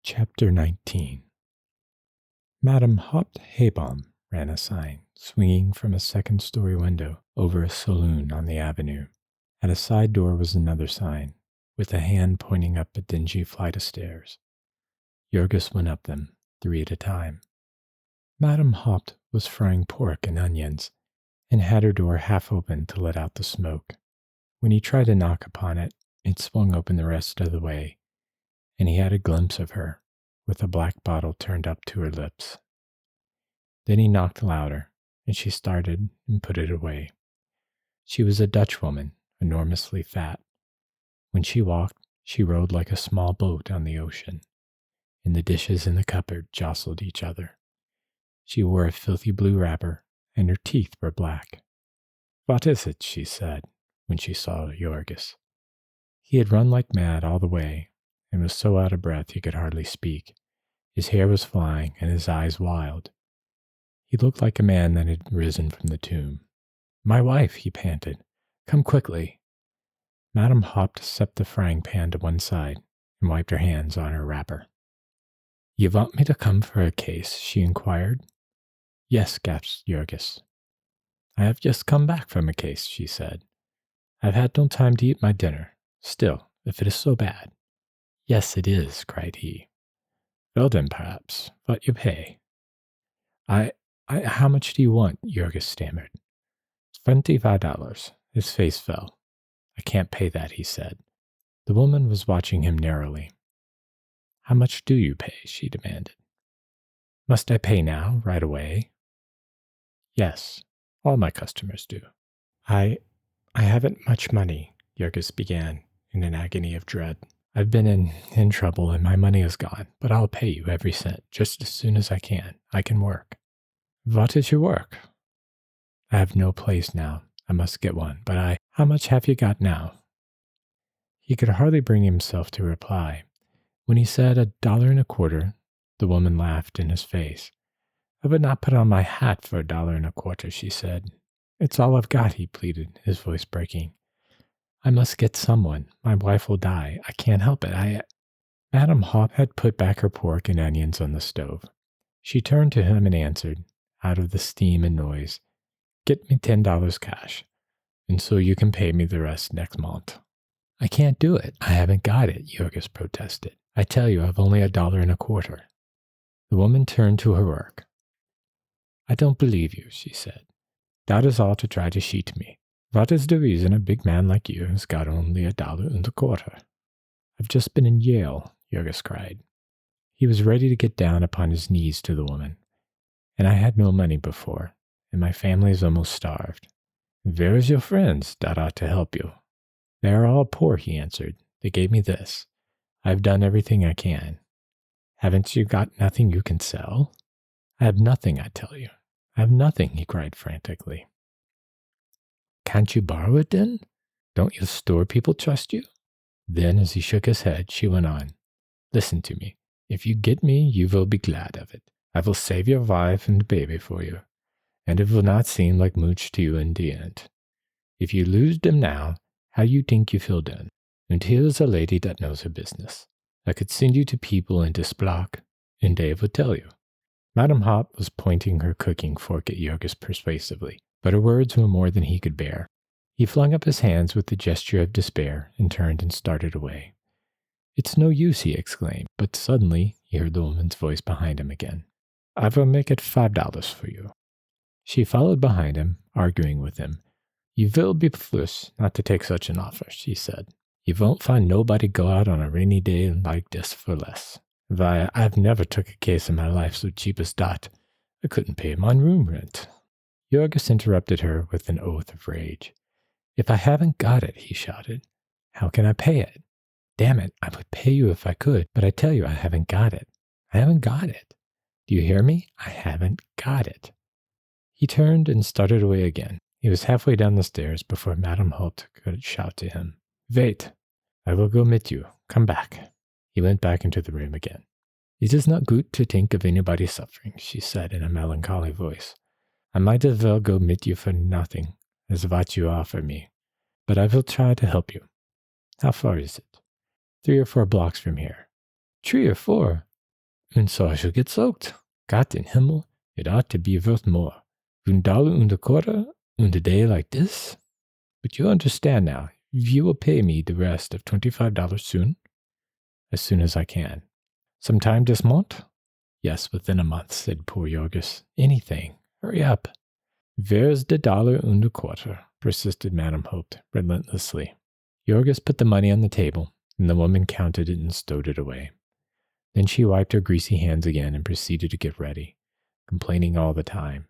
Chapter 19. Madame Haupt Haybaum ran a sign, swinging from a second-story window over a saloon on the avenue. At a side door was another sign, with a hand pointing up a dingy flight of stairs. Jurgis went up them, 3 at a time. Madame Haupt was frying pork and onions, and had her door half open to let out the smoke. When he tried to knock upon it, it swung open the rest of the way, and he had a glimpse of her, with a black bottle turned up to her lips. Then he knocked louder, and she started and put it away. She was a Dutch woman, enormously fat. When she walked, she rode like a small boat on the ocean, and the dishes in the cupboard jostled each other. She wore a filthy blue wrapper, and her teeth were black. "What is it?" she said, when she saw Jurgis. He had run like mad all the way, and was so out of breath he could hardly speak. His hair was flying, and his eyes wild. He looked like a man that had risen from the tomb. "My wife," he panted. "Come quickly." Madame Haupt set the frying pan to one side and wiped her hands on her wrapper. "You want me to come for a case?" she inquired. "Yes," gasped Jurgis. "I have just come back from a case," she said. "I've had no time to eat my dinner. Still, if it is so bad." "Yes, it is," cried he. "Well then, perhaps, what you pay?" How much do you want?" Jurgis stammered. $25. His face fell. "I can't pay that," he said. The woman was watching him narrowly. "How much do you pay?" she demanded. "Must I pay now, right away?" "Yes, all my customers do." I haven't much money," Jurgis began, in an agony of dread. "I've been in trouble and my money is gone, but I'll pay you every cent, just as soon as I can. I can work." "What is your work?" "I have no place now. I must get one, but how much have you got now?" He could hardly bring himself to reply. When he said $1.25, the woman laughed in his face. "I would not put on my hat for $1.25, she said. "It's all I've got," he pleaded, his voice breaking. "I must get someone. My wife will die. I can't help it. Madame Haupt had put back her pork and onions on the stove. She turned to him and answered, out of the steam and noise, "Get me $10 cash, and so you can pay me the rest next month." "I can't do it. I haven't got it," Jurgis protested. "I tell you, I've only $1.25. The woman turned to her work. "I don't believe you," she said. "That is all to try to cheat me. What is the reason a big man like you has got only $1.25? "I've just been in jail," Jurgis cried. He was ready to get down upon his knees to the woman. "And I had no money before, and my family is almost starved." "Where is your friends that ought to help you?" "They are all poor," he answered. "They gave me this. I've done everything I can." "Haven't you got nothing you can sell?" "I have nothing, I tell you. I have nothing," he cried frantically. "Can't you borrow it then? Don't your store people trust you?" Then, as he shook his head, she went on. "Listen to me. If you get me, you will be glad of it. I will save your wife and baby for you, and it will not seem like much to you in the end. If you lose them now, how you think you feel then? And here is a lady that knows her business. I could send you to people in this block, and they will tell you." Madame Haupt was pointing her cooking fork at Jurgis persuasively, but her words were more than he could bear. He flung up his hands with a gesture of despair and turned and started away. "It's no use," he exclaimed, but suddenly he heard the woman's voice behind him again. "I will make it $5 for you." She followed behind him, arguing with him. "You will be foolish not to take such an offer," she said. "You won't find nobody go out on a rainy day like this for less. Why, I've never took a case in my life so cheap as that. I couldn't pay my room rent." Jurgis interrupted her with an oath of rage. "If I haven't got it," he shouted, "how can I pay it? Damn it, I would pay you if I could, but I tell you I haven't got it. I haven't got it. Do you hear me? I haven't got it." He turned and started away again. He was halfway down the stairs before Madame Haupt could shout to him, "Wait, I will go meet you. Come back." He went back into the room again. "It is not good to think of anybody suffering," she said in a melancholy voice. "I might as well go meet you for nothing as what you offer me, but I will try to help you. How far is it?" 3 or 4 blocks from here." 3 or 4? Und so I shall get soaked. Gott in Himmel, it ought to be worth more. $1 and a quarter, and a day like this? But you understand now, you will pay me the rest of $25 soon? As soon as I can. Sometime this month? Yes, within a month, said poor Jorgis. Anything. Hurry up. Where's the $1 and a quarter? Persisted Madame Hope relentlessly. Jorgis put the money on the table, and the woman counted it and stowed it away. Then she wiped her greasy hands again and proceeded to get ready, complaining all the time.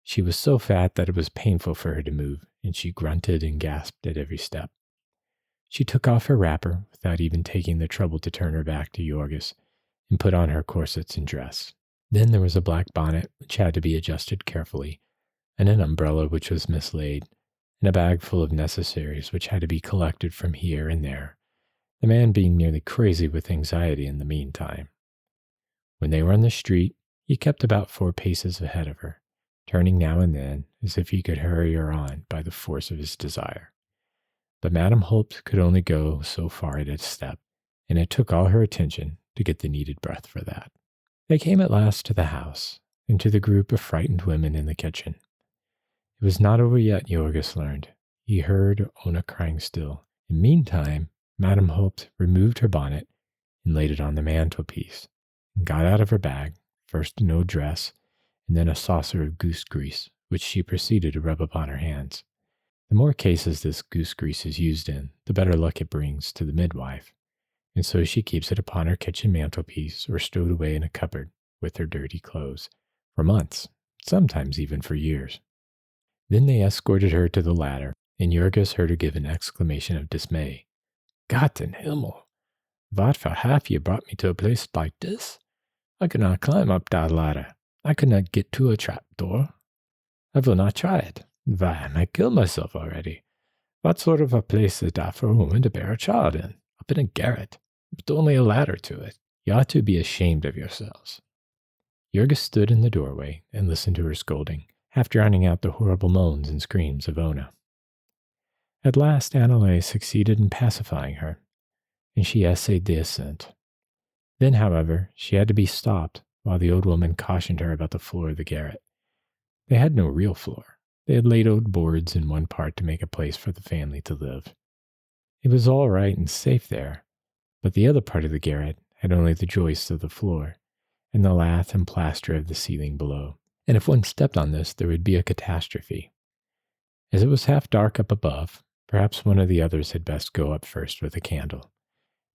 She was so fat that it was painful for her to move, and she grunted and gasped at every step. She took off her wrapper without even taking the trouble to turn her back to Jorgis and put on her corsets and dress. Then there was a black bonnet which had to be adjusted carefully, and an umbrella which was mislaid, and a bag full of necessaries which had to be collected from here and there, the man being nearly crazy with anxiety in the meantime. When they were on the street, he kept about 4 paces ahead of her, turning now and then as if he could hurry her on by the force of his desire. But Madame Hope could only go so far at a step, and it took all her attention to get the needed breath for that. They came at last to the house, and to the group of frightened women in the kitchen. It was not over yet, Jorgis learned. He heard Ona crying still. And meantime, Madame Hope removed her bonnet and laid it on the mantelpiece, and got out of her bag, first an old dress, and then a saucer of goose grease, which she proceeded to rub upon her hands. The more cases this goose grease is used in, the better luck it brings to the midwife, and so she keeps it upon her kitchen mantelpiece or stowed away in a cupboard with her dirty clothes, for months, sometimes even for years. Then they escorted her to the ladder, and Jorgis heard her give an exclamation of dismay. Gott in Himmel! What for have you brought me to a place like this? I could not climb up that ladder. I could not get to a trap door. I will not try it. Why, I might kill myself already. What sort of a place is that for a woman to bear a child in? Up in a garret, with only a ladder to it. You ought to be ashamed of yourselves. Jorgis stood in the doorway and listened to her scolding, half drowning out the horrible moans and screams of Ona. At last Annalay succeeded in pacifying her, and she essayed the ascent. Then, however, she had to be stopped while the old woman cautioned her about the floor of the garret. They had no real floor. They had laid old boards in one part to make a place for the family to live. It was all right and safe there, but the other part of the garret had only the joists of the floor and the lath and plaster of the ceiling below, and if one stepped on this, there would be a catastrophe. As it was half dark up above, perhaps one of the others had best go up first with a candle.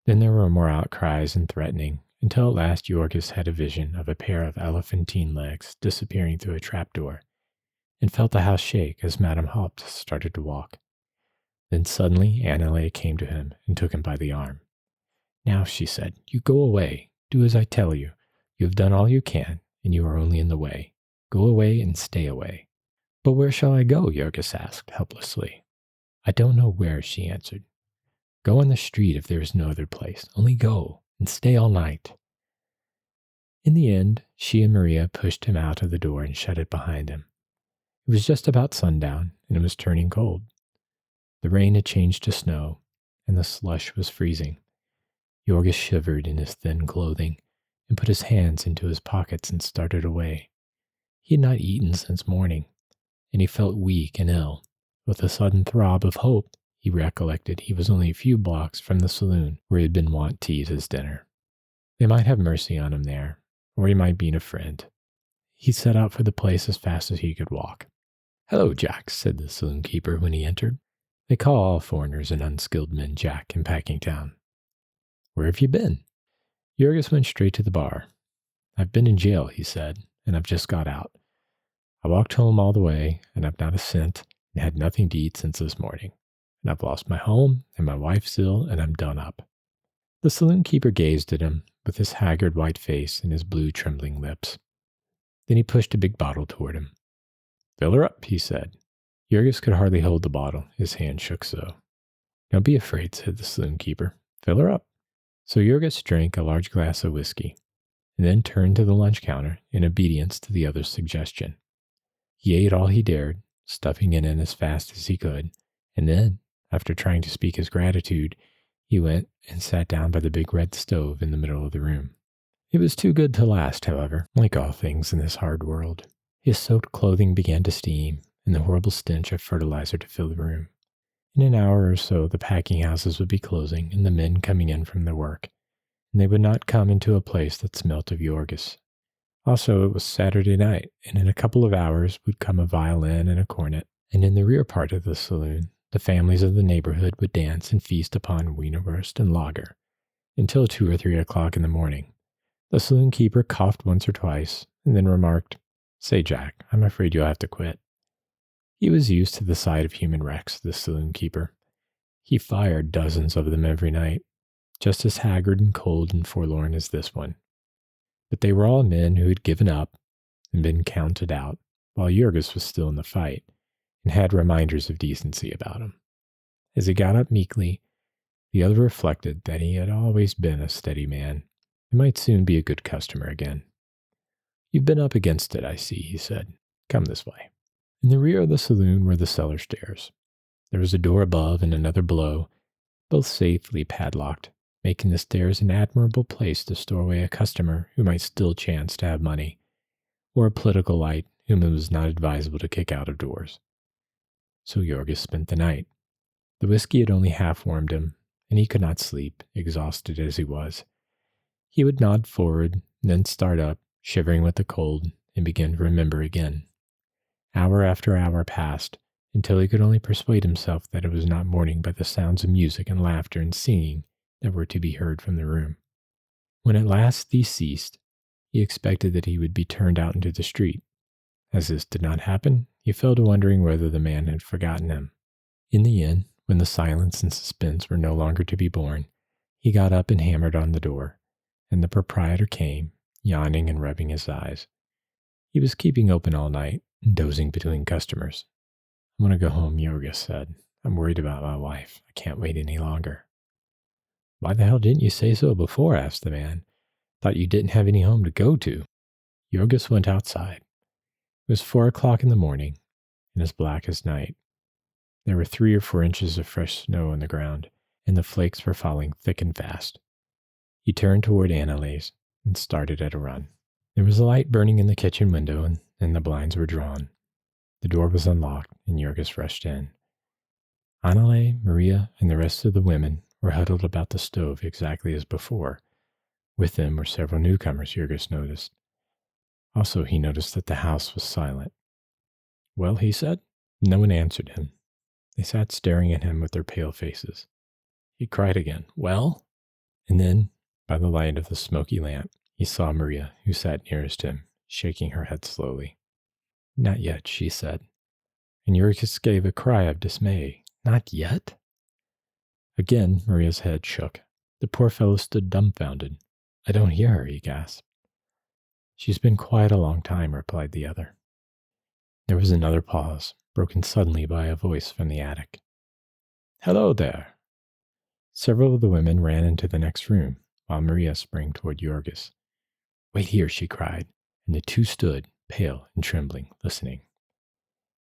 Then there were more outcries and threatening, until at last Jorgis had a vision of a pair of elephantine legs disappearing through a trapdoor, and felt the house shake as Madame Hope started to walk. Then suddenly Annalay came to him and took him by the arm. Now, she said, you go away. Do as I tell you. You have done all you can, and you are only in the way. Go away and stay away. But where shall I go? Jorgis asked helplessly. I don't know where, she answered. Go on the street if there is no other place. Only go, and stay all night. In the end, she and Maria pushed him out of the door and shut it behind him. It was just about sundown, and it was turning cold. The rain had changed to snow, and the slush was freezing. Jorgis shivered in his thin clothing and put his hands into his pockets and started away. He had not eaten since morning, and he felt weak and ill. With a sudden throb of hope, he recollected he was only a few blocks from the saloon where he had been wont to eat his dinner. They might have mercy on him there, or he might meet a friend. He set out for the place as fast as he could walk. Hello, Jack, said the saloon keeper when he entered. They call all foreigners and unskilled men Jack in Packingtown. Where have you been? Jorgis went straight to the bar. I've been in jail, he said, and I've just got out. I walked home all the way, and I've not a cent, and had nothing to eat since this morning. And I've lost my home, and my wife's ill, and I'm done up. The saloon keeper gazed at him with his haggard white face and his blue trembling lips. Then he pushed a big bottle toward him. Fill her up, he said. Jorgis could hardly hold the bottle. His hand shook so. Don't be afraid, said the saloon keeper. Fill her up. So Jorgis drank a large glass of whiskey, and then turned to the lunch counter in obedience to the other's suggestion. He ate all he dared, stuffing it in as fast as he could, and then, after trying to speak his gratitude, he went and sat down by the big red stove in the middle of the room. It was too good to last, however, like all things in this hard world. His soaked clothing began to steam, and the horrible stench of fertilizer to fill the room. In an hour or so, the packing houses would be closing and the men coming in from their work, and they would not come into a place that smelt of Yorgis. Also, it was Saturday night, and in a couple of hours would come a violin and a cornet, and in the rear part of the saloon, the families of the neighborhood would dance and feast upon wienerwurst and lager, until 2 or 3 o'clock in the morning. The saloon keeper coughed once or twice, and then remarked, "Say, Jack, I'm afraid you'll have to quit." He was used to the sight of human wrecks, this saloon keeper. He fired dozens of them every night, just as haggard and cold and forlorn as this one. But they were all men who had given up and been counted out, while Jurgis was still in the fight, and had reminders of decency about him. As he got up meekly, the other reflected that he had always been a steady man, and might soon be a good customer again. "You've been up against it, I see," he said. "Come this way." In the rear of the saloon were the cellar stairs. There was a door above and another below, both safely padlocked, making the stairs an admirable place to store away a customer who might still chance to have money, or a political light whom it was not advisable to kick out of doors. So Jorgis spent the night. The whiskey had only half warmed him, and he could not sleep, exhausted as he was. He would nod forward, then start up, shivering with the cold, and begin to remember again. Hour after hour passed, until he could only persuade himself that it was not morning by the sounds of music and laughter and singing that were to be heard from the room. When at last these ceased, he expected that he would be turned out into the street. As this did not happen, he fell to wondering whether the man had forgotten him. In the end, when the silence and suspense were no longer to be borne, he got up and hammered on the door, and the proprietor came, yawning and rubbing his eyes. He was keeping open all night and dozing between customers. "I want to go home," Jorgis said. "I'm worried about my wife. I can't wait any longer." "Why the hell didn't you say so before?" asked the man. "Thought you didn't have any home to go to." Jorgis went outside. It was 4 o'clock in the morning, and as black as night. There were 3 or 4 inches of fresh snow on the ground, and the flakes were falling thick and fast. He turned toward Annalee's and started at a run. There was a light burning in the kitchen window, and the blinds were drawn. The door was unlocked, and Jorgis rushed in. Annalee, Maria, and the rest of the women were huddled about the stove exactly as before. With them were several newcomers, Jorgis noticed. Also, he noticed that the house was silent. "Well," he said. No one answered him. They sat staring at him with their pale faces. He cried again, "Well?" And then, by the light of the smoky lamp, he saw Maria, who sat nearest him, shaking her head slowly. "Not yet," she said. And Jorgis gave a cry of dismay. "Not yet?" Again, Maria's head shook. The poor fellow stood dumbfounded. "I don't hear her," he gasped. "She's been quiet a long time," replied the other. There was another pause, broken suddenly by a voice from the attic. "Hello there!" Several of the women ran into the next room, while Maria sprang toward Jorgis. "Wait here," she cried, and the two stood, pale and trembling, listening.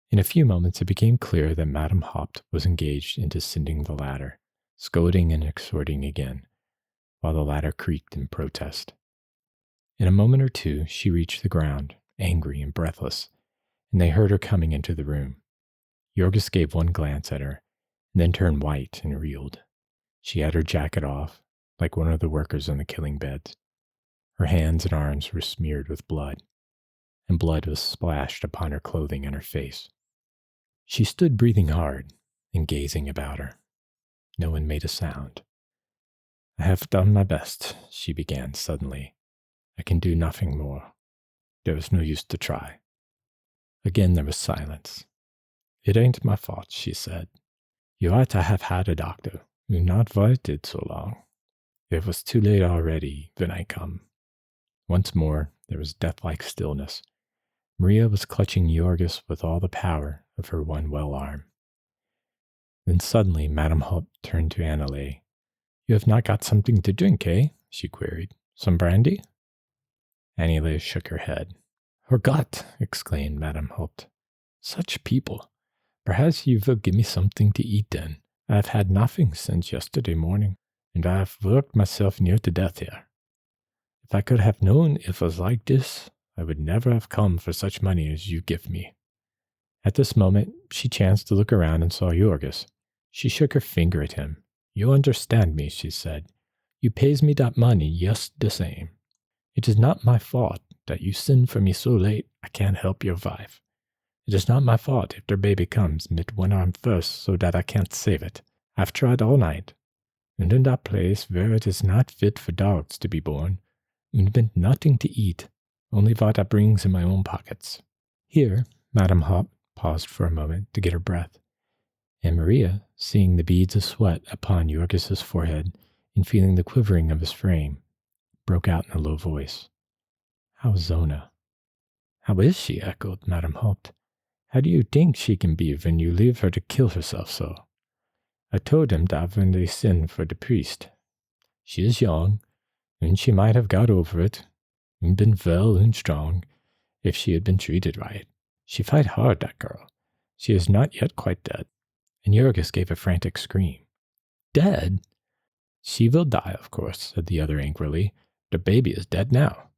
In a few moments it became clear that Madame Haupt was engaged in descending the ladder, scolding and exhorting again, while the ladder creaked in protest. In a moment or two she reached the ground, angry and breathless, and they heard her coming into the room. Jorgis gave one glance at her, and then turned white and reeled. She had her jacket off, like one of the workers on the killing beds. Her hands and arms were smeared with blood, and blood was splashed upon her clothing and her face. She stood breathing hard and gazing about her. No one made a sound. "I have done my best," she began suddenly. "I can do nothing more. There is no use to try." Again there was silence. "It ain't my fault," she said. "You ought to have had a doctor. You not waited so long. It was too late already when I come." Once more there was death-like stillness. Maria was clutching Jorgis with all the power of her one well arm. Then suddenly Madame Haupt turned to Annalee. "You have not got something to drink, eh?" she queried. "Some brandy?" Annalee shook her head. "Herrgott!" exclaimed Madame Haupt. "Such people! Perhaps you will give me something to eat then. I have had nothing since yesterday morning, and I have worked myself near to death here. If I could have known it was like this, I would never have come for such money as you give me. At this moment, she chanced to look around and saw Jorgis. She shook her finger at him. You understand me, she said. You pays me that money just the same. It is not my fault that you send for me so late I can't help your wife. It is not my fault if their baby comes mit one arm first so that I can't save it. I've tried all night. And in that place where it is not fit for dogs to be born, and with nothing to eat, only what I brings in my own pockets. Here, Madame Hop paused for a moment to get her breath, and Maria, seeing the beads of sweat upon Jorgis's forehead and feeling the quivering of his frame, broke out in a low voice. How's Zona? How is she? Echoed Madame Hop. How do you think she can be when you leave her to kill herself so? I told him that when they send for the priest. She is young, and she might have got over it, and been well and strong, if she had been treated right. She fight hard, that girl. She is not yet quite dead. And Jorgis gave a frantic scream. Dead? She will die, of course, said the other angrily. The baby is dead now.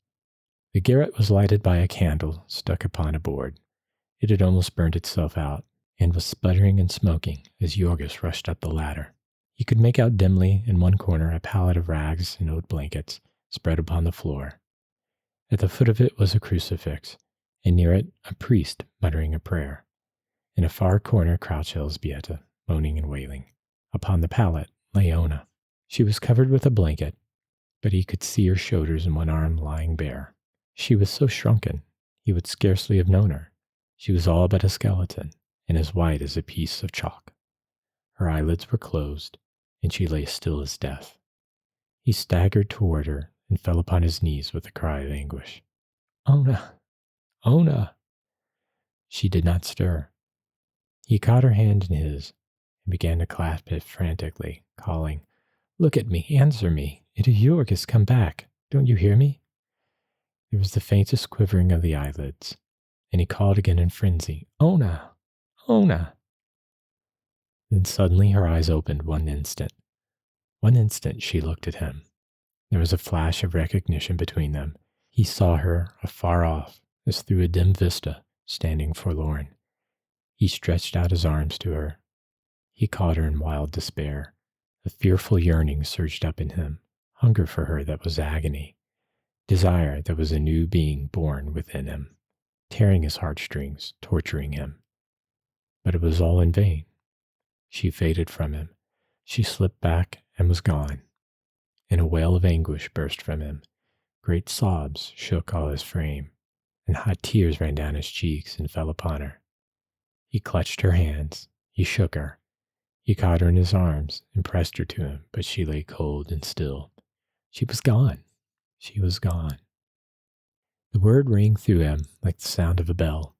The garret was lighted by a candle stuck upon a board. It had almost burned itself out, and was sputtering and smoking as Jorgis rushed up the ladder. He could make out dimly in one corner a pallet of rags and old blankets spread upon the floor. At the foot of it was a crucifix, and near it a priest muttering a prayer. In a far corner crouched Elzbieta, moaning and wailing. Upon the pallet lay Ona. She was covered with a blanket, but he could see her shoulders and one arm lying bare. She was so shrunken, he would scarcely have known her. She was all but a skeleton, and as white as a piece of chalk. Her eyelids were closed, and she lay still as death. He staggered toward her and fell upon his knees with a cry of anguish. Ona! Ona! She did not stir. He caught her hand in his and began to clasp it frantically, calling, Look at me, answer me. It is Jorgis come back. Don't you hear me? There was the faintest quivering of the eyelids, and he called again in frenzy, Ona! Ona! Then suddenly her eyes opened one instant. One instant she looked at him. There was a flash of recognition between them. He saw her afar off, as through a dim vista, standing forlorn. He stretched out his arms to her. He caught her in wild despair. A fearful yearning surged up in him, hunger for her that was agony, desire that was a new being born within him, tearing his heartstrings, torturing him. But it was all in vain. She faded from him. She slipped back and was gone. And a wail of anguish burst from him. Great sobs shook all his frame, and hot tears ran down his cheeks and fell upon her. He clutched her hands. He shook her. He caught her in his arms and pressed her to him, but she lay cold and still. She was gone. She was gone. The word rang through him like the sound of a bell,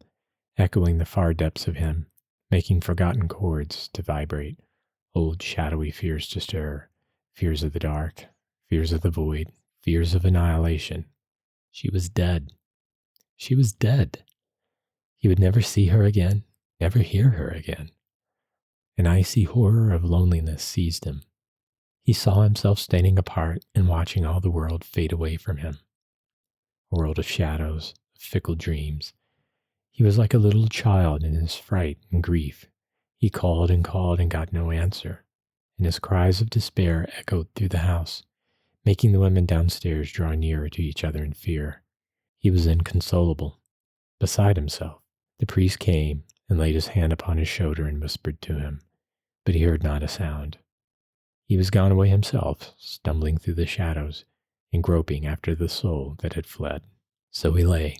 echoing the far depths of him, making forgotten chords to vibrate, old shadowy fears to stir, fears of the dark, fears of the void, fears of annihilation. She was dead. She was dead. He would never see her again, never hear her again. An icy horror of loneliness seized him. He saw himself standing apart and watching all the world fade away from him. A world of shadows, of fickle dreams. He was like a little child in his fright and grief. He called and got no answer, and his cries of despair echoed through the house, making the women downstairs draw nearer to each other in fear. He was inconsolable, beside himself. The priest came and laid his hand upon his shoulder and whispered to him, but he heard not a sound. He was gone away himself, stumbling through the shadows and groping after the soul that had fled. So he lay.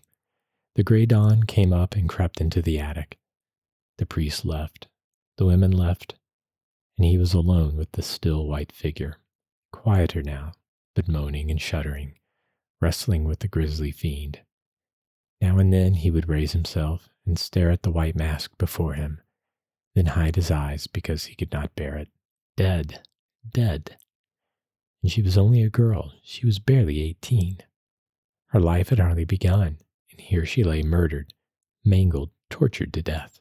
The gray dawn came up and crept into the attic. The priest left. The women left, and he was alone with the still white figure, quieter now, but moaning and shuddering, wrestling with the grisly fiend. Now and then he would raise himself and stare at the white mask before him, then hide his eyes because he could not bear it. Dead, dead. And she was only a girl. She was barely 18. Her life had hardly begun, and here she lay murdered, mangled, tortured to death.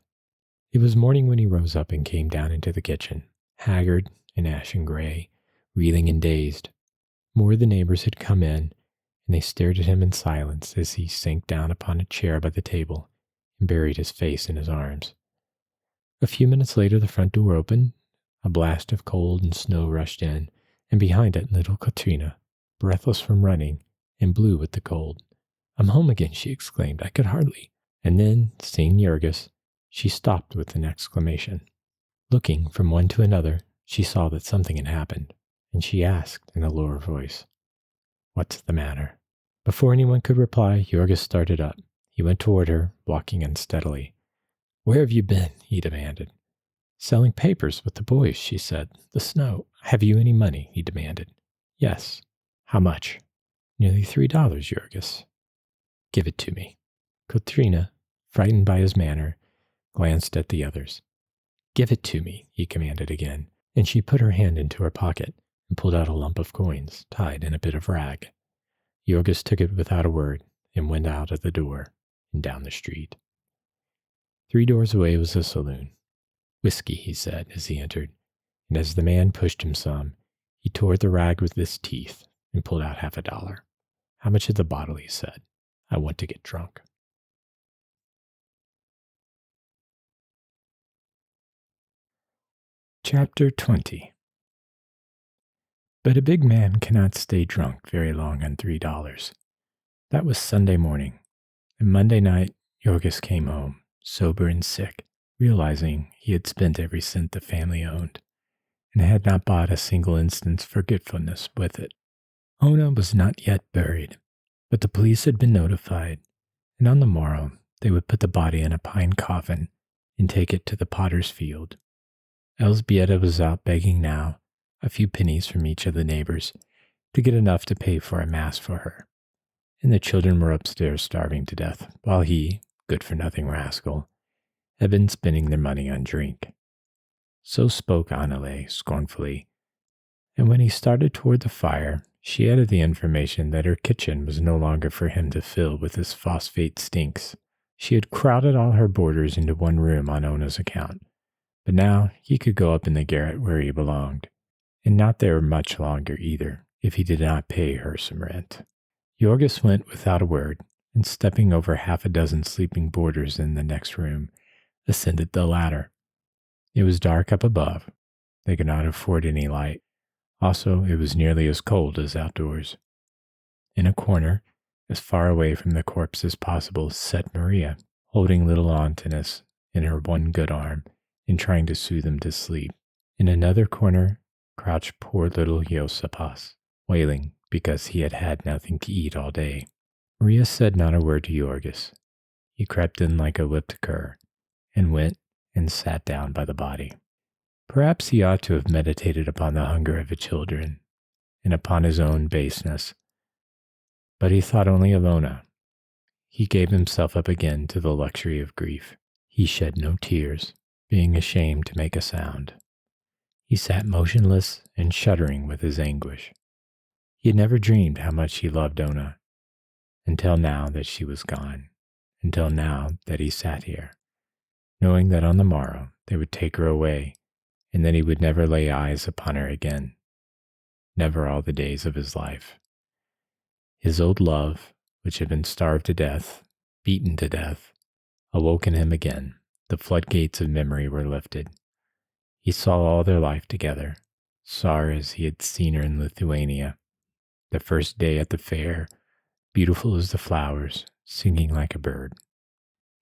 It was morning when he rose up and came down into the kitchen, haggard and ashen gray, reeling and dazed. More of the neighbors had come in, and they stared at him in silence as he sank down upon a chair by the table and buried his face in his arms. A few minutes later, the front door opened. A blast of cold and snow rushed in, and behind it, little Katrina, breathless from running and blue with the cold. "I'm home again," she exclaimed. "I could hardly." And then, seeing Jurgis, she stopped with an exclamation. Looking from one to another, she saw that something had happened, and she asked in a lower voice, "What's the matter?" Before anyone could reply, Jurgis started up. He went toward her, walking unsteadily. "Where have you been?" he demanded. "Selling papers with the boys," she said. "The snow." "Have you any money?" he demanded. "Yes." "How much?" "Nearly $3, Jurgis." "Give it to me." Katrina, frightened by his manner, glanced at the others. "Give it to me," he commanded again, and she put her hand into her pocket and pulled out a lump of coins tied in a bit of rag. Jurgis took it without a word and went out of the door and down the street. 3 doors away was a saloon. "Whiskey," he said as he entered, and as the man pushed him some, he tore the rag with his teeth and pulled out $50. "How much is the bottle?" he said. "I want to get drunk." Chapter 20. But a big man cannot stay drunk very long on $3. That was Sunday morning, and Monday night Jurgis came home, sober and sick, realizing he had spent every cent the family owned, and had not bought a single instant's forgetfulness with it. Ona was not yet buried, but the police had been notified, and on the morrow they would put the body in a pine coffin and take it to the potter's field. Elzbieta was out begging now, a few pennies from each of the neighbors, to get enough to pay for a mass for her. And the children were upstairs starving to death, while he, good-for-nothing rascal, had been spending their money on drink. So spoke Annele scornfully, and when he started toward the fire, she added the information that her kitchen was no longer for him to fill with his phosphate stinks. She had crowded all her boarders into one room on Ona's account, but now he could go up in the garret where he belonged, and not there much longer either, if he did not pay her some rent. Jurgis went without a word, and stepping over 6 sleeping boarders in the next room, ascended the ladder. It was dark up above. They could not afford any light. Also, it was nearly as cold as outdoors. In a corner, as far away from the corpse as possible, sat Maria, holding little Antonis in her one good arm and trying to soothe him to sleep. In another corner crouched poor little Josipas, wailing because he had had nothing to eat all day. Maria said not a word to Jurgis. He crept in like a whipped cur, and went and sat down by the body. Perhaps he ought to have meditated upon the hunger of the children, and upon his own baseness. But he thought only of Ona. He gave himself up again to the luxury of grief. He shed no tears, being ashamed to make a sound. He sat motionless and shuddering with his anguish. He had never dreamed how much he loved Ona, until now that she was gone, until now that he sat here, knowing that on the morrow they would take her away, and that he would never lay eyes upon her again, never all the days of his life. His old love, which had been starved to death, beaten to death, awoke in him again. The floodgates of memory were lifted. He saw all their life together, saw her as he had seen her in Lithuania, the first day at the fair, beautiful as the flowers, singing like a bird.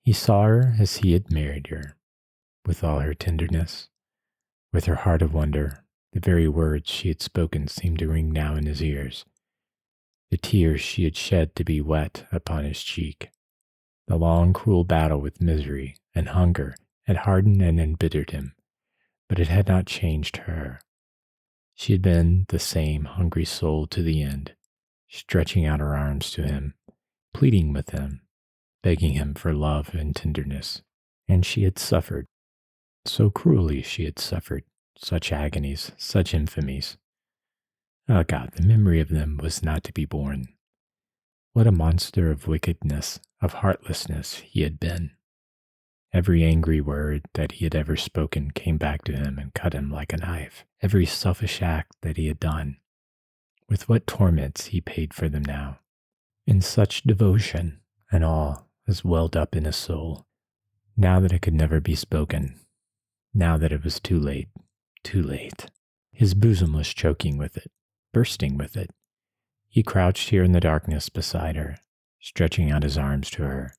He saw her as he had married her, with all her tenderness, with her heart of wonder. The very words she had spoken seemed to ring now in his ears. The tears she had shed to be wet upon his cheek. The long, cruel battle with misery and hunger had hardened and embittered him, but it had not changed her. She had been the same hungry soul to the end, stretching out her arms to him, pleading with him, begging him for love and tenderness. And she had suffered. So cruelly she had suffered, such agonies, such infamies. Oh God, the memory of them was not to be borne. What a monster of wickedness, of heartlessness he had been. Every angry word that he had ever spoken came back to him and cut him like a knife. Every selfish act that he had done. With what torments he paid for them now. And such devotion and awe as welled up in his soul, now that it could never be spoken, now that it was too late, too late. His bosom was choking with it, bursting with it. He crouched here in the darkness beside her, stretching out his arms to her,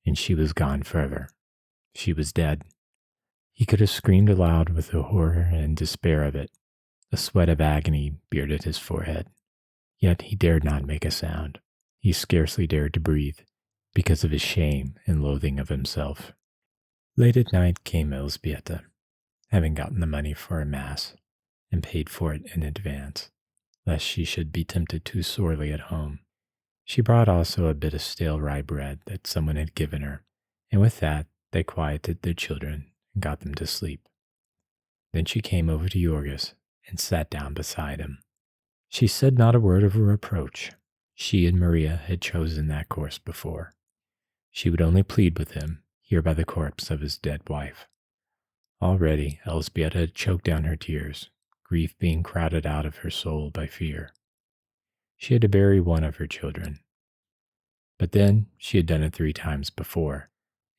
and she was gone forever. She was dead. He could have screamed aloud with the horror and despair of it. A sweat of agony bearded his forehead. Yet he dared not make a sound. He scarcely dared to breathe because of his shame and loathing of himself. Late at night came Elzbieta, having gotten the money for a mass and paid for it in advance, lest she should be tempted too sorely at home. She brought also a bit of stale rye bread that someone had given her, and with that they quieted their children and got them to sleep. Then she came over to Jorgis and sat down beside him. She said not a word of reproach. She and Maria had chosen that course before. She would only plead with him, here by the corpse of his dead wife. Already Elzbieta had choked down her tears, grief being crowded out of her soul by fear. She had to bury one of her children. But then she had done it 3 times before,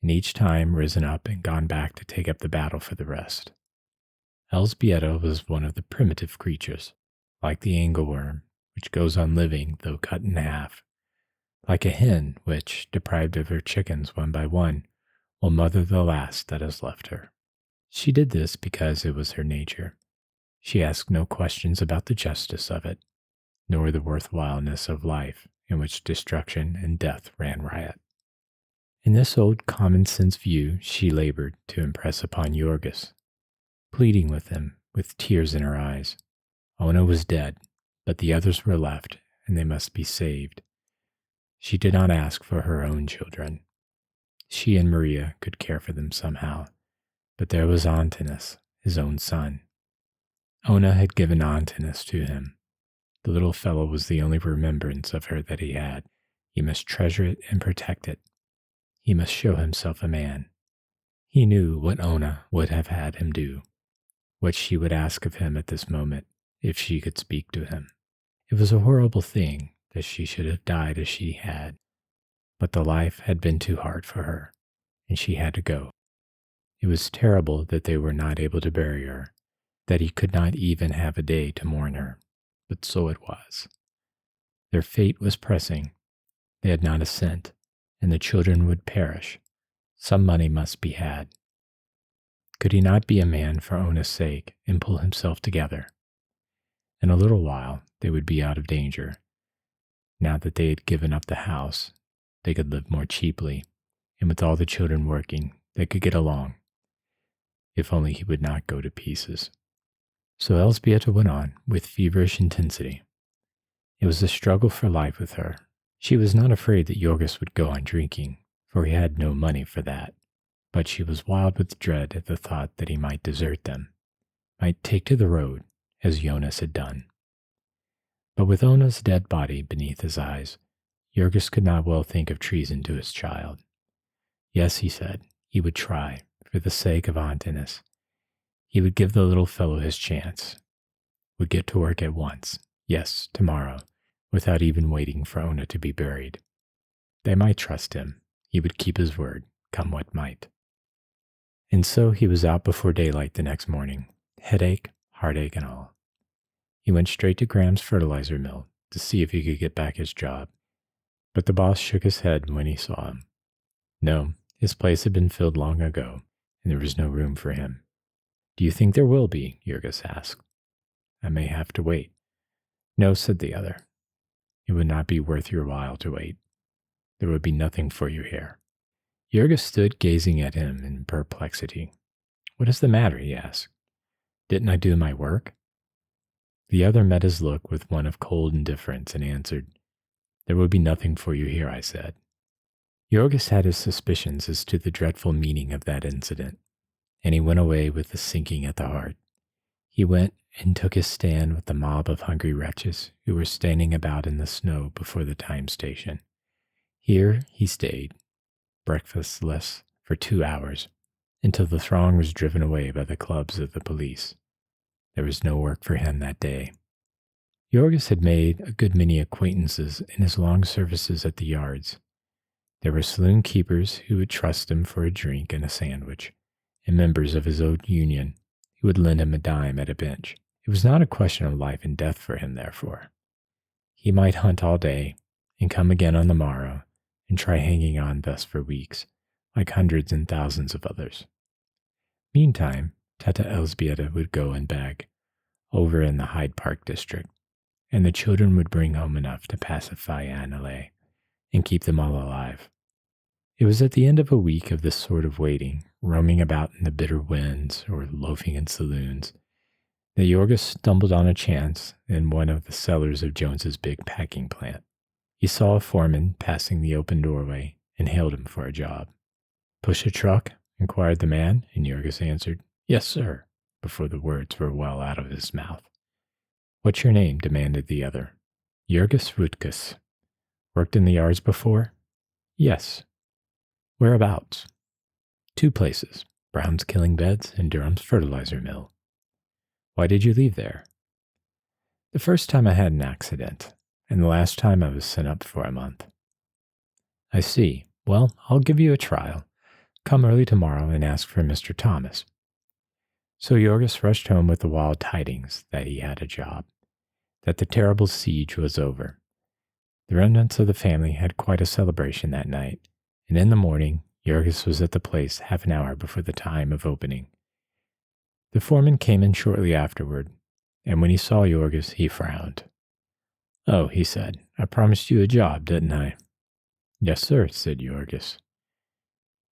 and each time risen up and gone back to take up the battle for the rest. Elzbieta was one of the primitive creatures, like the angleworm, which goes on living though cut in half, like a hen which, deprived of her chickens one by one, will mother the last that is left her. She did this because it was her nature. She asked no questions about the justice of it, nor the worthwhileness of life in which destruction and death ran riot. In this old common-sense view she labored to impress upon Jorgis, pleading with him with tears in her eyes. Ona was dead, but the others were left, and they must be saved. She did not ask for her own children. She and Maria could care for them somehow, but there was Antinous, his own son. Ona had given Antinous to him. The little fellow was the only remembrance of her that he had. He must treasure it and protect it. He must show himself a man. He knew what Ona would have had him do, what she would ask of him at this moment if she could speak to him. It was a horrible thing that she should have died as she had, but the life had been too hard for her, and she had to go. It was terrible that they were not able to bury her, that he could not even have a day to mourn her, but so it was. Their fate was pressing. They had not a cent, and the children would perish. Some money must be had. Could he not be a man for Ona's sake and pull himself together? In a little while they would be out of danger. Now that they had given up the house, they could live more cheaply, and with all the children working, they could get along. If only he would not go to pieces. So Elzbieta went on with feverish intensity. It was a struggle for life with her. She was not afraid that Jorgis would go on drinking, for he had no money for that, but she was wild with dread at the thought that he might desert them, might take to the road, as Jonas had done. But with Ona's dead body beneath his eyes, Jorgis could not well think of treason to his child. Yes, he said, he would try, for the sake of Antinous. He would give the little fellow his chance, would get to work at once, yes, tomorrow, without even waiting for Ona to be buried. They might trust him. He would keep his word, come what might. And so he was out before daylight the next morning, headache, heartache, and all. He went straight to Graham's fertilizer mill to see if he could get back his job, but the boss shook his head when he saw him. No, his place had been filled long ago, and there was no room for him. Do you think there will be? Jorgis asked. I may have to wait. No, said the other. It would not be worth your while to wait. There would be nothing for you here. Jorgis stood gazing at him in perplexity. What is the matter? He asked. Didn't I do my work? The other met his look with one of cold indifference and answered, There would be nothing for you here, I said. Jorgis had his suspicions as to the dreadful meaning of that incident, and he went away with a sinking at the heart. He went and took his stand with the mob of hungry wretches who were standing about in the snow before the time station. Here he stayed, breakfastless, for 2 hours, until the throng was driven away by the clubs of the police. There was no work for him that day. Jorgis had made a good many acquaintances in his long services at the yards. There were saloon keepers who would trust him for a drink and a sandwich, and members of his old union who would lend him a dime at a bench. It was not a question of life and death for him, therefore. He might hunt all day and come again on the morrow and try hanging on thus for weeks, like hundreds and thousands of others. Meantime, Teta Elzbieta would go and beg, over in the Hyde Park district, and the children would bring home enough to pacify Annalay and keep them all alive. It was at the end of a week of this sort of waiting, roaming about in the bitter winds or loafing in saloons, that Jorgis stumbled on a chance in one of the cellars of Jones's big packing plant. He saw a foreman passing the open doorway and hailed him for a job. "Push a truck?" inquired the man, and Jorgis answered, "Yes, sir," before the words were well out of his mouth. "What's your name?" demanded the other. "Jorgis Rutkus." "Worked in the yards before?" "Yes." "Whereabouts?" "Two places, Brown's Killing Beds and Durham's Fertilizer Mill." "Why did you leave there?" "The first time I had an accident, and the last time I was sent up for a month." "I see. Well, I'll give you a trial. Come early tomorrow and ask for Mr. Thomas." So Jorgis rushed home with the wild tidings that he had a job, that the terrible siege was over. The remnants of the family had quite a celebration that night, and in the morning, Jorgis was at the place half an hour before the time of opening. The foreman came in shortly afterward, and when he saw Jorgis, he frowned. "Oh," he said, "I promised you a job, didn't I?" "Yes, sir," said Jorgis.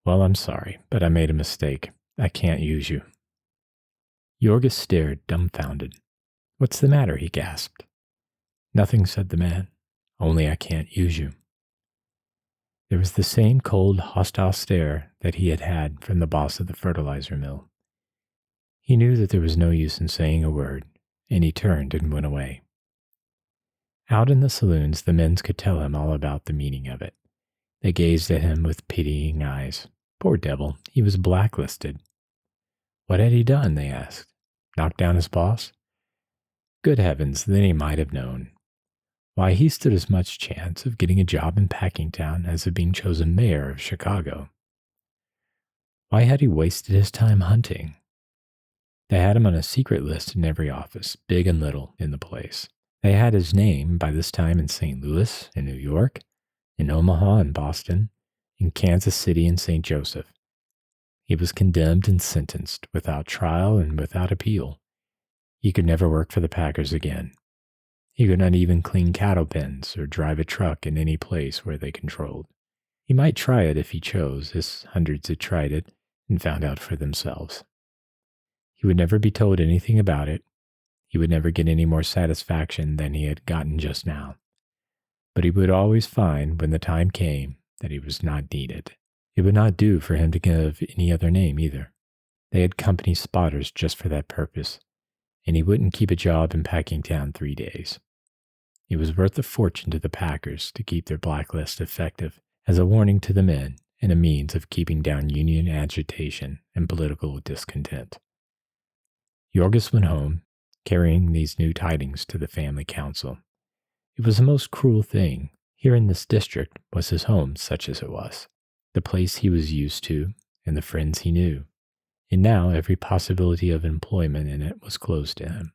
"Well, I'm sorry, but I made a mistake. I can't use you." Jorgis stared, dumbfounded. "What's the matter?" he gasped. "Nothing," said the man. "Only I can't use you." There was the same cold, hostile stare that he had had from the boss of the fertilizer mill. He knew that there was no use in saying a word, and he turned and went away. Out in the saloons, the men could tell him all about the meaning of it. They gazed at him with pitying eyes. Poor devil, he was blacklisted. What had he done, they asked? Knocked down his boss? Good heavens, then he might have known. Why, he stood as much chance of getting a job in Packingtown as of being chosen mayor of Chicago. Why had he wasted his time hunting? They had him on a secret list in every office, big and little, in the place. They had his name by this time in St. Louis, in New York, in Omaha and Boston, in Kansas City and St. Joseph. He was condemned and sentenced without trial and without appeal. He could never work for the Packers again. He could not even clean cattle pens or drive a truck in any place where they controlled. He might try it if he chose, as hundreds had tried it and found out for themselves. He would never be told anything about it. He would never get any more satisfaction than he had gotten just now. But he would always find, when the time came, that he was not needed. It would not do for him to give any other name either. They had company spotters just for that purpose, and he wouldn't keep a job in Packingtown 3 days. It was worth a fortune to the Packers to keep their blacklist effective as a warning to the men and a means of keeping down union agitation and political discontent. Jorgis went home, carrying these new tidings to the family council. It was a most cruel thing. Here in this district was his home, such as it was, the place he was used to and the friends he knew, and now every possibility of employment in it was closed to him.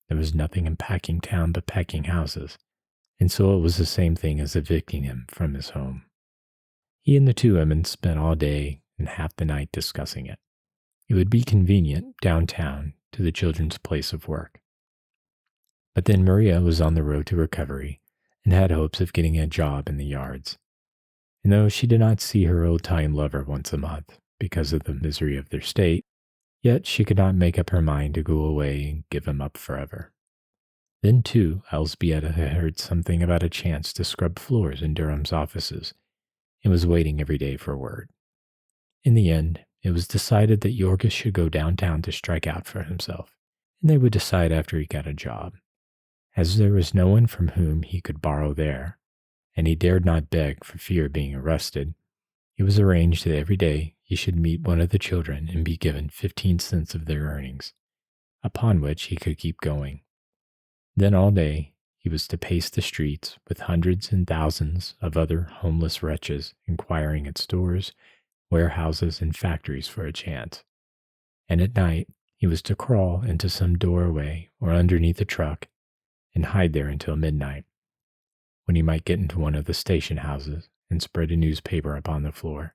There was nothing in Packingtown but packing houses, and so it was the same thing as evicting him from his home. He and the two women spent all day and half the night discussing it. It would be convenient downtown to the children's place of work. But then Maria was on the road to recovery and had hopes of getting a job in the yards. And though she did not see her old-time lover once a month because of the misery of their state, yet she could not make up her mind to go away and give him up forever. Then, too, Elzbieta had heard something about a chance to scrub floors in Durham's offices and was waiting every day for word. In the end, it was decided that Jorgis should go downtown to strike out for himself, and they would decide after he got a job. As there was no one from whom he could borrow there, and he dared not beg for fear of being arrested, it was arranged that every day he should meet one of the children and be given 15 cents of their earnings, upon which he could keep going. Then all day he was to pace the streets with hundreds and thousands of other homeless wretches inquiring at stores, warehouses, and factories for a chance. And at night, he was to crawl into some doorway or underneath a truck and hide there until midnight, when he might get into one of the station houses and spread a newspaper upon the floor,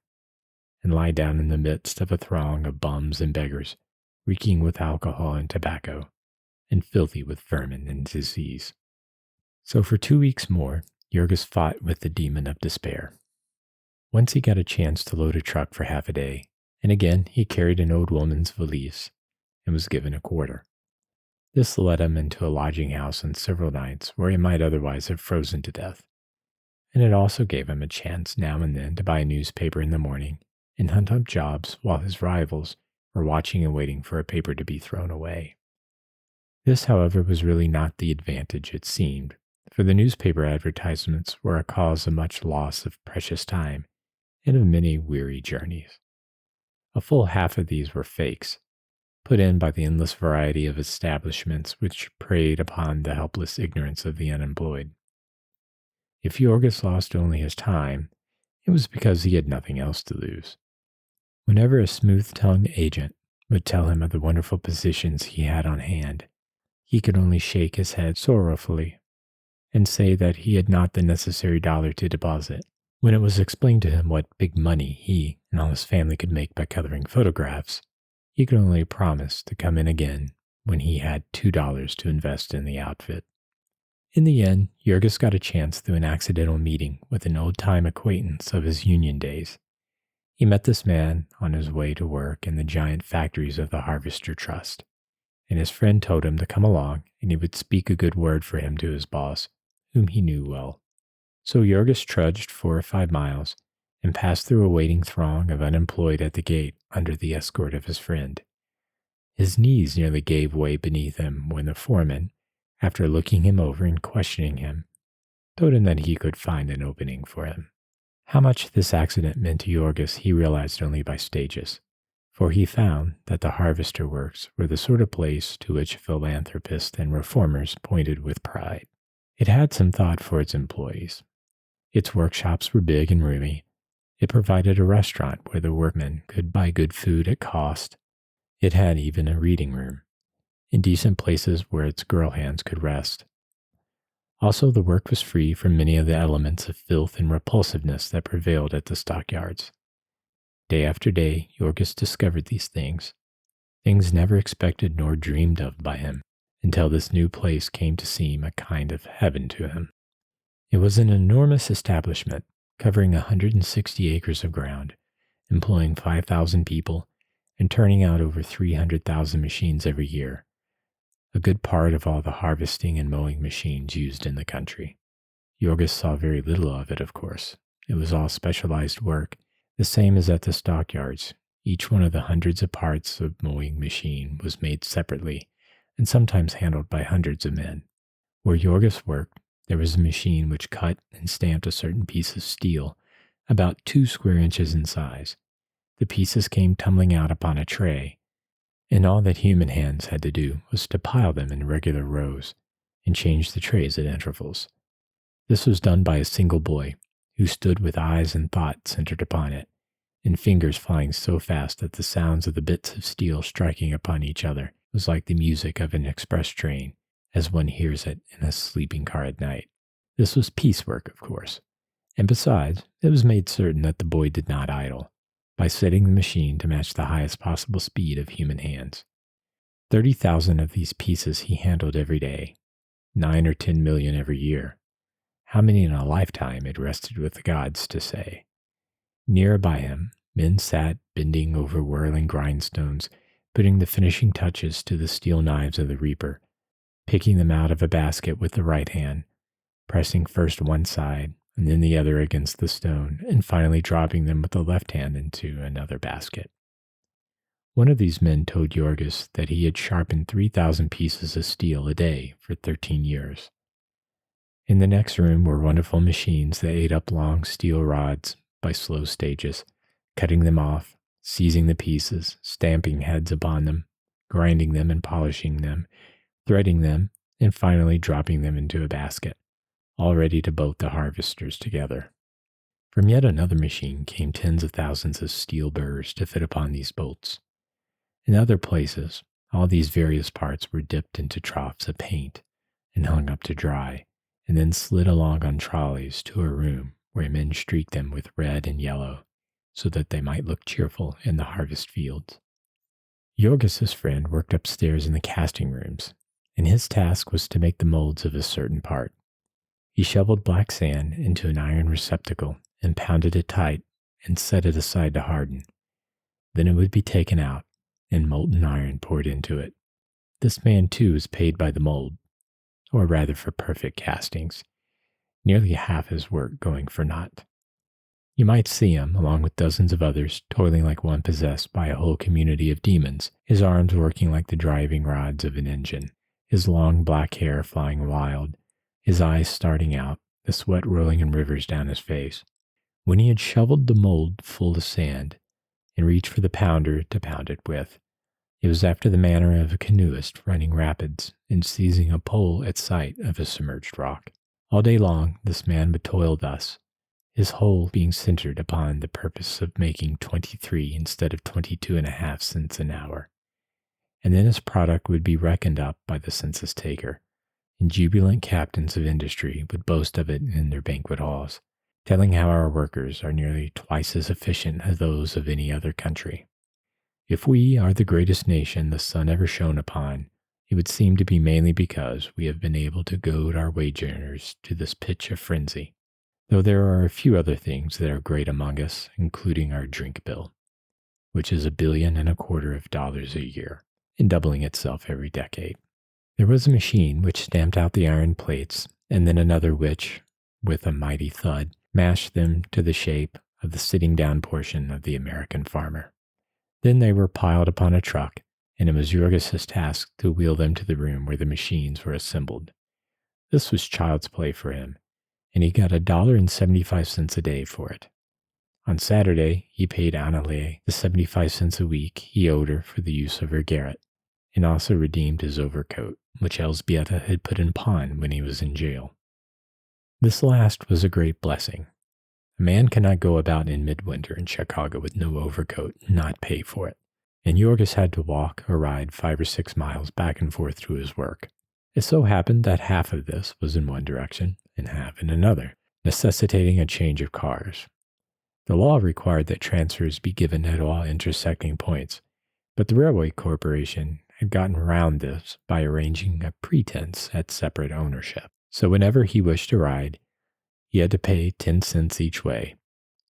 and lie down in the midst of a throng of bums and beggars, reeking with alcohol and tobacco, and filthy with vermin and disease. So for 2 weeks more, Jurgis fought with the demon of despair. Once he got a chance to load a truck for half a day, and again he carried an old woman's valise and was given a quarter. This led him into a lodging house on several nights where he might otherwise have frozen to death. And it also gave him a chance now and then to buy a newspaper in the morning and hunt up jobs while his rivals were watching and waiting for a paper to be thrown away. This, however, was really not the advantage it seemed, for the newspaper advertisements were a cause of much loss of precious time and of many weary journeys. A full half of these were fakes, put in by the endless variety of establishments which preyed upon the helpless ignorance of the unemployed. If Jurgis lost only his time, it was because he had nothing else to lose. Whenever a smooth-tongued agent would tell him of the wonderful positions he had on hand, he could only shake his head sorrowfully and say that he had not the necessary dollar to deposit. When it was explained to him what big money he and all his family could make by coloring photographs, he could only promise to come in again when he had $2 to invest in the outfit. In the end, Jurgis got a chance through an accidental meeting with an old-time acquaintance of his union days. He met this man on his way to work in the giant factories of the Harvester Trust, and his friend told him to come along and he would speak a good word for him to his boss, whom he knew well. So Jurgis trudged 4 or 5 miles and passed through a waiting throng of unemployed at the gate under the escort of his friend. His knees nearly gave way beneath him when the foreman, after looking him over and questioning him, told him that he could find an opening for him. How much this accident meant to Jurgis he realized only by stages, for he found that the Harvester Works were the sort of place to which philanthropists and reformers pointed with pride. It had some thought for its employees. Its workshops were big and roomy. It provided a restaurant where the workmen could buy good food at cost. It had even a reading room, and decent places where its girl hands could rest. Also, the work was free from many of the elements of filth and repulsiveness that prevailed at the stockyards. Day after day, Jurgis discovered these things never expected nor dreamed of by him, until this new place came to seem a kind of heaven to him. It was an enormous establishment, covering 160 acres of ground, employing 5,000 people, and turning out over 300,000 machines every year, a good part of all the harvesting and mowing machines used in the country. Jurgis saw very little of it, of course. It was all specialized work, the same as at the stockyards. Each one of the hundreds of parts of mowing machine was made separately and sometimes handled by hundreds of men. Where Jurgis worked, there was a machine which cut and stamped a certain piece of steel, about 2 square inches in size. The pieces came tumbling out upon a tray, and all that human hands had to do was to pile them in regular rows and change the trays at intervals. This was done by a single boy, who stood with eyes and thought centered upon it, and fingers flying so fast that the sounds of the bits of steel striking upon each other was like the music of an express train, as one hears it in a sleeping car at night. This was piecework, of course, and besides, it was made certain that the boy did not idle, by setting the machine to match the highest possible speed of human hands. 30,000 of these pieces he handled every day, 9 or 10 million every year. How many in a lifetime it rested with the gods to say. Near by him, men sat bending over whirling grindstones, putting the finishing touches to the steel knives of the reaper, picking them out of a basket with the right hand, pressing first one side and then the other against the stone, and finally dropping them with the left hand into another basket. One of these men told Jurgis that he had sharpened 3,000 pieces of steel a day for 13 years. In the next room were wonderful machines that ate up long steel rods by slow stages, cutting them off, seizing the pieces, stamping heads upon them, grinding them and polishing them, threading them, and finally dropping them into a basket, all ready to bolt the harvesters together. From yet another machine came tens of thousands of steel burrs to fit upon these bolts. In other places, all these various parts were dipped into troughs of paint and hung up to dry, and then slid along on trolleys to a room where men streaked them with red and yellow so that they might look cheerful in the harvest fields. Jorgis's friend worked upstairs in the casting rooms, and his task was to make the molds of a certain part. He shoveled black sand into an iron receptacle and pounded it tight and set it aside to harden. Then it would be taken out and molten iron poured into it. This man too was paid by the mold, or rather for perfect castings, nearly half his work going for naught. You might see him, along with dozens of others, toiling like one possessed by a whole community of demons, his arms working like the driving rods of an engine, his long black hair flying wild, his eyes starting out, the sweat rolling in rivers down his face. When he had shoveled the mold full of sand and reached for the pounder to pound it with, it was after the manner of a canoeist running rapids and seizing a pole at sight of a submerged rock. All day long this man would toil thus, his whole being centered upon the purpose of making 23 instead of 22.5 cents an hour. And then his product would be reckoned up by the census taker, and jubilant captains of industry would boast of it in their banquet halls, telling how our workers are nearly twice as efficient as those of any other country. If we are the greatest nation the sun ever shone upon, it would seem to be mainly because we have been able to goad our wage earners to this pitch of frenzy, though there are a few other things that are great among us, including our drink bill, which is $1.25 billion a year, and doubling itself every decade. There was a machine which stamped out the iron plates, and then another which, with a mighty thud, mashed them to the shape of the sitting down portion of the American farmer. Then they were piled upon a truck, and it was Jorgis's task to wheel them to the room where the machines were assembled. This was child's play for him, and he got $1.75 a day for it. On Saturday, he paid Annalea the 75 cents a week he owed her for the use of her garret, and also redeemed his overcoat, which Elzbieta had put in pawn when he was in jail. This last was a great blessing. A man cannot go about in midwinter in Chicago with no overcoat and not pay for it, and Jorgis had to walk or ride 5 or 6 miles back and forth to his work. It so happened that half of this was in one direction and half in another, necessitating a change of cars. The law required that transfers be given at all intersecting points, but the railway corporation had gotten around this by arranging a pretense at separate ownership. So whenever he wished to ride, he had to pay 10 cents each way,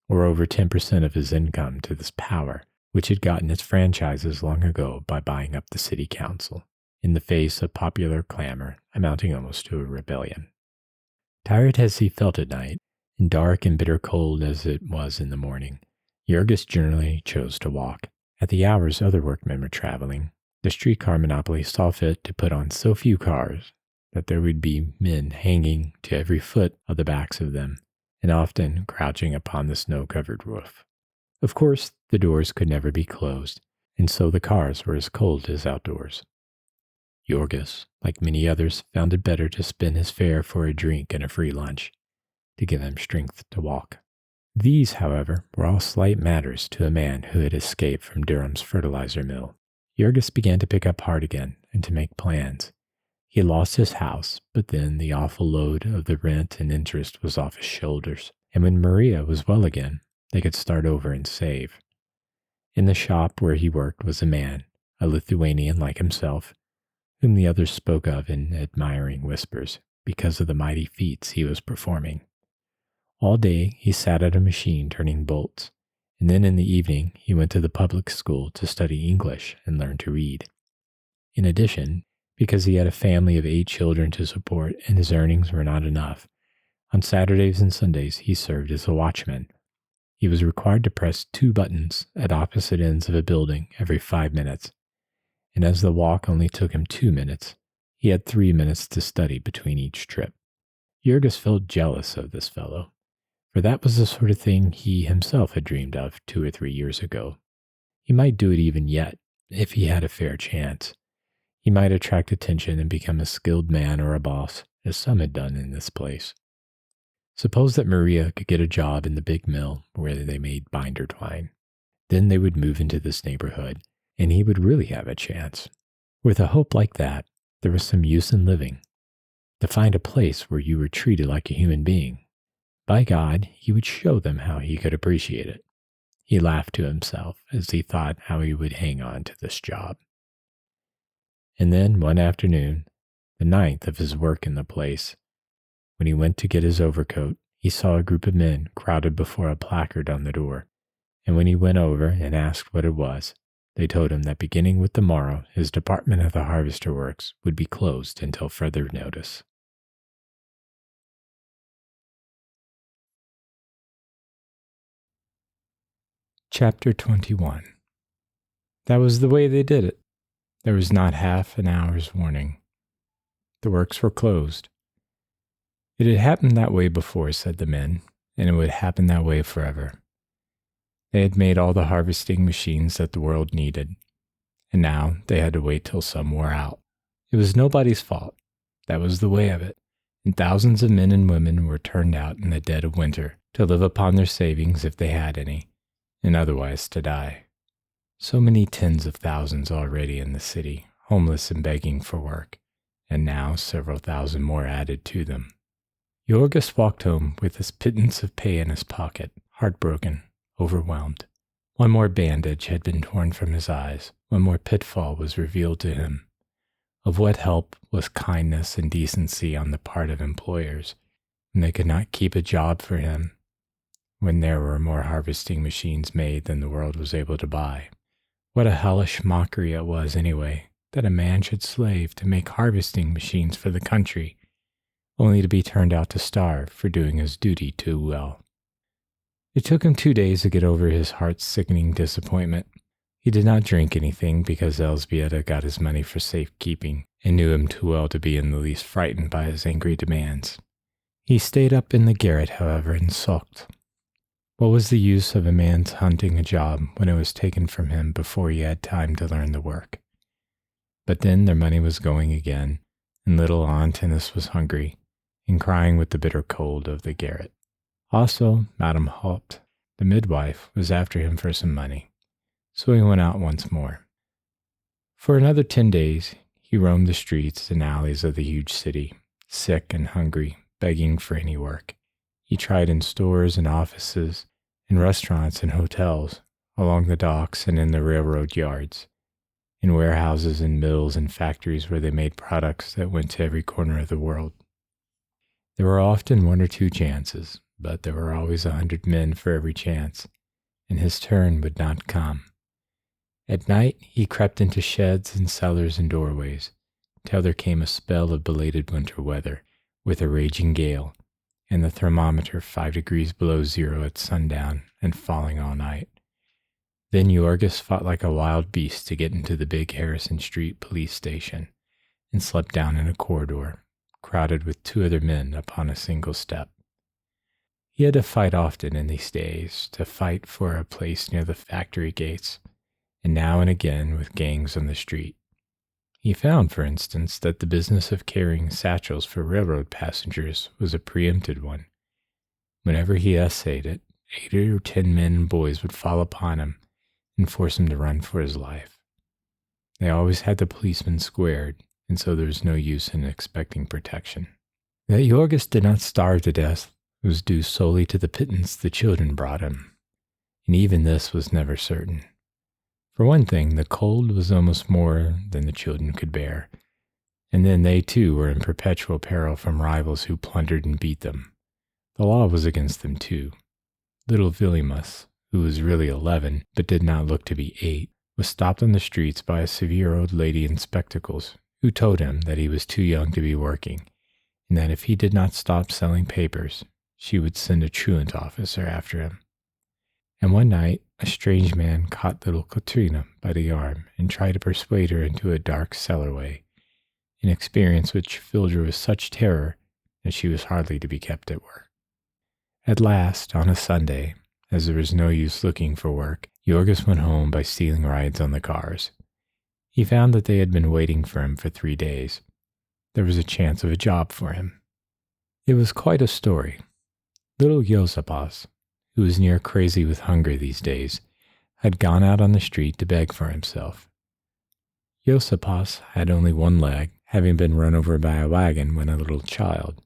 or over 10% of his income to this power, which had gotten its franchises long ago by buying up the city council, in the face of popular clamor amounting almost to a rebellion. Tired as he felt at night, and dark and bitter cold as it was in the morning, Jorgis generally chose to walk. At the hours other workmen were traveling, the streetcar monopoly saw fit to put on so few cars that there would be men hanging to every foot of the backs of them, and often crouching upon the snow-covered roof. Of course, the doors could never be closed, and so the cars were as cold as outdoors. Jorgis, like many others, found it better to spend his fare for a drink and a free lunch, to give him strength to walk. These, however, were all slight matters to a man who had escaped from Durham's fertilizer mill. Jorgis began to pick up heart again and to make plans. He had lost his house, but then the awful load of the rent and interest was off his shoulders, and when Maria was well again, they could start over and save. In the shop where he worked was a man, a Lithuanian like himself, whom the others spoke of in admiring whispers because of the mighty feats he was performing. All day he sat at a machine turning bolts, and then in the evening he went to the public school to study English and learn to read. In addition, because he had a family of 8 children to support and his earnings were not enough, on Saturdays and Sundays he served as a watchman. He was required to press 2 buttons at opposite ends of a building every 5 minutes, and as the walk only took him 2 minutes, he had 3 minutes to study between each trip. Jorgis felt jealous of this fellow, for that was the sort of thing he himself had dreamed of 2 or 3 years ago. He might do it even yet, if he had a fair chance. He might attract attention and become a skilled man or a boss, as some had done in this place. Suppose that Maria could get a job in the big mill where they made binder twine. Then they would move into this neighborhood, and he would really have a chance. With a hope like that, there was some use in living. To find a place where you were treated like a human being. By God, he would show them how he could appreciate it. He laughed to himself as he thought how he would hang on to this job. And then one afternoon, the 9th of his work in the place, when he went to get his overcoat, he saw a group of men crowded before a placard on the door. And when he went over and asked what it was, they told him that beginning with the morrow, his department of the harvester works would be closed until further notice. Chapter 21. That was the way they did it. There was not half an hour's warning. The works were closed. It had happened that way before, said the men, and it would happen that way forever. They had made all the harvesting machines that the world needed, and now they had to wait till some wore out. It was nobody's fault. That was the way of it, and thousands of men and women were turned out in the dead of winter to live upon their savings if they had any, and otherwise to die. So many tens of thousands already in the city, homeless and begging for work, and now several thousand more added to them. Jorgis walked home with his pittance of pay in his pocket, heartbroken, overwhelmed. One more bandage had been torn from his eyes, one more pitfall was revealed to him. Of what help was kindness and decency on the part of employers when they could not keep a job for him, when there were more harvesting machines made than the world was able to buy? What a hellish mockery it was, anyway, that a man should slave to make harvesting machines for the country, only to be turned out to starve for doing his duty too well. It took him 2 days to get over his heart-sickening disappointment. He did not drink anything because Elzbieta got his money for safekeeping and knew him too well to be in the least frightened by his angry demands. He stayed up in the garret, however, and sulked. What was the use of a man's hunting a job when it was taken from him before he had time to learn the work? But then their money was going again, and little Aunt Innes was hungry and crying with the bitter cold of the garret. Also, Madame Haupt, the midwife, was after him for some money, so he went out once more. For another 10 days, he roamed the streets and alleys of the huge city, sick and hungry, begging for any work. He tried in stores and offices, in restaurants and hotels, along the docks and in the railroad yards, in warehouses and mills and factories where they made products that went to every corner of the world. There were often 1 or 2 chances, but there were always 100 men for every chance, and his turn would not come. At night he crept into sheds and cellars and doorways, till there came a spell of belated winter weather, with a raging gale, and the thermometer 5 degrees below zero at sundown and falling all night. Then Jorgis fought like a wild beast to get into the big Harrison Street police station, and slept down in a corridor, crowded with 2 other men upon a single step. He had to fight often in these days, to fight for a place near the factory gates, and now and again with gangs on the street. He found, for instance, that the business of carrying satchels for railroad passengers was a preempted one. Whenever he essayed it, 8 or 10 men and boys would fall upon him and force him to run for his life. They always had the policemen squared, and so there was no use in expecting protection. That Jorgis did not starve to death was due solely to the pittance the children brought him, and even this was never certain. For one thing, the cold was almost more than the children could bear, and then they too were in perpetual peril from rivals who plundered and beat them. The law was against them too. Little Vilimus, who was really 11 but did not look to be 8, was stopped on the streets by a severe old lady in spectacles, who told him that he was too young to be working, and that if he did not stop selling papers, she would send a truant officer after him. And one night, a strange man caught little Katrina by the arm and tried to persuade her into a dark cellarway, an experience which filled her with such terror that she was hardly to be kept at work. At last, on a Sunday, as there was no use looking for work, Jorgis went home by stealing rides on the cars. He found that they had been waiting for him for 3 days. There was a chance of a job for him. It was quite a story. Little Yosipas, who was near crazy with hunger these days, had gone out on the street to beg for himself. Yosipas had only one leg, having been run over by a wagon when a little child,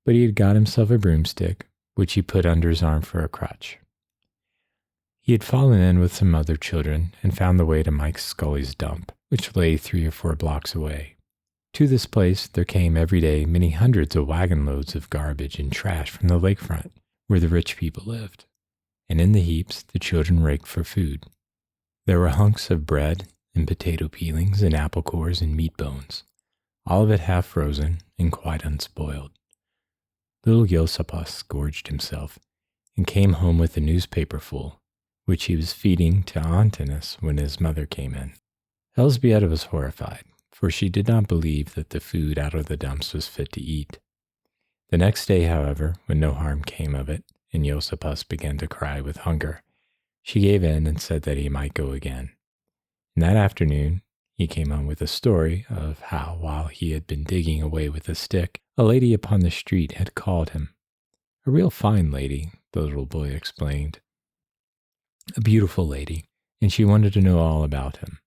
but he had got himself a broomstick, which he put under his arm for a crutch. He had fallen in with some other children and found the way to Mike Scully's dump, which lay 3 or 4 blocks away. To this place there came every day many hundreds of wagon loads of garbage and trash from the lakefront, where the rich people lived, and in the heaps the children raked for food. There were hunks of bread and potato peelings and apple cores and meat bones, all of it half frozen and quite unspoiled. Little Yosipas gorged himself and came home with a newspaper full, which he was feeding to Antinous when his mother came in. Elzbieta was horrified, for she did not believe that the food out of the dumps was fit to eat. The next day, however, when no harm came of it, and Yosipas began to cry with hunger, she gave in and said that he might go again. And that afternoon, he came home with a story of how, while he had been digging away with a stick, a lady upon the street had called him. A real fine lady, the little boy explained. A beautiful lady, and she wanted to know all about him,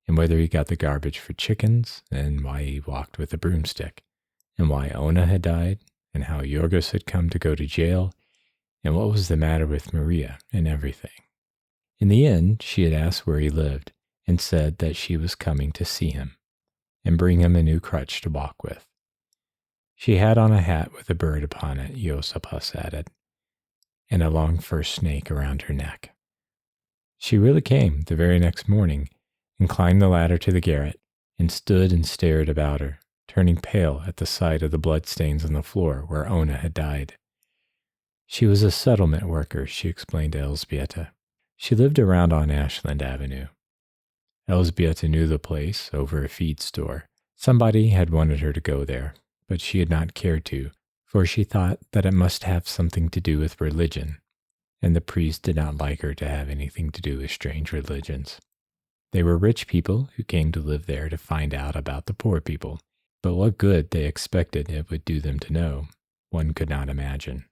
and whether he got the garbage for chickens, and why he walked with a broomstick, and why Ona had died, and how Yorgos had come to go to jail, and what was the matter with Maria, and everything. In the end, she had asked where he lived, and said that she was coming to see him, and bring him a new crutch to walk with. She had on a hat with a bird upon it, Yosipas added, and a long fur snake around her neck. She really came the very next morning, and climbed the ladder to the garret, and stood and stared about her, turning pale at the sight of the bloodstains on the floor where Ona had died. She was a settlement worker, she explained to Elzbieta. She lived around on Ashland Avenue. Elzbieta knew the place over a feed store. Somebody had wanted her to go there, but she had not cared to, for she thought that it must have something to do with religion, and the priest did not like her to have anything to do with strange religions. They were rich people who came to live there to find out about the poor people, but what good they expected it would do them to know, one could not imagine.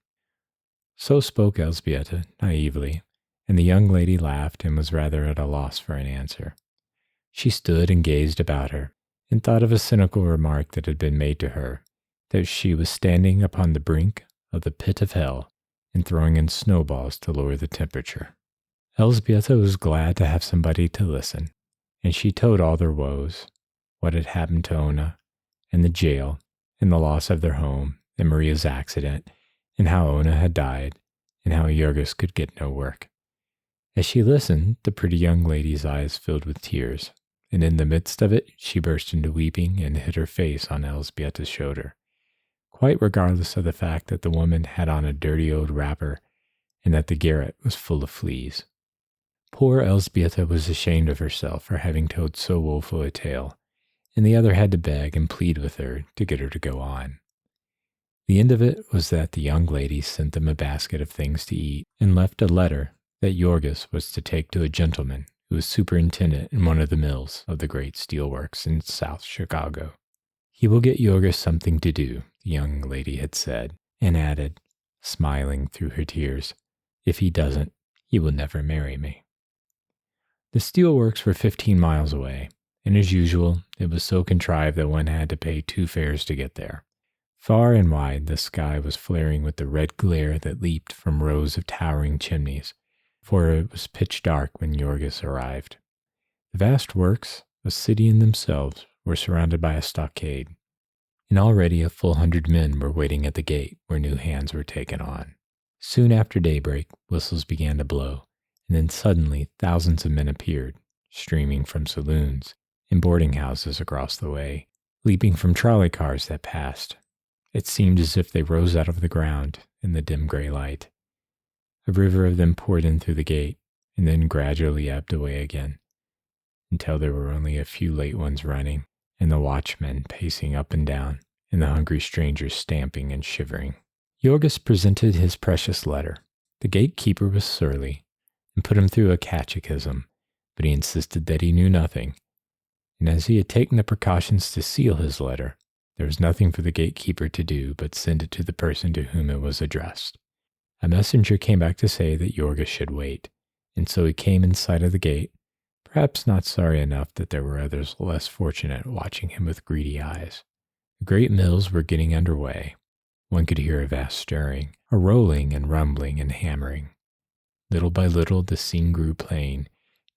So spoke Elzbieta naively, and the young lady laughed and was rather at a loss for an answer. She stood and gazed about her, and thought of a cynical remark that had been made to her, that she was standing upon the brink of the pit of hell and throwing in snowballs to lower the temperature. Elzbieta was glad to have somebody to listen, and she told all their woes, what had happened to Ona, and the jail, and the loss of their home, and Maria's accident, and how Ona had died, and how Yorgos could get no work. As she listened, the pretty young lady's eyes filled with tears, and in the midst of it she burst into weeping and hid her face on Elzbieta's shoulder, quite regardless of the fact that the woman had on a dirty old wrapper and that the garret was full of fleas. Poor Elzbieta was ashamed of herself for having told so woeful a tale, and the other had to beg and plead with her to get her to go on. The end of it was that the young lady sent them a basket of things to eat and left a letter that Yorgos was to take to a gentleman who was superintendent in one of the mills of the great steelworks in South Chicago. He will get Yorgos something to do, the young lady had said, and added, smiling through her tears, if he doesn't, he will never marry me. The steelworks were 15 miles away, and as usual, it was so contrived that one had to pay 2 fares to get there. Far and wide, the sky was flaring with the red glare that leaped from rows of towering chimneys, for it was pitch dark when Yorgos arrived. The vast works, a city in themselves, were surrounded by a stockade, and already a full 100 men were waiting at the gate where new hands were taken on. Soon after daybreak, whistles began to blow, and then suddenly thousands of men appeared, streaming from saloons and boarding houses across the way, leaping from trolley cars that passed. It seemed as if they rose out of the ground in the dim gray light. A river of them poured in through the gate, and then gradually ebbed away again, until there were only a few late ones running, and the watchmen pacing up and down, and the hungry strangers stamping and shivering. Yorgos presented his precious letter. The gatekeeper was surly, and put him through a catechism, but he insisted that he knew nothing, and as he had taken the precautions to seal his letter, there was nothing for the gatekeeper to do but send it to the person to whom it was addressed. A messenger came back to say that Jorgis should wait, and so he came in sight of the gate, perhaps not sorry enough that there were others less fortunate watching him with greedy eyes. The great mills were getting under way. One could hear a vast stirring, a rolling and rumbling and hammering. Little by little the scene grew plain,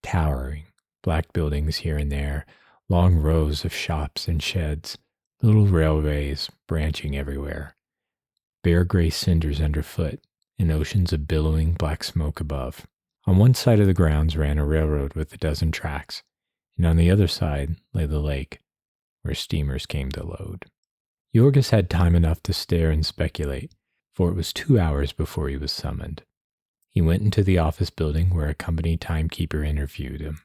towering, black buildings here and there, long rows of shops and sheds, little railways branching everywhere, bare gray cinders underfoot, and oceans of billowing black smoke above. On one side of the grounds ran a railroad with a dozen tracks, and on the other side lay the lake, where steamers came to load. Jorgis had time enough to stare and speculate, for it was 2 hours before he was summoned. He went into the office building where a company timekeeper interviewed him.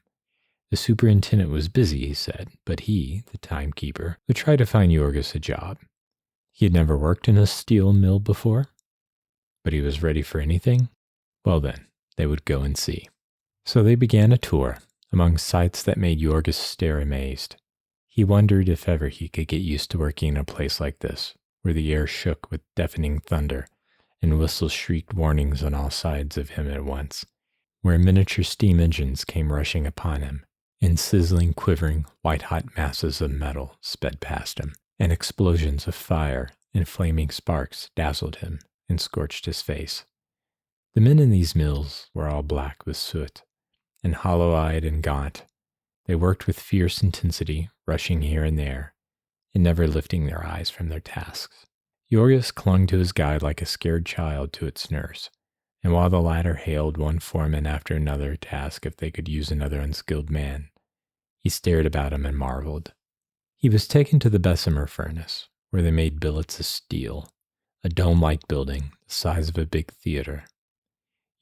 The superintendent was busy, he said, but he, the timekeeper, would try to find Jorgis a job. He had never worked in a steel mill before, but he was ready for anything. Well then, they would go and see. So they began a tour, among sights that made Jorgis stare amazed. He wondered if ever he could get used to working in a place like this, where the air shook with deafening thunder, and whistles shrieked warnings on all sides of him at once, where miniature steam engines came rushing upon him, and sizzling, quivering, white-hot masses of metal sped past him, and explosions of fire and flaming sparks dazzled him and scorched his face. The men in these mills were all black with soot, and hollow-eyed and gaunt. They worked with fierce intensity, rushing here and there, and never lifting their eyes from their tasks. Jorgis clung to his guide like a scared child to its nurse, and while the latter hailed one foreman after another to ask if they could use another unskilled man, he stared about him and marveled. He was taken to the Bessemer furnace, where they made billets of steel, a dome-like building the size of a big theater.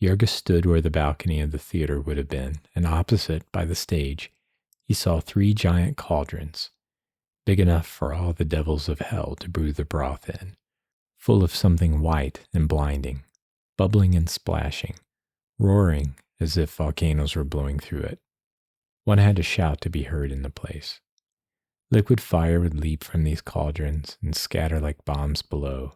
Jorgis stood where the balcony of the theater would have been, and opposite, by the stage, he saw 3 giant cauldrons, big enough for all the devils of hell to brew the broth in, full of something white and blinding, bubbling and splashing, roaring as if volcanoes were blowing through it. One had to shout to be heard in the place. Liquid fire would leap from these cauldrons and scatter like bombs below,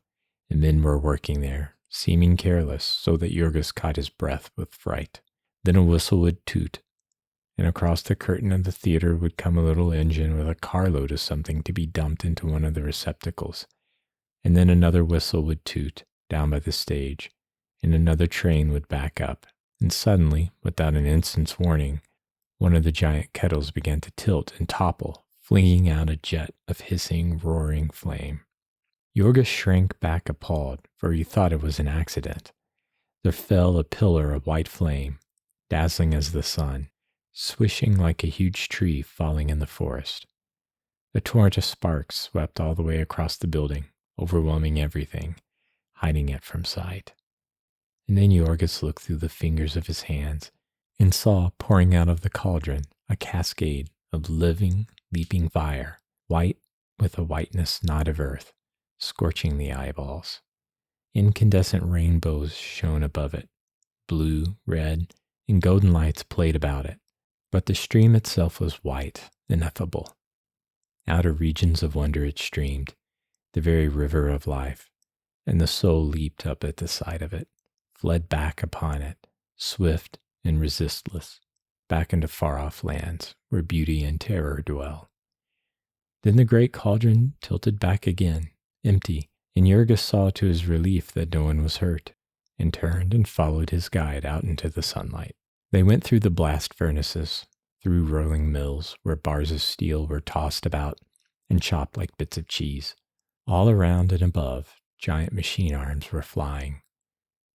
and men were working there, seeming careless, so that Jorgis caught his breath with fright. Then a whistle would toot, and across the curtain of the theater would come a little engine with a carload of something to be dumped into one of the receptacles, and then another whistle would toot down by the stage, and another train would back up, and suddenly, without an instant's warning, one of the giant kettles began to tilt and topple, flinging out a jet of hissing, roaring flame. Jorgis shrank back appalled, for he thought it was an accident. There fell a pillar of white flame, dazzling as the sun, swishing like a huge tree falling in the forest. A torrent of sparks swept all the way across the building, overwhelming everything, hiding it from sight. And then Jorgis looked through the fingers of his hands and saw pouring out of the cauldron a cascade of living, leaping fire, white with a whiteness not of earth, scorching the eyeballs. Incandescent rainbows shone above it, blue, red, and golden lights played about it. But the stream itself was white, ineffable. Out of regions of wonder it streamed, the very river of life, and the soul leaped up at the sight of it, fled back upon it, swift and resistless, back into far-off lands where beauty and terror dwell. Then the great cauldron tilted back again, empty, and Jorgis saw to his relief that no one was hurt, and turned and followed his guide out into the sunlight. They went through the blast furnaces, through rolling mills where bars of steel were tossed about and chopped like bits of cheese. All around and above, giant machine arms were flying.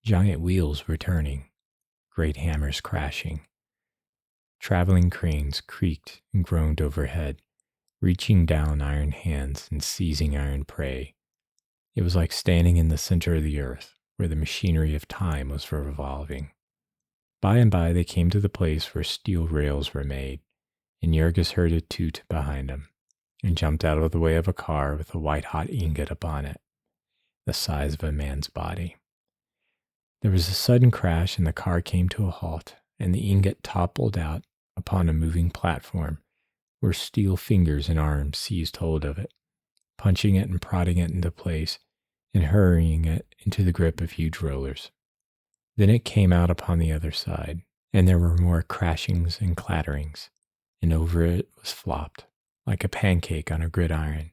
Giant wheels were turning, great hammers crashing. Traveling cranes creaked and groaned overhead, reaching down iron hands and seizing iron prey. It was like standing in the center of the earth, where the machinery of time was revolving. By and by they came to the place where steel rails were made, and Jorgis heard a toot behind him, and jumped out of the way of a car with a white-hot ingot upon it, the size of a man's body. There was a sudden crash, and the car came to a halt, and the ingot toppled out upon a moving platform, where steel fingers and arms seized hold of it, punching it and prodding it into place and hurrying it into the grip of huge rollers. Then it came out upon the other side, and there were more crashings and clatterings, and over it was flopped, like a pancake on a gridiron,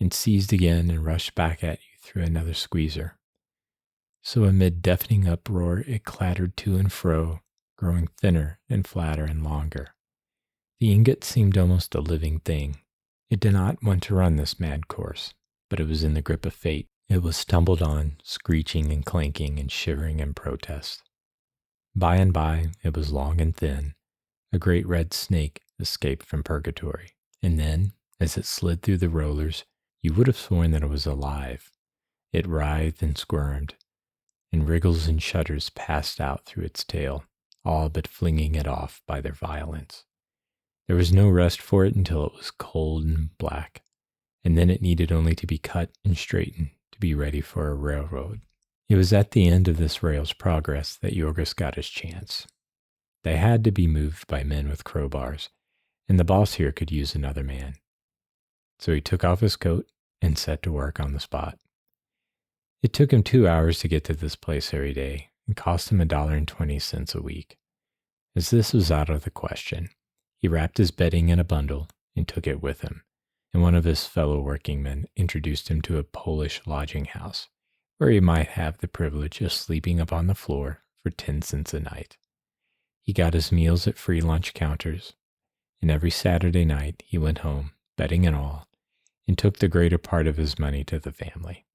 and seized again and rushed back at you through another squeezer. So amid deafening uproar, it clattered to and fro, growing thinner and flatter and longer. The ingot seemed almost a living thing. It did not want to run this mad course, but it was in the grip of fate. It was stumbled on, screeching and clanking and shivering in protest. By and by, it was long and thin. A great red snake escaped from purgatory. And then, as it slid through the rollers, you would have sworn that it was alive. It writhed and squirmed, and wriggles and shudders passed out through its tail, all but flinging it off by their violence. There was no rest for it until it was cold and black, and then it needed only to be cut and straightened to be ready for a railroad. It was at the end of this rail's progress that Yorgos got his chance. They had to be moved by men with crowbars, and the boss here could use another man. So he took off his coat and set to work on the spot. It took him 2 hours to get to this place every day and cost him $1.20 a week. As this was out of the question, he wrapped his bedding in a bundle and took it with him, and one of his fellow workingmen introduced him to a Polish lodging house, where he might have the privilege of sleeping upon the floor for 10 cents a night. He got his meals at free lunch counters, and every Saturday night he went home, bedding and all, and took the greater part of his money to the family.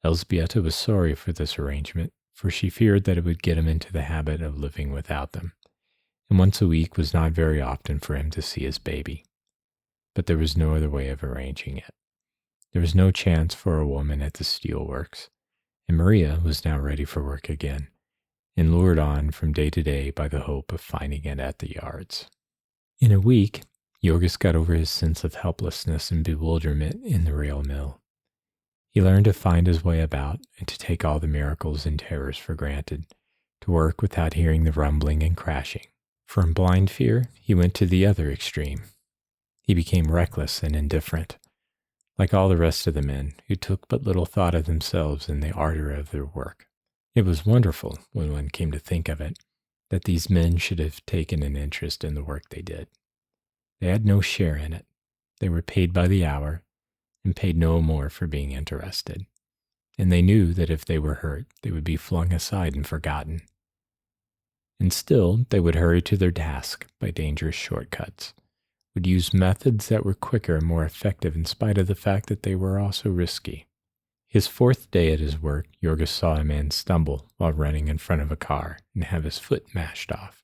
Elżbieta was sorry for this arrangement, for she feared that it would get him into the habit of living without them, and once a week was not very often for him to see his baby. But there was no other way of arranging it. There was no chance for a woman at the steelworks, and Maria was now ready for work again, and lured on from day to day by the hope of finding it at the yards. In a week, Yorgos got over his sense of helplessness and bewilderment in the rail mill. He learned to find his way about and to take all the miracles and terrors for granted, to work without hearing the rumbling and crashing. From blind fear, he went to the other extreme. He became reckless and indifferent, like all the rest of the men who took but little thought of themselves in the ardor of their work. It was wonderful, when one came to think of it, that these men should have taken an interest in the work they did. They had no share in it. They were paid by the hour, and paid no more for being interested. And they knew that if they were hurt, they would be flung aside and forgotten. And still, they would hurry to their task by dangerous shortcuts, would use methods that were quicker and more effective in spite of the fact that they were also risky. His 4th day at his work, Yorgos saw a man stumble while running in front of a car and have his foot mashed off.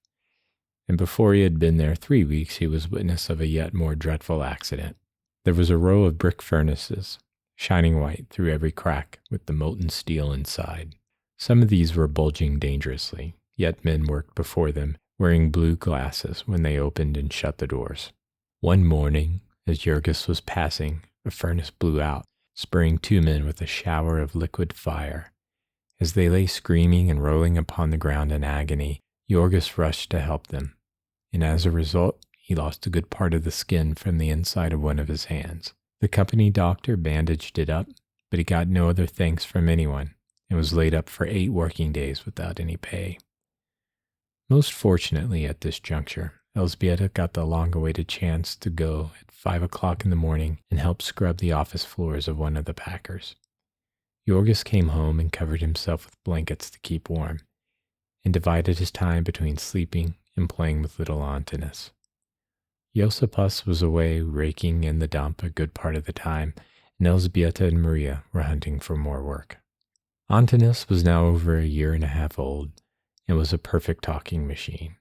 And before he had been there 3 weeks, he was witness of a yet more dreadful accident. There was a row of brick furnaces, shining white through every crack with the molten steel inside. Some of these were bulging dangerously, yet men worked before them, wearing blue glasses when they opened and shut the doors. One morning, as Yorgos was passing, a furnace blew out, spraying 2 men with a shower of liquid fire. As they lay screaming and rolling upon the ground in agony, Yorgos rushed to help them, and as a result, he lost a good part of the skin from the inside of one of his hands. The company doctor bandaged it up, but he got no other thanks from anyone, and was laid up for 8 working days without any pay. Most fortunately at this juncture, Elżbieta got the long-awaited chance to go at 5 o'clock in the morning and help scrub the office floors of one of the packers. Yorgos came home and covered himself with blankets to keep warm, and divided his time between sleeping and playing with little Antonis. Josipus was away raking in the dump a good part of the time, and Elżbieta and Maria were hunting for more work. Antonis was now over 1.5 years old and was a perfect talking machine.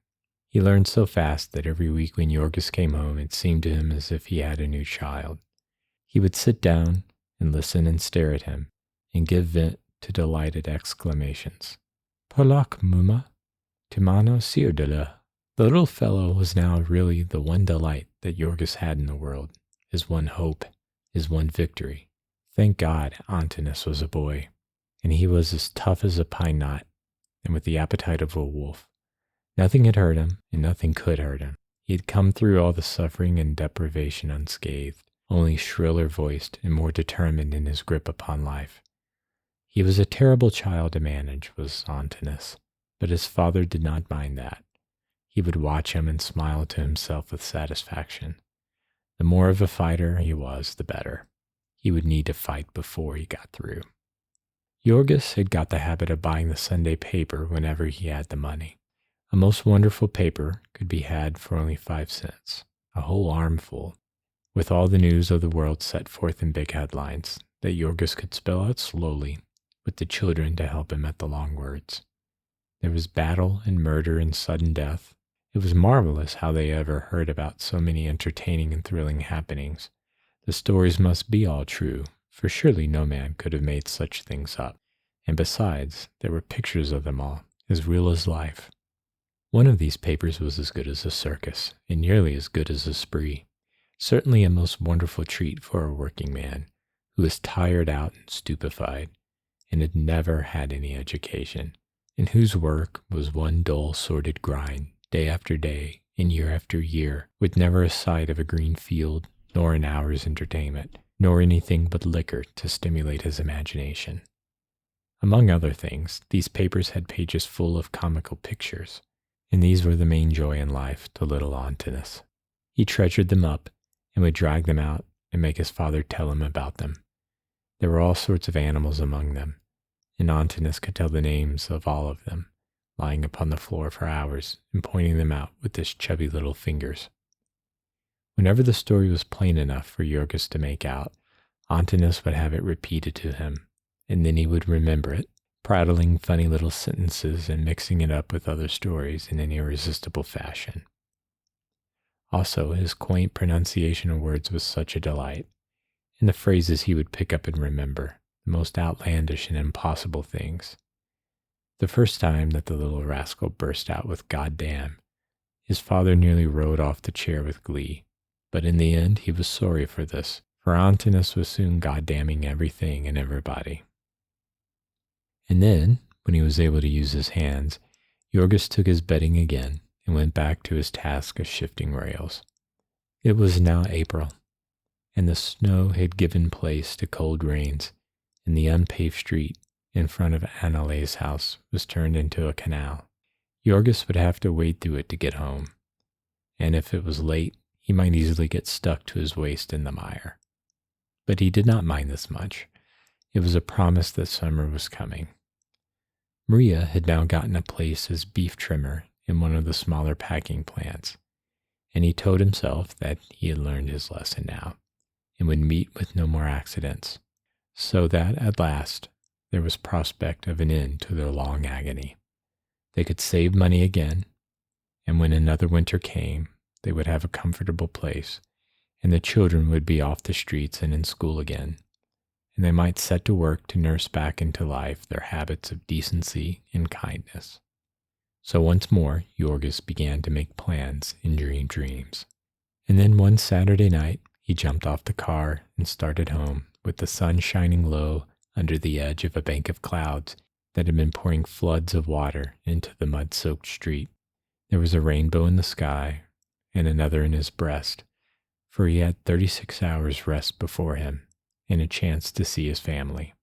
He learned so fast that every week when Yorgos came home, it seemed to him as if he had a new child. He would sit down and listen and stare at him and give vent to delighted exclamations. Polak muma, timano sirdele. The little fellow was now really the one delight that Yorgos had in the world, his one hope, his one victory. Thank God Antonis was a boy, and he was as tough as a pine knot, and with the appetite of a wolf. Nothing had hurt him, and nothing could hurt him. He had come through all the suffering and deprivation unscathed, only shriller voiced and more determined in his grip upon life. He was a terrible child to manage, was Antinous, but his father did not mind that. He would watch him and smile to himself with satisfaction. The more of a fighter he was, the better. He would need to fight before he got through. Jorgis had got the habit of buying the Sunday paper whenever he had the money. A most wonderful paper could be had for only 5 cents, a whole armful, with all the news of the world set forth in big headlines that Jorgis could spell out slowly, with the children to help him at the long words. There was battle and murder and sudden death. It was marvelous how they ever heard about so many entertaining and thrilling happenings. The stories must be all true, for surely no man could have made such things up. And besides, there were pictures of them all, as real as life. One of these papers was as good as a circus, and nearly as good as a spree. Certainly a most wonderful treat for a working man, who was tired out and stupefied, and had never had any education, and whose work was one dull, sordid grind, day after day, and year after year, with never a sight of a green field, nor an hour's entertainment, nor anything but liquor to stimulate his imagination. Among other things, these papers had pages full of comical pictures, and these were the main joy in life to little Antinous. He treasured them up, and would drag them out and make his father tell him about them. There were all sorts of animals among them, and Antinous could tell the names of all of them, lying upon the floor for hours and pointing them out with his chubby little fingers. Whenever the story was plain enough for Jorgis to make out, Antinous would have it repeated to him, and then he would remember it, prattling funny little sentences and mixing it up with other stories in an irresistible fashion. Also, his quaint pronunciation of words was such a delight, and the phrases he would pick up and remember, the most outlandish and impossible things. The first time that the little rascal burst out with "goddamn," his father nearly rode off the chair with glee, but in the end he was sorry for this, for Antinous was soon goddamming everything and everybody. And then, when he was able to use his hands, Jorgis took his bedding again and went back to his task of shifting rails. It was now April, and the snow had given place to cold rains, and the unpaved street in front of Annale's house was turned into a canal. Jorgis would have to wade through it to get home, and if it was late, he might easily get stuck to his waist in the mire. But he did not mind this much. It was a promise that summer was coming. Maria had now gotten a place as beef trimmer in one of the smaller packing plants, and he told himself that he had learned his lesson now, and would meet with no more accidents, so that at last there was prospect of an end to their long agony. They could save money again, and when another winter came, they would have a comfortable place, and the children would be off the streets and in school again, and they might set to work to nurse back into life their habits of decency and kindness. So once more, Jorgis began to make plans and dream dreams. And then one Saturday night, he jumped off the car and started home with the sun shining low under the edge of a bank of clouds that had been pouring floods of water into the mud-soaked street. There was a rainbow in the sky and another in his breast, for he had 36 hours rest before him and a chance to see his family.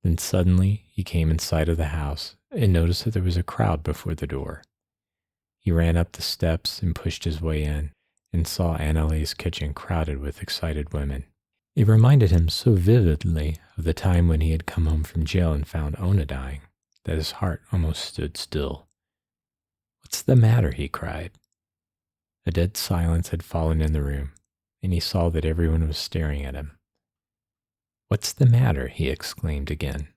Then suddenly he came in sight of the house and noticed that there was a crowd before the door. He ran up the steps and pushed his way in and saw Annale's kitchen crowded with excited women. It reminded him so vividly of the time when he had come home from jail and found Ona dying that his heart almost stood still. "What's the matter?" he cried. A dead silence had fallen in the room, and he saw that everyone was staring at him. "What's the matter?" he exclaimed again.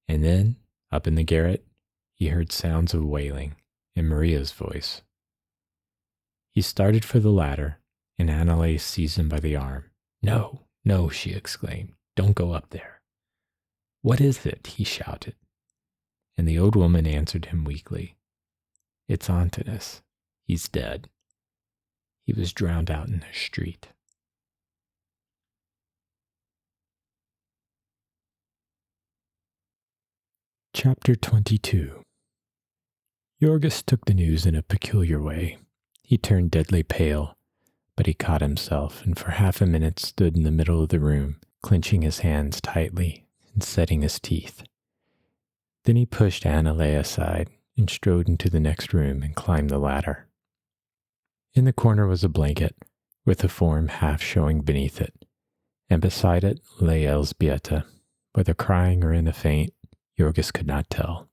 And then, up in the garret, he heard sounds of wailing and Maria's voice. He started for the ladder, and Annale seized him by the arm. "No, no," she exclaimed. "Don't go up there." "What is it?" he shouted. And the old woman answered him weakly. "It's Antinous. He's dead. He was drowned out in the street." Chapter 22. Jorgis took the news in a peculiar way. He turned deadly pale, but he caught himself and for half a minute stood in the middle of the room, clenching his hands tightly and setting his teeth. Then he pushed Annalea aside and strode into the next room and climbed the ladder. In the corner was a blanket, with a form half showing beneath it, and beside it lay Elzbieta, whether crying or in a faint, Jorgis could not tell.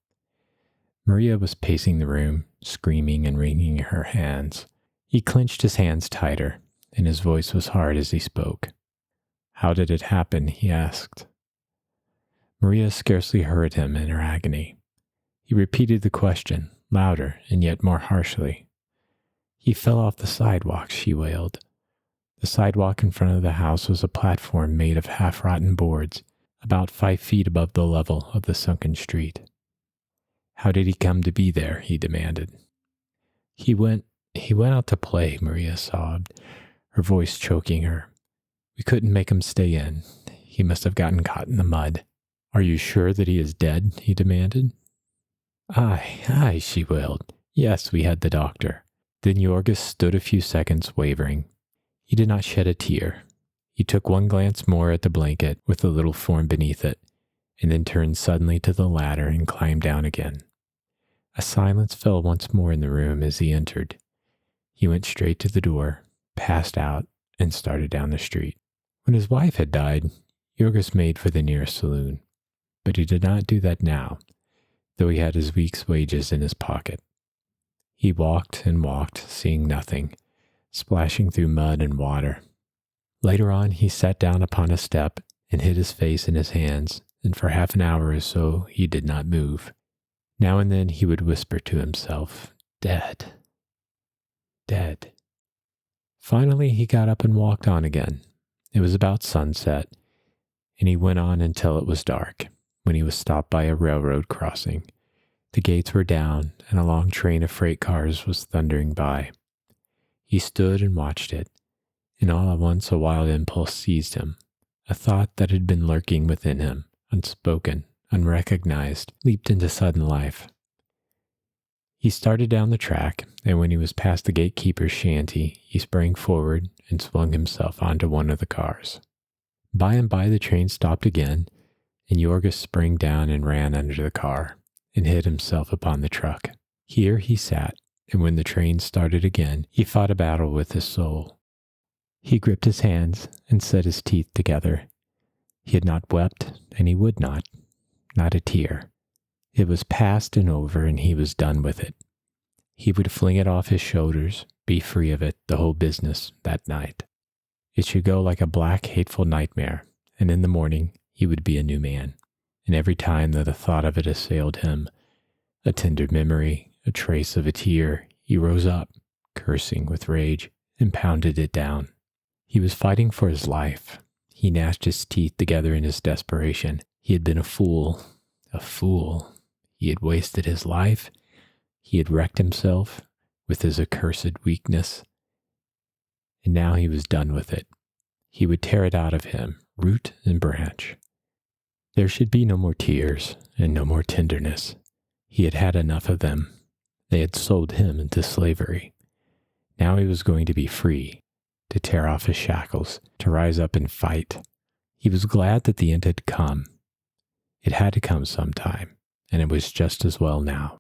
Maria was pacing the room, screaming and wringing her hands. He clenched his hands tighter, and his voice was hard as he spoke. "How did it happen?" he asked. Maria scarcely heard him in her agony. He repeated the question, louder and yet more harshly. "He fell off the sidewalk," she wailed. The sidewalk in front of the house was a platform made of half-rotten boards, about 5 feet above the level of the sunken street. "How did he come to be there?" he demanded. He went out to play," Maria sobbed, her voice choking her. "We couldn't make him stay in. He must have gotten caught in the mud." "Are you sure that he is dead?" he demanded. Aye, she wailed. "Yes, we had the doctor." Then Jorgis stood a few seconds wavering. He did not shed a tear. He took one glance more at the blanket with the little form beneath it, and then turned suddenly to the ladder and climbed down again. A silence fell once more in the room as he entered. He went straight to the door, passed out, and started down the street. When his wife had died, Jorgis made for the nearest saloon, but he did not do that now, though he had his week's wages in his pocket. He walked and walked, seeing nothing, splashing through mud and water. Later on, he sat down upon a step and hid his face in his hands, and for half an hour or so he did not move. Now and then he would whisper to himself, "Dead, dead." Finally, he got up and walked on again. It was about sunset, and he went on until it was dark, when he was stopped by a railroad crossing. The gates were down, and a long train of freight cars was thundering by. He stood and watched it, and all at once a wild impulse seized him. A thought that had been lurking within him, unspoken, unrecognized, leaped into sudden life. He started down the track, and when he was past the gatekeeper's shanty, he sprang forward and swung himself onto one of the cars. By and by the train stopped again, and Jorgis sprang down and ran under the car, and hid himself upon the truck. Here he sat, and when the train started again, he fought a battle with his soul. He gripped his hands and set his teeth together. He had not wept, and he would not a tear. It was past and over, and he was done with it. He would fling it off his shoulders, be free of it, the whole business, that night. It should go like a black, hateful nightmare, and in the morning he would be a new man. And every time that the thought of it assailed him, a tender memory, a trace of a tear, he rose up, cursing with rage, and pounded it down. He was fighting for his life. He gnashed his teeth together in his desperation. He had been a fool. He had wasted his life. He had wrecked himself with his accursed weakness. And now he was done with it. He would tear it out of him, root and branch. There should be no more tears and no more tenderness. He had had enough of them. They had sold him into slavery. Now he was going to be free, to tear off his shackles, to rise up and fight. He was glad that the end had come. It had to come sometime, and it was just as well now.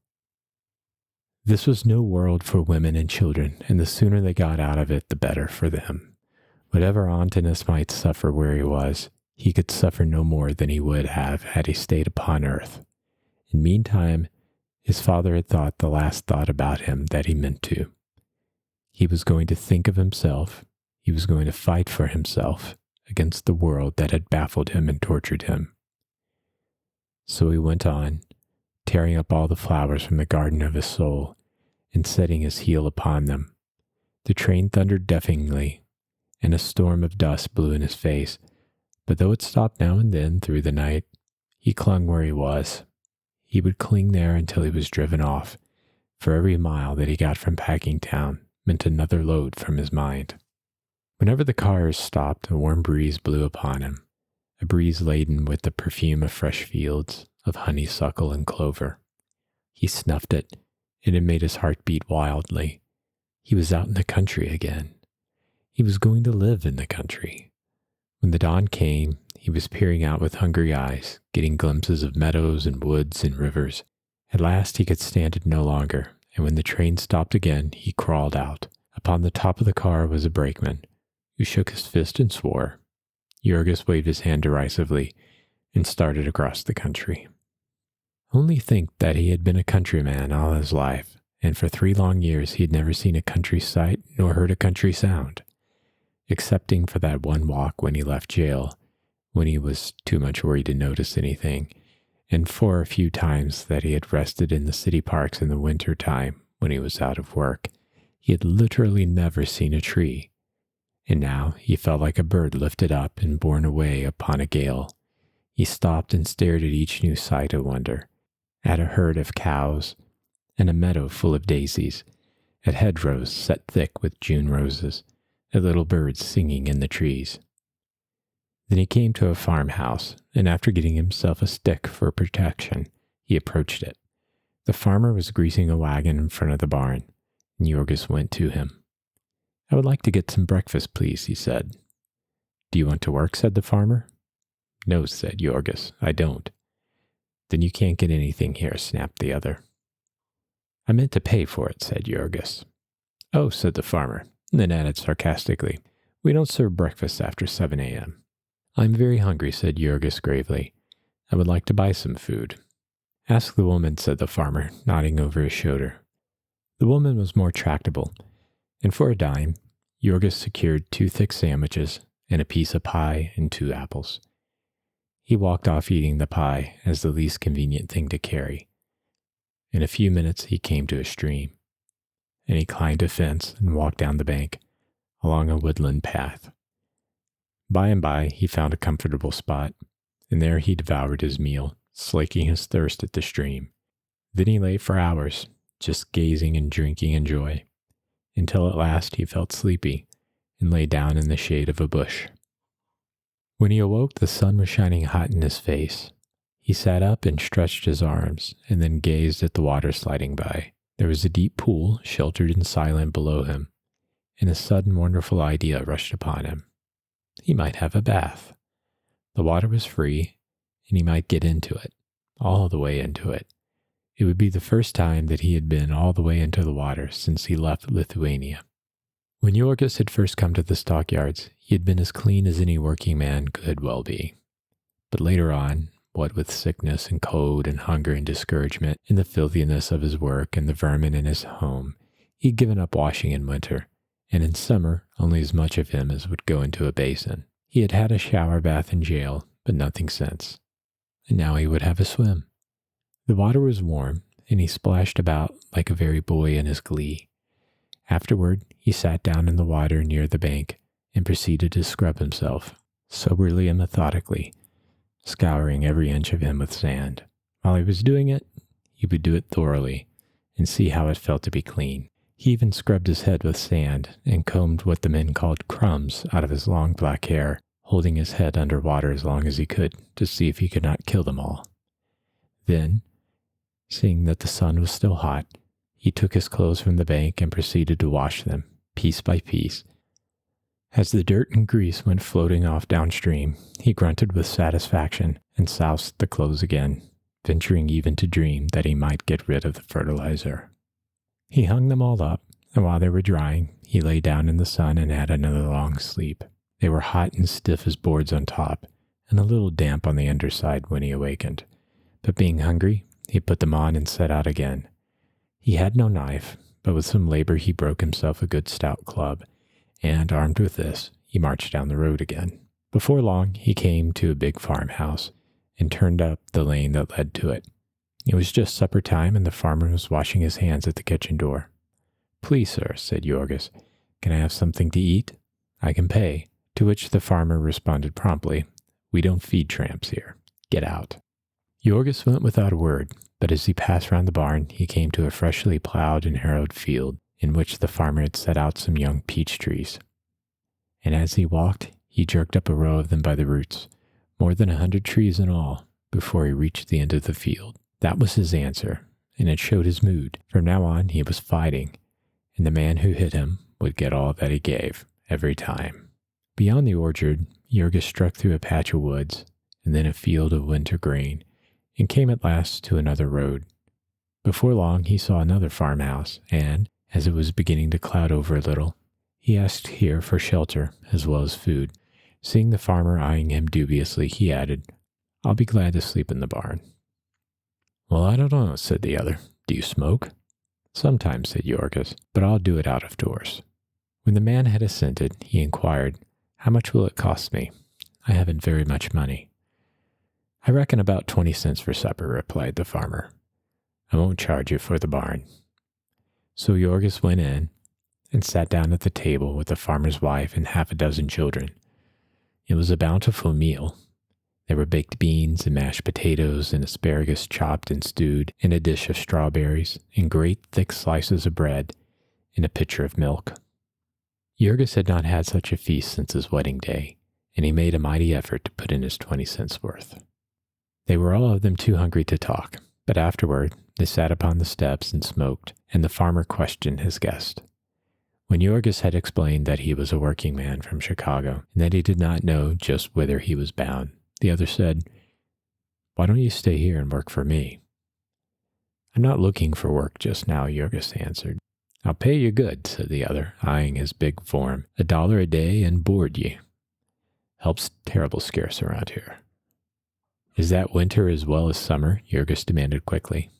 This was no world for women and children, and the sooner they got out of it, the better for them. Whatever Antinous might suffer where he was, he could suffer no more than he would have had he stayed upon earth. And meantime, his father had thought the last thought about him that he meant to. He was going to think of himself. He was going to fight for himself against the world that had baffled him and tortured him. So he went on, tearing up all the flowers from the garden of his soul and setting his heel upon them. The train thundered deafeningly, and a storm of dust blew in his face, but though it stopped now and then through the night, he clung where he was. He would cling there until he was driven off, for every mile that he got from Packingtown meant another load from his mind. Whenever the cars stopped, a warm breeze blew upon him, a breeze laden with the perfume of fresh fields, of honeysuckle and clover. He snuffed it, and it made his heart beat wildly. He was out in the country again. He was going to live in the country. When the dawn came, he was peering out with hungry eyes, getting glimpses of meadows and woods and rivers. At last he could stand it no longer, and when the train stopped again, he crawled out. Upon the top of the car was a brakeman, who shook his fist and swore. Jorgis waved his hand derisively and started across the country. Only think that he had been a countryman all his life, and for 3 long years he had never seen a country sight nor heard a country sound, excepting for that one walk when he left jail, when he was too much worried to notice anything, and for a few times that he had rested in the city parks in the winter time when he was out of work. He had literally never seen a tree, and now he felt like a bird lifted up and borne away upon a gale. He stopped and stared at each new sight of wonder, at a herd of cows, and a meadow full of daisies, at hedgerows set thick with June roses, at little birds singing in the trees. Then he came to a farmhouse, and after getting himself a stick for protection, he approached it. The farmer was greasing a wagon in front of the barn, and Jorgis went to him. "I would like to get some breakfast, please," he said. "Do you want to work?" said the farmer. "No," said Jorgis, "I don't." "Then you can't get anything here," snapped the other. "I meant to pay for it," said Jorgis. "Oh," said the farmer, and then added sarcastically, "We don't serve breakfast after 7 a.m. "I'm very hungry," said Jorgis gravely. "I would like to buy some food." "Ask the woman," said the farmer, nodding over his shoulder. The woman was more tractable, and for a dime, Jorgis secured 2 thick sandwiches and a piece of pie and 2 apples. He walked off eating the pie as the least convenient thing to carry. In a few minutes he came to a stream, and he climbed a fence and walked down the bank, along a woodland path. By and by he found a comfortable spot, and there he devoured his meal, slaking his thirst at the stream. Then he lay for hours, just gazing and drinking in joy, until at last he felt sleepy and lay down in the shade of a bush. When he awoke, the sun was shining hot in his face. He sat up and stretched his arms, and then gazed at the water sliding by. There was a deep pool, sheltered and silent below him, and a sudden wonderful idea rushed upon him. He might have a bath. The water was free, and he might get into it, all the way into it. It would be the first time that he had been all the way into the water since he left Lithuania. When Jorgis had first come to the stockyards, he had been as clean as any working man could well be. But later on, what with sickness and cold and hunger and discouragement and the filthiness of his work and the vermin in his home, he had given up washing in winter, and in summer only as much of him as would go into a basin. He had had a shower bath in jail, but nothing since. And now he would have a swim. The water was warm, and he splashed about like a very boy in his glee. Afterward, he sat down in the water near the bank and proceeded to scrub himself, soberly and methodically, scouring every inch of him with sand. While he was doing it, he would do it thoroughly and see how it felt to be clean. He even scrubbed his head with sand and combed what the men called crumbs out of his long black hair, holding his head under water as long as he could to see if he could not kill them all. Then, seeing that the sun was still hot, he took his clothes from the bank and proceeded to wash them, piece by piece. As the dirt and grease went floating off downstream, he grunted with satisfaction and soused the clothes again, venturing even to dream that he might get rid of the fertilizer. He hung them all up, and while they were drying, he lay down in the sun and had another long sleep. They were hot and stiff as boards on top, and a little damp on the underside when he awakened. But being hungry, he put them on and set out again. He had no knife, but with some labor he broke himself a good stout club, and armed with this, he marched down the road again. Before long, he came to a big farmhouse and turned up the lane that led to it. It was just supper time, and the farmer was washing his hands at the kitchen door. "Please, sir," said Jorgis, "can I have something to eat? I can pay." To which the farmer responded promptly, "We don't feed tramps here. Get out." Jorgis went without a word, but as he passed round the barn, he came to a freshly plowed and harrowed field in which the farmer had set out some young peach trees. And as he walked, he jerked up a row of them by the roots, more than 100 trees in all, before he reached the end of the field. That was his answer, and it showed his mood. From now on, he was fighting, and the man who hit him would get all that he gave, every time. Beyond the orchard, Jurgis struck through a patch of woods, and then a field of winter grain, and came at last to another road. Before long, he saw another farmhouse, and, as it was beginning to cloud over a little, he asked here for shelter as well as food. Seeing the farmer eyeing him dubiously, he added, "I'll be glad to sleep in the barn." "Well, I don't know," said the other. "Do you smoke?" "Sometimes," said Jurgis, "but I'll do it out of doors." When the man had assented, he inquired, "How much will it cost me? I haven't very much money." "I reckon about 20 cents for supper," replied the farmer. "I won't charge you for the barn." So Jurgis went in and sat down at the table with the farmer's wife and half a dozen children. It was a bountiful meal. There were baked beans and mashed potatoes and asparagus chopped and stewed, and a dish of strawberries, and great thick slices of bread, and a pitcher of milk. Jurgis had not had such a feast since his wedding day, and he made a mighty effort to put in his 20 cents worth. They were all of them too hungry to talk, but afterward they sat upon the steps and smoked, and the farmer questioned his guest. When Jurgis had explained that he was a working man from Chicago, and that he did not know just whither he was bound, the other said, "Why don't you stay here and work for me?" "I'm not looking for work just now," Jurgis answered. "I'll pay you good," said the other, eyeing his big form. $1 a day and board ye. Help's terrible scarce around here." "Is that winter as well as summer?" Jurgis demanded quickly.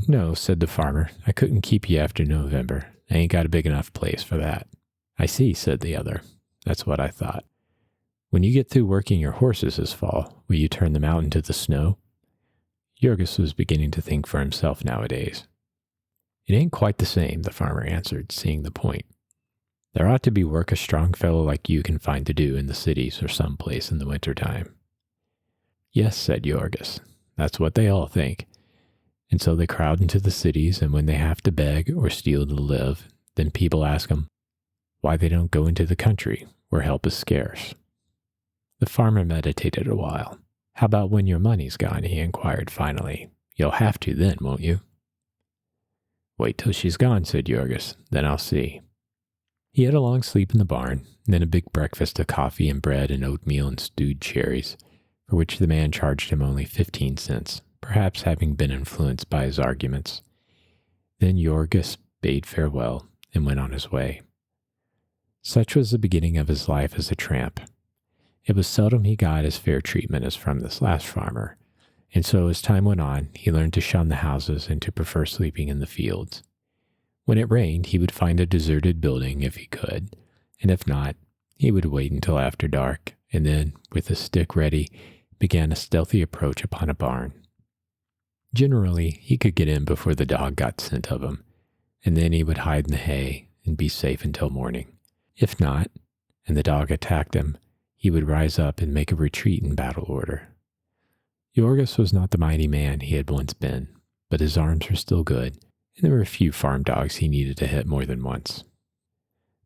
No," said the farmer. "I couldn't keep you after November. I ain't got a big enough place for that." "I see," said the other. "That's what I thought. When you get through working your horses this fall, will you turn them out into the snow?" Jurgis was beginning to think for himself nowadays. "It ain't quite the same," the farmer answered, seeing the point. "There ought to be work a strong fellow like you can find to do in the cities or some place in the winter time." "Yes," said Jurgis. "That's what they all think. And so they crowd into the cities, and when they have to beg or steal to live, then people ask them why they don't go into the country where help is scarce." The farmer meditated a while. "How about when your money's gone?" he inquired finally. "You'll have to then, won't you?" "Wait till she's gone," said Jurgis. "Then I'll see." He had a long sleep in the barn, and then a big breakfast of coffee and bread and oatmeal and stewed cherries, for which the man charged him only 15 cents. Perhaps having been influenced by his arguments. Then Jurgis bade farewell and went on his way. Such was the beginning of his life as a tramp. It was seldom he got as fair treatment as from this last farmer, and so as time went on, he learned to shun the houses and to prefer sleeping in the fields. When it rained, he would find a deserted building if he could, and if not, he would wait until after dark, and then, with a stick ready, began a stealthy approach upon a barn. Generally, he could get in before the dog got scent of him, and then he would hide in the hay and be safe until morning. If not, and the dog attacked him, he would rise up and make a retreat in battle order. Jurgis was not the mighty man he had once been, but his arms were still good, and there were a few farm dogs he needed to hit more than once.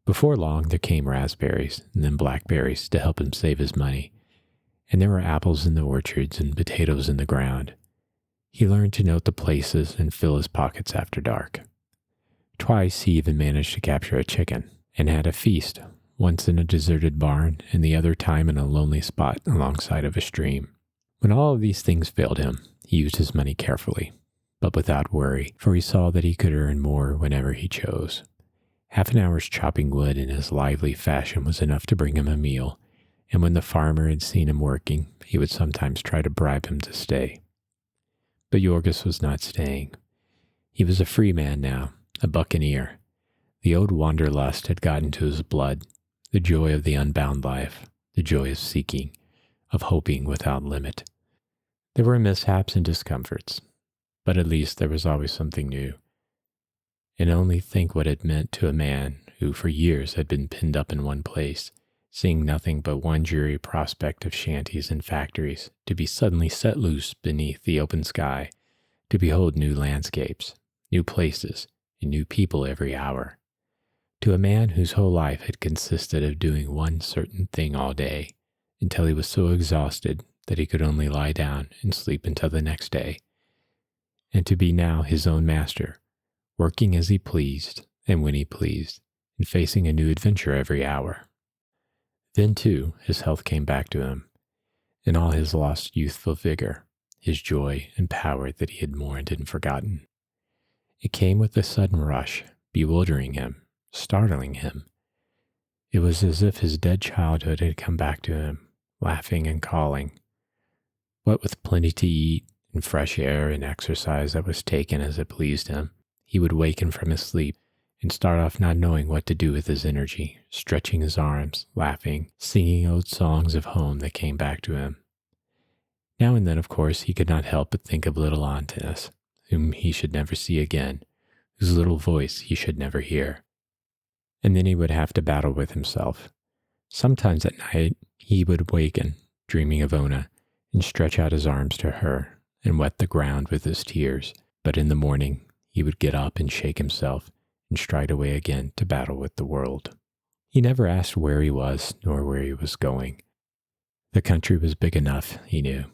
Before long, there came raspberries and then blackberries to help him save his money, and there were apples in the orchards and potatoes in the ground. He learned to note the places and fill his pockets after dark. Twice he even managed to capture a chicken, and had a feast, once in a deserted barn and the other time in a lonely spot alongside of a stream. When all of these things failed him, he used his money carefully, but without worry, for he saw that he could earn more whenever he chose. Half an hour's chopping wood in his lively fashion was enough to bring him a meal, and when the farmer had seen him working, he would sometimes try to bribe him to stay. But Jurgis was not staying. He was a free man now, a buccaneer. The old wanderlust had got into his blood, the joy of the unbound life, the joy of seeking, of hoping without limit. There were mishaps and discomforts, but at least there was always something new. And only think what it meant to a man who for years had been pinned up in one place, seeing nothing but one dreary prospect of shanties and factories, to be suddenly set loose beneath the open sky, to behold new landscapes, new places, and new people every hour. To a man whose whole life had consisted of doing one certain thing all day, until he was so exhausted that he could only lie down and sleep until the next day, and to be now his own master, working as he pleased and when he pleased, and facing a new adventure every hour. Then, too, his health came back to him, and all his lost youthful vigor, his joy and power that he had mourned and forgotten. It came with a sudden rush, bewildering him, startling him. It was as if his dead childhood had come back to him, laughing and calling. What with plenty to eat and fresh air and exercise that was taken as it pleased him, he would waken from his sleep and start off not knowing what to do with his energy, stretching his arms, laughing, singing old songs of home that came back to him. Now and then, of course, he could not help but think of little Antinous, whom he should never see again, whose little voice he should never hear. And then he would have to battle with himself. Sometimes at night he would waken, dreaming of Ona, and stretch out his arms to her and wet the ground with his tears. But in the morning he would get up and shake himself and stride away again to battle with the world. He never asked where he was nor where he was going. The country was big enough, he knew,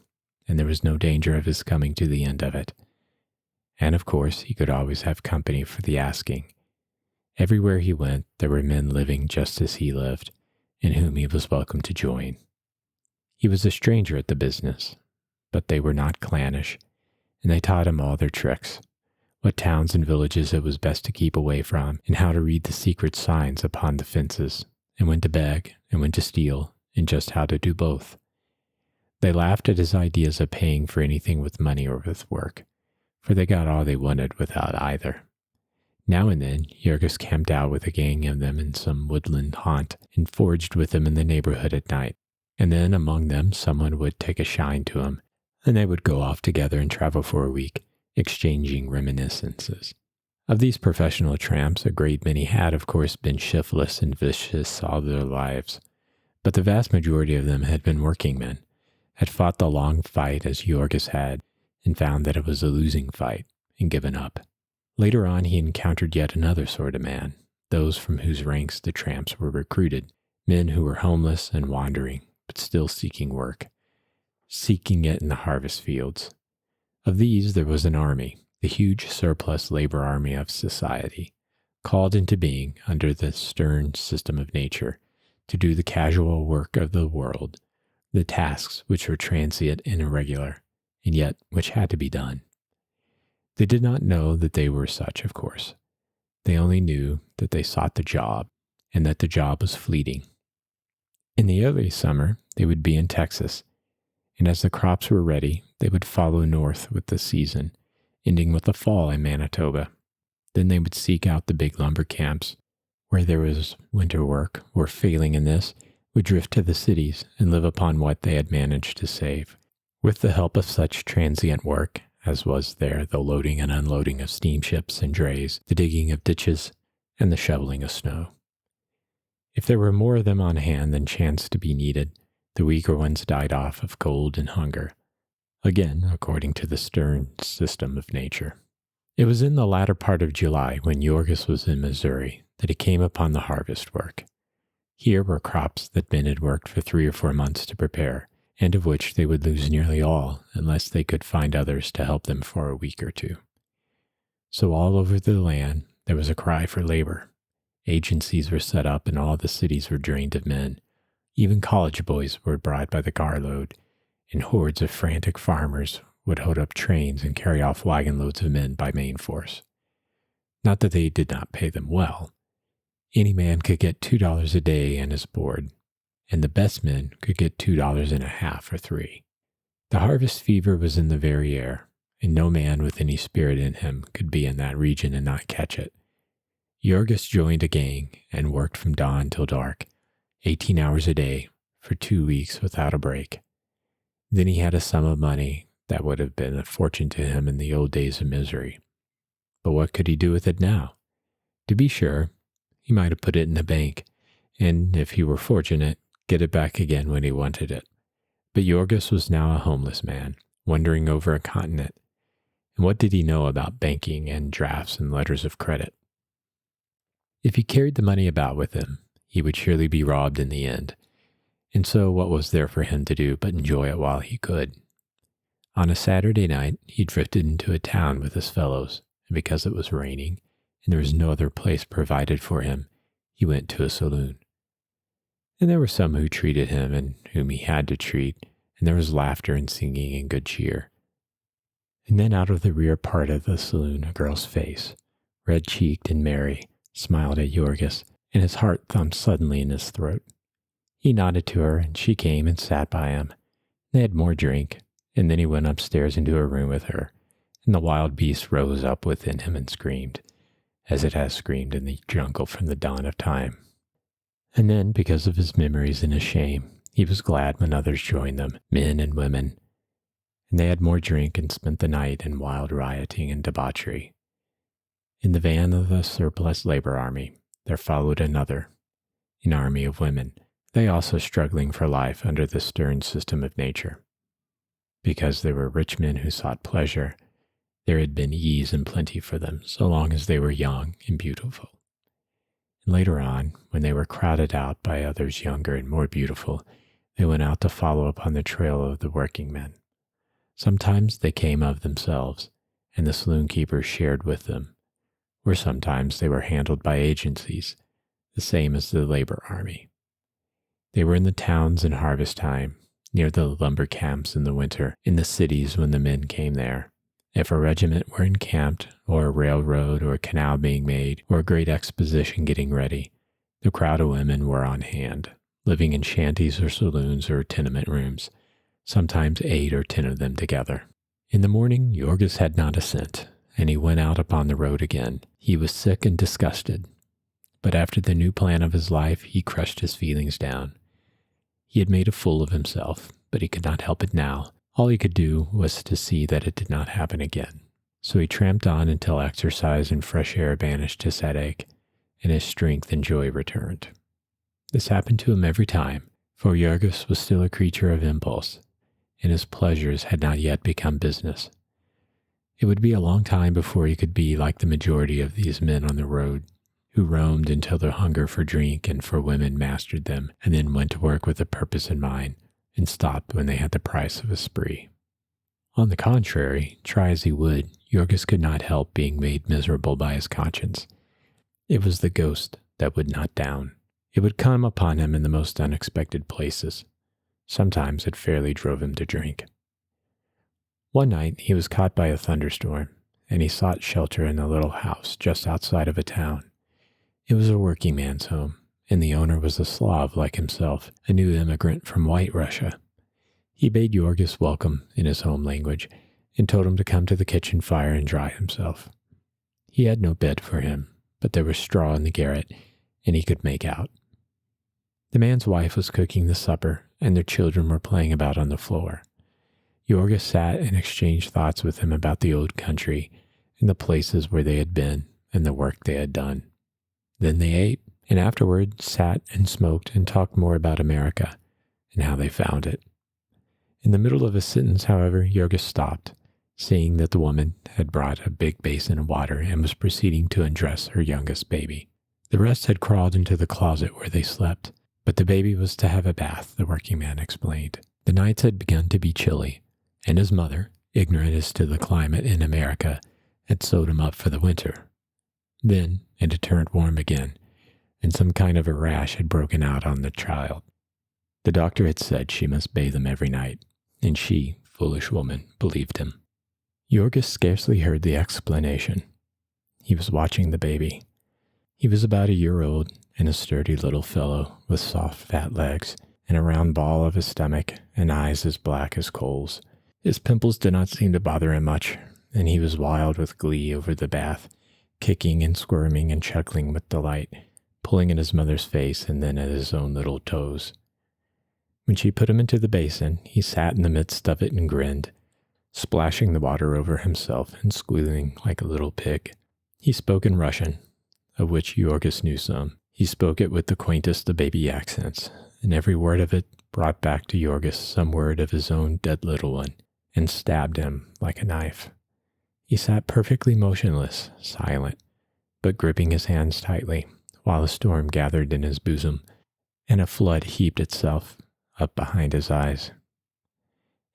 and there was no danger of his coming to the end of it. And of course he could always have company for the asking. Everywhere he went, there were men living just as he lived, in whom he was welcome to join. He was a stranger at the business, but they were not clannish, and they taught him all their tricks, what towns and villages it was best to keep away from, and how to read the secret signs upon the fences, and when to beg, and when to steal, and just how to do both. They laughed at his ideas of paying for anything with money or with work, for they got all they wanted without either. Now and then, Jurgis camped out with a gang of them in some woodland haunt and foraged with them in the neighborhood at night. And then among them, someone would take a shine to him, and they would go off together and travel for a week, exchanging reminiscences. Of these professional tramps, a great many had, of course, been shiftless and vicious all their lives. But the vast majority of them had been working men, had fought the long fight as Jurgis had, and found that it was a losing fight, and given up. Later on, he encountered yet another sort of man, those from whose ranks the tramps were recruited, men who were homeless and wandering, but still seeking work, seeking it in the harvest fields. Of these, there was an army, the huge surplus labor army of society, called into being under the stern system of nature to do the casual work of the world, the tasks which were transient and irregular, and yet which had to be done. They did not know that they were such, of course. They only knew that they sought the job, and that the job was fleeting. In the early summer, they would be in Texas, and as the crops were ready, they would follow north with the season, ending with the fall in Manitoba. Then they would seek out the big lumber camps, where there was winter work, or failing in this, would drift to the cities and live upon what they had managed to save. With the help of such transient work, as was there the loading and unloading of steamships and drays, the digging of ditches, and the shoveling of snow. If there were more of them on hand than chanced to be needed, the weaker ones died off of cold and hunger, again according to the stern system of nature. It was in the latter part of July, when Jurgis was in Missouri, that he came upon the harvest work. Here were crops that men had worked for 3 or 4 months to prepare, and of which they would lose nearly all unless they could find others to help them for a week or two. So all over the land there was a cry for labor. Agencies were set up and all the cities were drained of men. Even college boys were brought by the carload, and hordes of frantic farmers would hold up trains and carry off wagon loads of men by main force. Not that they did not pay them well. Any man could get $2 a day and his board, and the best men could get $2.50 or $3. The harvest fever was in the very air, and no man with any spirit in him could be in that region and not catch it. Jurgis joined a gang and worked from dawn till dark, 18 hours a day, for 2 weeks without a break. Then he had a sum of money that would have been a fortune to him in the old days of misery. But what could he do with it now? To be sure, he might have put it in the bank, and if he were fortunate, get it back again when he wanted it. But Jurgis was now a homeless man, wandering over a continent. And what did he know about banking and drafts and letters of credit? If he carried the money about with him, he would surely be robbed in the end. And so what was there for him to do but enjoy it while he could? On a Saturday night, he drifted into a town with his fellows, and because it was raining, and there was no other place provided for him, he went to a saloon. And there were some who treated him and whom he had to treat, and there was laughter and singing and good cheer. And then out of the rear part of the saloon a girl's face, red-cheeked and merry, smiled at Jorgis, and his heart thumped suddenly in his throat. He nodded to her, and she came and sat by him. They had more drink, and then he went upstairs into a room with her, and the wild beast rose up within him and screamed, as it has screamed in the jungle from the dawn of time. And then, because of his memories and his shame, he was glad when others joined them, men and women, and they had more drink and spent the night in wild rioting and debauchery. In the van of the surplus labor army, there followed another, an army of women, they also struggling for life under the stern system of nature. Because they were rich men who sought pleasure, there had been ease and plenty for them so long as they were young and beautiful. And later on, when they were crowded out by others younger and more beautiful, they went out to follow upon the trail of the working men. Sometimes they came of themselves, and the saloon keepers shared with them, or sometimes they were handled by agencies, the same as the labor army. They were in the towns in harvest time, near the lumber camps in the winter, in the cities when the men came there. If a regiment were encamped, or a railroad or a canal being made, or a great exposition getting ready, the crowd of women were on hand, living in shanties or saloons or tenement rooms, sometimes 8 or 10 of them together. In the morning, Jorgis had not a cent, and he went out upon the road again. He was sick and disgusted, but after the new plan of his life, he crushed his feelings down. He had made a fool of himself, but he could not help it now. All he could do was to see that it did not happen again. So he tramped on until exercise and fresh air banished his headache, and his strength and joy returned. This happened to him every time, for Jorgis was still a creature of impulse, and his pleasures had not yet become business. It would be a long time before he could be like the majority of these men on the road, who roamed until their hunger for drink and for women mastered them, and then went to work with a purpose in mind, and stopped when they had the price of a spree. On the contrary, try as he would, Jorgis could not help being made miserable by his conscience. It was the ghost that would not down. It would come upon him in the most unexpected places. Sometimes it fairly drove him to drink. One night he was caught by a thunderstorm, and he sought shelter in a little house just outside of a town. It was a working man's home, and the owner was a Slav like himself, a new immigrant from White Russia. He bade Jorgis welcome in his home language, and told him to come to the kitchen fire and dry himself. He had no bed for him, but there was straw in the garret, and he could make out. The man's wife was cooking the supper, and their children were playing about on the floor. Jorgis sat and exchanged thoughts with him about the old country, and the places where they had been, and the work they had done. Then they ate, and afterward sat and smoked and talked more about America, and how they found it. In the middle of a sentence, however, Jorgis stopped, seeing that the woman had brought a big basin of water and was proceeding to undress her youngest baby. The rest had crawled into the closet where they slept, but the baby was to have a bath, the working man explained. The nights had begun to be chilly, and his mother, ignorant as to the climate in America, had sewed him up for the winter. Then it had turned warm again, and some kind of a rash had broken out on the child. The doctor had said she must bathe him every night, and she, foolish woman, believed him. Jorgis scarcely heard the explanation. He was watching the baby. He was about a year old, and a sturdy little fellow with soft, fat legs, and a round ball of his stomach, and eyes as black as coals. His pimples did not seem to bother him much, and he was wild with glee over the bath, kicking and squirming and chuckling with delight, pulling at his mother's face and then at his own little toes. When she put him into the basin, he sat in the midst of it and grinned, splashing the water over himself and squealing like a little pig. He spoke in Russian, of which Jorgis knew some. He spoke it with the quaintest of baby accents, and every word of it brought back to Jorgis some word of his own dead little one, and stabbed him like a knife. He sat perfectly motionless, silent, but gripping his hands tightly, while a storm gathered in his bosom, and a flood heaped itself up behind his eyes.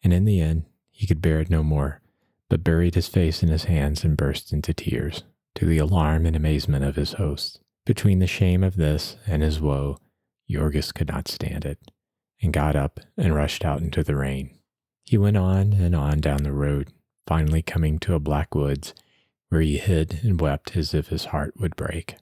And in the end, he could bear it no more, but buried his face in his hands and burst into tears. to the alarm and amazement of his host. Between the shame of this and his woe, Jorgis could not stand it, and got up and rushed out into the rain. He went on and on down the road, finally coming to a black woods, where he hid and wept as if his heart would break.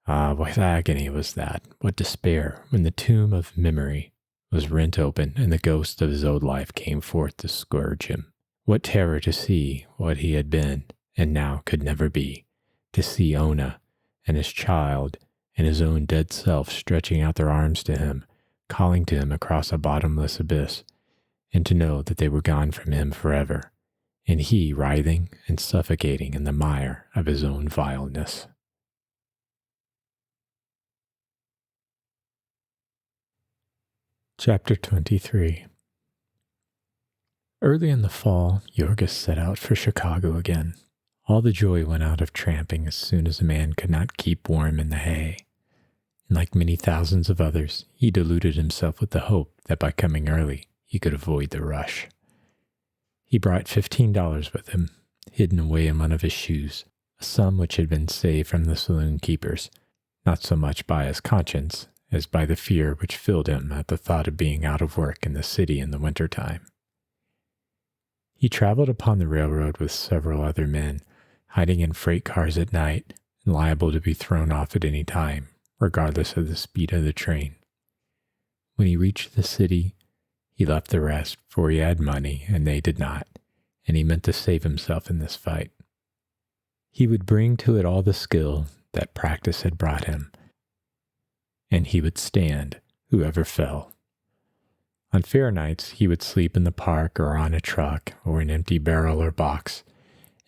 Ah, what agony was that, what despair, when the tomb of memory was rent open and the ghost of his old life came forth to scourge him. What terror to see what he had been and now could never be, to see Ona and his child and his own dead self stretching out their arms to him, calling to him across a bottomless abyss, and to know that they were gone from him forever, and he writhing and suffocating in the mire of his own vileness. Chapter 23. Early in the fall, Jorgis set out for Chicago again. All the joy went out of tramping as soon as a man could not keep warm in the hay. And like many thousands of others, he deluded himself with the hope that by coming early, he could avoid the rush. He brought $15 with him, hidden away in one of his shoes, a sum which had been saved from the saloon keepers, not so much by his conscience as by the fear which filled him at the thought of being out of work in the city in the winter time. He traveled upon the railroad with several other men, hiding in freight cars at night and liable to be thrown off at any time, regardless of the speed of the train. When he reached the city, he left the rest, for he had money and they did not, and he meant to save himself in this fight. He would bring to it all the skill that practice had brought him, and he would stand whoever fell. On fair nights, he would sleep in the park or on a truck or an empty barrel or box,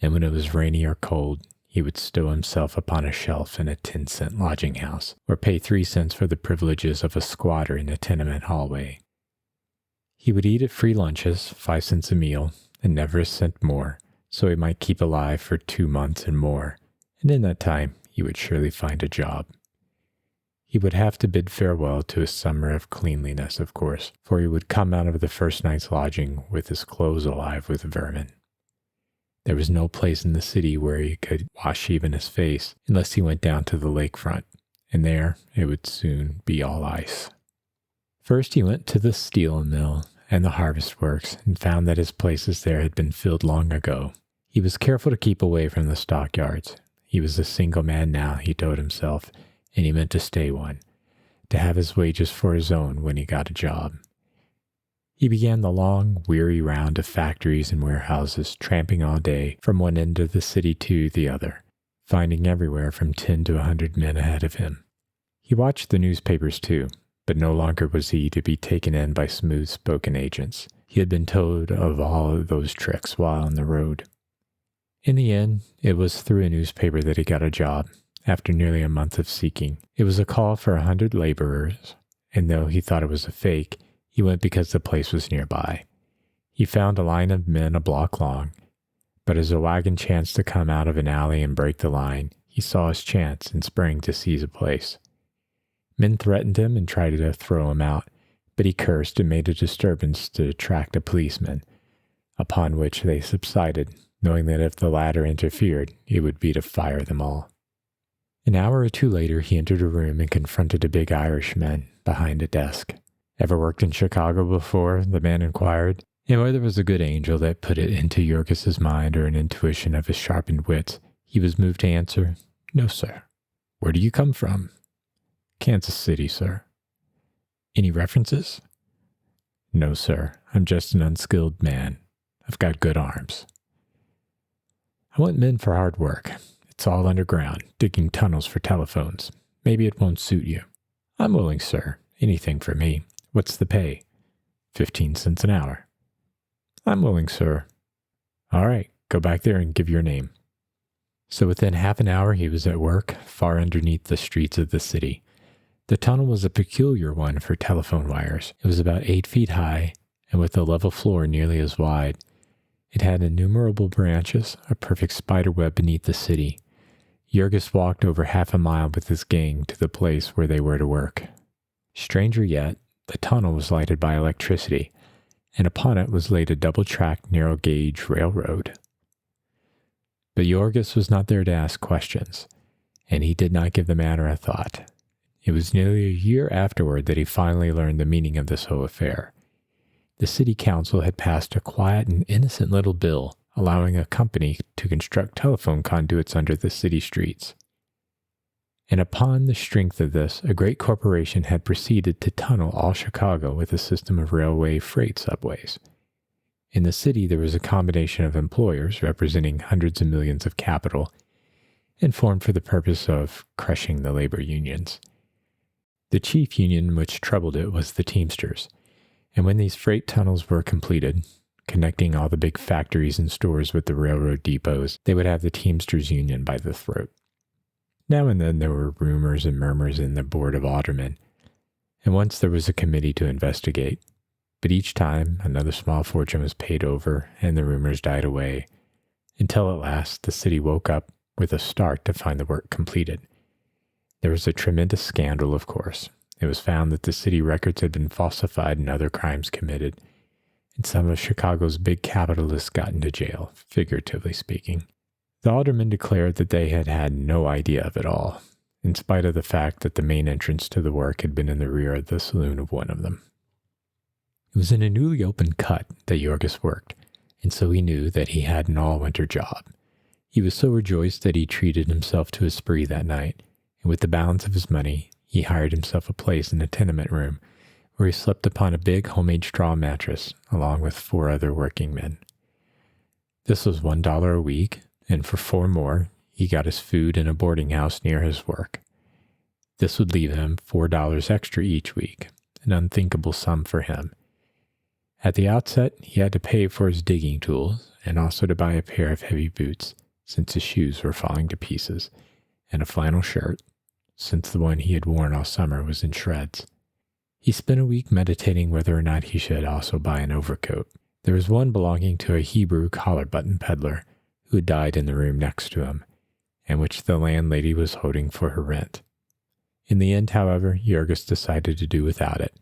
and when it was rainy or cold, he would stow himself upon a shelf in a 10-cent lodging house, or pay 3 cents for the privileges of a squatter in a tenement hallway. He would eat at free lunches, 5 cents a meal, and never a cent more, so he might keep alive for 2 months and more, and in that time he would surely find a job. He would have to bid farewell to his summer of cleanliness, of course, for he would come out of the first night's lodging with his clothes alive with vermin. There was no place in the city where he could wash even his face unless he went down to the lakefront, and there it would soon be all ice. First he went to the steel mill and the harvest works and found that his places there had been filled long ago. He was careful to keep away from the stockyards. He was a single man now, he told himself, and he meant to stay one, to have his wages for his own when he got a job. He began the long, weary round of factories and warehouses, tramping all day from one end of the city to the other, finding everywhere from 10 to 100 men ahead of him. He watched the newspapers too, but no longer was he to be taken in by smooth-spoken agents. He had been told of all of those tricks while on the road. In the end, it was through a newspaper that he got a job. After nearly a month of seeking, it was a call for 100 laborers, and though he thought it was a fake, he went because the place was nearby. He found a line of men a block long, but as a wagon chanced to come out of an alley and break the line, he saw his chance and sprang to seize a place. Men threatened him and tried to throw him out, but he cursed and made a disturbance to attract a policeman, upon which they subsided, knowing that if the latter interfered, it would be to fire them all. An hour or two later, he entered a room and confronted a big Irishman behind a desk. "Ever worked in Chicago before?" the man inquired, and whether it was a good angel that put it into Jorgis's mind or an intuition of his sharpened wits, he was moved to answer, "No, sir." "Where do you come from?" "Kansas City, sir." "Any references?" "No, sir. I'm just an unskilled man. I've got good arms." "I want men for hard work. It's all underground, digging tunnels for telephones. Maybe it won't suit you." "I'm willing, sir. Anything for me. What's the pay?" 15 cents an hour. "I'm willing, sir." "All right, go back there and give your name." So within half an hour he was at work, far underneath the streets of the city. The tunnel was a peculiar one for telephone wires. It was about 8 feet high, and with a level floor nearly as wide. It had innumerable branches, a perfect spider web beneath the city. Jorgis walked over half a mile with his gang to the place where they were to work. Stranger yet, the tunnel was lighted by electricity, and upon it was laid a double-track, narrow-gauge railroad. But Yorgos was not there to ask questions, and he did not give the matter a thought. It was nearly a year afterward that he finally learned the meaning of this whole affair. The city council had passed a quiet and innocent little bill allowing a company to construct telephone conduits under the city streets. And upon the strength of this, a great corporation had proceeded to tunnel all Chicago with a system of railway freight subways. In the city, there was a combination of employers representing hundreds of millions of capital and formed for the purpose of crushing the labor unions. The chief union which troubled it was the Teamsters, and when these freight tunnels were completed, connecting all the big factories and stores with the railroad depots, they would have the Teamsters Union by the throat. Now and then there were rumors and murmurs in the Board of Aldermen, and once there was a committee to investigate, but each time another small fortune was paid over and the rumors died away, until at last the city woke up with a start to find the work completed. There was a tremendous scandal, of course. It was found that the city records had been falsified and other crimes committed, and some of Chicago's big capitalists got into jail, figuratively speaking. The aldermen declared that they had had no idea of it all, in spite of the fact that the main entrance to the work had been in the rear of the saloon of one of them. It was in a newly opened cut that Yorgos worked, and so he knew that he had an all-winter job. He was so rejoiced that he treated himself to a spree that night, and with the balance of his money, he hired himself a place in a tenement room where he slept upon a big homemade straw mattress along with 4 other working men. This was $1 a week, and for 4 more, he got his food in a boarding house near his work. This would leave him $4 extra each week, an unthinkable sum for him. At the outset, he had to pay for his digging tools and also to buy a pair of heavy boots, since his shoes were falling to pieces, and a flannel shirt, since the one he had worn all summer was in shreds. He spent a week meditating whether or not he should also buy an overcoat. There was one belonging to a Hebrew collar-button peddler who had died in the room next to him, and which the landlady was holding for her rent. In the end, however, Yorgos decided to do without it,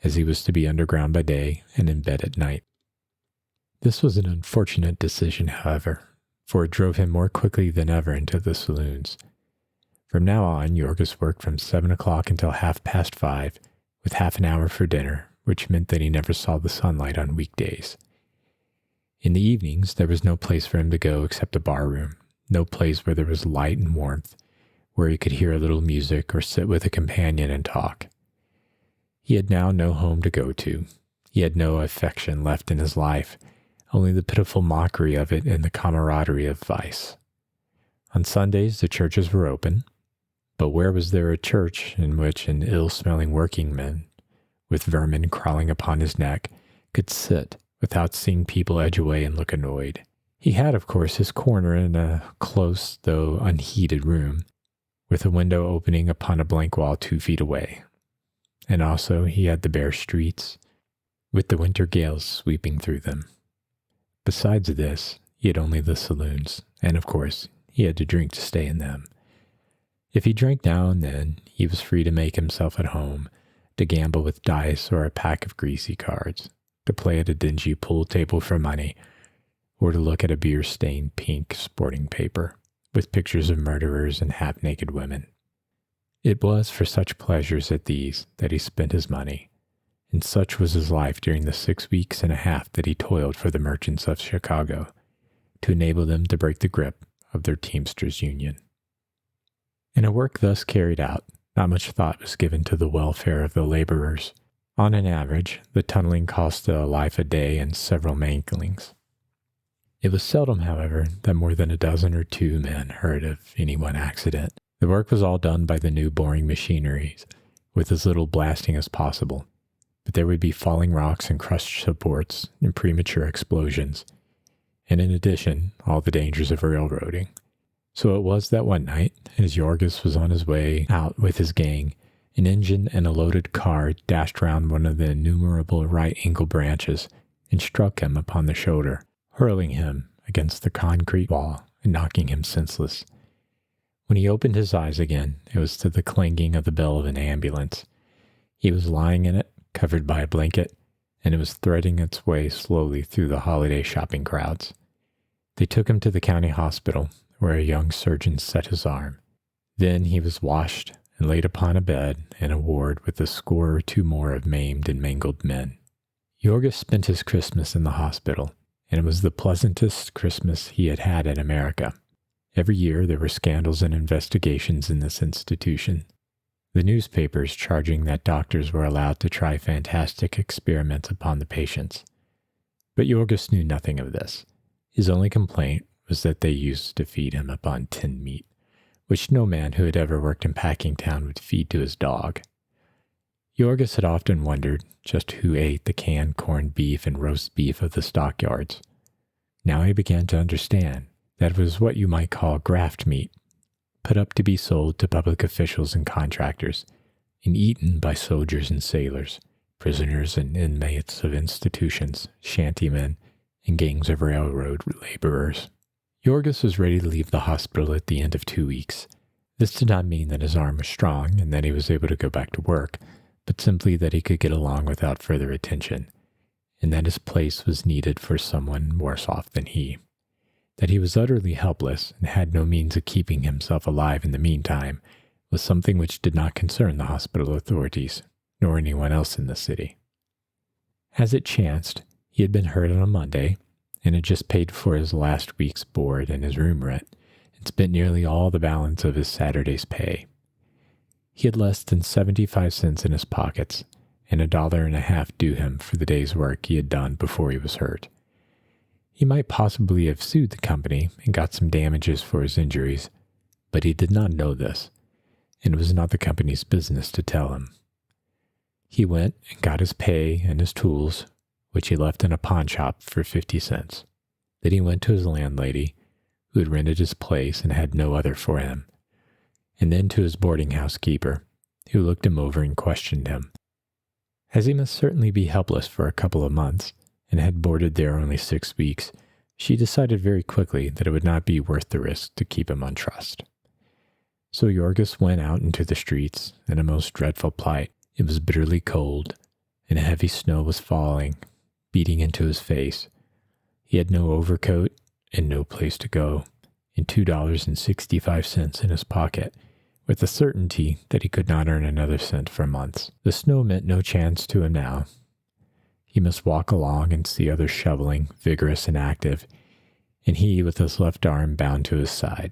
as he was to be underground by day and in bed at night. This was an unfortunate decision, however, for it drove him more quickly than ever into the saloons. From now on, Yorgos worked from 7 o'clock until 5:30, with half an hour for dinner, which meant that he never saw the sunlight on weekdays. In the evenings, there was no place for him to go except a bar room, no place where there was light and warmth, where he could hear a little music or sit with a companion and talk. He had now no home to go to. He had no affection left in his life, only the pitiful mockery of it and the camaraderie of vice. On Sundays, the churches were open, but where was there a church in which an ill-smelling workingman, with vermin crawling upon his neck, could sit without seeing people edge away and look annoyed? He had, of course, his corner in a close, though unheated room, with a window opening upon a blank wall 2 feet away. And also he had the bare streets, with the winter gales sweeping through them. Besides this, he had only the saloons, and of course, he had to drink to stay in them. If he drank now and then, he was free to make himself at home, to gamble with dice or a pack of greasy cards, to play at a dingy pool table for money, or to look at a beer-stained pink sporting paper with pictures of murderers and half-naked women. It was for such pleasures as these that he spent his money, and such was his life during the 6 weeks and a half that he toiled for the merchants of Chicago, to enable them to break the grip of their Teamsters Union. In a work thus carried out, not much thought was given to the welfare of the laborers. On an average, the tunneling cost a life a day and several manglings. It was seldom, however, that more than 12 or 2 men heard of any one accident. The work was all done by the new boring machineries, with as little blasting as possible, but there would be falling rocks and crushed supports and premature explosions, and in addition, all the dangers of railroading. So it was that one night, as Yorgos was on his way out with his gang, an engine and a loaded car dashed round one of the innumerable right-angle branches and struck him upon the shoulder, hurling him against the concrete wall and knocking him senseless. When he opened his eyes again, it was to the clanging of the bell of an ambulance. He was lying in it, covered by a blanket, and it was threading its way slowly through the holiday shopping crowds. They took him to the county hospital, where a young surgeon set his arm. Then he was washed and laid upon a bed in a ward with a score or two more of maimed and mangled men. Jorgis spent his Christmas in the hospital, and it was the pleasantest Christmas he had had in America. Every year there were scandals and investigations in this institution. The newspapers charging that doctors were allowed to try fantastic experiments upon the patients. But Jorgis knew nothing of this. His only complaint was that they used to feed him upon tinned meat, which no man who had ever worked in Packingtown would feed to his dog. Jorgis had often wondered just who ate the canned corned beef and roast beef of the stockyards. Now he began to understand that it was what you might call graft meat, put up to be sold to public officials and contractors, and eaten by soldiers and sailors, prisoners and inmates of institutions, shantymen, and gangs of railroad laborers. Jorgis was ready to leave the hospital at the end of 2 weeks. This did not mean that his arm was strong and that he was able to go back to work, but simply that he could get along without further attention, and that his place was needed for someone worse off than he. That he was utterly helpless and had no means of keeping himself alive in the meantime was something which did not concern the hospital authorities, nor anyone else in the city. As it chanced, he had been hurt on a Monday, and had just paid for his last week's board and his room rent, and spent nearly all the balance of his Saturday's pay. He had less than 75 cents in his pockets, and $1.50 due him for the day's work he had done before he was hurt. He might possibly have sued the company and got some damages for his injuries, but he did not know this, and it was not the company's business to tell him. He went and got his pay and his tools, which he left in a pawn shop for 50 cents. Then he went to his landlady, who had rented his place and had no other for him, and then to his boarding house keeper, who looked him over and questioned him. As he must certainly be helpless for a couple of months, and had boarded there only 6 weeks, she decided very quickly that it would not be worth the risk to keep him on trust. So Jorgis went out into the streets in a most dreadful plight. It was bitterly cold, and a heavy snow was falling, beating into his face. He had no overcoat and no place to go, and $2.65 in his pocket, with the certainty that he could not earn another cent for months. The snow meant no chance to him now. He must walk along and see others shoveling, vigorous and active, and he with his left arm bound to his side.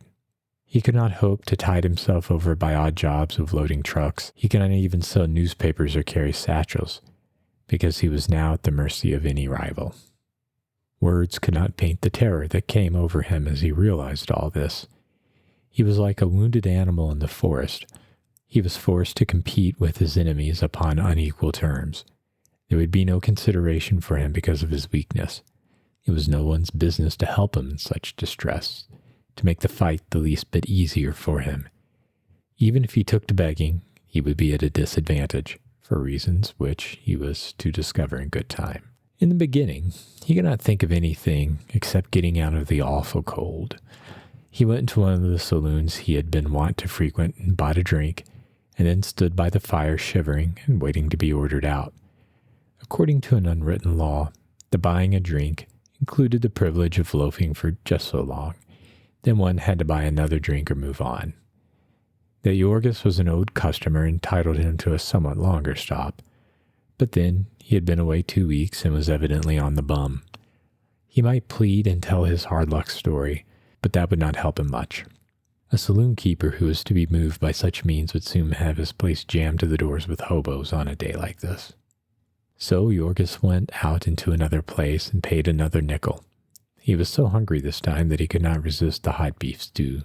He could not hope to tide himself over by odd jobs of loading trucks. He could not even sell newspapers or carry satchels, because he was now at the mercy of any rival. Words could not paint the terror that came over him as he realized all this. He was like a wounded animal in the forest. He was forced to compete with his enemies upon unequal terms. There would be no consideration for him because of his weakness. It was no one's business to help him in such distress, to make the fight the least bit easier for him. Even if he took to begging, he would be at a disadvantage, for reasons which he was to discover in good time. In the beginning, he could not think of anything except getting out of the awful cold. He went into one of the saloons he had been wont to frequent and bought a drink, and then stood by the fire shivering and waiting to be ordered out. According to an unwritten law, the buying a drink included the privilege of loafing for just so long. Then one had to buy another drink or move on. That Jorgis was an old customer entitled him to a somewhat longer stop, but then he had been away 2 weeks and was evidently on the bum. He might plead and tell his hard luck story, but that would not help him much. A saloon keeper who was to be moved by such means would soon have his place jammed to the doors with hobos on a day like this. So Jorgis went out into another place and paid another nickel. He was so hungry this time that he could not resist the hot beef stew,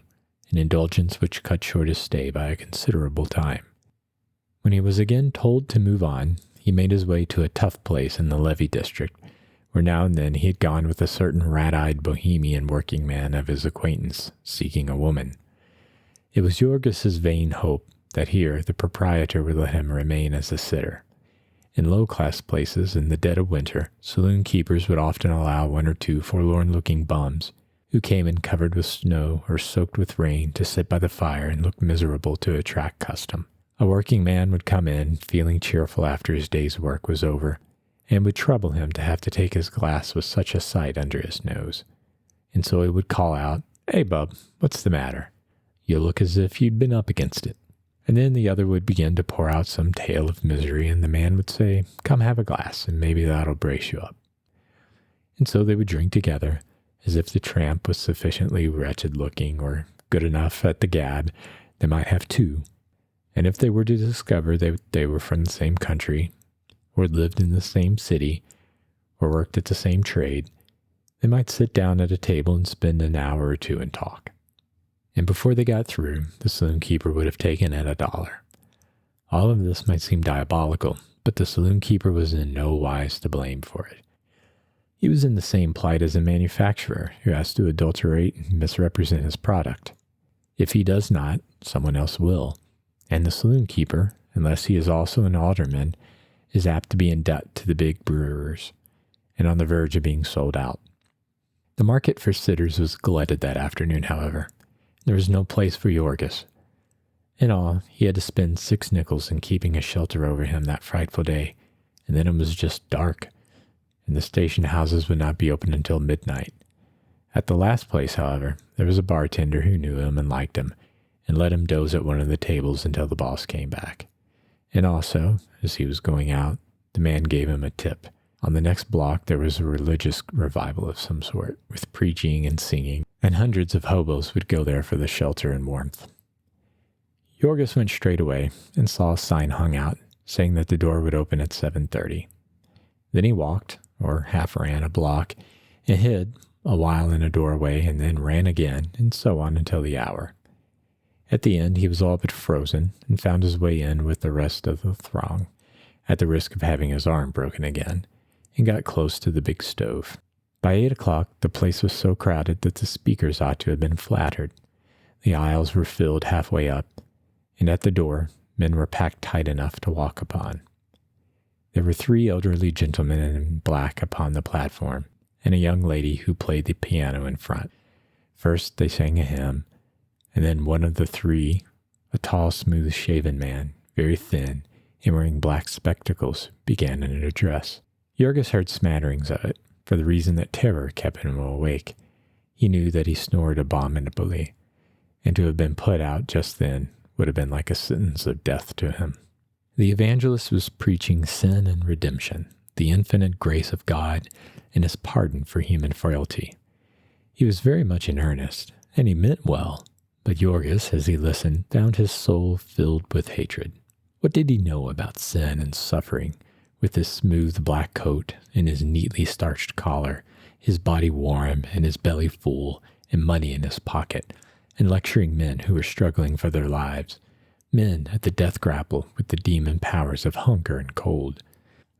an indulgence which cut short his stay by a considerable time. When he was again told to move on, he made his way to a tough place in the Levee district, where now and then he had gone with a certain rat-eyed bohemian working man of his acquaintance, seeking a woman. It was Jorgis's vain hope that here the proprietor would let him remain as a sitter. In low-class places, in the dead of winter, saloon keepers would often allow 1 or 2 forlorn-looking bums, who came in covered with snow or soaked with rain, to sit by the fire and look miserable to attract custom. A working man would come in, feeling cheerful after his day's work was over, and it would trouble him to have to take his glass with such a sight under his nose. and so he would call out, "Hey, bub, what's the matter? You look as if you'd been up against it." And then the other would begin to pour out some tale of misery, and the man would say, "Come have a glass, and maybe that'll brace you up." And so they would drink together, as if the tramp was sufficiently wretched looking or good enough at the gab, they might have two. And if they were to discover they were from the same country, or lived in the same city, or worked at the same trade, they might sit down at a table and spend an hour or two and talk. And before they got through, the saloon keeper would have taken in $1. All of this might seem diabolical, but the saloon keeper was in no wise to blame for it. He was in the same plight as a manufacturer who has to adulterate and misrepresent his product. If he does not, someone else will, and the saloon keeper, unless he is also an alderman, is apt to be in debt to the big brewers and on the verge of being sold out. The market for sitters was glutted that afternoon, however. There was no place for Jorgis. In all, he had to spend 6 nickels in keeping a shelter over him that frightful day, and then it was just dark, and the station houses would not be open until midnight. At the last place, however, there was a bartender who knew him and liked him, and let him doze at one of the tables until the boss came back. And also, as he was going out, the man gave him a tip. On the next block, there was a religious revival of some sort, with preaching and singing, and hundreds of hobos would go there for the shelter and warmth. Jorgis went straight away and saw a sign hung out, saying that the door would open at 7:30. Then he walked, or half ran, a block, and hid a while in a doorway, and then ran again, and so on until the hour. At the end, he was all but frozen, and found his way in with the rest of the throng, at the risk of having his arm broken again, and got close to the big stove. By 8 o'clock, the place was so crowded that the speakers ought to have been flattered. The aisles were filled halfway up, and at the door, men were packed tight enough to walk upon. There were 3 elderly gentlemen in black upon the platform, and a young lady who played the piano in front. First they sang a hymn, and then one of the 3, a tall, smooth-shaven man, very thin, and wearing black spectacles, began an address. Jorgis heard smatterings of it, for the reason that terror kept him awake. He knew that he snored abominably, and to have been put out just then would have been like a sentence of death to him. The evangelist was preaching sin and redemption, the infinite grace of God, and his pardon for human frailty. He was very much in earnest, and he meant well, but Jorgis, as he listened, found his soul filled with hatred. What did he know about sin and suffering, with his smooth black coat and his neatly starched collar, his body warm and his belly full, and money in his pocket, and lecturing men who were struggling for their lives, men at the death grapple with the demon powers of hunger and cold?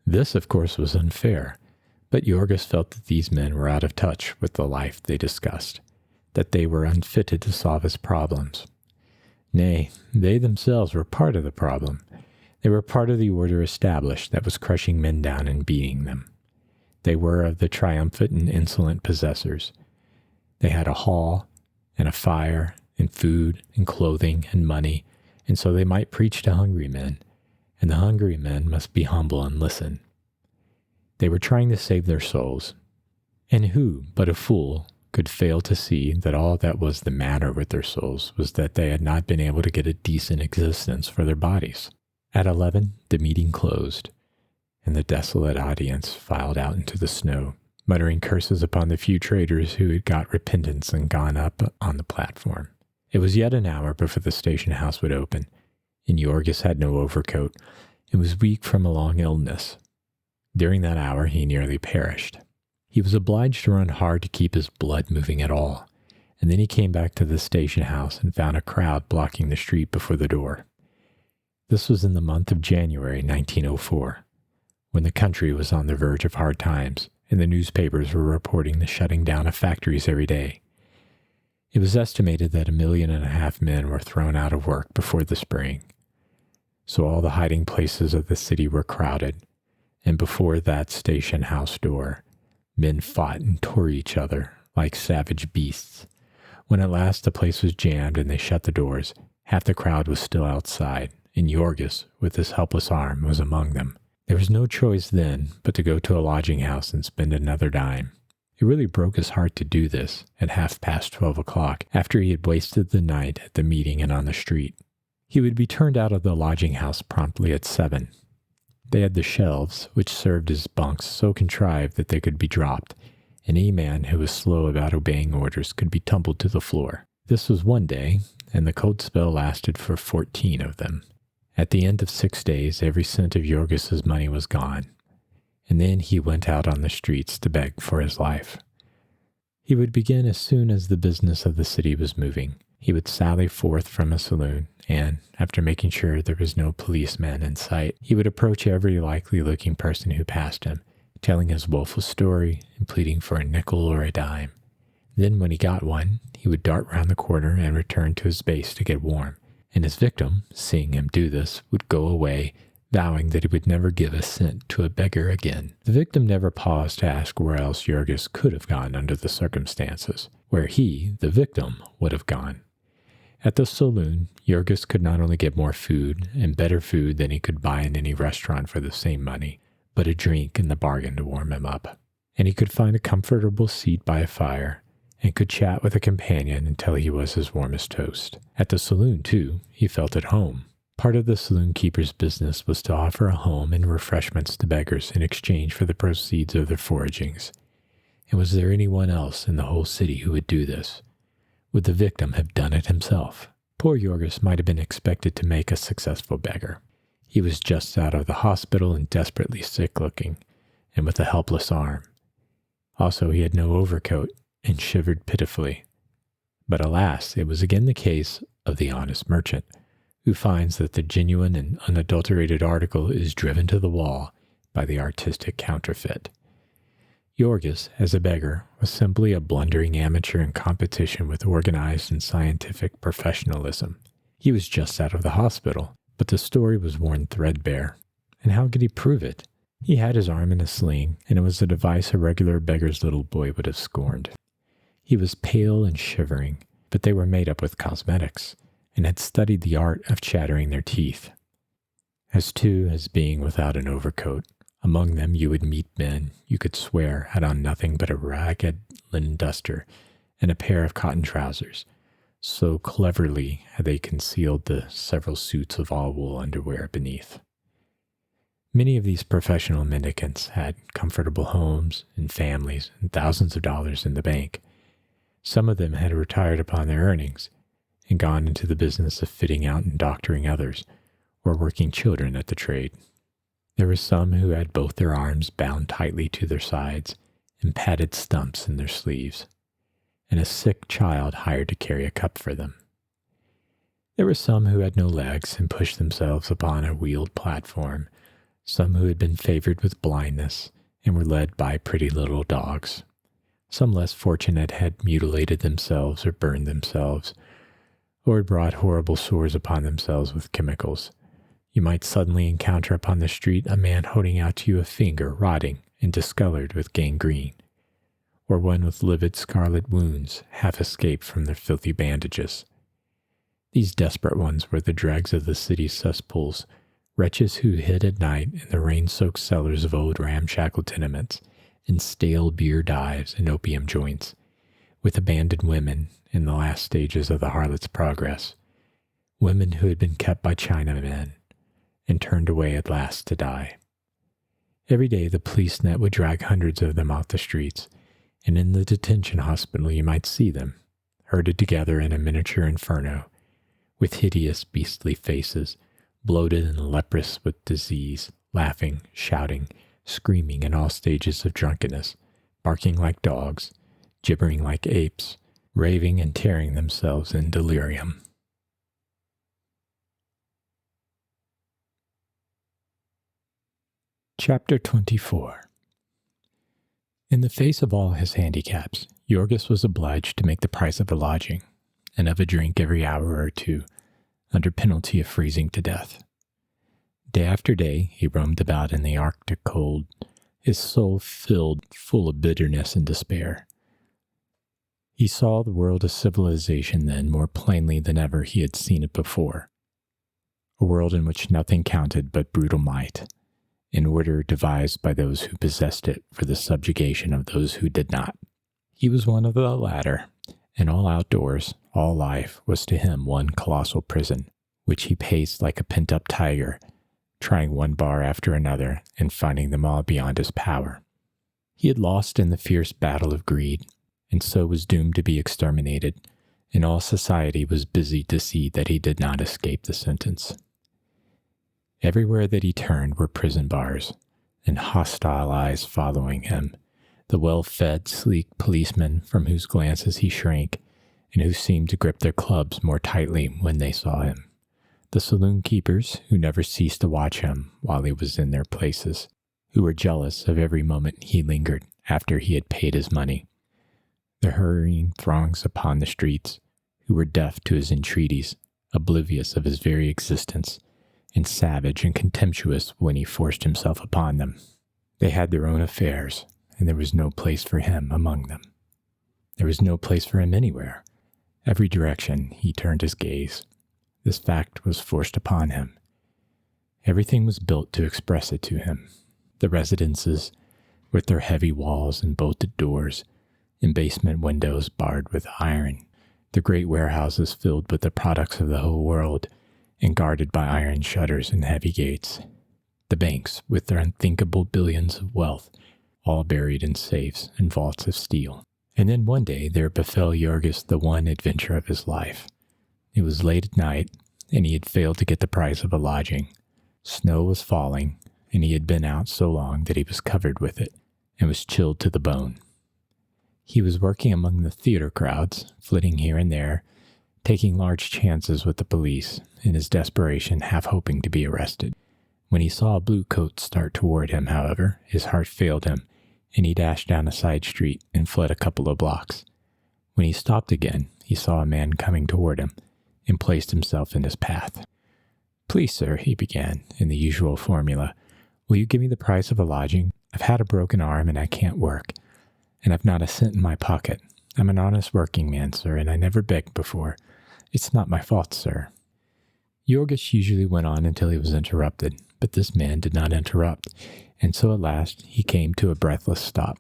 This, of course, was unfair, but Jorgis felt that these men were out of touch with the life they discussed, that they were unfitted to solve his problems. Nay, they themselves were part of the problem. They were part of the order established that was crushing men down and beating them. They were of the triumphant and insolent possessors. They had a hall, and a fire, and food, and clothing, and money, and so they might preach to hungry men, and the hungry men must be humble and listen. They were trying to save their souls, and who but a fool could fail to see that all that was the matter with their souls was that they had not been able to get a decent existence for their bodies? At 11, the meeting closed, and the desolate audience filed out into the snow, muttering curses upon the few traders who had got repentance and gone up on the platform. It was yet an hour before the station house would open, and Jorgis had no overcoat and was weak from a long illness. During that hour, he nearly perished. He was obliged to run hard to keep his blood moving at all, and then he came back to the station house and found a crowd blocking the street before the door. This was in the month of January 1904, when the country was on the verge of hard times, and the newspapers were reporting the shutting down of factories every day. It was estimated that 1.5 million men were thrown out of work before the spring. So all the hiding places of the city were crowded, and before that station house door, men fought and tore each other like savage beasts. When at last the place was jammed and they shut the doors, half the crowd was still outside, and Jorgis, with his helpless arm, was among them. There was no choice then but to go to a lodging house and spend another dime. It really broke his heart to do this at 12:30 after he had wasted the night at the meeting and on the street. He would be turned out of the lodging house promptly at 7. They had the shelves, which served as bunks, so contrived that they could be dropped, and any man who was slow about obeying orders could be tumbled to the floor. This was one day, and the cold spell lasted for 14 of them. At the end of 6 days, every cent of Jorgis's money was gone, and then he went out on the streets to beg for his life. He would begin as soon as the business of the city was moving. He would sally forth from a saloon, and, after making sure there was no policeman in sight, he would approach every likely-looking person who passed him, telling his woeful story and pleading for a nickel or a dime. Then, when he got one, he would dart round the corner and return to his base to get warm, and his victim, seeing him do this, would go away, vowing that he would never give a cent to a beggar again. The victim never paused to ask where else Jorgis could have gone under the circumstances, where he, the victim, would have gone. At the saloon, Jorgis could not only get more food, and better food than he could buy in any restaurant for the same money, but a drink in the bargain to warm him up. And he could find a comfortable seat by a fire, and could chat with a companion until he was as warm as toast. At the saloon, too, he felt at home. Part of the saloon keeper's business was to offer a home and refreshments to beggars in exchange for the proceeds of their foragings. And was there anyone else in the whole city who would do this? Would the victim have done it himself? Poor Jorgis might have been expected to make a successful beggar. He was just out of the hospital and desperately sick-looking, and with a helpless arm. Also, he had no overcoat and shivered pitifully. But alas, it was again the case of the honest merchant, who finds that the genuine and unadulterated article is driven to the wall by the artistic counterfeit. Jorgis, as a beggar, was simply a blundering amateur in competition with organized and scientific professionalism. He was just out of the hospital, but the story was worn threadbare. And how could he prove it? He had his arm in a sling, and it was a device a regular beggar's little boy would have scorned. He was pale and shivering, but they were made up with cosmetics, and had studied the art of chattering their teeth. As to his being without an overcoat, among them you would meet men you could swear had on nothing but a ragged linen duster and a pair of cotton trousers. So cleverly had they concealed the several suits of all-wool underwear beneath. Many of these professional mendicants had comfortable homes and families and thousands of dollars in the bank. Some of them had retired upon their earnings and gone into the business of fitting out and doctoring others, or working children at the trade. There were some who had both their arms bound tightly to their sides and padded stumps in their sleeves, and a sick child hired to carry a cup for them. There were some who had no legs and pushed themselves upon a wheeled platform, some who had been favored with blindness and were led by pretty little dogs. Some less fortunate had mutilated themselves or burned themselves, or had brought horrible sores upon themselves with chemicals. You might suddenly encounter upon the street a man holding out to you a finger rotting and discolored with gangrene, or one with livid scarlet wounds half escaped from their filthy bandages. These desperate ones were the dregs of the city's cesspools, wretches who hid at night in the rain-soaked cellars of old ramshackle tenements, in stale beer dives and opium joints, with abandoned women in the last stages of the harlot's progress, women who had been kept by Chinamen and turned away at last to die. Every day the police net would drag hundreds of them off the streets, and in the detention hospital you might see them, herded together in a miniature inferno, with hideous beastly faces, bloated and leprous with disease, laughing, shouting, screaming in all stages of drunkenness, barking like dogs, gibbering like apes, raving and tearing themselves in delirium. Chapter 24. In the face of all his handicaps, Jorgis was obliged to make the price of a lodging, and of a drink every hour or two, under penalty of freezing to death. Day after day he roamed about in the Arctic cold, his soul filled full of bitterness and despair. He saw the world of civilization then more plainly than ever he had seen it before, a world in which nothing counted but brutal might, an order devised by those who possessed it for the subjugation of those who did not. He was one of the latter, and all outdoors, all life, was to him one colossal prison, which he paced like a pent-up tiger, trying one bar after another and finding them all beyond his power. He had lost in the fierce battle of greed, and so was doomed to be exterminated, and all society was busy to see that he did not escape the sentence. Everywhere that he turned were prison bars, and hostile eyes following him, the well-fed, sleek policemen from whose glances he shrank, and who seemed to grip their clubs more tightly when they saw him. The saloon keepers who never ceased to watch him while he was in their places, who were jealous of every moment he lingered after he had paid his money. The hurrying throngs upon the streets, who were deaf to his entreaties, oblivious of his very existence, and savage and contemptuous when he forced himself upon them. They had their own affairs, and there was no place for him among them. There was no place for him anywhere. Every direction he turned his gaze. This fact was forced upon him. Everything was built to express it to him. The residences, with their heavy walls and bolted doors, and basement windows barred with iron, the great warehouses filled with the products of the whole world, and guarded by iron shutters and heavy gates, the banks, with their unthinkable billions of wealth, all buried in safes and vaults of steel. And then one day there befell Jorgis the one adventure of his life. It was late at night, and he had failed to get the price of a lodging. Snow was falling, and he had been out so long that he was covered with it, and was chilled to the bone. He was working among the theater crowds, flitting here and there, taking large chances with the police, in his desperation half hoping to be arrested. When he saw a blue coat start toward him, however, his heart failed him, and he dashed down a side street and fled a couple of blocks. When he stopped again, he saw a man coming toward him, and placed himself in his path. "Please, sir," he began, in the usual formula, "will you give me the price of a lodging? I've had a broken arm, and I can't work, and I've not a cent in my pocket. I'm an honest working man, sir, and I never begged before. It's not my fault, sir." Jorgis usually went on until he was interrupted, but this man did not interrupt, and so at last he came to a breathless stop.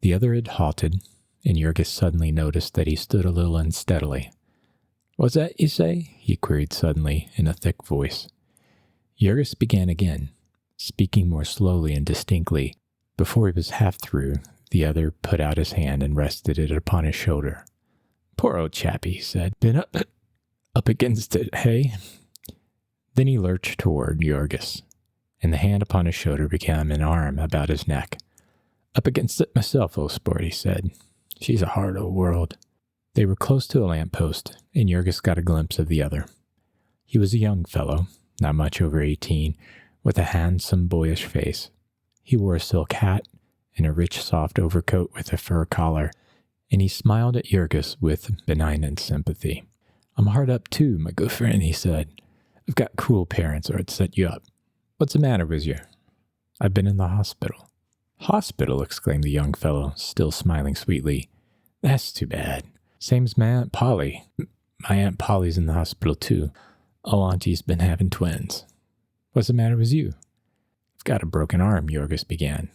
The other had halted, and Jorgis suddenly noticed that he stood a little unsteadily. "What's that you say?" he queried suddenly in a thick voice. Jorgis began again, speaking more slowly and distinctly. Before he was half through, the other put out his hand and rested it upon his shoulder. "Poor old chap," he said. "Been up against it, hey?" Then he lurched toward Jorgis, and the hand upon his shoulder became an arm about his neck. "Up against it myself, old sport," he said. "She's a hard old world." They were close to a lamppost, and Jorgis got a glimpse of the other. He was a young fellow, not much over 18, with a handsome, boyish face. He wore a silk hat and a rich, soft overcoat with a fur collar, and he smiled at Jorgis with benignant sympathy. "I'm hard up too, my good friend," he said. "I've got cruel parents, or I'd set you up. What's the matter with you?" "I've been in the hospital." "Hospital?" exclaimed the young fellow, still smiling sweetly. "That's too bad. Same as my Aunt Polly. My Aunt Polly's in the hospital too. Oh, Auntie's been having twins." "What's the matter with you?" "I've got a broken arm," Jorgis began.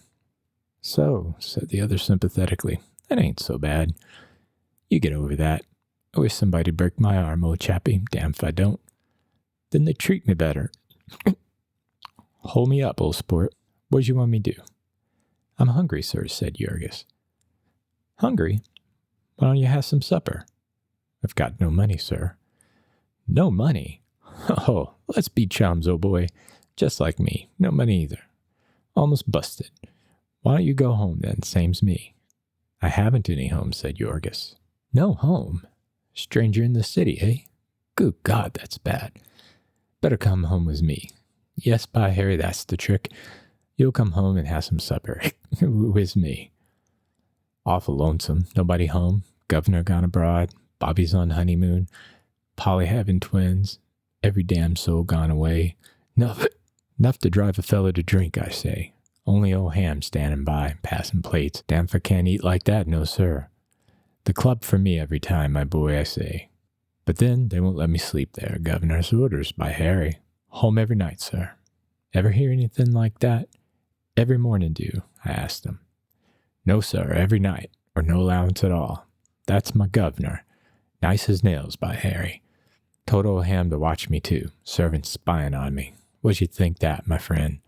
"So," said the other sympathetically, "that ain't so bad. You get over that. I wish somebody'd break my arm, old chappie. Damn if I don't. Then they treat me better." "Hold me up, old sport. What do you want me to do?" "I'm hungry, sir," said Jorgis. "Hungry? Why don't you have some supper?" "I've got no money, sir." "No money? Oh, let's be chums, old boy. Just like me. No money either. Almost busted. Why don't you go home then, same's me?" "I haven't any home," said Jorgis. "No home? Stranger in the city, eh? Good God, that's bad. Better come home with me. Yes, by Harry, that's the trick. You'll come home and have some supper with me." "Awful lonesome. Nobody home. Governor gone abroad. Bobby's on honeymoon. Polly having twins. Every damn soul gone away. Enough to drive a fellow to drink, I say. Only old Ham standing by, passing plates. Damn if I can't eat like that, no sir. The club for me every time, my boy, I say. But then they won't let me sleep there. Governor's orders, by Harry. Home every night, sir." "Ever hear anything like that?" "Every morning do?" I asked him. "No, sir, every night. or no allowance at all. That's my governor. Nice as nails, by Harry. Told old Ham to watch me too, servants spying on me. What'd you think that, my friend?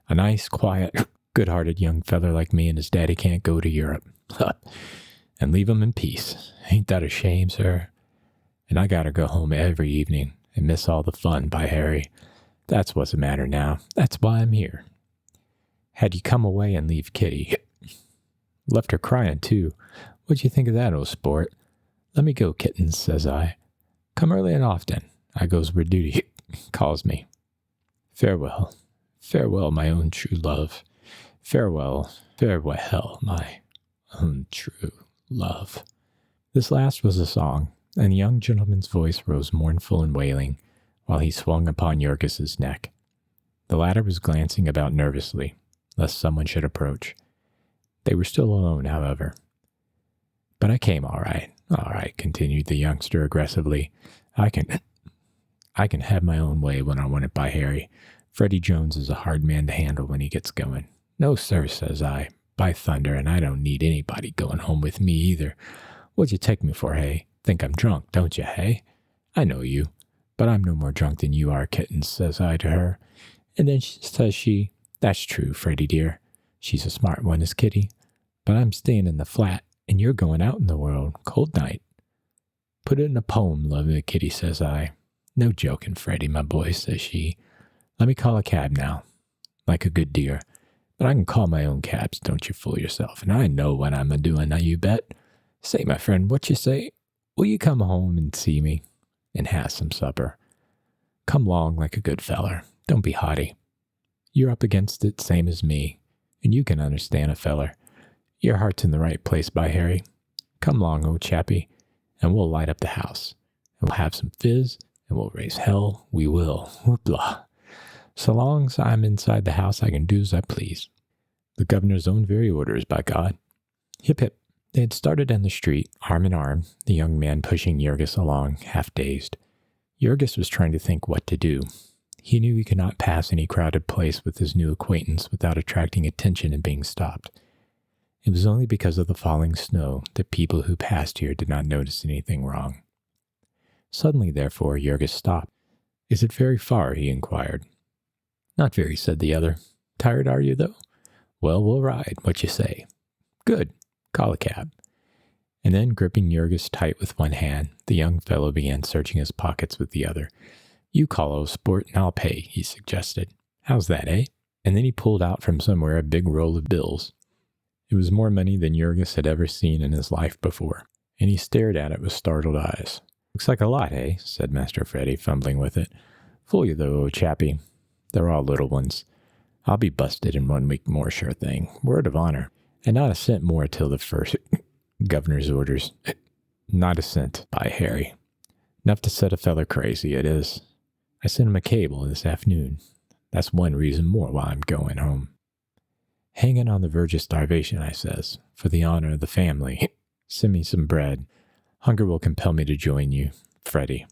A nice, quiet, good-hearted young feller like me and his daddy can't go to Europe. And leave him in peace. Ain't that a shame, sir? And I gotta go home every evening and miss all the fun, by Harry. That's what's the matter now. That's why I'm here. Had you come away and leave Kitty? Left her crying, too. What'd you think of that, old sport? Let me go, kittens, says I. Come early and often. I goes where duty calls me. Farewell. Farewell, my own true love. Farewell, farewell, my own true love. This last was a song, and the young gentleman's voice rose mournful and wailing, while he swung upon Jurgis's neck. The latter was glancing about nervously, lest someone should approach. They were still alone, however. But I came all right, continued the youngster aggressively. I can have my own way when I want it, by Harry. Freddie Jones is a hard man to handle when he gets going. No, sir, says I. By thunder, and I don't need anybody going home with me either. What'd you take me for, hey? Think I'm drunk, don't you, hey? I know you, but I'm no more drunk than you are, kittens, says I to her. And then says she, that's true, Freddie dear. She's a smart one, is Kitty. But I'm staying in the flat, and you're going out in the world. Cold night. Put it in a poem, lovely Kitty, says I. No joking, Freddie, my boy, says she. Let me call a cab now, like a good dear. But I can call my own cabs, don't you fool yourself, and I know what I'm a-doing, now you bet. Say, my friend, what you say? Will you come home and see me, and have some supper? Come along like a good feller. Don't be haughty. You're up against it, same as me, and you can understand a feller. Your heart's in the right place, by Harry. Come along, old chappie, and we'll light up the house, and we'll have some fizz, and we'll raise hell, we will. Whoopla. So long as I'm inside the house, I can do as I please. The governor's own very orders, by God. Hip, hip. They had started down the street, arm in arm, the young man pushing Jurgis along, half-dazed. Jurgis was trying to think what to do. He knew he could not pass any crowded place with his new acquaintance without attracting attention and being stopped. It was only because of the falling snow that people who passed here did not notice anything wrong. Suddenly, therefore, Jurgis stopped. Is it very far? He inquired. Not very, said the other. Tired, are you, though? Well, we'll ride. What you say? Good. Call a cab. And then, gripping Jurgis tight with one hand, the young fellow began searching his pockets with the other. You call, old sport, and I'll pay, he suggested. How's that, eh? And then he pulled out from somewhere a big roll of bills. It was more money than Jurgis had ever seen in his life before, and he stared at it with startled eyes. Looks like a lot, eh? Said Master Freddie, fumbling with it. Fool you, though, old chappie. They're all little ones. I'll be busted in 1 week more, sure thing. Word of honor. And not a cent more till the first governor's orders. Not a cent, by Harry. Enough to set a feller crazy, it is. I sent him a cable this afternoon. That's one reason more why I'm going home. Hanging on the verge of starvation, I says, for the honor of the family. Send me some bread. Hunger will compel me to join you, Freddie.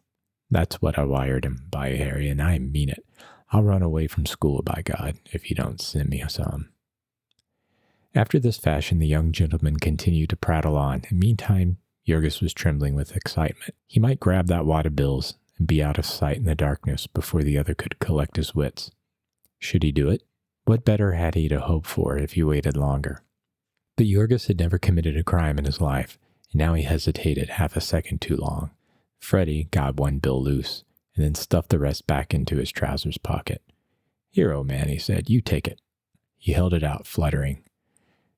That's what I wired him, by Harry, and I mean it. I'll run away from school, by God, if you don't send me some. After this fashion, the young gentleman continued to prattle on, and meantime, Jurgis was trembling with excitement. He might grab that wad of bills and be out of sight in the darkness before the other could collect his wits. Should he do it? What better had he to hope for if he waited longer? But Jurgis had never committed a crime in his life, and now he hesitated half a second too long. Freddie got one bill loose, and then stuffed the rest back into his trousers pocket. Here, old man, he said, you take it. He held it out, fluttering.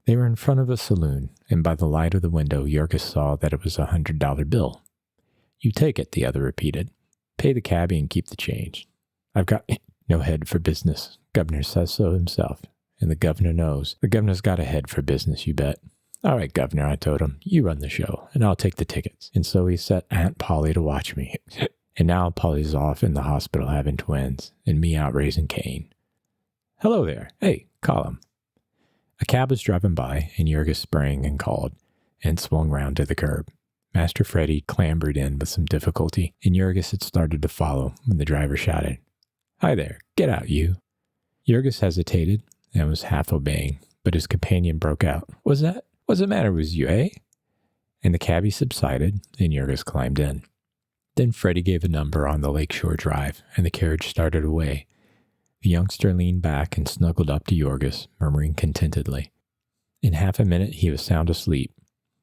They were in front of a saloon, and by the light of the window, Jurgis saw that it was a $100 bill. You take it, the other repeated. Pay the cabbie and keep the change. I've got no head for business. Governor says so himself, and the governor knows. The governor's got a head for business, you bet. All right, governor, I told him, you run the show, and I'll take the tickets. And so he set Aunt Polly to watch me. And now Polly's off in the hospital having twins, and me out raising Cain. Hello there. Hey, call him. A cab was driving by, and Jurgis sprang and called, and swung round to the curb. Master Freddie clambered in with some difficulty, and Jurgis had started to follow when the driver shouted, Hi there, get out, you. Jurgis hesitated and was half obeying, but his companion broke out. What's What's the matter with you, eh? And the cabbie subsided, and Jurgis climbed in. Then Freddie gave a number on the Lakeshore Drive, and the carriage started away. The youngster leaned back and snuggled up to Jurgis, murmuring contentedly. In half a minute, he was sound asleep.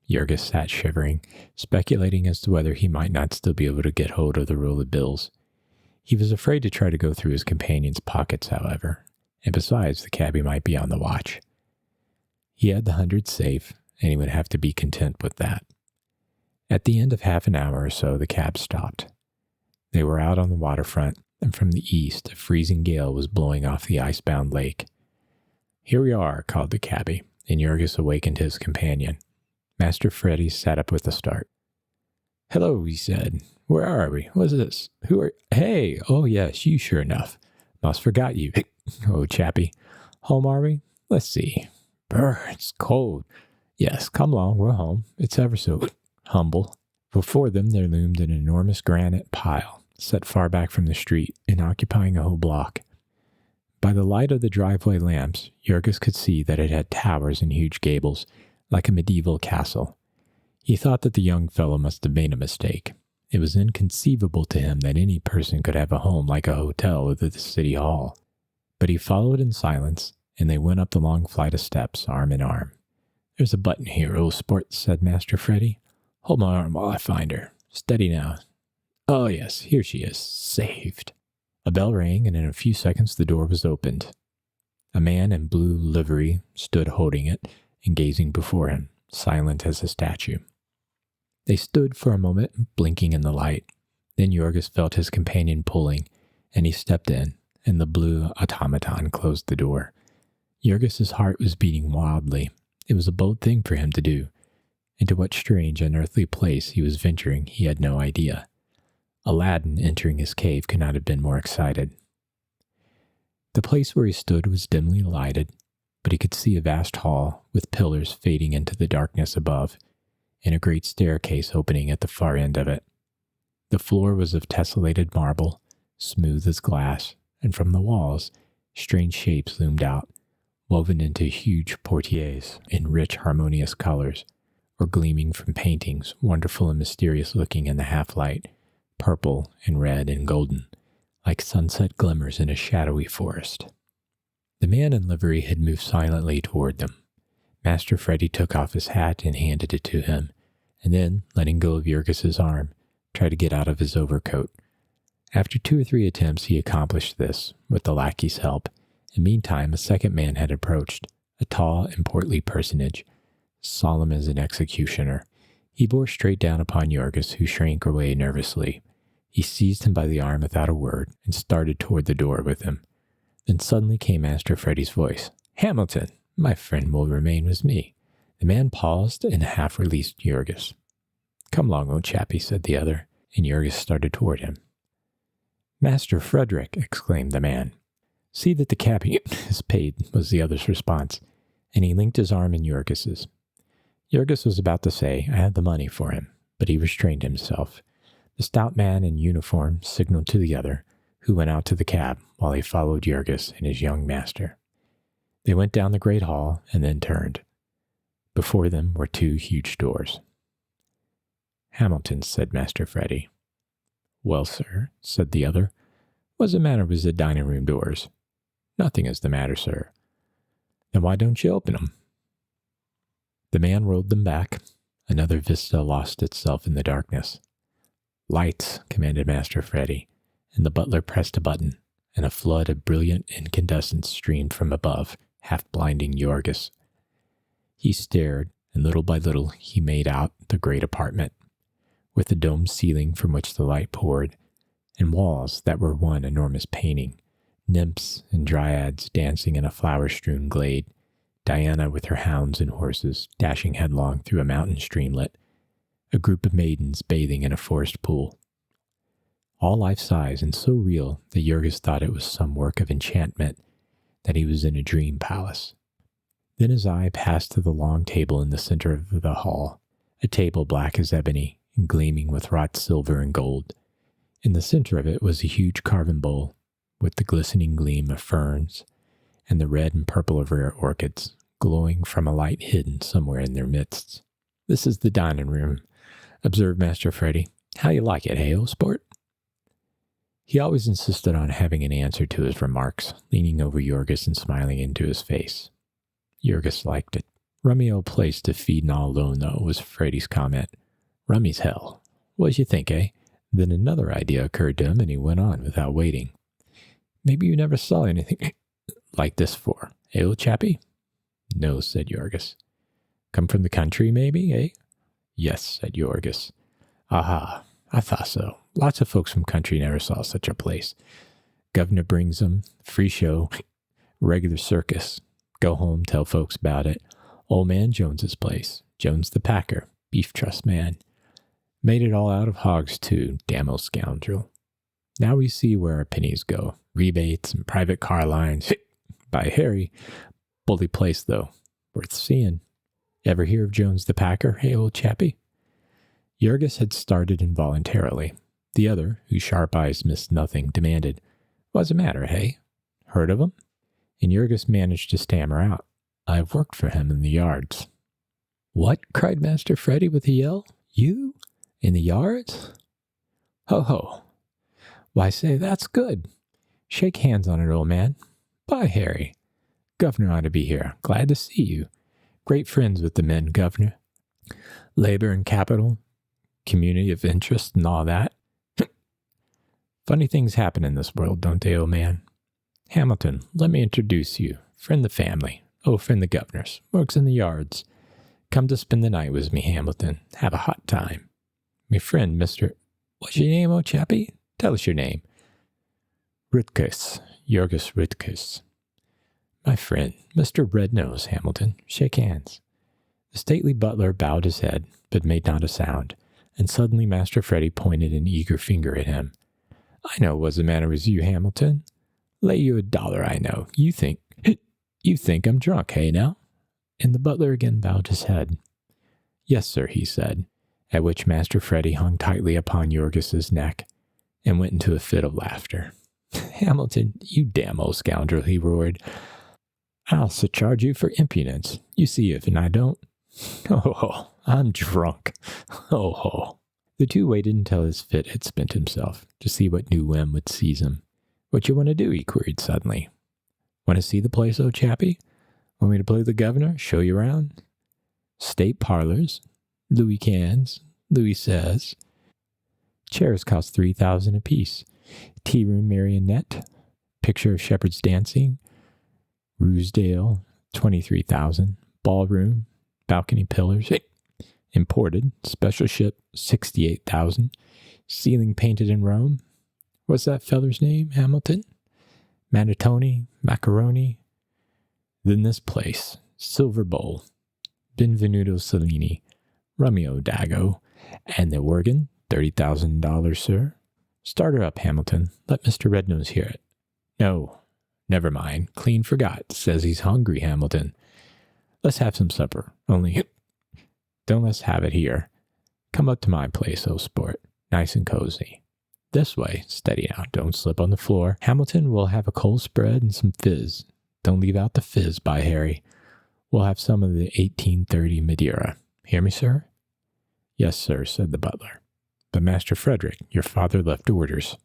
Jurgis sat shivering, speculating as to whether he might not still be able to get hold of the roll of bills. He was afraid to try to go through his companion's pockets, however, and besides, the cabbie might be on the watch. He had the 100 safe, and he would have to be content with that. At the end of half an hour or so, the cab stopped. They were out on the waterfront, and from the east, a freezing gale was blowing off the icebound lake. "Here we are," called the cabbie, and Jurgis awakened his companion. Master Freddie sat up with a start. "Hello," he said. "Where are we? What's this? Who are... Hey! Oh, yes, you sure enough. Must forgot you. Oh, chappie. Home, are we? Let's see. Brr, it's cold. Yes, come along, we're home. It's ever so humble." Before them there loomed an enormous granite pile, set far back from the street and occupying a whole block. By the light of the driveway lamps, Jurgis could see that it had towers and huge gables, like a medieval castle. He thought that the young fellow must have made a mistake. It was inconceivable to him that any person could have a home like a hotel or the city hall. But he followed in silence, and they went up the long flight of steps, arm in arm. "There's a button here, old sport," said Master Freddie. "Hold my arm while I find her. Steady now. Oh, yes, here she is. Saved." A bell rang, and in a few seconds the door was opened. A man in blue livery stood holding it and gazing before him, silent as a statue. They stood for a moment, blinking in the light. Then Jurgis felt his companion pulling, and he stepped in, and the blue automaton closed the door. Jurgis's heart was beating wildly. It was a bold thing for him to do. Into what strange, unearthly place he was venturing, he had no idea. Aladdin entering his cave could not have been more excited. The place where he stood was dimly lighted, but he could see a vast hall with pillars fading into the darkness above, and a great staircase opening at the far end of it. The floor was of tessellated marble, smooth as glass, and from the walls, strange shapes loomed out, woven into huge portieres in rich, harmonious colors, or gleaming from paintings, wonderful and mysterious looking in the half-light, purple and red and golden, like sunset glimmers in a shadowy forest. The man in livery had moved silently toward them. Master Freddie took off his hat and handed it to him, and then, letting go of Jurgis's arm, tried to get out of his overcoat. After 2 or 3 attempts, he accomplished this, with the lackey's help, and meantime a second man had approached, a tall and portly personage, solemn as an executioner. He bore straight down upon Jurgis, who shrank away nervously. He seized him by the arm without a word, and started toward the door with him. Then suddenly came Master Freddie's voice. "Hamilton, my friend will remain with me." The man paused and half released Jurgis. "Come along, old chappie," said the other, and Jurgis started toward him. "Master Frederick," exclaimed the man. "See that the cabbie is paid," was the other's response, and he linked his arm in Jurgis's. Jurgis was about to say, "I have the money for him," but he restrained himself. The stout man in uniform signaled to the other, who went out to the cab while he followed Jurgis and his young master. They went down the great hall and then turned. Before them were 2 huge doors. "Hamilton," said Master Freddie. "Well, sir," said the other, "what's the matter with the dining room doors?" "Nothing is the matter, sir." "Then why don't you open them?" The man rolled them back. Another vista lost itself in the darkness. "Lights," commanded Master Freddie, and the butler pressed a button, and a flood of brilliant incandescence streamed from above, half blinding Jurgis. He stared, and little by little he made out the great apartment, with a domed ceiling from which the light poured, and walls that were one enormous painting, nymphs and dryads dancing in a flower-strewn glade, Diana with her hounds and horses dashing headlong through a mountain streamlet, a group of maidens bathing in a forest pool. All life-size and so real that Jurgis thought it was some work of enchantment, that he was in a dream palace. Then his eye passed to the long table in the center of the hall, a table black as ebony and gleaming with wrought silver and gold. In the center of it was a huge carven bowl with the glistening gleam of ferns and the red and purple of rare orchids, glowing from a light hidden somewhere in their midst. "This is the dining room," observed Master Freddy. "How you like it, hey, old sport?" He always insisted on having an answer to his remarks, leaning over Yorgis and smiling into his face. Yorgis liked it. "Rummy old place to feed and all alone, though," was Freddy's comment. "Rummy's hell. What'd you think, eh?" Then another idea occurred to him, and he went on without waiting. "Maybe you never saw anything like this before, eh, old chappie?" "No," said Yorgis. "Come from the country, maybe, eh?" "Yes," said Yorgis. "Aha, I thought so. Lots of folks from country never saw such a place. Governor brings 'em, free show, regular circus. Go home, tell folks about it. Old man Jones's place. Jones the packer, beef trust man. Made it all out of hogs, too, damn old scoundrel. Now we see where our pennies go. Rebates and private car lines. By Harry, bully place, though. Worth seeing. Ever hear of Jones the packer, hey, old chappie?" Yorgis had started involuntarily. The other, whose sharp eyes missed nothing, demanded, "What's the matter, hey? Heard of him?" And Yorgis managed to stammer out, "I've worked for him in the yards." "What?" cried Master Freddy with a yell. "You? In the yards? Ho, ho. Why, say, that's good. Shake hands on it, old man. Bye, Harry. Governor ought to be here. Glad to see you. Great friends with the men, Governor. Labor and capital, community of interest, and all that. Funny things happen in this world, don't they, old man? Hamilton, let me introduce you. Friend the family. Oh, friend the governor's. Works in the yards. Come to spend the night with me, Hamilton. Have a hot time. Me friend, Mr. What's your name, old chappie? Tell us your name." "Rutkus. Yorgis Rutkus." "My friend, Mr. Rednose, Hamilton. Shake hands." The stately butler bowed his head, but made not a sound, and suddenly Master Freddy pointed an eager finger at him. "I know what's the matter with you, Hamilton. Lay you $1, I know. You think I'm drunk, hey now?" And the butler again bowed his head. "Yes, sir," he said, at which Master Freddy hung tightly upon Yorgis's neck and went into a fit of laughter. "Hamilton, you damn old scoundrel," he roared. "I'll surcharge you for impudence. You see if and I don't. Oh, I'm drunk. Oh." The two waited until his fit had spent himself to see what new whim would seize him. "What you want to do?" he queried suddenly. "Want to see the place, old chappie? Want me to play the governor? Show you around? State parlors. Louis cans. Louis says. Chairs cost $3,000 apiece. Tea room marionette. Picture of shepherds dancing. Rusedale, $23,000. Ballroom. Balcony pillars. Imported. Special ship, $68,000. Ceiling painted in Rome. What's that feller's name, Hamilton? Manatoni, Macaroni. Then this place. Silver Bowl. Benvenuto Cellini. Romeo Dago. And the organ, $30,000, sir. Start her up, Hamilton. Let Mr. Rednose hear it." "No, never mind. Clean forgot. Says he's hungry, Hamilton. Let's have some supper. Only, don't let's have it here. Come up to my place, old sport. Nice and cozy. This way. Steady now. Don't slip on the floor. Hamilton, we'll have a cold spread and some fizz. Don't leave out the fizz, by Harry. We'll have some of the 1830 Madeira. Hear me, sir?" "Yes, sir," said the butler. "But Master Frederick, your father left orders."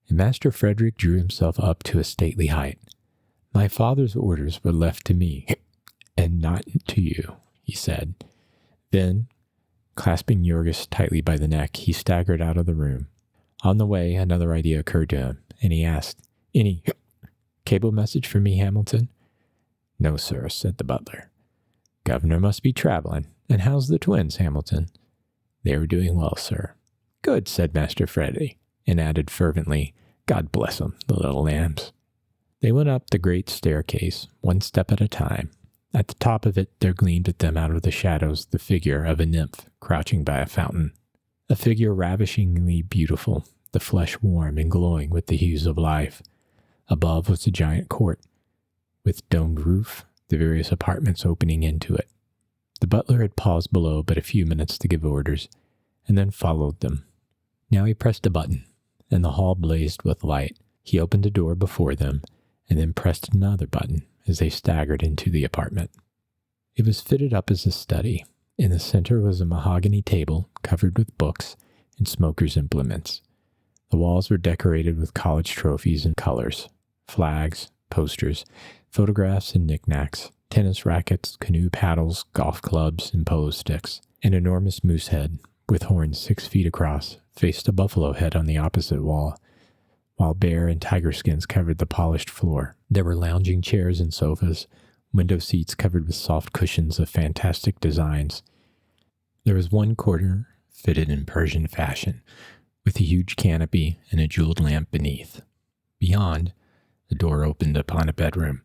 And Master Frederick drew himself up to a stately height. "My father's orders were left to me, and not to you," he said. Then, clasping Yorgis tightly by the neck, he staggered out of the room. On the way, another idea occurred to him, and he asked, "Any cable message for me, Hamilton?" "No, sir," said the butler. "Governor must be traveling. And how's the twins, Hamilton?" "They are doing well, sir." "Good," said Master Freddy, and added fervently, "God bless 'em, the little lambs." They went up the great staircase, one step at a time. At the top of it there gleamed at them out of the shadows the figure of a nymph crouching by a fountain. A figure ravishingly beautiful, the flesh warm and glowing with the hues of life. Above was a giant court, with domed roof, the various apartments opening into it. The butler had paused below but a few minutes to give orders, and then followed them. Now he pressed a button, and the hall blazed with light. He opened a door before them, and then pressed another button as they staggered into the apartment. It was fitted up as a study. In the center was a mahogany table covered with books and smoker's implements. The walls were decorated with college trophies and colors, flags, posters, photographs and knickknacks, tennis rackets, canoe paddles, golf clubs, and polo sticks. An enormous moose head, with horns 6 feet across, faced a buffalo head on the opposite wall, while bear and tiger skins covered the polished floor. There were lounging chairs and sofas, window seats covered with soft cushions of fantastic designs. There was one corner fitted in Persian fashion, with a huge canopy and a jeweled lamp beneath. Beyond, the door opened upon a bedroom,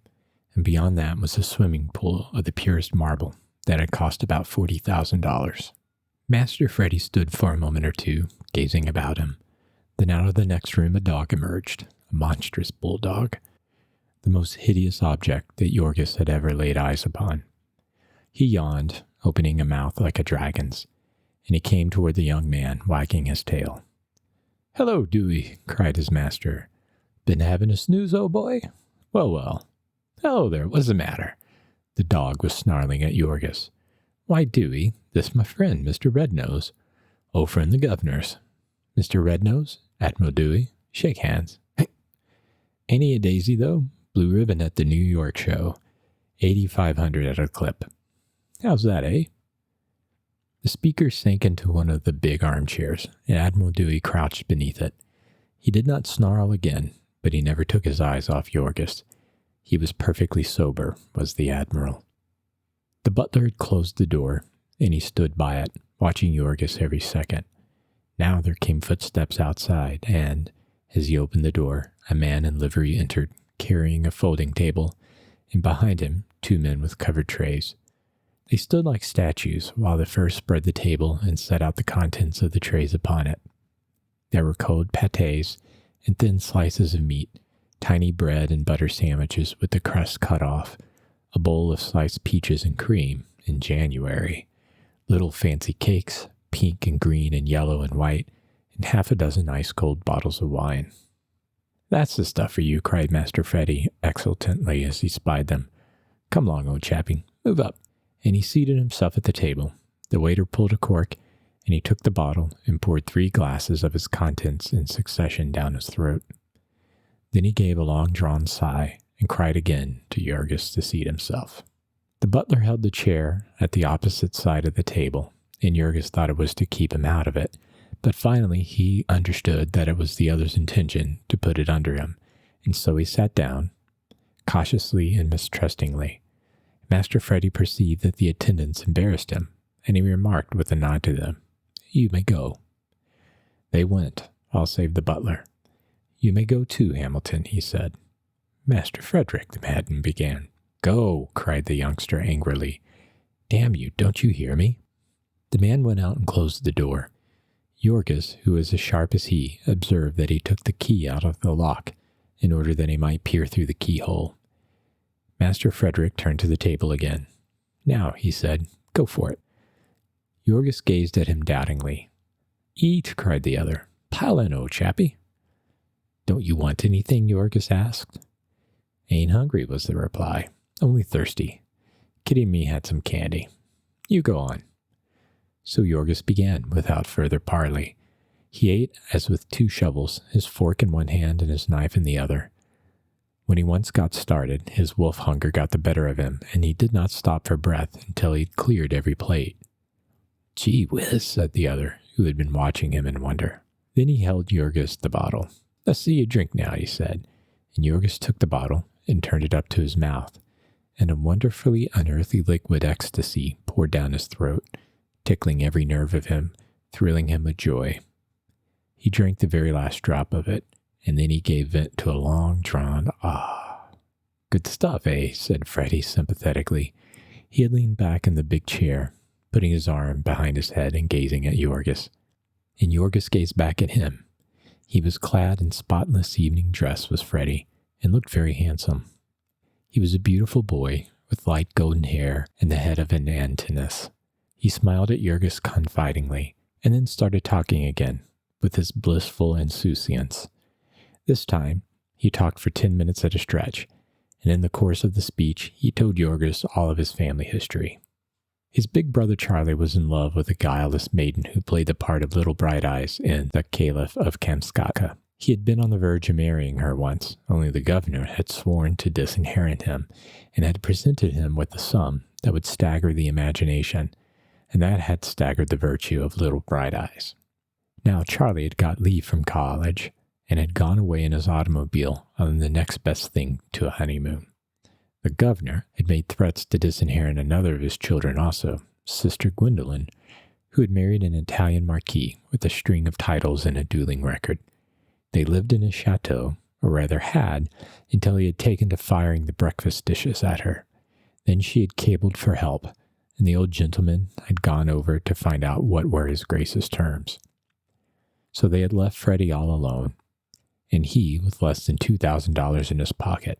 and beyond that was a swimming pool of the purest marble that had cost about $40,000. Master Freddy stood for a moment or two, gazing about him. Then out of the next room a dog emerged, a monstrous bulldog, the most hideous object that Yorgis had ever laid eyes upon. He yawned, opening a mouth like a dragon's, and he came toward the young man, wagging his tail. "Hello, Dewey," cried his master. "Been having a snooze, old boy? Well, well. Hello there, what's the matter?" The dog was snarling at Yorgis. "Why, Dewey, this my friend, Mr. Rednose. Old friend the governor's. Mr. Rednose, Admiral Dewey, shake hands. Ain't he a daisy, though? Blue ribbon at the New York show. 8,500 at a clip. How's that, eh?" The speaker sank into one of the big armchairs, and Admiral Dewey crouched beneath it. He did not snarl again, but he never took his eyes off Yorgis. He was perfectly sober, was the Admiral. The butler had closed the door, and he stood by it, watching Yorgis every second. Now there came footsteps outside, and, as he opened the door, a man in livery entered, carrying a folding table, and behind him, 2 men with covered trays. They stood like statues, while the first spread the table and set out the contents of the trays upon it. There were cold pâtés and thin slices of meat, tiny bread and butter sandwiches with the crust cut off, a bowl of sliced peaches and cream in January, little fancy cakes, pink and green and yellow and white, and half a dozen ice-cold bottles of wine. "That's the stuff for you," cried Master Freddy exultantly as he spied them. "Come along, old chappie, move up." And he seated himself at the table. The waiter pulled a cork, and he took the bottle and poured 3 glasses of its contents in succession down his throat. Then he gave a long-drawn sigh and cried again to Yorgis to seat himself. The butler held the chair at the opposite side of the table, and Yorgis thought it was to keep him out of it, but finally he understood that it was the other's intention to put it under him, and so he sat down, cautiously and mistrustingly. Master Freddy perceived that the attendants embarrassed him, and he remarked with a nod to them, "You may go." They went, all save the butler. "You may go too, Hamilton," he said. "Master Frederick," the madman began. "Go," cried the youngster angrily. "Damn you, don't you hear me?" The man went out and closed the door. Yorgis, who was as sharp as he, observed that he took the key out of the lock in order that he might peer through the keyhole. Master Frederick turned to the table again. "Now," he said, "go for it." Yorgis gazed at him doubtingly. "Eat," cried the other. "Pile in, old chappie." "Don't you want anything?" Yorgis asked. "Ain't hungry," was the reply. "Only thirsty. Kitty and me had some candy. You go on." So Yorgis began, without further parley. He ate as with 2 shovels, his fork in one hand and his knife in the other. When he once got started, his wolf hunger got the better of him, and he did not stop for breath until he'd cleared every plate. "Gee whiz," said the other, who had been watching him in wonder. Then he held Yorgis the bottle. "Let's see you drink now," he said, and Yorgis took the bottle and turned it up to his mouth, and a wonderfully unearthly liquid ecstasy poured down his throat, tickling every nerve of him, thrilling him with joy. He drank the very last drop of it, and then he gave vent to a long-drawn ah. "Good stuff, eh?" said Freddy sympathetically. He had leaned back in the big chair, putting his arm behind his head and gazing at Yorgis. And Yorgis gazed back at him. He was clad in spotless evening dress, was Freddy, and looked very handsome. He was a beautiful boy, with light golden hair and the head of an Antinous. He smiled at Yorgis confidingly, and then started talking again, with his blissful insouciance. This time, he talked for 10 minutes at a stretch, and in the course of the speech, he told Yorgis all of his family history. His big brother Charlie was in love with a guileless maiden who played the part of Little Bright Eyes in The Caliph of Kamskatka. He had been on the verge of marrying her once, only the governor had sworn to disinherit him and had presented him with a sum that would stagger the imagination, and that had staggered the virtue of Little Bright Eyes. Now Charlie had got leave from college and had gone away in his automobile on the next best thing to a honeymoon. The governor had made threats to disinherit another of his children also, Sister Gwendolyn, who had married an Italian marquis with a string of titles and a dueling record. They lived in his chateau, or rather had, until he had taken to firing the breakfast dishes at her. Then she had cabled for help, and the old gentleman had gone over to find out what were his grace's terms. So they had left Freddie all alone, and he with less than $2,000 in his pocket.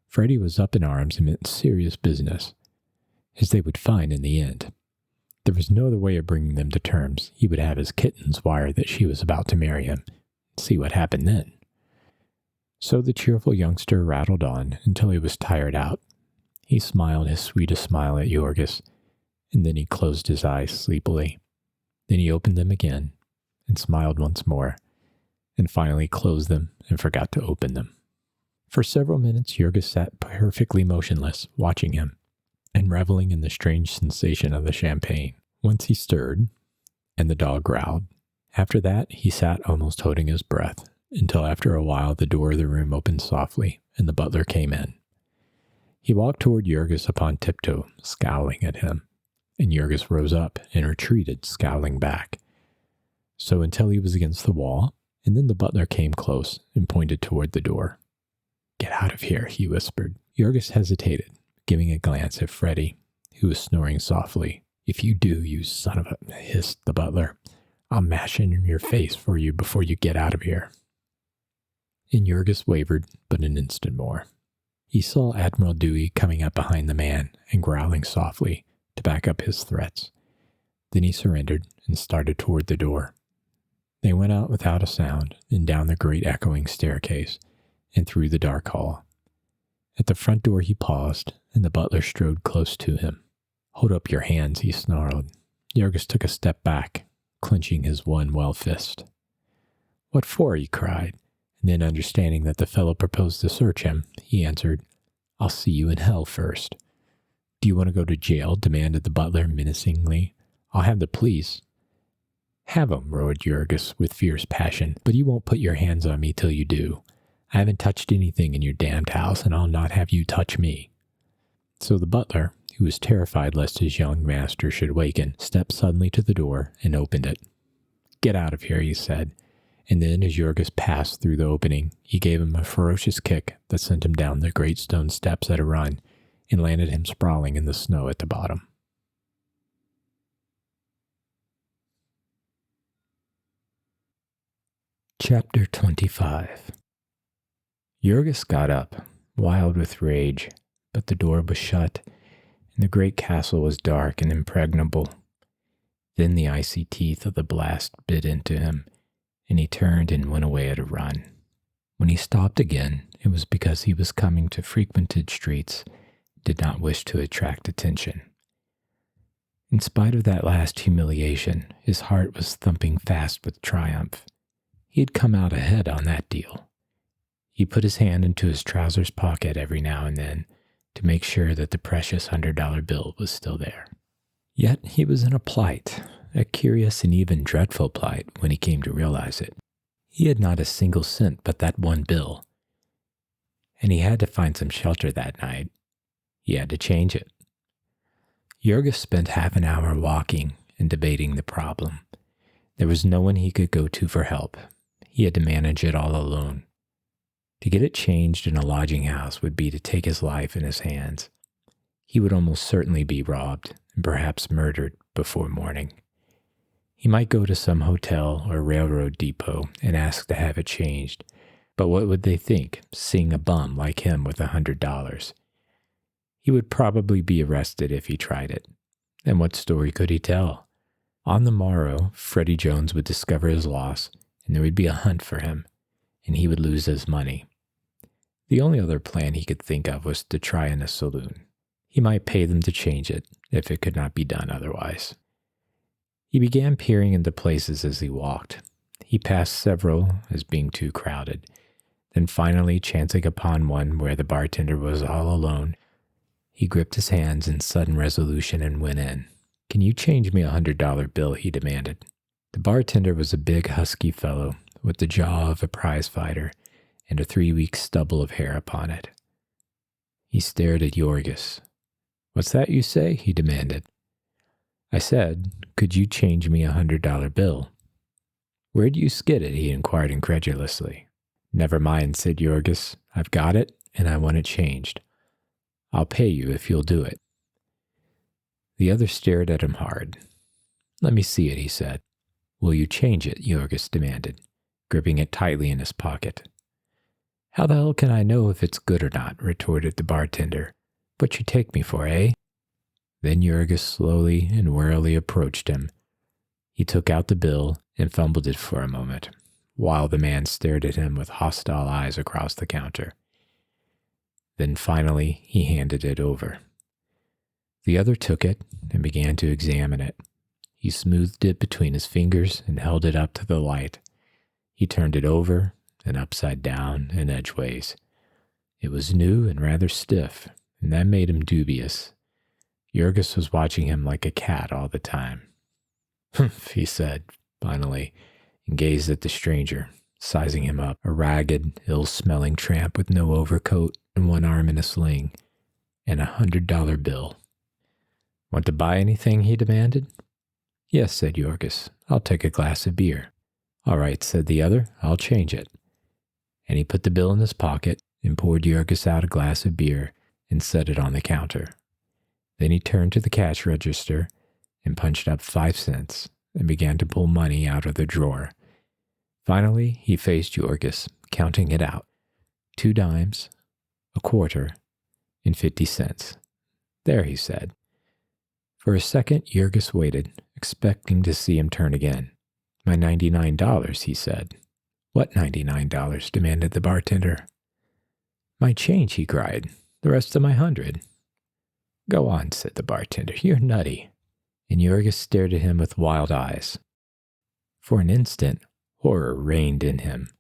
Freddie was up in arms and meant serious business, as they would find in the end. There was no other way of bringing them to terms. He would have his kittens wire that she was about to marry him, and see what happened then. So the cheerful youngster rattled on until he was tired out. He smiled his sweetest smile at Jorgis, and then he closed his eyes sleepily. Then he opened them again, and smiled once more, and finally closed them and forgot to open them. For several minutes, Jorgis sat perfectly motionless, watching him, and reveling in the strange sensation of the champagne. Once he stirred, and the dog growled. After that, he sat almost holding his breath, until after a while the door of the room opened softly, and the butler came in. He walked toward Jorgis upon tiptoe, scowling at him, and Jorgis rose up and retreated, scowling back. So until he was against the wall, and then the butler came close and pointed toward the door. "Get out of here," he whispered. Jorgis hesitated, giving a glance at Freddie, who was snoring softly. "If you do, you son of a," hissed the butler, "I'll mash in your face for you before you get out of here." And Jorgis wavered but an instant more. He saw Admiral Dewey coming up behind the man and growling softly to back up his threats. Then he surrendered and started toward the door. They went out without a sound and down the great echoing staircase and through the dark hall. At the front door he paused, and the butler strode close to him. "Hold up your hands," he snarled. Jorgis took a step back, clenching his one well fist. "What for?" he cried, and then understanding that the fellow proposed to search him, he answered, "I'll see you in hell first." "Do you want to go to jail?" demanded the butler menacingly. "I'll have the police." "Have 'em," roared Jorgis with fierce passion, "but you won't put your hands on me till you do. I haven't touched anything in your damned house, and I'll not have you touch me." So the butler, who was terrified lest his young master should waken, stepped suddenly to the door and opened it. "Get out of here," he said, and then as Jorgis passed through the opening, he gave him a ferocious kick that sent him down the great stone steps at a run and landed him sprawling in the snow at the bottom. Chapter 25. Jorgis got up, wild with rage, but the door was shut, and the great castle was dark and impregnable. Then the icy teeth of the blast bit into him, and he turned and went away at a run. When he stopped again, it was because he was coming to frequented streets, did not wish to attract attention. In spite of that last humiliation, his heart was thumping fast with triumph. He had come out ahead on that deal. He put his hand into his trousers pocket every now and then to make sure that the precious $100 bill was still there. Yet he was in a plight, a curious and even dreadful plight when he came to realize it. He had not a single cent but that one bill, and he had to find some shelter that night. He had to change it. Jorgis spent half an hour walking and debating the problem. There was no one he could go to for help. He had to manage it all alone. To get it changed in a lodging house would be to take his life in his hands. He would almost certainly be robbed and perhaps murdered before morning. He might go to some hotel or railroad depot and ask to have it changed, but what would they think, seeing a bum like him with $100? He would probably be arrested if he tried it. And what story could he tell? On the morrow, Freddie Jones would discover his loss, and there would be a hunt for him, and he would lose his money. The only other plan he could think of was to try in a saloon. He might pay them to change it, if it could not be done otherwise. He began peering into places as he walked. He passed several as being too crowded. Then finally, chancing upon one where the bartender was all alone, he gripped his hands in sudden resolution and went in. "Can you change me $100 bill?" he demanded. The bartender was a big, husky fellow with the jaw of a prize fighter and a 3-week stubble of hair upon it. He stared at Yorgis. "What's that you say?" he demanded. "I said, could you change me $100 bill?" "Where'd you skid it?" he inquired incredulously. "Never mind," said Yorgis. "I've got it, and I want it changed. I'll pay you if you'll do it." The other stared at him hard. "Let me see it," he said. "Will you change it?" Yorgis demanded, gripping it tightly in his pocket. "How the hell can I know if it's good or not?" retorted the bartender. "What you take me for, eh?" Then Yorgis slowly and warily approached him. He took out the bill and fumbled it for a moment, while the man stared at him with hostile eyes across the counter. Then finally he handed it over. The other took it and began to examine it. He smoothed it between his fingers and held it up to the light. He turned it over and upside down and edgeways. It was new and rather stiff, and that made him dubious. Yorgis was watching him like a cat all the time. "Humph," he said, finally, and gazed at the stranger, sizing him up, a ragged, ill-smelling tramp with no overcoat and one arm in a sling, and $100 bill. "Want to buy anything?" he demanded. "Yes," said Yorgis. "I'll take a glass of beer." "All right," said the other. "I'll change it." And he put the bill in his pocket and poured Yorgis out a glass of beer and set it on the counter. Then he turned to the cash register and punched up 5 cents and began to pull money out of the drawer. Finally, he faced Yorgis, counting it out. 2 dimes, a quarter, and 50 cents. "There," he said. For a second, Yorgis waited, expecting to see him turn again. "My $99, he said. "What $99? demanded the bartender. "My change," he cried. "The rest of my 100. "Go on," said the bartender. "You're nutty." And Yorgis stared at him with wild eyes. For an instant, horror reigned in him.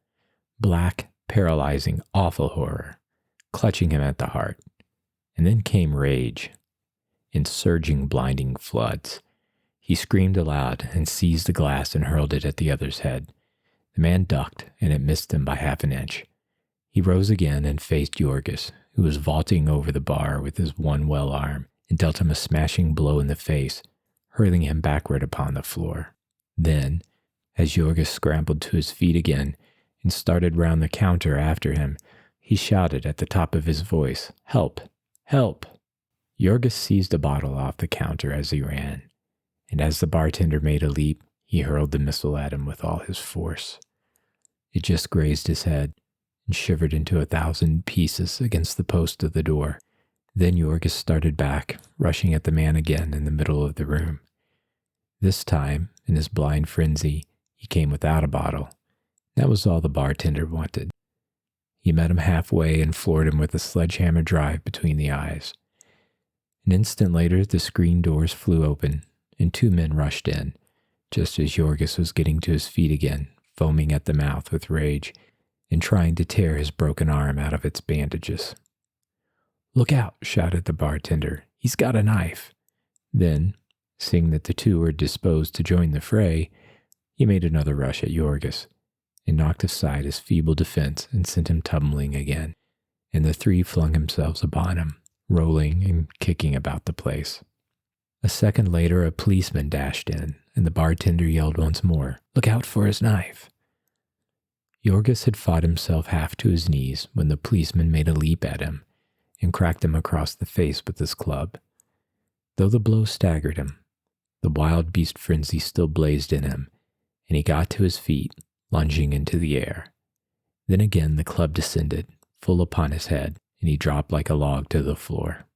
Black, paralyzing, awful horror, clutching him at the heart. And then came rage. In surging, blinding floods. He screamed aloud and seized the glass and hurled it at the other's head. The man ducked, and it missed him by half an inch. He rose again and faced Yorgis, who was vaulting over the bar with his one well arm, and dealt him a smashing blow in the face, hurling him backward upon the floor. Then, as Yorgis scrambled to his feet again and started round the counter after him, he shouted at the top of his voice, "Help! Help!" Yorgis seized a bottle off the counter as he ran, and as the bartender made a leap, he hurled the missile at him with all his force. It just grazed his head and shivered into 1,000 pieces against the post of the door. Then Yorgis started back, rushing at the man again in the middle of the room. This time, in his blind frenzy, he came without a bottle. That was all the bartender wanted. He met him halfway and floored him with a sledgehammer drive between the eyes. An instant later, the screen doors flew open, and 2 men rushed in, just as Yorgis was getting to his feet again, foaming at the mouth with rage, and trying to tear his broken arm out of its bandages. "Look out!" shouted the bartender. "He's got a knife." Then, seeing that the 2 were disposed to join the fray, he made another rush at Yorgis, and knocked aside his feeble defense and sent him tumbling again, and the 3 flung themselves upon him, rolling and kicking about the place. A second later, a policeman dashed in, and the bartender yelled once more, "Look out for his knife!" Yorgis had fought himself half to his knees when the policeman made a leap at him and cracked him across the face with his club. Though the blow staggered him, the wild beast frenzy still blazed in him, and he got to his feet, lunging into the air. Then again the club descended, full upon his head, and he dropped like a log to the floor.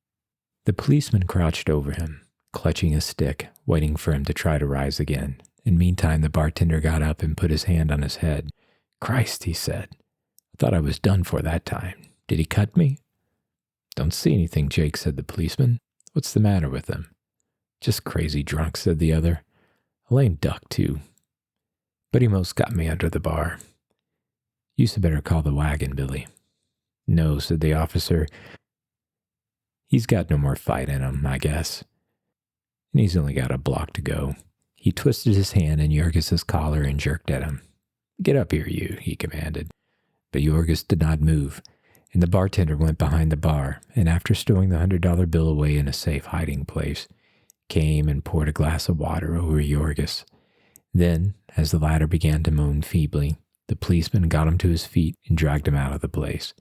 The policeman crouched over him, clutching a stick, waiting for him to try to rise again, and meantime the bartender got up and put his hand on his head. "Christ," he said. "I thought I was done for that time. Did he cut me?" "Don't see anything, Jake," said the policeman. What's the matter with him? Just crazy drunk, said the other. A lame duck, too. But he most got me under the bar. You'd better call the wagon, Billy. No, said the officer. He's got no more fight in him, I guess. And he's only got a block to go. He twisted his hand in Yorgis's collar and jerked at him. Get up here, you, he commanded. But Yorgis did not move, and the bartender went behind the bar, and after stowing the $100 bill away in a safe hiding place, came and poured a glass of water over Yorgis. Then, as the latter began to moan feebly, the policeman got him to his feet and dragged him out of the place.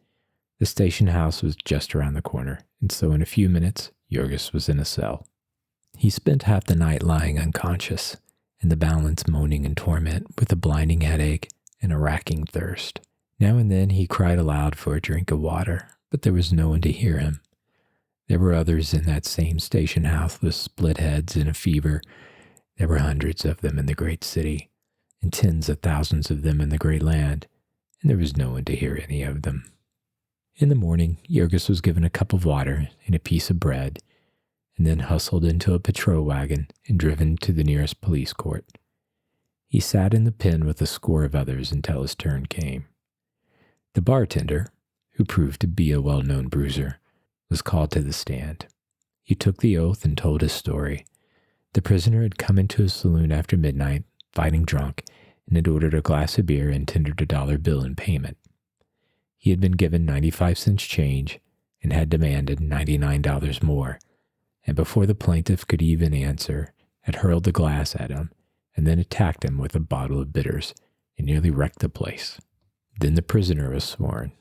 The station house was just around the corner, and so in a few minutes, Yorgis was in a cell. He spent half the night lying unconscious, in the balance moaning in torment with a blinding headache and a racking thirst. Now and then he cried aloud for a drink of water, but there was no one to hear him. There were others in that same station house with split heads and a fever. There were hundreds of them in the great city, and tens of thousands of them in the great land, and there was no one to hear any of them. In the morning, Yorgis was given a cup of water and a piece of bread, and then hustled into a patrol wagon and driven to the nearest police court. He sat in the pen with a score of others until his turn came. The bartender, who proved to be a well-known bruiser, was called to the stand. He took the oath and told his story. The prisoner had come into his saloon after midnight, fighting drunk, and had ordered a glass of beer and tendered a $1 bill in payment. He had been given 95-cents change and had demanded $99 more, and before the plaintiff could even answer, had hurled the glass at him and then attacked him with a bottle of bitters and nearly wrecked the place. Then the prisoner was sworn,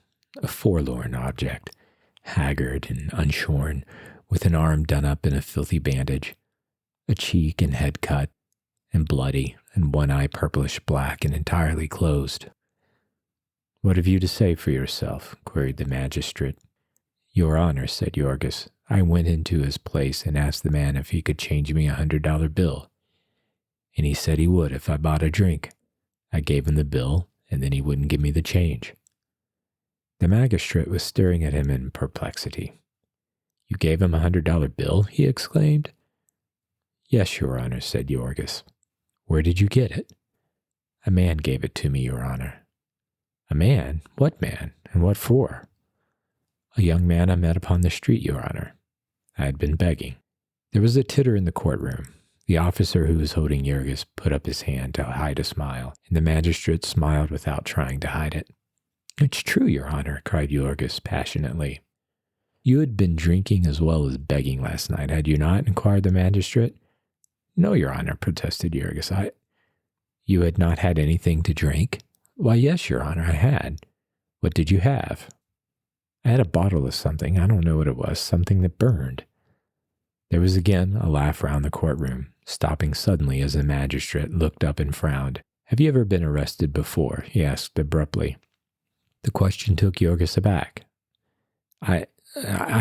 a forlorn object, haggard and unshorn, with an arm done up in a filthy bandage, a cheek and head cut, and bloody, and one eye purplish black and entirely closed. "What have you to say for yourself?" queried the magistrate. "Your Honor," said Yorgis, "I went into his place and asked the man if he could change me a $100 bill. And he said he would if I bought a drink. I gave him the bill, and then he wouldn't give me the change." The magistrate was staring at him in perplexity. "You gave him a $100 bill?" he exclaimed. "Yes, Your Honor," said Yorgis. "Where did you get it?" "A man gave it to me, Your Honor." "A man? What man? And what for?" "A young man I met upon the street, Your Honor. I had been begging." There was a titter in the courtroom. The officer who was holding Yorgis put up his hand to hide a smile, and the magistrate smiled without trying to hide it. "It's true, Your Honor," cried Yorgis passionately. "You had been drinking as well as begging last night, had you not?" inquired the magistrate. "No, Your Honor," protested Yorgis. You had not had anything to drink?" "Why, yes, Your Honor, I had." "What did you have?" "I had a bottle of something. I don't know what it was. Something that burned." There was again a laugh round the courtroom, stopping suddenly as the magistrate looked up and frowned. "Have you ever been arrested before?" he asked abruptly. The question took Yorgis aback. I,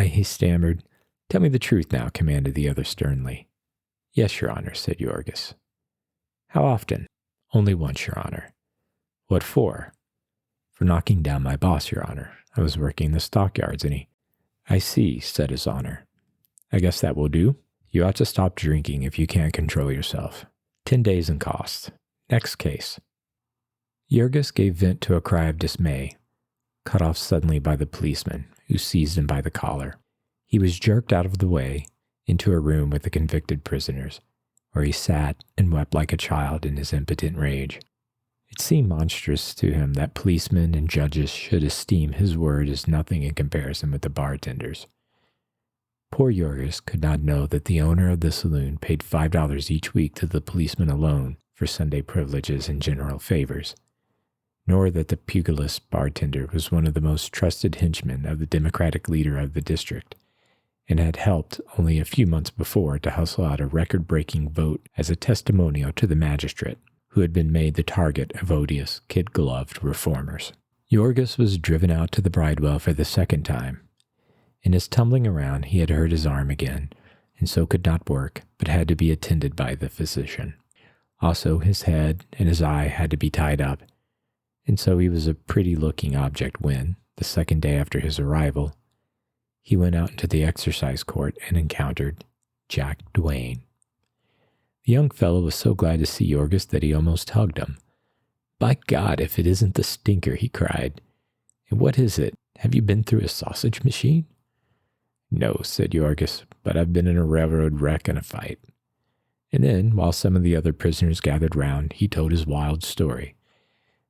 he stammered. "Tell me the truth now," commanded the other sternly. "Yes, Your Honor," said Yorgis. "How often?" "Only once, Your Honor." "What for?" "For knocking down my boss, Your Honor. I was working the stockyards, and he—" "I see," said His Honor. "I guess that will do. You ought to stop drinking if you can't control yourself. 10 days in costs. Next case." Yorgis gave vent to a cry of dismay, cut off suddenly by the policeman, who seized him by the collar. He was jerked out of the way into a room with the convicted prisoners, where he sat and wept like a child in his impotent rage. It seemed monstrous to him that policemen and judges should esteem his word as nothing in comparison with the bartender's. Poor Yorgis could not know that the owner of the saloon paid $5 each week to the policeman alone for Sunday privileges and general favors, nor that the pugilist bartender was one of the most trusted henchmen of the Democratic leader of the district, and had helped only a few months before to hustle out a record-breaking vote as a testimonial to the magistrate, who had been made the target of odious, kid-gloved reformers. Yorgis was driven out to the bridewell for the second time. In his tumbling around, he had hurt his arm again, and so could not work, but had to be attended by the physician. Also, his head and his eye had to be tied up, and so he was a pretty-looking object when, the second day after his arrival, He went out into the exercise court and encountered Jack Dwayne. The young fellow was so glad to see Yorgis that he almost hugged him. "By God, if it isn't the stinker," he cried. "And what is it? Have you been through a sausage machine?" "No," said Yorgis, "but I've been in a railroad wreck and a fight." And then, while some of the other prisoners gathered round, he told his wild story.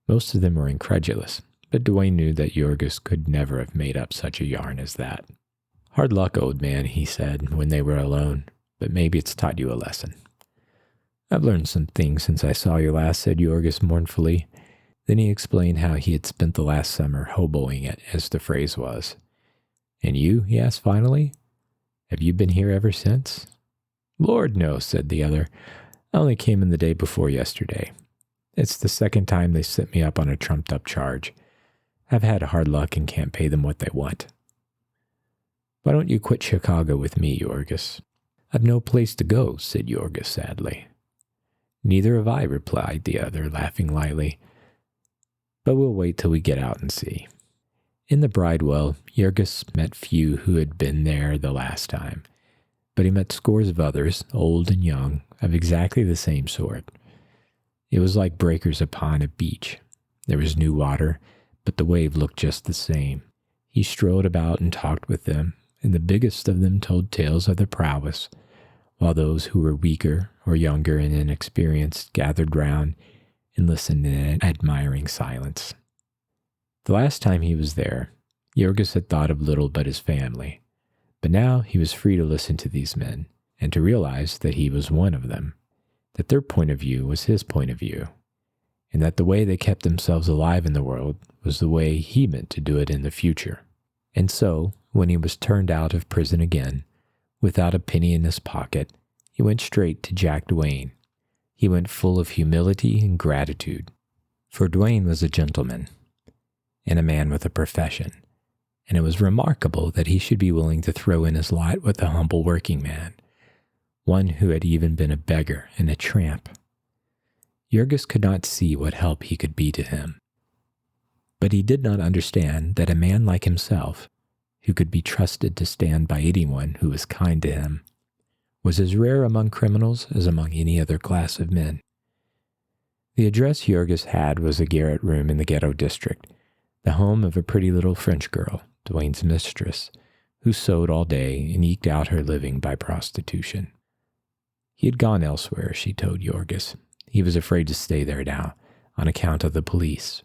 Most of them were incredulous, but Dwayne knew that Yorgis could never have made up such a yarn as that. "Hard luck, old man," he said when they were alone, "but maybe it's taught you a lesson." "I've learned some things since I saw you last," said Yorgis mournfully. Then he explained how he had spent the last summer hoboing it, as the phrase was. "And you?" he asked finally. "Have you been here ever since?" "Lord, no," said the other. "I only came in the day before yesterday. It's the second time they sent me up on a trumped-up charge. I've had hard luck and can't pay them what they want." "Why don't you quit Chicago with me, Yorgis?" "I've no place to go," said Yorgis sadly. "Neither have I," replied the other, laughing lightly. "But we'll wait till we get out and see." In the Bridewell, Yorgis met few who had been there the last time, but he met scores of others, old and young, of exactly the same sort. It was like breakers upon a beach. There was new water, but the wave looked just the same. He strolled about and talked with them, and the biggest of them told tales of their prowess, while those who were weaker or younger and inexperienced gathered round and listened in admiring silence. The last time he was there, Yorgis had thought of little but his family, but now he was free to listen to these men and to realize that he was one of them, that their point of view was his point of view, and that the way they kept themselves alive in the world was the way he meant to do it in the future. And so, when he was turned out of prison again, without a penny in his pocket, he went straight to Jack Dwayne. He went full of humility and gratitude, for Dwayne was a gentleman and a man with a profession, and it was remarkable that he should be willing to throw in his lot with a humble working man, one who had even been a beggar and a tramp. Yorgis could not see what help he could be to him, but he did not understand that a man like himself, who could be trusted to stand by anyone who was kind to him, was as rare among criminals as among any other class of men. The address Yorgis had was a garret room in the ghetto district, the home of a pretty little French girl, Dwayne's mistress, who sewed all day and eked out her living by prostitution. He had gone elsewhere, she told Yorgis. He was afraid to stay there now, on account of the police.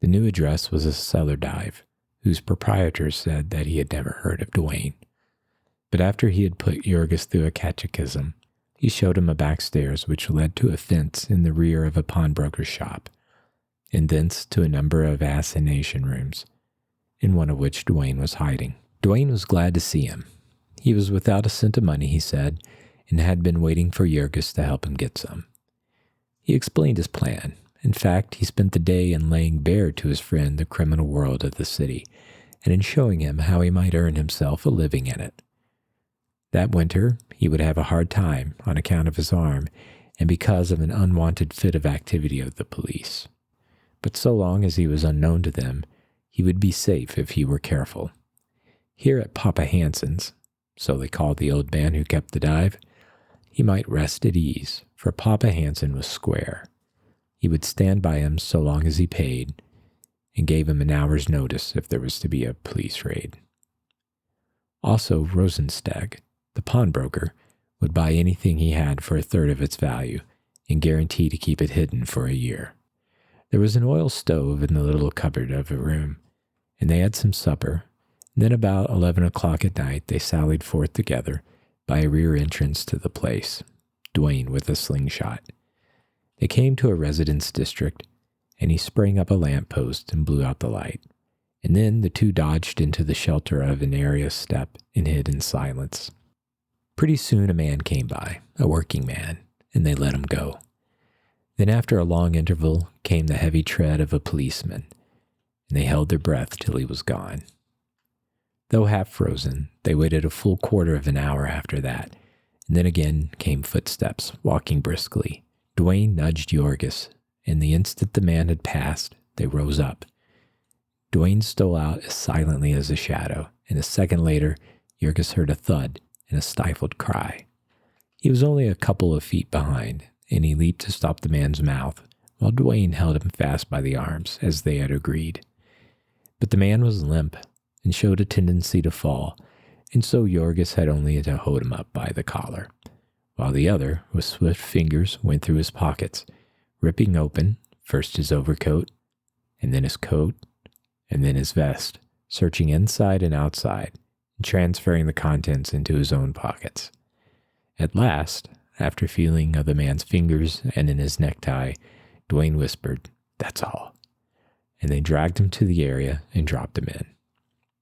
The new address was a cellar dive, whose proprietor said that he had never heard of Dwayne. But after he had put Yorgis through a catechism, he showed him a back stairs which led to a fence in the rear of a pawnbroker's shop, and thence to a number of assignation rooms, in one of which Dwayne was hiding. Dwayne was glad to see him. He was without a cent of money, he said, and had been waiting for Yorgis to help him get some. He explained his plan. In fact, he spent the day in laying bare to his friend the criminal world of the city, and in showing him how he might earn himself a living in it. That winter, he would have a hard time on account of his arm and because of an unwanted fit of activity of the police. But so long as he was unknown to them, he would be safe if he were careful. Here at Papa Hanson's, so they called the old man who kept the dive, he might rest at ease, for Papa Hanson was square. He would stand by him so long as he paid, and gave him an hour's notice if there was to be a police raid. Also, Rosensteg, the pawnbroker, would buy anything he had for a third of its value and guarantee to keep it hidden for a year. There was an oil stove in the little cupboard of a room, and they had some supper. And then about 11 o'clock at night they sallied forth together by a rear entrance to the place, Dwayne with a slingshot. They came to a residence district, and he sprang up a lamp post and blew out the light. And then the two dodged into the shelter of an area step and hid in silence. Pretty soon a man came by, a working man, and they let him go. Then after a long interval came the heavy tread of a policeman, and they held their breath till he was gone. Though half frozen, they waited a full quarter of an hour after that, and then again came footsteps, walking briskly. Dwayne nudged Yorgis, and the instant the man had passed, they rose up. Dwayne stole out as silently as a shadow, and a second later, Jurgis heard a thud and a stifled cry. He was only a couple of feet behind, and he leaped to stop the man's mouth, while Dwayne held him fast by the arms, as they had agreed. But the man was limp and showed a tendency to fall, and so Jurgis had only to hold him up by the collar, while the other, with swift fingers, went through his pockets, ripping open first his overcoat, and then his coat, and then his vest, searching inside and outside, and transferring the contents into his own pockets. At last, after feeling of the man's fingers and in his necktie, Dwayne whispered, "That's all," and they dragged him to the area and dropped him in.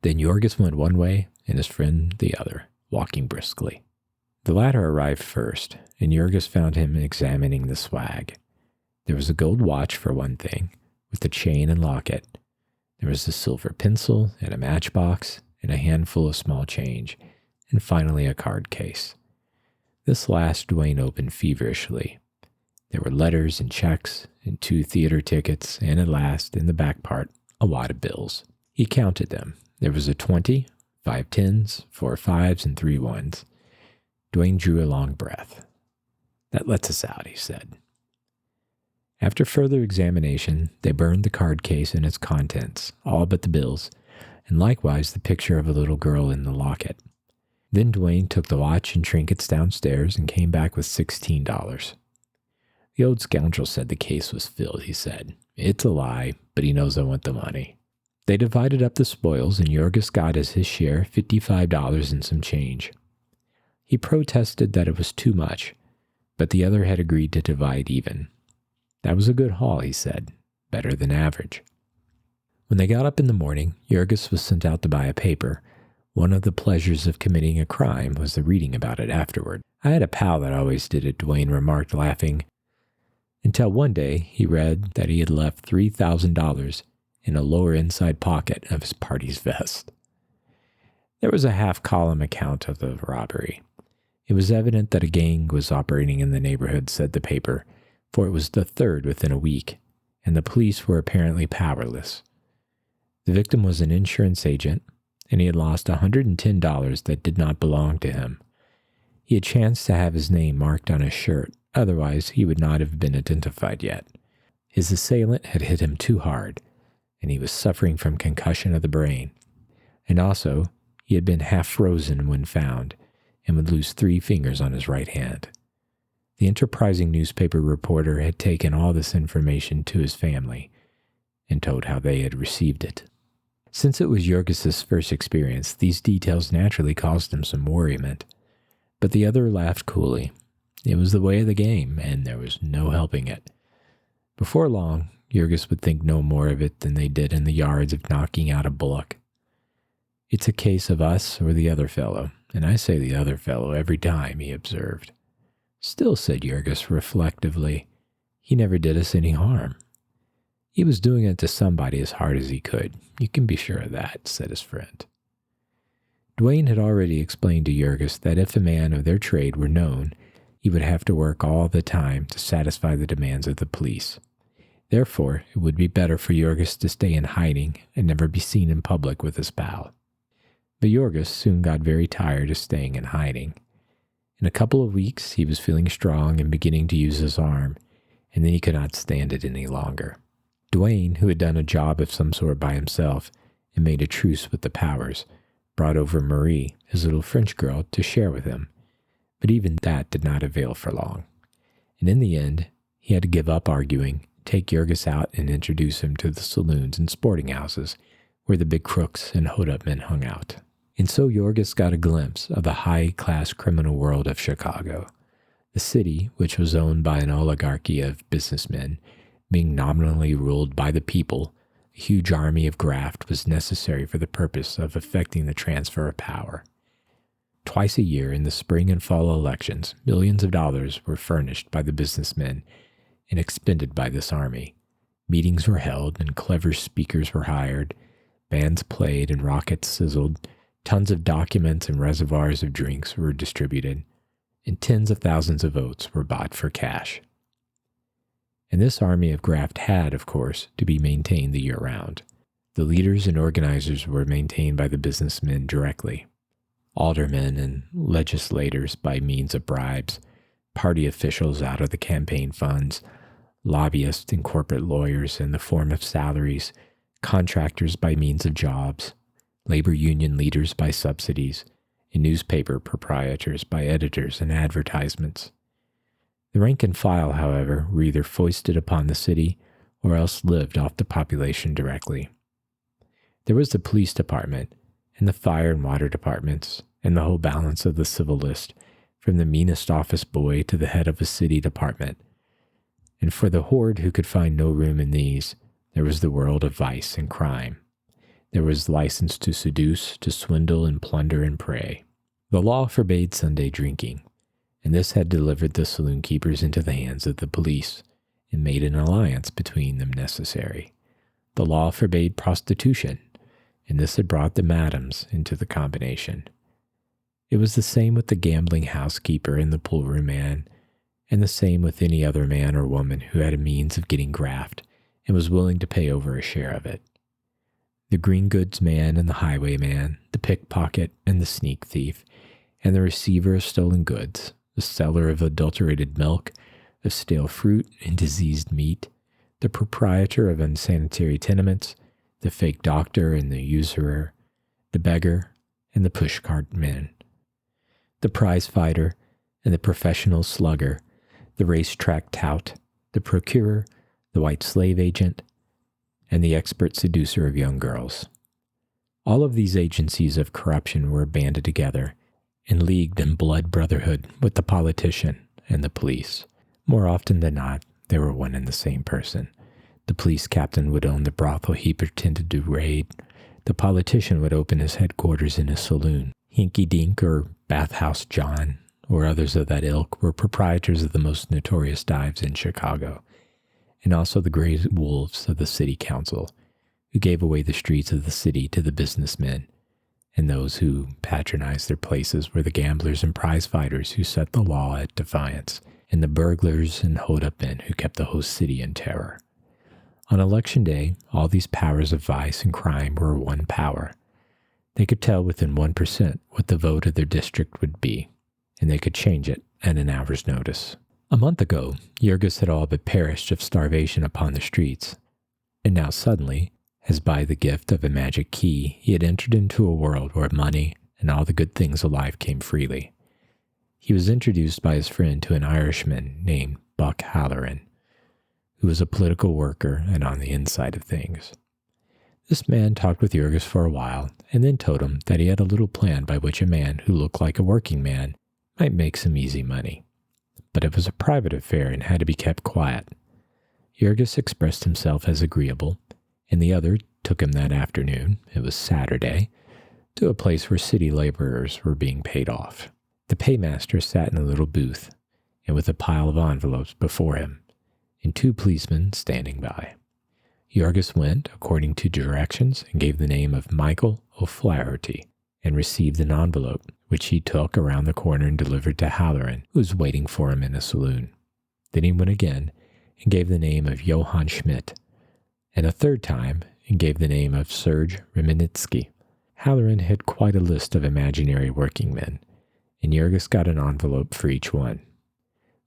Then Jurgis went one way and his friend the other, walking briskly. The latter arrived first, and Jurgis found him examining the swag. There was a gold watch for one thing, with the chain and locket. There was a silver pencil and a matchbox and a handful of small change, and finally a card case. This last Dwayne opened feverishly. There were letters and checks and 2 theater tickets, and at last, in the back part, a wad of bills. He counted them. There was a 20, 5 10s, 4 5s, and 3 1s. Dwayne drew a long breath. "That lets us out," he said. After further examination, they burned the card case and its contents, all but the bills, and likewise the picture of a little girl in the locket. Then Dwayne took the watch and trinkets downstairs and came back with $16. "The old scoundrel said the case was filled," he said. "It's a lie, but he knows I want the money." They divided up the spoils, and Jurgis got as his share $55 and some change. He protested that it was too much, but the other had agreed to divide even. That was a good haul, he said, better than average. When they got up in the morning, Jurgis was sent out to buy a paper. One of the pleasures of committing a crime was the reading about it afterward. "I had a pal that always did it," Dwayne remarked, laughing, until one day he read that he had left $3,000 in a lower inside pocket of his party's vest. There was a half-column account of the robbery. It was evident that a gang was operating in the neighborhood, said the paper, for it was the third within a week, and the police were apparently powerless. The victim was an insurance agent, and he had lost $110 that did not belong to him. He had chanced to have his name marked on his shirt, otherwise he would not have been identified yet. His assailant had hit him too hard, and he was suffering from concussion of the brain. And also, he had been half frozen when found, and would lose 3 fingers on his right hand. The enterprising newspaper reporter had taken all this information to his family and told how they had received it. Since it was Jurgis's first experience, these details naturally caused him some worriment, but the other laughed coolly. It was the way of the game, and there was no helping it. Before long, Jurgis would think no more of it than they did in the yards of knocking out a bullock. "It's a case of us or the other fellow, and I say the other fellow every time," he observed. "Still," said Jurgis reflectively, "he never did us any harm." "He was doing it to somebody as hard as he could. You can be sure of that," said his friend. Dwayne had already explained to Jurgis that if a man of their trade were known, he would have to work all the time to satisfy the demands of the police. Therefore, it would be better for Jurgis to stay in hiding and never be seen in public with his pal. But Jurgis soon got very tired of staying in hiding. In a couple of weeks, he was feeling strong and beginning to use his arm, and then he could not stand it any longer. Dwayne, who had done a job of some sort by himself and made a truce with the powers, brought over Marie, his little French girl, to share with him. But even that did not avail for long. And in the end, he had to give up arguing, take Jurgis out and introduce him to the saloons and sporting houses where the big crooks and hold-up men hung out. And so Jurgis got a glimpse of the high-class criminal world of Chicago. The city, which was owned by an oligarchy of businessmen, being nominally ruled by the people, a huge army of graft was necessary for the purpose of effecting the transfer of power. Twice a year in the spring and fall elections, millions of dollars were furnished by the businessmen and expended by this army. Meetings were held and clever speakers were hired, bands played and rockets sizzled, tons of documents and reservoirs of drinks were distributed, and tens of thousands of votes were bought for cash. And this army of graft had, of course, to be maintained the year round. The leaders and organizers were maintained by the businessmen directly, aldermen and legislators by means of bribes, party officials out of the campaign funds, lobbyists and corporate lawyers in the form of salaries, contractors by means of jobs, labor union leaders by subsidies, and newspaper proprietors by editors and advertisements. The rank and file, however, were either foisted upon the city or else lived off the population directly. There was the police department, and the fire and water departments, and the whole balance of the civil list, from the meanest office boy to the head of a city department. And for the horde who could find no room in these, there was the world of vice and crime. There was license to seduce, to swindle and plunder and prey. The law forbade Sunday drinking, and this had delivered the saloon keepers into the hands of the police and made an alliance between them necessary. The law forbade prostitution, and this had brought the madams into the combination. It was the same with the gambling housekeeper and the poolroom man, and the same with any other man or woman who had a means of getting graft and was willing to pay over a share of it. The green goods man and the highwayman, the pickpocket and the sneak thief, and the receiver of stolen goods, the seller of adulterated milk, of stale fruit and diseased meat, the proprietor of unsanitary tenements, the fake doctor and the usurer, the beggar and the pushcart man, the prize fighter and the professional slugger, the racetrack tout, the procurer, the white slave agent, and the expert seducer of young girls. All of these agencies of corruption were banded together and leagued in blood brotherhood with the politician and the police. More often than not, they were one and the same person. The police captain would own the brothel he pretended to raid. The politician would open his headquarters in a saloon. Hinky Dink or Bathhouse John or others of that ilk were proprietors of the most notorious dives in Chicago, and also the gray wolves of the city council, who gave away the streets of the city to the businessmen, and those who patronized their places were the gamblers and prize fighters who set the law at defiance, and the burglars and hold-up men who kept the whole city in terror. On election day, all these powers of vice and crime were one power. They could tell within 1% what the vote of their district would be, and they could change it at an hour's notice. A month ago, Jurgis had all but perished of starvation upon the streets, and now suddenly, as by the gift of a magic key, he had entered into a world where money and all the good things alive came freely. He was introduced by his friend to an Irishman named Buck Halloran, who was a political worker and on the inside of things. This man talked with Jurgis for a while and then told him that he had a little plan by which a man who looked like a working man might make some easy money. But it was a private affair and had to be kept quiet. Jurgis expressed himself as agreeable, and the other took him that afternoon, it was Saturday, to a place where city laborers were being paid off. The paymaster sat in a little booth, and with a pile of envelopes before him, and two policemen standing by. Jurgis went according to directions and gave the name of Michael O'Flaherty, and received an envelope, which he took around the corner and delivered to Halloran, who was waiting for him in a saloon. Then he went again and gave the name of Johann Schmidt, and a third time and gave the name of Serge Remenitsky. Halloran had quite a list of imaginary working men, and Jurgis got an envelope for each one.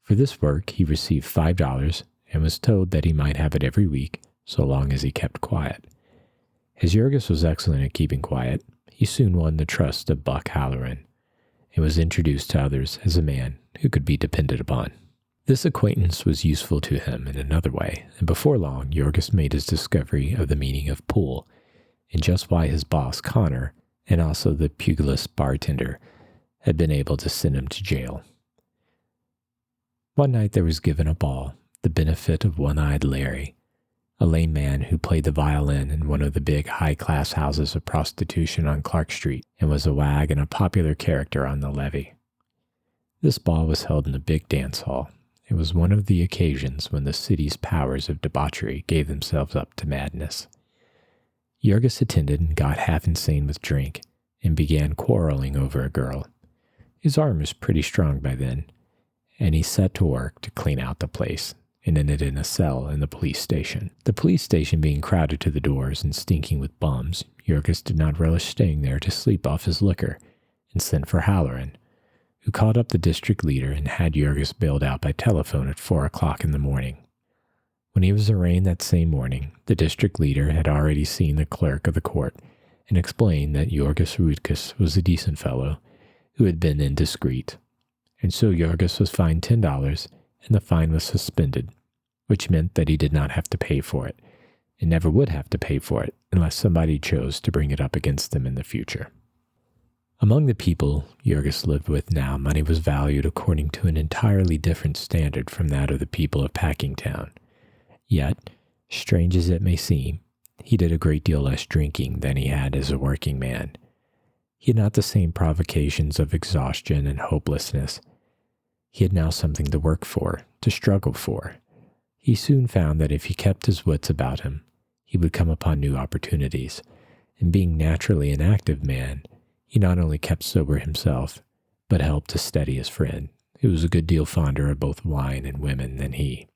For this work he received $5 and was told that he might have it every week so long as he kept quiet. As Jurgis was excellent at keeping quiet, he soon won the trust of Buck Halloran and was introduced to others as a man who could be depended upon. This acquaintance was useful to him in another way, and before long Jurgis made his discovery of the meaning of pool and just why his boss, Connor, and also the pugilist bartender, had been able to send him to jail. One night there was given a ball, the benefit of One-Eyed Larry, a lame man who played the violin in one of the big high-class houses of prostitution on Clark Street and was a wag and a popular character on the levee. This ball was held in a big dance hall. It was one of the occasions when the city's powers of debauchery gave themselves up to madness. Jurgis attended and got half insane with drink and began quarreling over a girl. His arm was pretty strong by then, and he set to work to clean out the place and ended in a cell in the police station. The police station being crowded to the doors and stinking with bums, Jurgis did not relish staying there to sleep off his liquor and sent for Halloran, who called up the district leader and had Jurgis bailed out by telephone at 4 o'clock in the morning. When he was arraigned that same morning, the district leader had already seen the clerk of the court and explained that Jurgis Rudkus was a decent fellow who had been indiscreet. And so Jurgis was fined $10 and the fine was suspended, which meant that he did not have to pay for it and never would have to pay for it unless somebody chose to bring it up against him in the future. Among the people Jurgis lived with now, money was valued according to an entirely different standard from that of the people of Packingtown. Yet, strange as it may seem, he did a great deal less drinking than he had as a working man. He had not the same provocations of exhaustion and hopelessness. He had now something to work for, to struggle for. He soon found that if he kept his wits about him, he would come upon new opportunities, and being naturally an active man, he not only kept sober himself, but helped to steady his friend, who was a good deal fonder of both wine and women than he.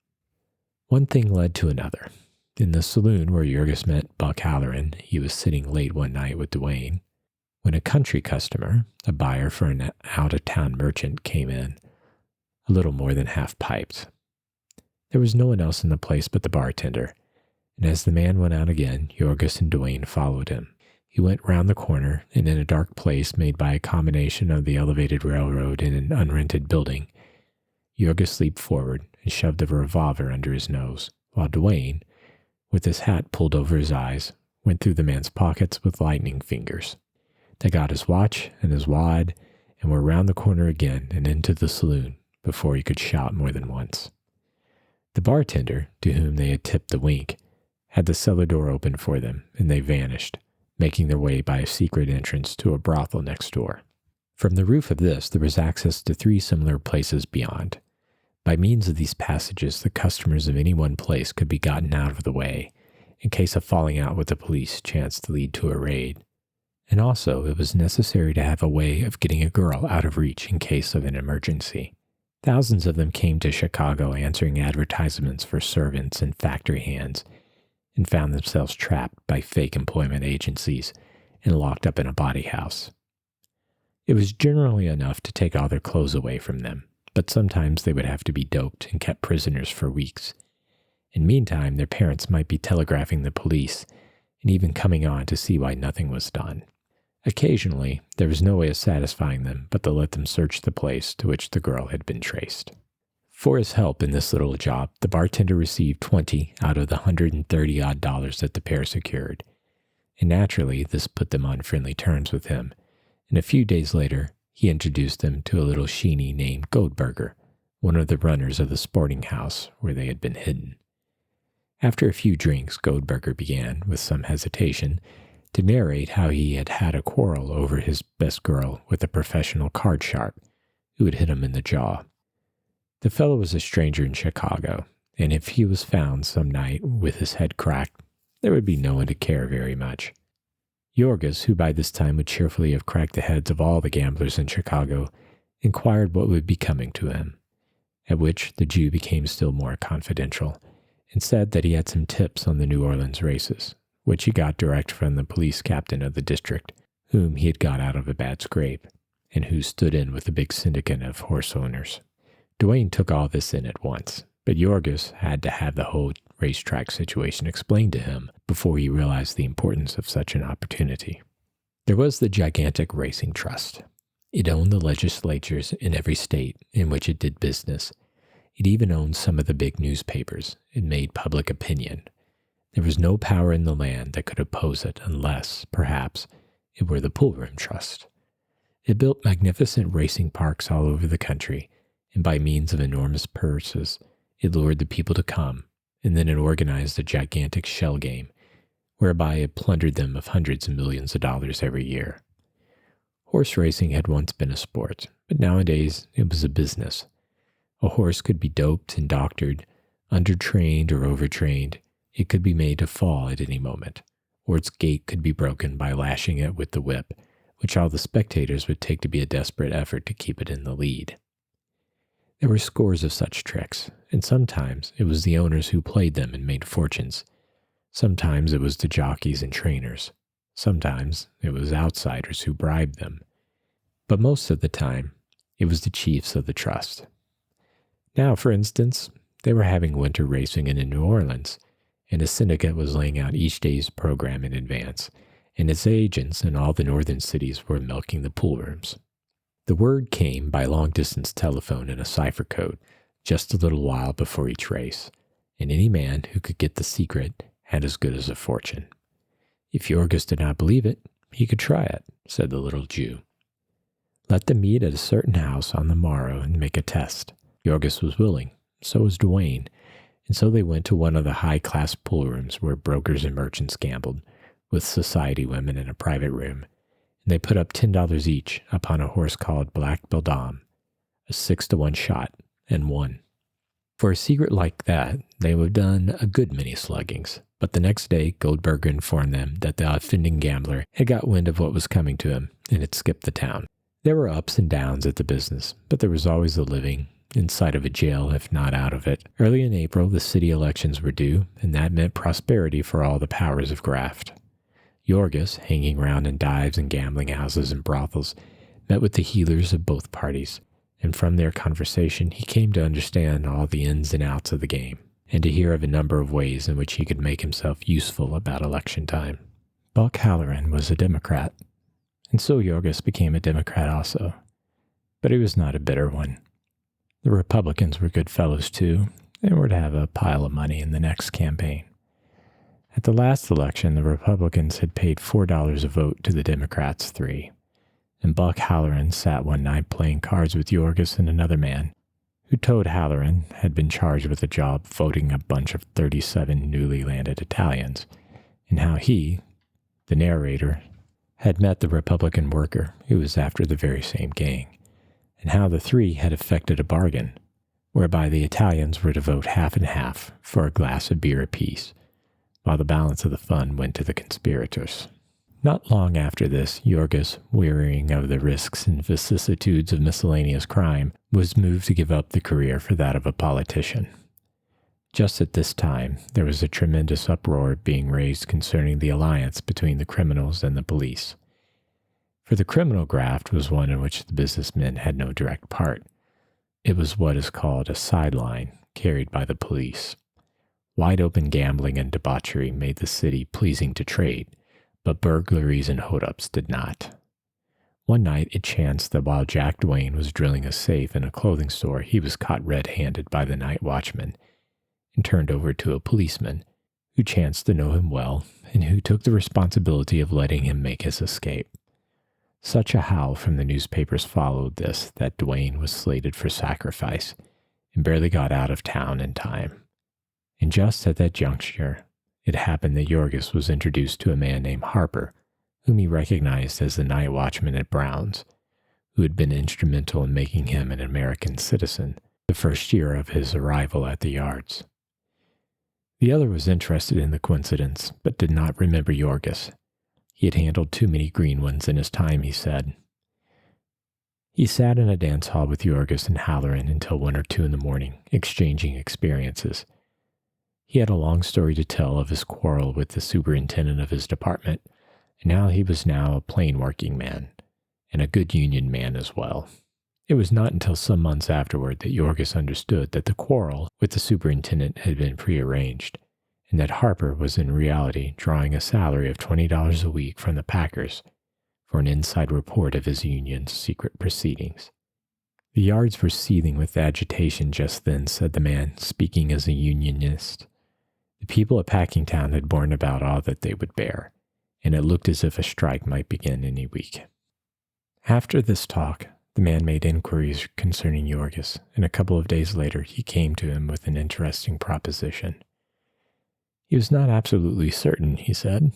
One thing led to another. In the saloon where Jurgis met Buck Halloran, he was sitting late one night with Duane, when a country customer, a buyer for an out-of-town merchant, came in, a little more than half-piped. There was no one else in the place but the bartender, and as the man went out again, Jurgis and Duane followed him. He went round the corner, and in a dark place made by a combination of the elevated railroad and an unrented building, Jurgis leaped forward and shoved a revolver under his nose, while Duane, with his hat pulled over his eyes, went through the man's pockets with lightning fingers. They got his watch and his wad and were round the corner again and into the saloon before he could shout more than once. The bartender, to whom they had tipped the wink, had the cellar door open for them, and they vanished, making their way by a secret entrance to a brothel next door. From the roof of this, there was access to 3 similar places beyond. By means of these passages, the customers of any one place could be gotten out of the way, in case a falling out with the police chanced to lead to a raid. And also, it was necessary to have a way of getting a girl out of reach in case of an emergency. Thousands of them came to Chicago answering advertisements for servants and factory hands, and found themselves trapped by fake employment agencies and locked up in a body house. It was generally enough to take all their clothes away from them, but sometimes they would have to be doped and kept prisoners for weeks. And meantime, their parents might be telegraphing the police and even coming on to see why nothing was done. Occasionally, there was no way of satisfying them but to let them search the place to which the girl had been traced. For his help in this little job, the bartender received 20 out of the $130-odd that the pair secured, and naturally this put them on friendly terms with him, and a few days later he introduced them to a little sheeny named Goldberger, one of the runners of the sporting house where they had been hidden. After a few drinks, Goldberger began, with some hesitation, to narrate how he had had a quarrel over his best girl with a professional card sharp who had hit him in the jaw. The fellow was a stranger in Chicago, and if he was found some night with his head cracked, there would be no one to care very much. Jurgis, who by this time would cheerfully have cracked the heads of all the gamblers in Chicago, inquired what would be coming to him, at which the Jew became still more confidential, and said that he had some tips on the New Orleans races, which he got direct from the police captain of the district, whom he had got out of a bad scrape, and who stood in with a big syndicate of horse owners. Duane took all this in at once, but Jurgis had to have the whole racetrack situation explained to him before he realized the importance of such an opportunity. There was the gigantic racing trust. It owned the legislatures in every state in which it did business. It even owned some of the big newspapers. It made public opinion. There was no power in the land that could oppose it unless, perhaps, it were the Poolroom Trust. It built magnificent racing parks all over the country, and by means of enormous purses, it lured the people to come, and then it organized a gigantic shell game, whereby it plundered them of hundreds of millions of dollars every year. Horse racing had once been a sport, but nowadays it was a business. A horse could be doped and doctored, undertrained or overtrained. It could be made to fall at any moment, or its gait could be broken by lashing it with the whip, which all the spectators would take to be a desperate effort to keep it in the lead. There were scores of such tricks, and sometimes it was the owners who played them and made fortunes. Sometimes it was the jockeys and trainers. Sometimes it was outsiders who bribed them. But most of the time, it was the chiefs of the trust. Now, for instance, they were having winter racing in New Orleans, and a syndicate was laying out each day's program in advance, and its agents in all the northern cities were milking the pool rooms. The word came by long-distance telephone in a cipher code just a little while before each race, and any man who could get the secret had as good as a fortune. If Jorgis did not believe it, he could try it, said the little Jew. Let them meet at a certain house on the morrow and make a test. Jorgis was willing, so was Duane, and so they went to one of the high-class pool rooms where brokers and merchants gambled, with society women in a private room, and they put up $10 each upon a horse called Black Beldam, a 6-to-1 shot, and won. For a secret like that, they would have done a good many sluggings, but the next day Goldberger informed them that the offending gambler had got wind of what was coming to him and had skipped the town. There were ups and downs at the business, but there was always a living, inside of a jail if not out of it. Early in April, the city elections were due, and that meant prosperity for all the powers of graft. Jorgis, hanging around in dives and gambling houses and brothels, met with the healers of both parties, and from their conversation he came to understand all the ins and outs of the game, and to hear of a number of ways in which he could make himself useful about election time. Buck Halloran was a Democrat, and so Jorgis became a Democrat also, but he was not a bitter one. The Republicans were good fellows too, and were to have a pile of money in the next campaign. At the last election, the Republicans had paid $4 a vote to the Democrats $3, and Buck Halloran sat one night playing cards with Jorgis and another man, who told Halloran had been charged with a job voting a bunch of 37 newly landed Italians, and how he, the narrator, had met the Republican worker who was after the very same gang, and how the three had effected a bargain, whereby the Italians were to vote half and half for a glass of beer apiece, while the balance of the fund went to the conspirators. Not long after this, Jorgis, wearying of the risks and vicissitudes of miscellaneous crime, was moved to give up the career for that of a politician. Just at this time, there was a tremendous uproar being raised concerning the alliance between the criminals and the police. For the criminal graft was one in which the businessmen had no direct part. It was what is called a sideline, carried by the police. Wide-open gambling and debauchery made the city pleasing to trade, but burglaries and hold-ups did not. One night it chanced that while Jack Duane was drilling a safe in a clothing store, he was caught red-handed by the night watchman and turned over to a policeman who chanced to know him well and who took the responsibility of letting him make his escape. Such a howl from the newspapers followed this that Duane was slated for sacrifice and barely got out of town in time. And just at that juncture, it happened that Jorgis was introduced to a man named Harper, whom he recognized as the night watchman at Brown's, who had been instrumental in making him an American citizen the first year of his arrival at the yards. The other was interested in the coincidence, but did not remember Jorgis. He had handled too many green ones in his time, he said. He sat in a dance hall with Jorgis and Halloran until 1 or 2 in the morning, exchanging experiences. He had a long story to tell of his quarrel with the superintendent of his department, and how he was now a plain working man, and a good union man as well. It was not until some months afterward that Jorgis understood that the quarrel with the superintendent had been prearranged, and that Harper was in reality drawing a salary of $20 a week from the packers for an inside report of his union's secret proceedings. The yards were seething with agitation just then, said the man, speaking as a unionist. The people at Packingtown had borne about all that they would bear, and it looked as if a strike might begin any week. After this talk, the man made inquiries concerning Jorgis, and a couple of days later he came to him with an interesting proposition. He was not absolutely certain, he said,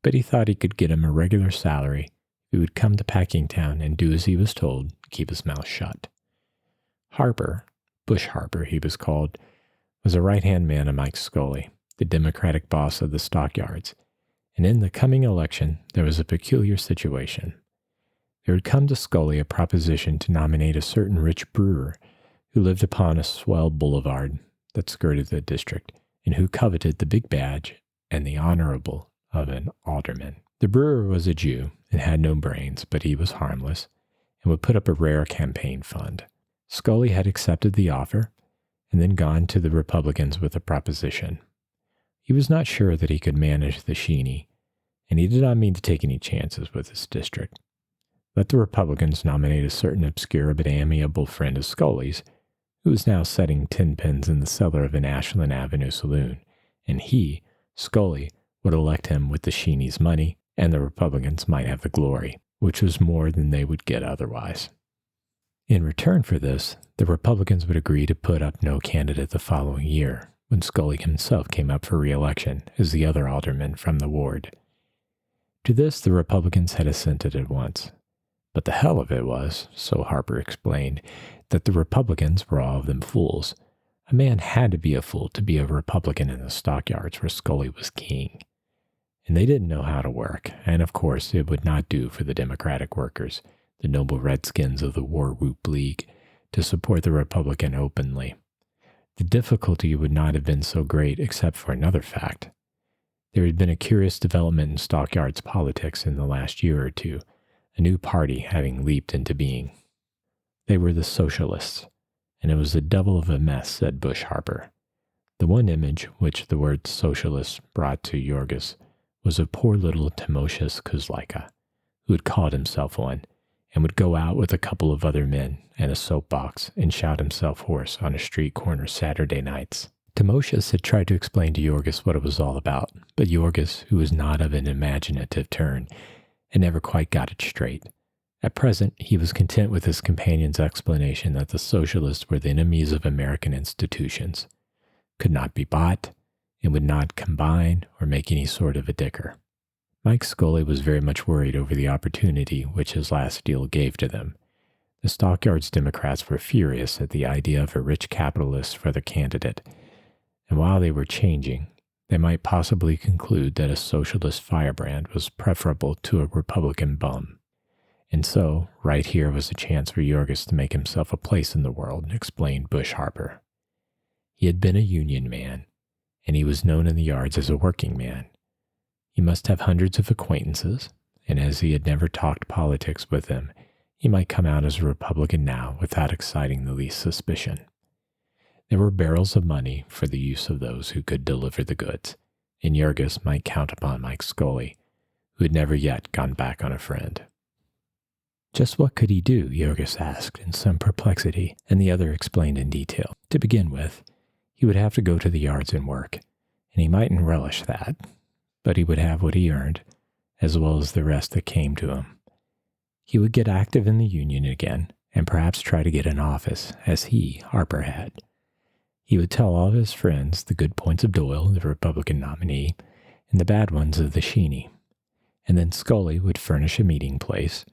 but he thought he could get him a regular salary if he would come to Packingtown and do as he was told, keep his mouth shut. Harper, Bush Harper he was called, was a right-hand man of Mike Scully, the Democratic boss of the stockyards, and in the coming election there was a peculiar situation. There had come to Scully a proposition to nominate a certain rich brewer who lived upon a swell boulevard that skirted the district, and who coveted the big badge and the honorable of an alderman. The brewer was a Jew and had no brains, but he was harmless and would put up a rare campaign fund. Scully had accepted the offer and then gone to the Republicans with a proposition. He was not sure that he could manage the Sheeny, and he did not mean to take any chances with his district. Let the Republicans nominate a certain obscure but amiable friend of Scully's, who was now setting 10 pins in the cellar of an Ashland Avenue saloon, and he, Scully, would elect him with the Sheeny's money, and the Republicans might have the glory, which was more than they would get otherwise. In return for this, the Republicans would agree to put up no candidate the following year, when Scully himself came up for re-election as the other alderman from the ward. To this the Republicans had assented at once. But the hell of it was, so Harper explained, that the Republicans were all of them fools. A man had to be a fool to be a Republican in the stockyards where Scully was king. And they didn't know how to work, and of course it would not do for the Democratic workers, the noble redskins of the War Whoop League, to support the Republican openly. The difficulty would not have been so great except for another fact. There had been a curious development in stockyards politics in the last year or two, a new party having leaped into being. They were the Socialists, and it was a devil of a mess, said Bush Harper. The one image which the word socialist brought to Yorgis was of poor little Timoshes Kuzlaika, who had called himself one, and would go out with a couple of other men and a soapbox and shout himself hoarse on a street corner Saturday nights. Timoshes had tried to explain to Yorgis what it was all about, but Yorgis, who was not of an imaginative turn, had never quite got it straight. At present, he was content with his companion's explanation that the socialists were the enemies of American institutions, could not be bought, and would not combine or make any sort of a dicker. Mike Scully was very much worried over the opportunity which his last deal gave to them. The stockyards Democrats were furious at the idea of a rich capitalist for their candidate, and while they were changing, they might possibly conclude that a socialist firebrand was preferable to a Republican bum. And so, right here was a chance for Yorgis to make himself a place in the world, explained Bush Harper. He had been a union man, and he was known in the yards as a working man. He must have hundreds of acquaintances, and as he had never talked politics with them, he might come out as a Republican now without exciting the least suspicion. There were barrels of money for the use of those who could deliver the goods, and Yorgis might count upon Mike Scully, who had never yet gone back on a friend. Just what could he do? Yorgis asked in some perplexity, and the other explained in detail. To begin with, he would have to go to the yards and work, and he mightn't relish that, but he would have what he earned, as well as the rest that came to him. He would get active in the union again, and perhaps try to get an office, as he, Harper, had. He would tell all of his friends the good points of Doyle, the Republican nominee, and the bad ones of the Sheeny. And then Scully would furnish a meeting place,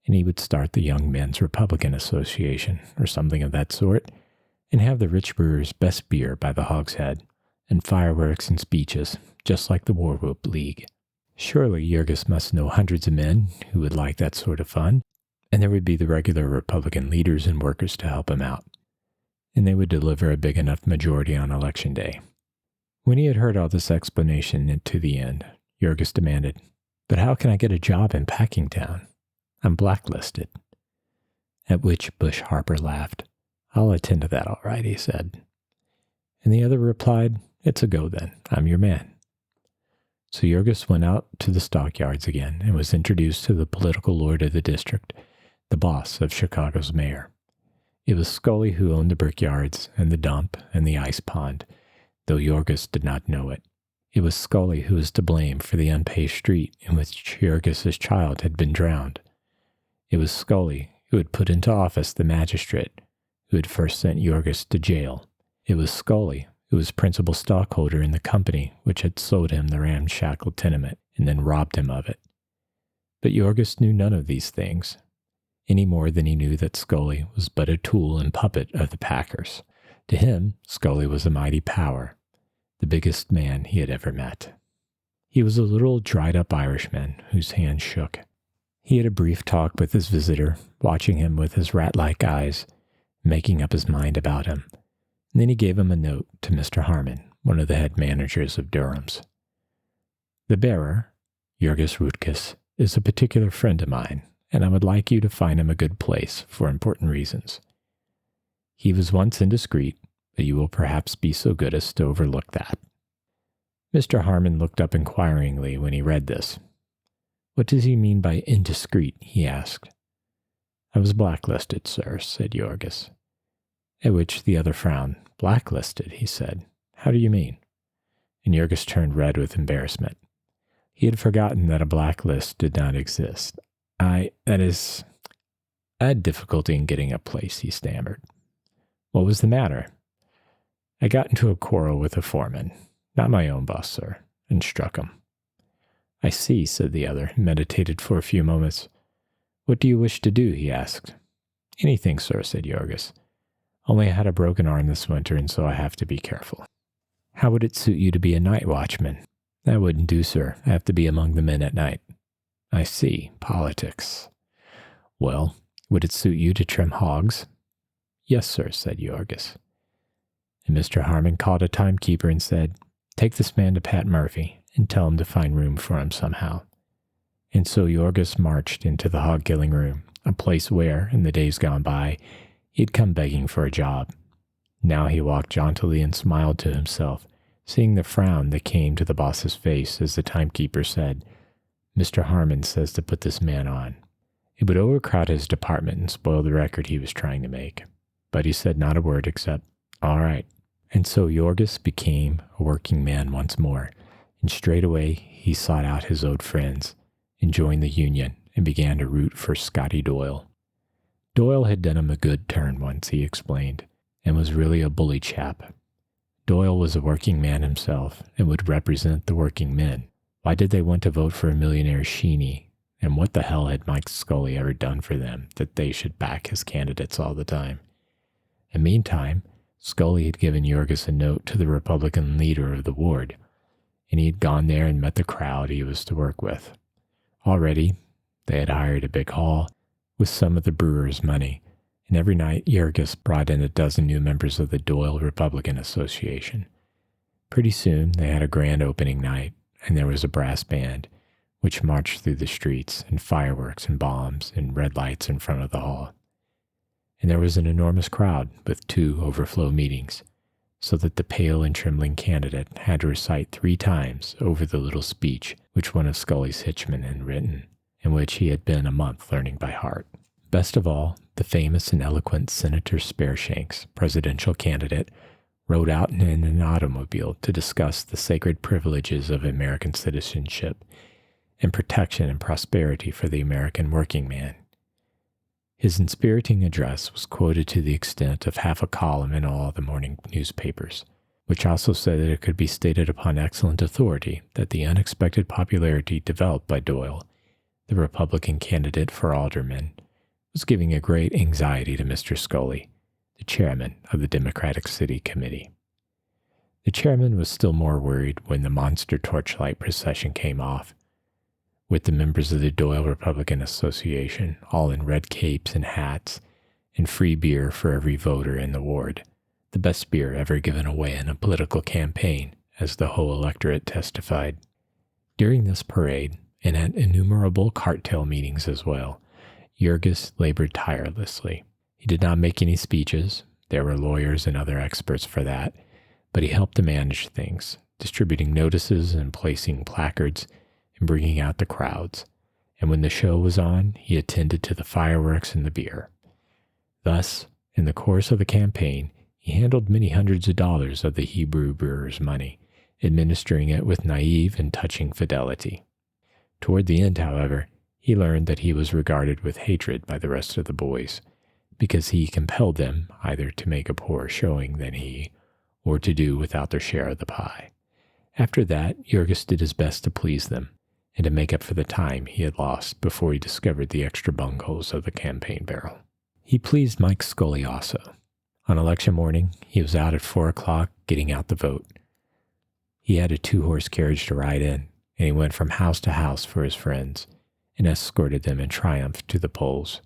and he would start the Young Men's Republican Association, or something of that sort, and have the rich brewer's best beer by the hogshead, and fireworks and speeches, just like the War Whoop League. Surely Yorgis must know hundreds of men who would like that sort of fun, and there would be the regular Republican leaders and workers to help him out, and they would deliver a big enough majority on Election Day. When he had heard all this explanation to the end, Yorgis demanded, "But how can I get a job in Packingtown? I'm blacklisted." At which Bush Harper laughed. "I'll attend to that all right," he said. And the other replied, "It's a go then. I'm your man." So Yorgis went out to the stockyards again and was introduced to the political lord of the district, the boss of Chicago's mayor. It was Scully who owned the brickyards and the dump and the ice pond, though Yorgis did not know it. It was Scully who was to blame for the unpaved street in which Yorgis's child had been drowned. It was Scully who had put into office the magistrate who had first sent Yorgis to jail. It was Scully who was principal stockholder in the company which had sold him the ramshackle tenement and then robbed him of it. But Yorgis knew none of these things, any more than he knew that Scully was but a tool and puppet of the packers. To him, Scully was a mighty power, the biggest man he had ever met. He was a little dried-up Irishman whose hand shook. He had a brief talk with his visitor, watching him with his rat-like eyes, making up his mind about him. And then he gave him a note to Mr. Harmon, one of the head managers of Durham's. The bearer, Jurgis Rutkus, is a particular friend of mine, and I would like you to find him a good place for important reasons. He was once indiscreet, but you will perhaps be so good as to overlook that. Mr. Harmon looked up inquiringly when he read this. What does he mean by indiscreet? He asked. I was blacklisted, sir, said Jurgis. At which the other frowned. Blacklisted, he said. How do you mean? And Jurgis turned red with embarrassment. He had forgotten that a blacklist did not exist. I had difficulty in getting a place, he stammered. What was the matter? I got into a quarrel with a foreman, not my own boss, sir, and struck him. I see, said the other, and meditated for a few moments. What do you wish to do? He asked. Anything, sir, said Jurgis. Only I had a broken arm this winter, and so I have to be careful. How would it suit you to be a night watchman? That wouldn't do, sir. I have to be among the men at night. I see. Politics. Well, would it suit you to trim hogs? Yes, sir, said Jurgis. And Mr. Harmon called a timekeeper and said, Take this man to Pat Murphy and tell him to find room for him somehow. And so Jurgis marched into the hog-killing room, a place where, in the days gone by, he had come begging for a job. Now he walked jauntily and smiled to himself, seeing the frown that came to the boss's face as the timekeeper said, Mr. Harmon says to put this man on. It would overcrowd his department and spoil the record he was trying to make. But he said not a word except, all right. And so Jurgis became a working man once more, and straightway he sought out his old friends and joined the union and began to root for Scotty Doyle. Doyle had done him a good turn once, he explained, and was really a bully chap. Doyle was a working man himself and would represent the working men. Why did they want to vote for a millionaire Sheeny? And what the hell had Mike Scully ever done for them that they should back his candidates all the time? And meantime, Scully had given Jurgis a note to the Republican leader of the ward, and he had gone there and met the crowd he was to work with. Already, they had hired a big hall with some of the brewers' money, and every night Jurgis brought in a dozen new members of the Doyle Republican Association. Pretty soon, they had a grand opening night, and there was a brass band, which marched through the streets, and fireworks and bombs and red lights in front of the hall. And there was an enormous crowd with 2 overflow meetings, so that the pale and trembling candidate had to recite 3 times over the little speech which one of Scully's hitchmen had written, and which he had been a month learning by heart. Best of all, the famous and eloquent Senator Spareshanks, presidential candidate, rode out in an automobile to discuss the sacred privileges of American citizenship and protection and prosperity for the American working man. His inspiriting address was quoted to the extent of half a column in all the morning newspapers, which also said that it could be stated upon excellent authority that the unexpected popularity developed by Doyle, the Republican candidate for alderman, was giving a great anxiety to Mr. Scully, the chairman of the Democratic City Committee. The chairman was still more worried when the monster torchlight procession came off, with the members of the Doyle Republican Association all in red capes and hats, and free beer for every voter in the ward, the best beer ever given away in a political campaign, as the whole electorate testified. During this parade, and at innumerable cartel meetings as well, Jurgis labored tirelessly. He did not make any speeches. There were lawyers and other experts for that, but he helped to manage things, distributing notices and placing placards and bringing out the crowds. And when the show was on, he attended to the fireworks and the beer. Thus, in the course of the campaign, he handled many hundreds of dollars of the Hebrew brewers' money, administering it with naive and touching fidelity. Toward the end, however, he learned that he was regarded with hatred by the rest of the boys, because he compelled them either to make a poorer showing than he, or to do without their share of the pie. After that, Jurgis did his best to please them, and to make up for the time he had lost before he discovered the extra bungholes of the campaign barrel. He pleased Mike Scully also. On election morning, he was out at 4 o'clock getting out the vote. He had a 2-horse carriage to ride in, and he went from house to house for his friends, and escorted them in triumph to the polls.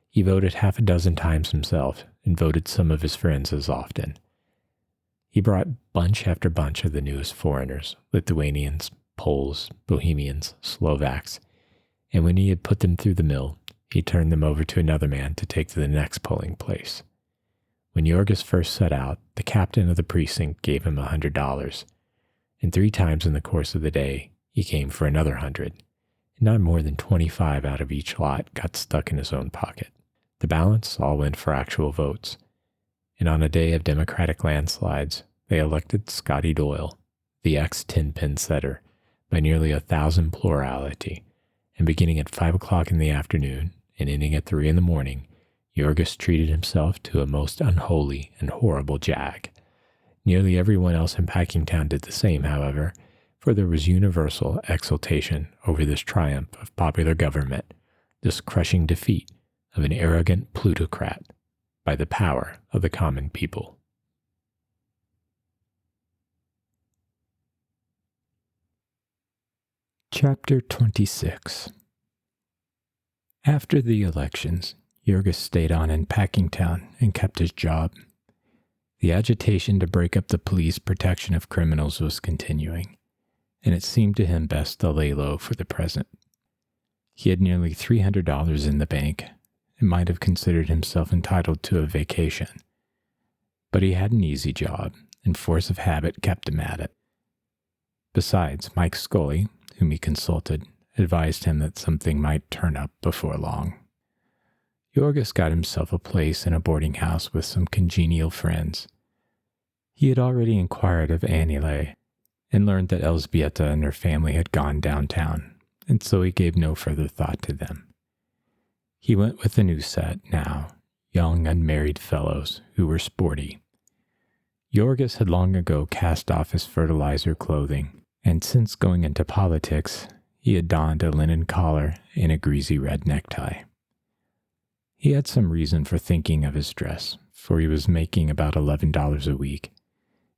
He voted half a dozen times himself, and voted some of his friends as often. He brought bunch after bunch of the newest foreigners, Lithuanians, Poles, Bohemians, Slovaks, and when he had put them through the mill, he turned them over to another man to take to the next polling place. When Jorgis first set out, the captain of the precinct gave him $100, and 3 times in the course of the day, he came for another 100, and not more than 25 out of each lot got stuck in his own pocket. The balance all went for actual votes, and on a day of Democratic landslides, they elected Scotty Doyle, the ex-10-pin setter, by nearly 1,000 plurality, and beginning at 5 o'clock in the afternoon and ending at 3 in the morning, Jorgis treated himself to a most unholy and horrible jag. Nearly everyone else in Packingtown did the same, however, for there was universal exultation over this triumph of popular government, this crushing defeat of an arrogant plutocrat by the power of the common people. Chapter 26. After the elections, Jorgis stayed on in Packingtown and kept his job. The agitation to break up the police protection of criminals was continuing, and it seemed to him best to lay low for the present. He had nearly $300 in the bank and might have considered himself entitled to a vacation. But he had an easy job, and force of habit kept him at it. Besides, Mike Scully, whom he consulted, advised him that something might turn up before long. Jorgis got himself a place in a boarding house with some congenial friends. He had already inquired of Annele and learned that Elzbieta and her family had gone downtown, and so he gave no further thought to them. He went with a new set now, young unmarried fellows who were sporty. Jorgis had long ago cast off his fertilizer clothing, and since going into politics, he had donned a linen collar and a greasy red necktie. He had some reason for thinking of his dress, for he was making about $11 a week,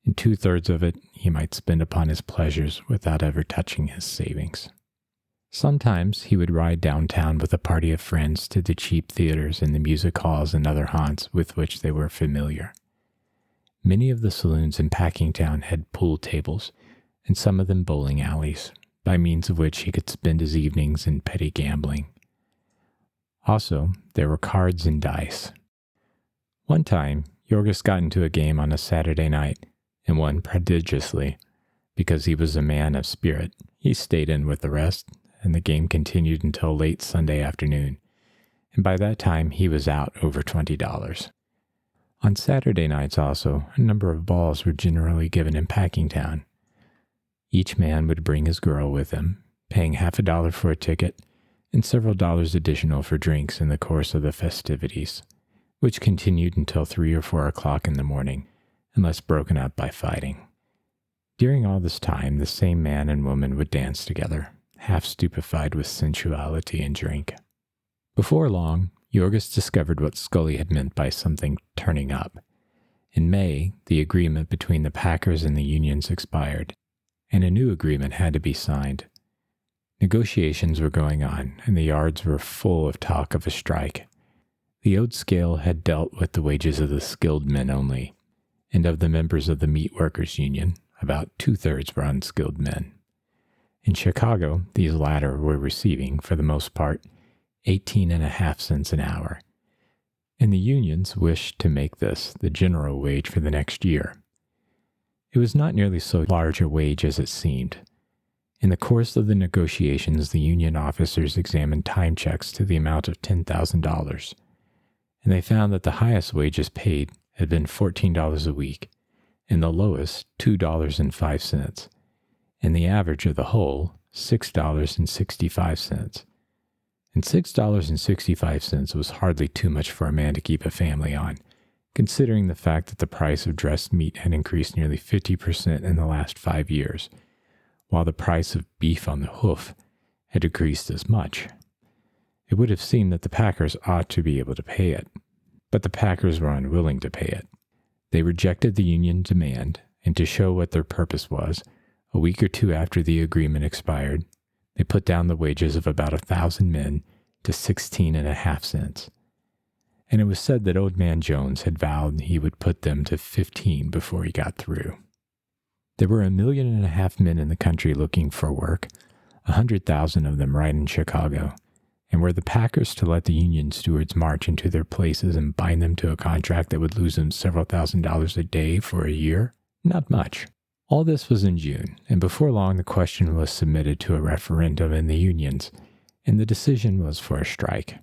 and 2/3 of it he might spend upon his pleasures without ever touching his savings. Sometimes he would ride downtown with a party of friends to the cheap theaters and the music halls and other haunts with which they were familiar. Many of the saloons in Packingtown had pool tables, and some of them bowling alleys, by means of which he could spend his evenings in petty gambling. Also, there were cards and dice. One time, Jorgis got into a game on a Saturday night and won prodigiously. Because he was a man of spirit, he stayed in with the rest, and the game continued until late Sunday afternoon, and by that time he was out over $20. On Saturday nights also, a number of balls were generally given in Packingtown. Each man would bring his girl with him, paying $50 for a ticket, and several dollars additional for drinks in the course of the festivities, which continued until 3 or 4 o'clock in the morning, unless broken up by fighting. During all this time, the same man and woman would dance together, half stupefied with sensuality and drink. Before long, Jorgis discovered what Scully had meant by something turning up. In May, the agreement between the Packers and the unions expired, and a new agreement had to be signed. Negotiations were going on, and the yards were full of talk of a strike. The old scale had dealt with the wages of the skilled men only, and of the members of the meat workers' union, about 2/3 were unskilled men. In Chicago, these latter were receiving, for the most part, 18.5 cents an hour, and the unions wished to make this the general wage for the next year. It was not nearly so large a wage as it seemed. In the course of the negotiations, the union officers examined time checks to the amount of $10,000, and they found that the highest wages paid had been $14 a week, and the lowest $2.05, and the average of the whole $6.65. And $6.65 was hardly too much for a man to keep a family on, considering the fact that the price of dressed meat had increased nearly 50% in the last 5 years, while the price of beef on the hoof had decreased as much. It would have seemed that the Packers ought to be able to pay it, but the Packers were unwilling to pay it. They rejected the union demand, and to show what their purpose was, a week or 2 after the agreement expired, they put down the wages of about 1,000 men to 16.5 cents. and it was said that Old Man Jones had vowed he would put them to 15 before he got through. There were 1.5 million men in the country looking for work, 100,000 of them right in Chicago. And were the Packers to let the union stewards march into their places and bind them to a contract that would lose them several $1,000s a day for a year? Not much. All this was in June, and before long the question was submitted to a referendum in the unions, and the decision was for a strike.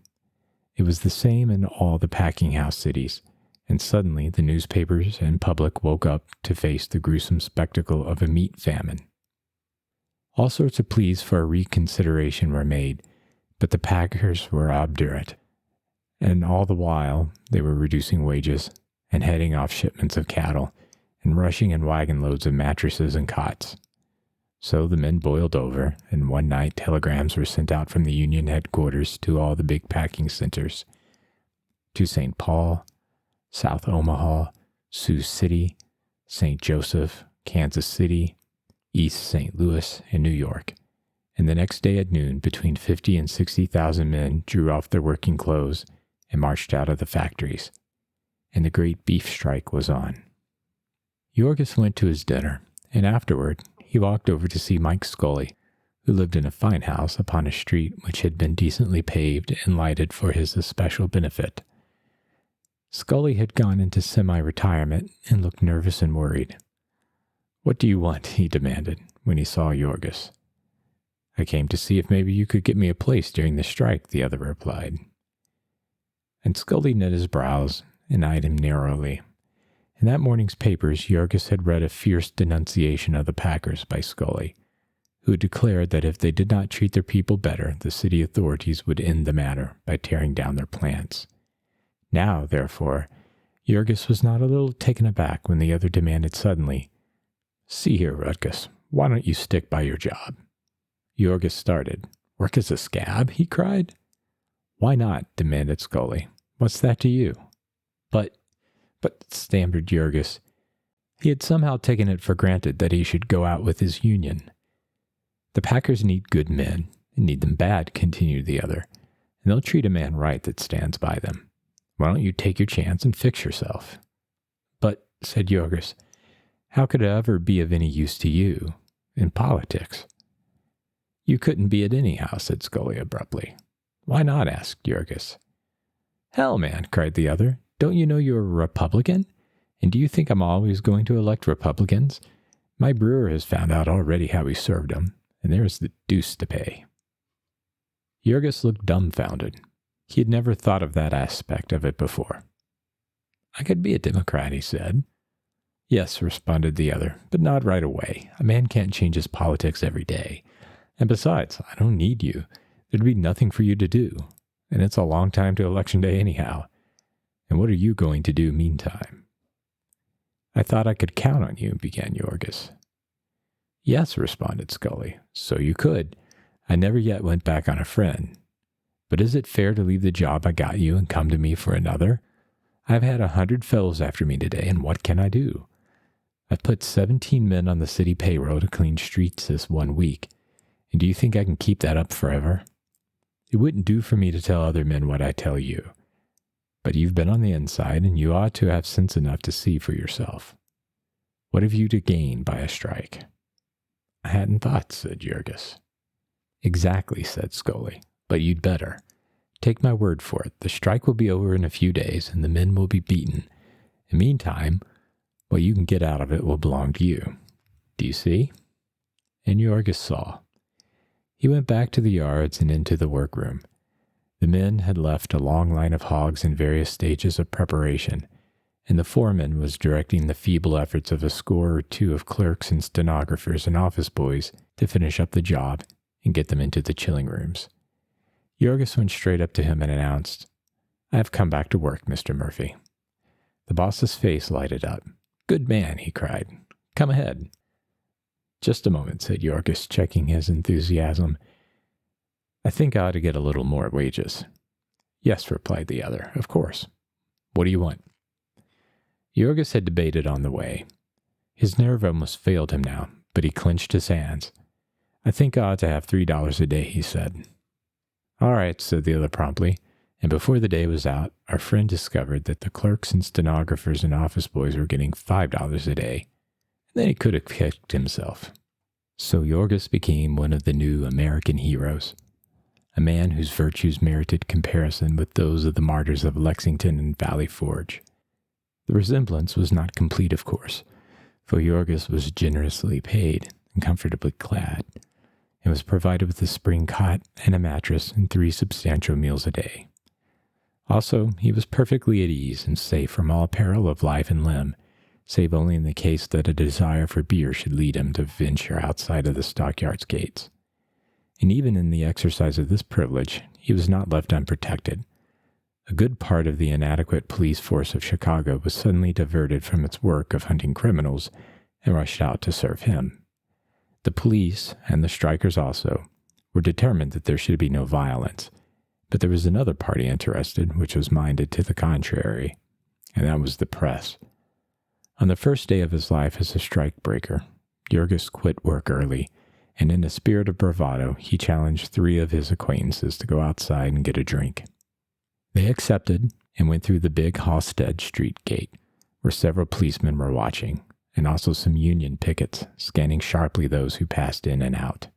It was the same in all the packing house cities, and suddenly the newspapers and public woke up to face the gruesome spectacle of a meat famine. All sorts of pleas for a reconsideration were made, but the packers were obdurate, and all the while they were reducing wages and heading off shipments of cattle and rushing in wagon loads of mattresses and cots. So the men boiled over, and one night telegrams were sent out from the union headquarters to all the big packing centers, to St. Paul, South Omaha, Sioux City, St. Joseph, Kansas City, East St. Louis, and New York. And the next day at noon, between 50 and 60,000 men drew off their working clothes and marched out of the factories. And the great beef strike was on. Jorgis went to his dinner, and afterward he walked over to see Mike Scully, who lived in a fine house upon a street which had been decently paved and lighted for his especial benefit. Scully had gone into semi-retirement and looked nervous and worried. "What do you want?" he demanded when he saw Jorgis. "I came to see if maybe you could get me a place during the strike," the other replied. And Scully knit his brows and eyed him narrowly. In that morning's papers, Jorgis had read a fierce denunciation of the Packers by Scully, who declared that if they did not treat their people better, the city authorities would end the matter by tearing down their plants. Now, therefore, Jorgis was not a little taken aback when the other demanded suddenly, "See here, Rutgers, why don't you stick by your job?" Jorgis started. "Work as a scab?" he cried. "Why not?" demanded Scully. "What's that to you?" But, stammered Jorgis. He had somehow taken it for granted that he should go out with his union. "The Packers need good men, and need them bad," continued the other, "and they'll treat a man right that stands by them. Why don't you take your chance and fix yourself?" "But," said Jorgis, "how could it ever be of any use to you in politics?" "You couldn't be it anyhow," said Scully abruptly. "Why not?" asked Jorgis. "Hell, man," cried the other. "Don't you know you're a Republican? And do you think I'm always going to elect Republicans? My brewer has found out already how he served them, and there's the deuce to pay." Jorgis looked dumbfounded. He had never thought of that aspect of it before. "I could be a Democrat," he said. "Yes," responded the other, "but not right away. A man can't change his politics every day. And besides, I don't need you. There'd be nothing for you to do. And it's a long time to Election Day anyhow. And what are you going to do meantime?" "I thought I could count on you," began Jorgis. "Yes," responded Scully, "so you could. I never yet went back on a friend. But is it fair to leave the job I got you and come to me for another? I've had 100 fellows after me today, and what can I do? I've put 17 men on the city payroll to clean streets this 1 week. And do you think I can keep that up forever? It wouldn't do for me to tell other men what I tell you. But you've been on the inside, and you ought to have sense enough to see for yourself. What have you to gain by a strike?" "I hadn't thought," said Jorgis. "Exactly," said Scully. "But you'd better. Take my word for it, the strike will be over in a few days, and the men will be beaten. And meantime, what you can get out of it will belong to you. Do you see?" And Jorgis saw. He went back to the yards and into the workroom. The men had left a long line of hogs in various stages of preparation, and the foreman was directing the feeble efforts of a score or two of clerks and stenographers and office boys to finish up the job and get them into the chilling rooms. Jorgis went straight up to him and announced, "I have come back to work, Mr. Murphy." The boss's face lighted up. "Good man," he cried. "Come ahead." "Just a moment," said Jorgis, checking his enthusiasm. "I think I ought to get a little more wages." "Yes," replied the other, "of course. What do you want?" Jorgis had debated on the way. His nerve almost failed him now, but he clenched his hands. "I think I ought to have $3 a day," he said. "All right," said the other promptly, And before the day was out, our friend discovered that the clerks and stenographers and office boys were getting $5 a day. And then he could have kicked himself. So Yorgos became one of the new American heroes, a man whose virtues merited comparison with those of the martyrs of Lexington and Valley Forge. The resemblance was not complete, of course, for Yorgos was generously paid and comfortably clad, and was provided with a spring cot and a mattress and 3 substantial meals a day. Also, he was perfectly at ease and safe from all peril of life and limb, save only in the case that a desire for beer should lead him to venture outside of the stockyards gates. And even in the exercise of this privilege, he was not left unprotected. A good part of the inadequate police force of Chicago was suddenly diverted from its work of hunting criminals and rushed out to serve him. The police, and the strikers also, were determined that there should be no violence, but there was another party interested which was minded to the contrary, and that was the press. On the first day of his life as a strikebreaker, Yorgos quit work early, and in a spirit of bravado, he challenged 3 of his acquaintances to go outside and get a drink. They accepted and went through the big Halsted Street gate, where several policemen were watching, and also some Union pickets, scanning sharply those who passed in and out.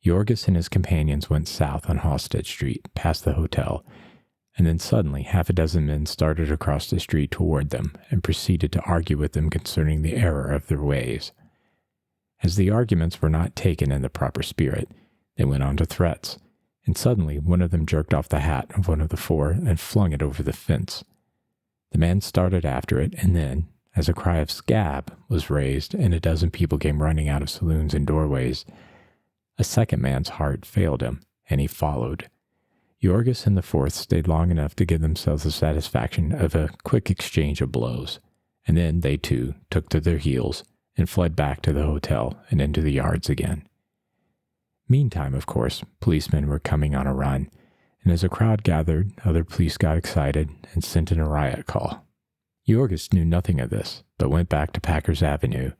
Yorgos and his companions went south on Halsted Street, past the hotel, and then suddenly 6 men started across the street toward them and proceeded to argue with them concerning the error of their ways. As the arguments were not taken in the proper spirit, they went on to threats, and suddenly one of them jerked off the hat of one of the 4 and flung it over the fence. The man started after it, and then, as a cry of "scab" was raised and 12 people came running out of saloons and doorways, a second man's heart failed him, and he followed. Yorgos and the 4th stayed long enough to give themselves the satisfaction of a quick exchange of blows, and then they too took to their heels and fled back to the hotel and into the yards again. Meantime, of course, policemen were coming on a run, and as a crowd gathered, other police got excited and sent in a riot call. Yorgos knew nothing of this, but went back to Packers Avenue,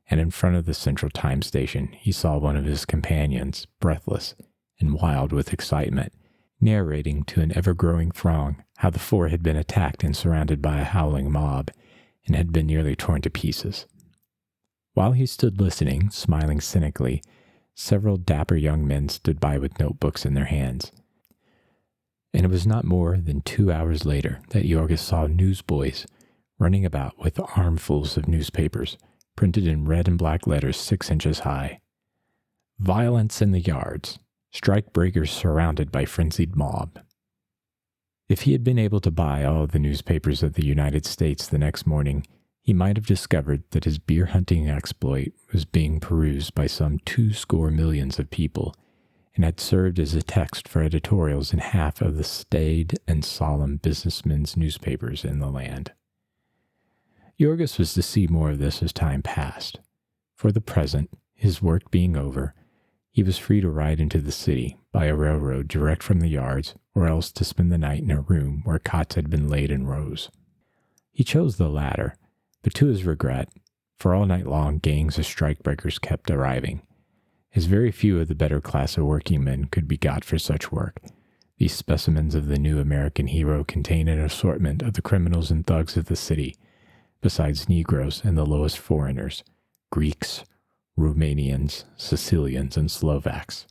and in front of the Central Time Station, he saw one of his companions, breathless and wild with excitement, narrating to an ever-growing throng how the 4 had been attacked and surrounded by a howling mob, and had been nearly torn to pieces. While he stood listening, smiling cynically, several dapper young men stood by with notebooks in their hands. And it was not more than 2 hours later that Yorgos saw newsboys running about with armfuls of newspapers, printed in red and black letters 6 inches high. Violence in the yards. Strikebreakers surrounded by frenzied mob. If he had been able to buy all of the newspapers of the United States the next morning, he might have discovered that his beer hunting exploit was being perused by some 20 million of people, and had served as a text for editorials in half of the staid and solemn businessmen's newspapers in the land. Yorgos was to see more of this as time passed. For the present, his work being over, he was free to ride into the city by a railroad direct from the yards, or else to spend the night in a room where cots had been laid in rows. He chose the latter, but to his regret, for all night long gangs of strikebreakers kept arriving, as very few of the better class of working men could be got for such work. These specimens of the new American hero contained an assortment of the criminals and thugs of the city, besides Negroes and the lowest foreigners, Greeks, Romanians, Sicilians, and Slovaks.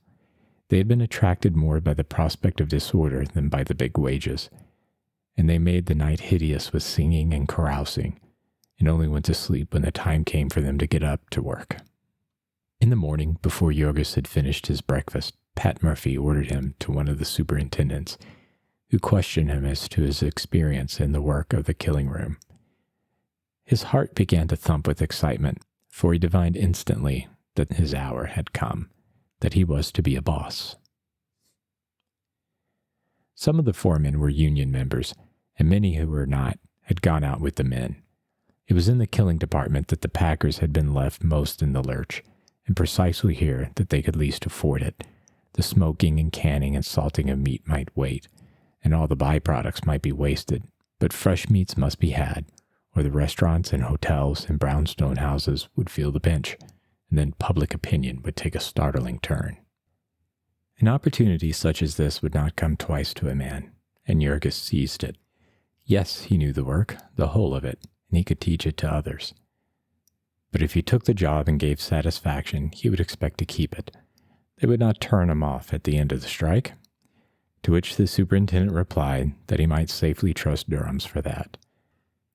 They had been attracted more by the prospect of disorder than by the big wages, and they made the night hideous with singing and carousing, and only went to sleep when the time came for them to get up to work. In the morning, before Yorgos had finished his breakfast, Pat Murphy ordered him to one of the superintendents, who questioned him as to his experience in the work of the killing room. His heart began to thump with excitement, for he divined instantly that his hour had come, that he was to be a boss. Some of the foremen were union members, and many who were not had gone out with the men. It was in the killing department that the packers had been left most in the lurch, and precisely here that they could least afford it. The smoking and canning and salting of meat might wait, and all the byproducts might be wasted, but fresh meats must be had, or the restaurants and hotels and brownstone houses would feel the pinch, and then public opinion would take a startling turn. An opportunity such as this would not come twice to a man, and Jurgis seized it. Yes, he knew the work, the whole of it, and he could teach it to others. But if he took the job and gave satisfaction, he would expect to keep it. They would not turn him off at the end of the strike. To which the superintendent replied that he might safely trust Durham's for that.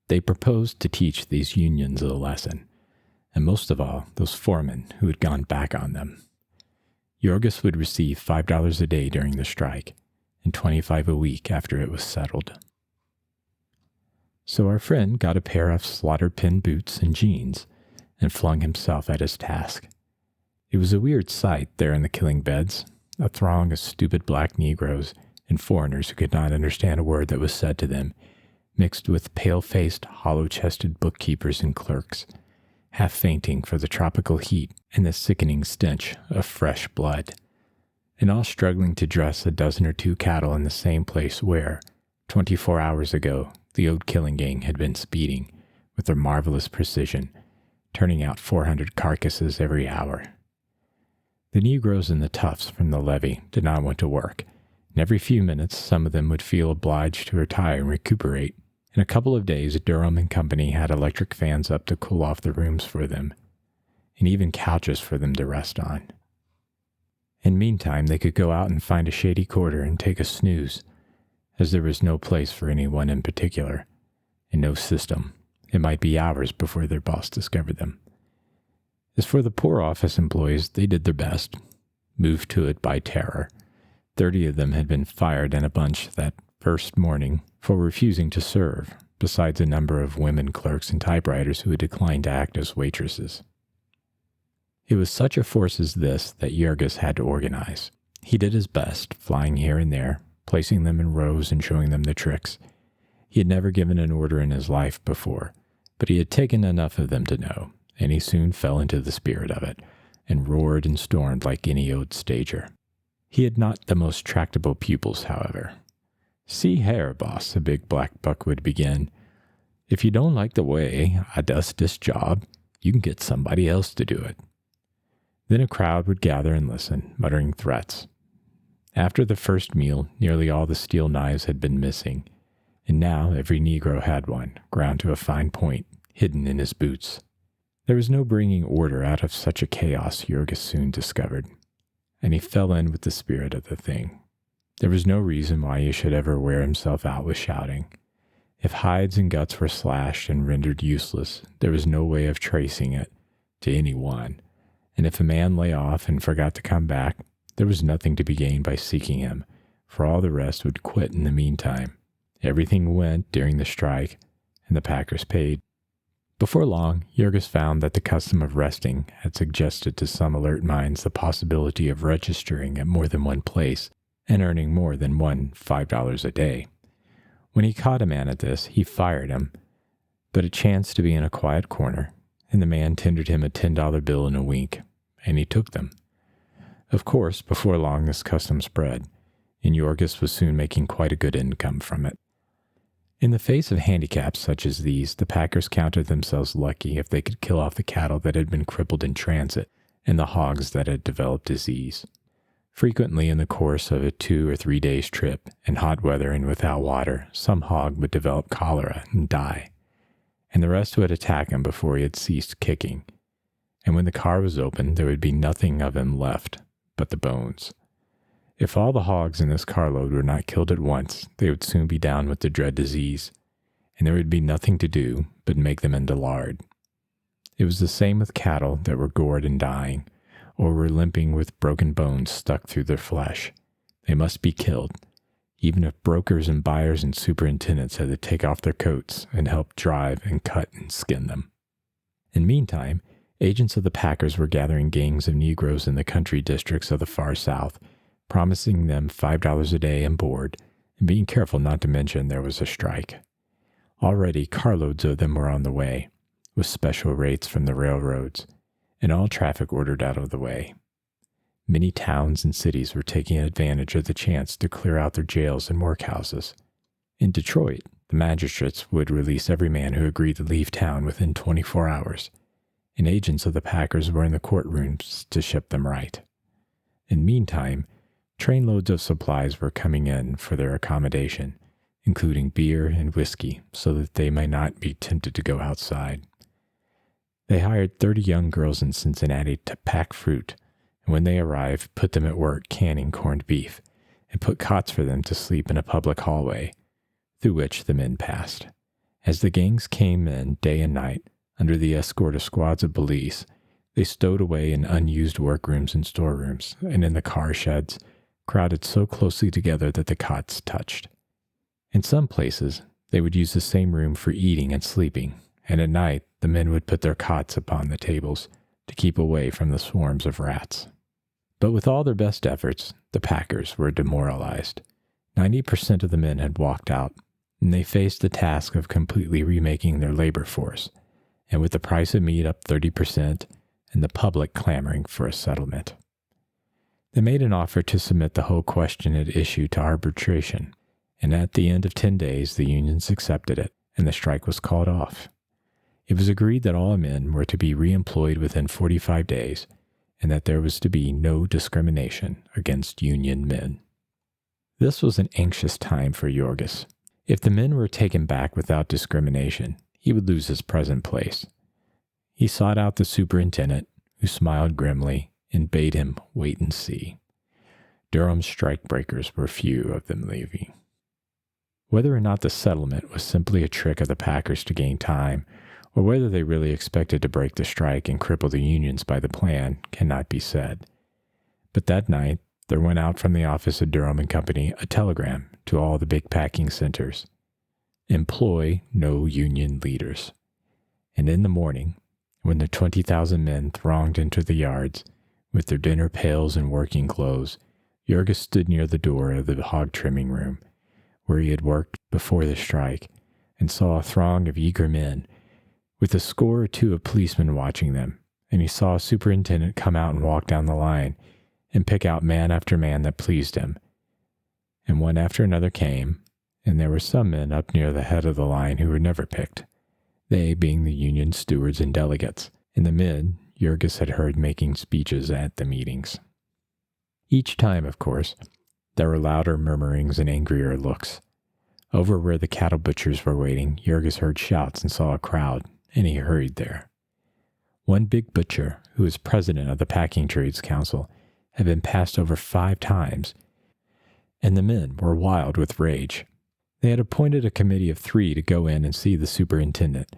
They proposed to teach these unions a lesson, and most of all, those foremen who had gone back on them. Jurgis would receive $5 a day during the strike, and $25 a week after it was settled. So our friend got a pair of slaughter-pin boots and jeans, and flung himself at his task. It was a weird sight there in the killing beds, a throng of stupid black Negroes and foreigners who could not understand a word that was said to them, mixed with pale-faced, hollow-chested bookkeepers and clerks, half fainting for the tropical heat and the sickening stench of fresh blood, and all struggling to dress a dozen or two cattle in the same place where, 24 hours ago, the old killing gang had been speeding, with their marvelous precision, turning out 400 carcasses every hour. The Negroes and the toughs from the levee did not want to work, and every few minutes some of them would feel obliged to retire and recuperate. In a couple of days, Durham and company had electric fans up to cool off the rooms for them, and even couches for them to rest on. In meantime, they could go out and find a shady quarter and take a snooze, as there was no place for anyone in particular, and no system. It might be hours before their boss discovered them. As for the poor office employees, they did their best, moved to it by terror. 30 of them had been fired in a bunch that first morning for refusing to serve, besides a number of women clerks and typewriters who had declined to act as waitresses. It was such a force as this that Jurgis had to organize. He did his best, flying here and there, placing them in rows and showing them the tricks. He had never given an order in his life before, but he had taken enough of them to know, and he soon fell into the spirit of it, and roared and stormed like any old stager. He had not the most tractable pupils, however. "See here, boss," a big black buck would begin. "If you don't like the way I does this job, you can get somebody else to do it." Then a crowd would gather and listen, muttering threats. After the first meal, nearly all the steel knives had been missing, and now every Negro had one, ground to a fine point, hidden in his boots. There was no bringing order out of such a chaos, Jurgis soon discovered, and he fell in with the spirit of the thing. There was no reason why he should ever wear himself out with shouting. If hides and guts were slashed and rendered useless, there was no way of tracing it to any one, and if a man lay off and forgot to come back, there was nothing to be gained by seeking him, for all the rest would quit in the meantime. Everything went during the strike, and the packers paid. Before long, Jurgis found that the custom of resting had suggested to some alert minds the possibility of registering at more than one place and earning more than $5 a day. When he caught a man at this, he fired him, but it chanced to be in a quiet corner, and the man tendered him a $10 bill in a wink, and he took them. Of course, before long this custom spread, and Jurgis was soon making quite a good income from it. In the face of handicaps such as these, the packers counted themselves lucky if they could kill off the cattle that had been crippled in transit and the hogs that had developed disease. Frequently in the course of a 2 or 3 days trip, in hot weather and without water, some hog would develop cholera and die, and the rest would attack him before he had ceased kicking. And when the car was opened, there would be nothing of him left but the bones. If all the hogs in this carload were not killed at once, they would soon be down with the dread disease, and there would be nothing to do but make them into lard. It was the same with cattle that were gored and dying, or were limping with broken bones stuck through their flesh. They must be killed, even if brokers and buyers and superintendents had to take off their coats and help drive and cut and skin them. In the meantime, agents of the packers were gathering gangs of Negroes in the country districts of the far South, promising them $5 a day and board, and being careful not to mention there was a strike. Already carloads of them were on the way, with special rates from the railroads, and all traffic ordered out of the way. Many towns and cities were taking advantage of the chance to clear out their jails and workhouses. In Detroit, the magistrates would release every man who agreed to leave town within 24 hours, and agents of the packers were in the courtrooms to ship them right. In the meantime, Trainloads of supplies were coming in for their accommodation, including beer and whiskey, so that they might not be tempted to go outside. They hired 30 young girls in Cincinnati to pack fruit, and when they arrived, put them at work canning corned beef, and put cots for them to sleep in a public hallway, through which the men passed. As the gangs came in day and night, under the escort of squads of police, they stowed away in unused workrooms and storerooms, and in the car sheds, crowded so closely together that the cots touched. In some places, they would use the same room for eating and sleeping, and at night the men would put their cots upon the tables to keep away from the swarms of rats. But with all their best efforts, the packers were demoralized. 90% of the men had walked out, and they faced the task of completely remaking their labor force, and with the price of meat up 30% and the public clamoring for a settlement. They made an offer to submit the whole question at issue to arbitration, and at the end of 10 days the unions accepted it, and the strike was called off. It was agreed that all men were to be reemployed within 45 days, and that there was to be no discrimination against union men. This was an anxious time for Jorgis. If the men were taken back without discrimination, he would lose his present place. He sought out the superintendent, who smiled grimly and bade him wait and see. Durham's strikebreakers were few of them leaving. Whether or not the settlement was simply a trick of the packers to gain time, or whether they really expected to break the strike and cripple the unions by the plan, cannot be said. But that night, there went out from the office of Durham and Company a telegram to all the big packing centers. Employ no union leaders. And in the morning, when the 20,000 men thronged into the yards, with their dinner pails and working clothes, Jorgis stood near the door of the hog trimming room, where he had worked before the strike, and saw a throng of eager men, with a score or two of policemen watching them, and he saw a superintendent come out and walk down the line, and pick out man after man that pleased him. And one after another came, and there were some men up near the head of the line who were never picked, they being the union stewards and delegates, and the men Jorgis had heard making speeches at the meetings. Each time, of course, there were louder murmurings and angrier looks. Over where the cattle butchers were waiting, Jorgis heard shouts and saw a crowd, and he hurried there. One big butcher, who was president of the Packing Trades Council, had been passed over 5 times, and the men were wild with rage. They had appointed a committee of 3 to go in and see the superintendent,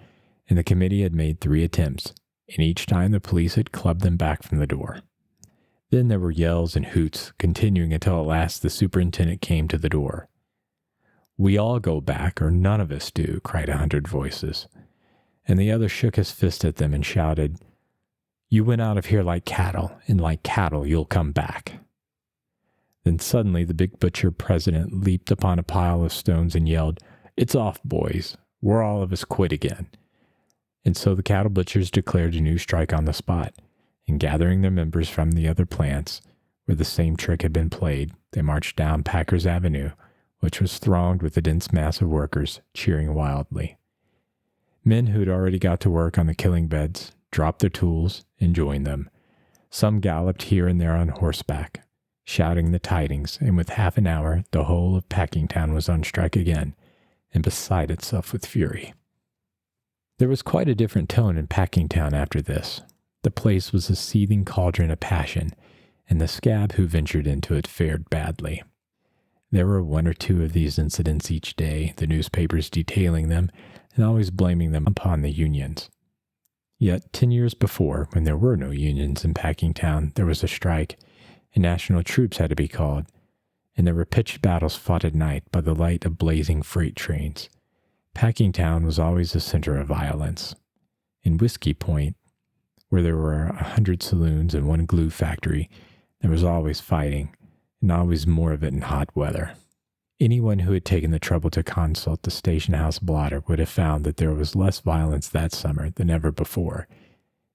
and the committee had made 3 attempts, and each time the police had clubbed them back from the door. Then there were yells and hoots, continuing until at last the superintendent came to the door. "We all go back, or none of us do," cried 100 voices. And the other shook his fist at them and shouted, "You went out of here like cattle, and like cattle you'll come back." Then suddenly the big butcher president leaped upon a pile of stones and yelled, "It's off, boys. We're all of us quit again." And so the cattle butchers declared a new strike on the spot, and gathering their members from the other plants, where the same trick had been played, they marched down Packers Avenue, which was thronged with a dense mass of workers, cheering wildly. Men who had already got to work on the killing beds dropped their tools and joined them. Some galloped here and there on horseback, shouting the tidings, and with half an hour the whole of Packingtown was on strike again, and beside itself with fury. There was quite a different tone in Packingtown after this. The place was a seething cauldron of passion, and the scab who ventured into it fared badly. There were 1 or 2 of these incidents each day, the newspapers detailing them, and always blaming them upon the unions. Yet 10 years before, when there were no unions in Packingtown, there was a strike, and national troops had to be called, and there were pitched battles fought at night by the light of blazing freight trains. Packingtown was always the center of violence. In Whiskey Point, where there were 100 saloons and 1 glue factory, there was always fighting, and always more of it in hot weather. Anyone who had taken the trouble to consult the station house blotter would have found that there was less violence that summer than ever before,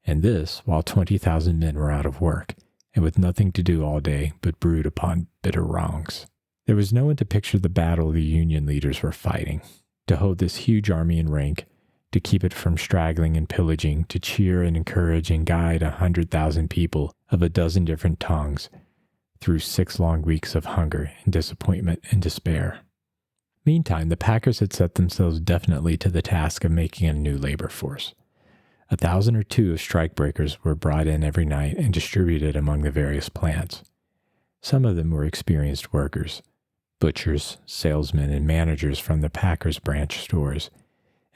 and this while 20,000 men were out of work, and with nothing to do all day but brood upon bitter wrongs. There was no one to picture the battle the union leaders were fighting, to hold this huge army in rank, to keep it from straggling and pillaging, to cheer and encourage and guide 100,000 people of a dozen different tongues, through 6 long weeks of hunger and disappointment and despair. Meantime, the packers had set themselves definitely to the task of making a new labor force. 1,000 or 2 of strikebreakers were brought in every night and distributed among the various plants. Some of them were experienced workers, butchers, salesmen, and managers from the packers' branch stores,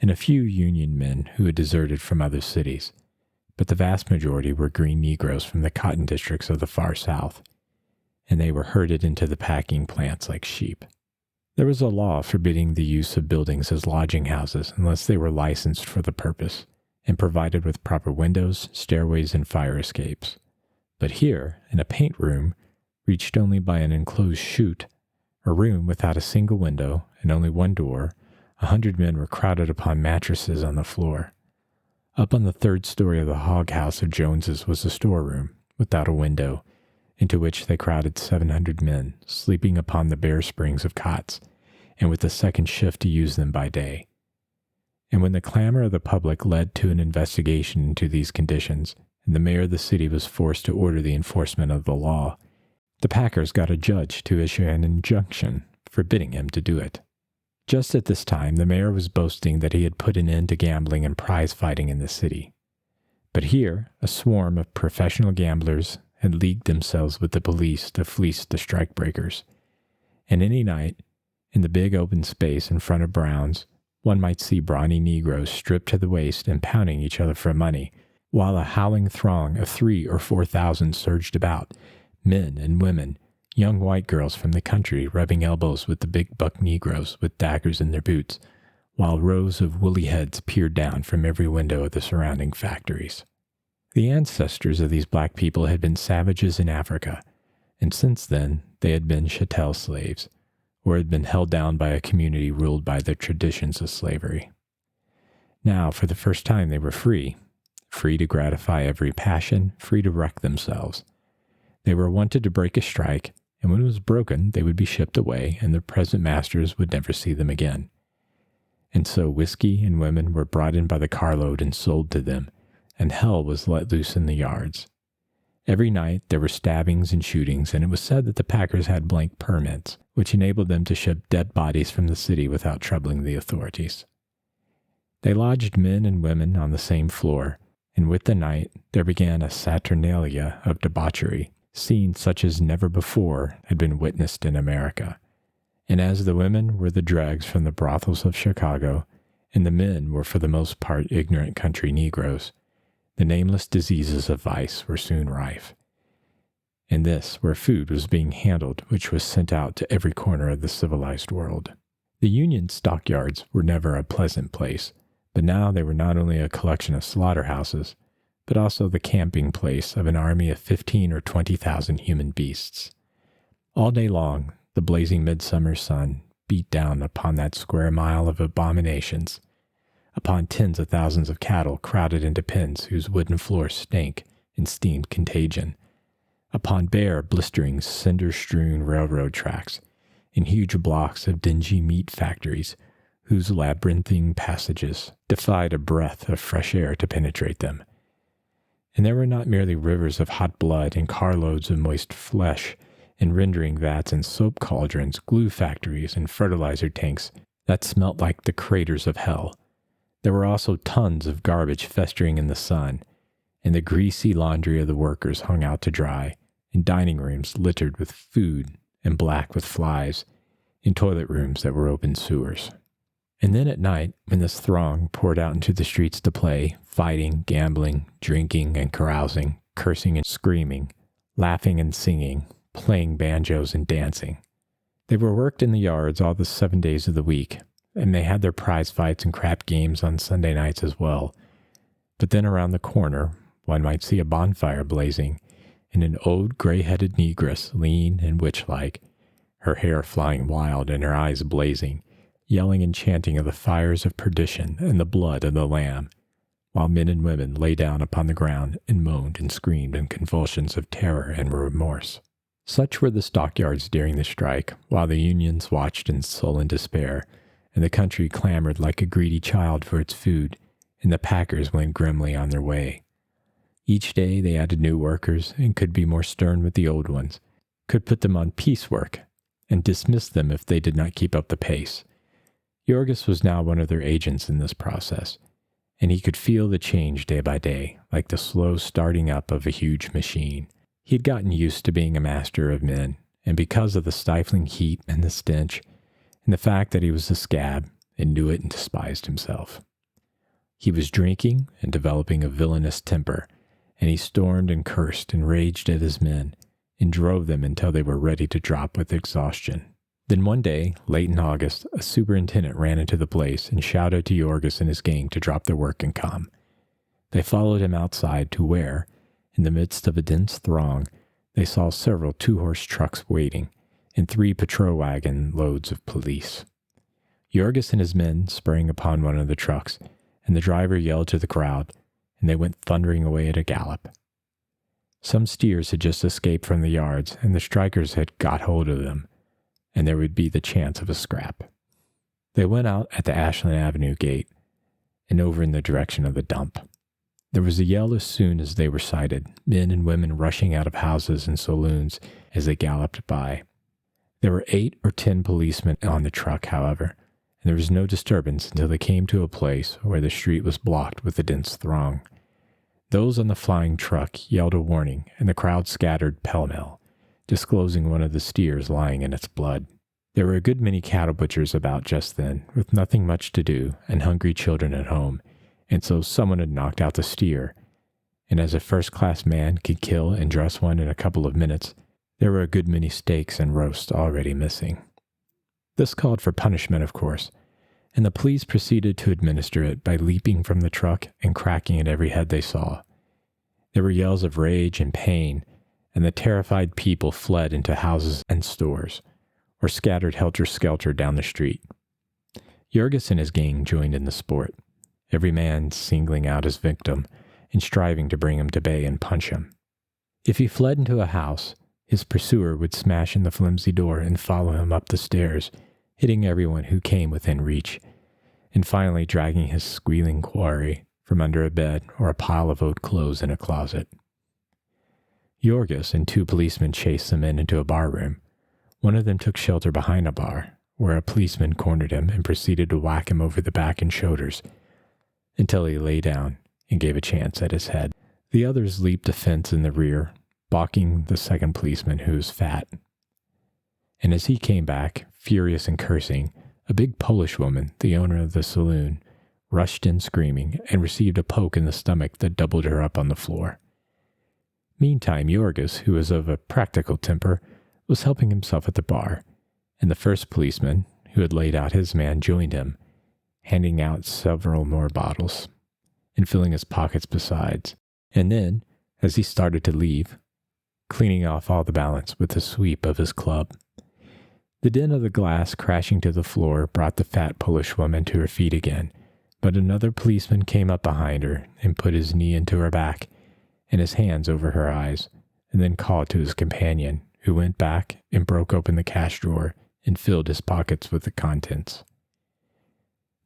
and a few union men who had deserted from other cities, but the vast majority were green Negroes from the cotton districts of the far South, and they were herded into the packing plants like sheep. There was a law forbidding the use of buildings as lodging houses unless they were licensed for the purpose and provided with proper windows, stairways, and fire escapes. But here, in a paint room, reached only by an enclosed chute, a room without a single window and only one door, 100 men were crowded upon mattresses on the floor. Up on the 3rd story of the hog house of Jones's was a storeroom, without a window, into which they crowded 700 men, sleeping upon the bare springs of cots, and with a second shift to use them by day. And when the clamor of the public led to an investigation into these conditions, and the mayor of the city was forced to order the enforcement of the law, the packers got a judge to issue an injunction forbidding him to do it. Just at this time, the mayor was boasting that he had put an end to gambling and prize fighting in the city. But here, a swarm of professional gamblers had leagued themselves with the police to fleece the strikebreakers. And any night, in the big open space in front of Brown's, one might see brawny Negroes stripped to the waist and pounding each other for money, while a howling throng of 3,000 or 4,000 surged about, men and women, young white girls from the country rubbing elbows with the big buck Negroes with daggers in their boots, while rows of woolly heads peered down from every window of the surrounding factories. The ancestors of these black people had been savages in Africa, and since then they had been chattel slaves, or had been held down by a community ruled by the traditions of slavery. Now, for the first time, they were free to gratify every passion, free to wreck themselves. They were wanted to break a strike, and when it was broken, they would be shipped away, and their present masters would never see them again. And so whiskey and women were brought in by the carload and sold to them, and hell was let loose in the yards. Every night there were stabbings and shootings, and it was said that the packers had blank permits, which enabled them to ship dead bodies from the city without troubling the authorities. They lodged men and women on the same floor, and with the night there began a saturnalia of debauchery, scenes such as never before had been witnessed in America. And as the women were the dregs from the brothels of Chicago, and the men were for the most part ignorant country Negroes, the nameless diseases of vice were soon rife. And this where food was being handled, which was sent out to every corner of the civilized world. The Union stockyards were never a pleasant place, but now they were not only a collection of slaughterhouses, but also the camping place of an army of 15,000 or 20,000 human beasts. All day long, the blazing midsummer sun beat down upon that square mile of abominations, upon tens of thousands of cattle crowded into pens whose wooden floors stank and steamed contagion, upon bare, blistering, cinder-strewn railroad tracks, in huge blocks of dingy meat factories whose labyrinthine passages defied a breath of fresh air to penetrate them. And there were not merely rivers of hot blood and carloads of moist flesh, and rendering vats and soap cauldrons, glue factories and fertilizer tanks that smelt like the craters of hell. There were also tons of garbage festering in the sun, and the greasy laundry of the workers hung out to dry, in dining rooms littered with food and black with flies, in toilet rooms that were open sewers. And then at night, when this throng poured out into the streets to play, fighting, gambling, drinking and carousing, cursing and screaming, laughing and singing, playing banjos and dancing. They were worked in the yards all the 7 days of the week, and they had their prize fights and crap games on Sunday nights as well. But then around the corner, one might see a bonfire blazing, and an old gray-headed negress, lean and witch-like, her hair flying wild and her eyes blazing, yelling and chanting of the fires of perdition and the blood of the Lamb, while men and women lay down upon the ground and moaned and screamed in convulsions of terror and remorse. Such were the stockyards during the strike, while the unions watched in sullen despair, and the country clamored like a greedy child for its food, and the packers went grimly on their way. Each day they added new workers and could be more stern with the old ones, could put them on piecework and dismiss them if they did not keep up the pace. Jorgis was now one of their agents in this process, and he could feel the change day by day, like the slow starting up of a huge machine. He had gotten used to being a master of men, and because of the stifling heat and the stench, and the fact that he was a scab and knew it and despised himself. He was drinking and developing a villainous temper, and he stormed and cursed and raged at his men and drove them until they were ready to drop with exhaustion. Then one day, late in August, a superintendent ran into the place and shouted to Jorgis and his gang to drop their work and come. They followed him outside to where, in the midst of a dense throng, they saw several two-horse trucks waiting and 3 patrol wagon loads of police. Jorgis and his men sprang upon one of the trucks, and the driver yelled to the crowd, and they went thundering away at a gallop. Some steers had just escaped from the yards, and the strikers had got hold of them, and there would be the chance of a scrap. They went out at the Ashland Avenue gate and over in the direction of the dump. There was a yell as soon as they were sighted, men and women rushing out of houses and saloons as they galloped by. There were 8 or 10 policemen on the truck, however, and there was no disturbance until they came to a place where the street was blocked with a dense throng. Those on the flying truck yelled a warning, and the crowd scattered pell-mell, disclosing one of the steers lying in its blood. There were a good many cattle butchers about just then, with nothing much to do and hungry children at home, and so someone had knocked out the steer, and as a first-class man could kill and dress one in a couple of minutes, there were a good many steaks and roasts already missing. This called for punishment, of course, and the police proceeded to administer it by leaping from the truck and cracking at every head they saw. There were yells of rage and pain, and the terrified people fled into houses and stores, or scattered helter-skelter down the street. Jorgis and his gang joined in the sport, every man singling out his victim and striving to bring him to bay and punch him. If he fled into a house, his pursuer would smash in the flimsy door and follow him up the stairs, hitting everyone who came within reach, and finally dragging his squealing quarry from under a bed or a pile of old clothes in a closet. Jorgis and 2 policemen chased the men into a bar room. One of them took shelter behind a bar, where a policeman cornered him and proceeded to whack him over the back and shoulders until he lay down and gave a chance at his head. The others leaped a fence in the rear, balking the second policeman, who was fat. And as he came back, furious and cursing, a big Polish woman, the owner of the saloon, rushed in screaming and received a poke in the stomach that doubled her up on the floor. Meantime, Jorgis, who was of a practical temper, was helping himself at the bar, and the first policeman, who had laid out his man, joined him, handing out several more bottles and filling his pockets besides, and then, as he started to leave, cleaning off all the balance with a sweep of his club. The din of the glass crashing to the floor brought the fat Polish woman to her feet again, but another policeman came up behind her and put his knee into her back and his hands over her eyes, and then called to his companion, who went back and broke open the cash drawer and filled his pockets with the contents.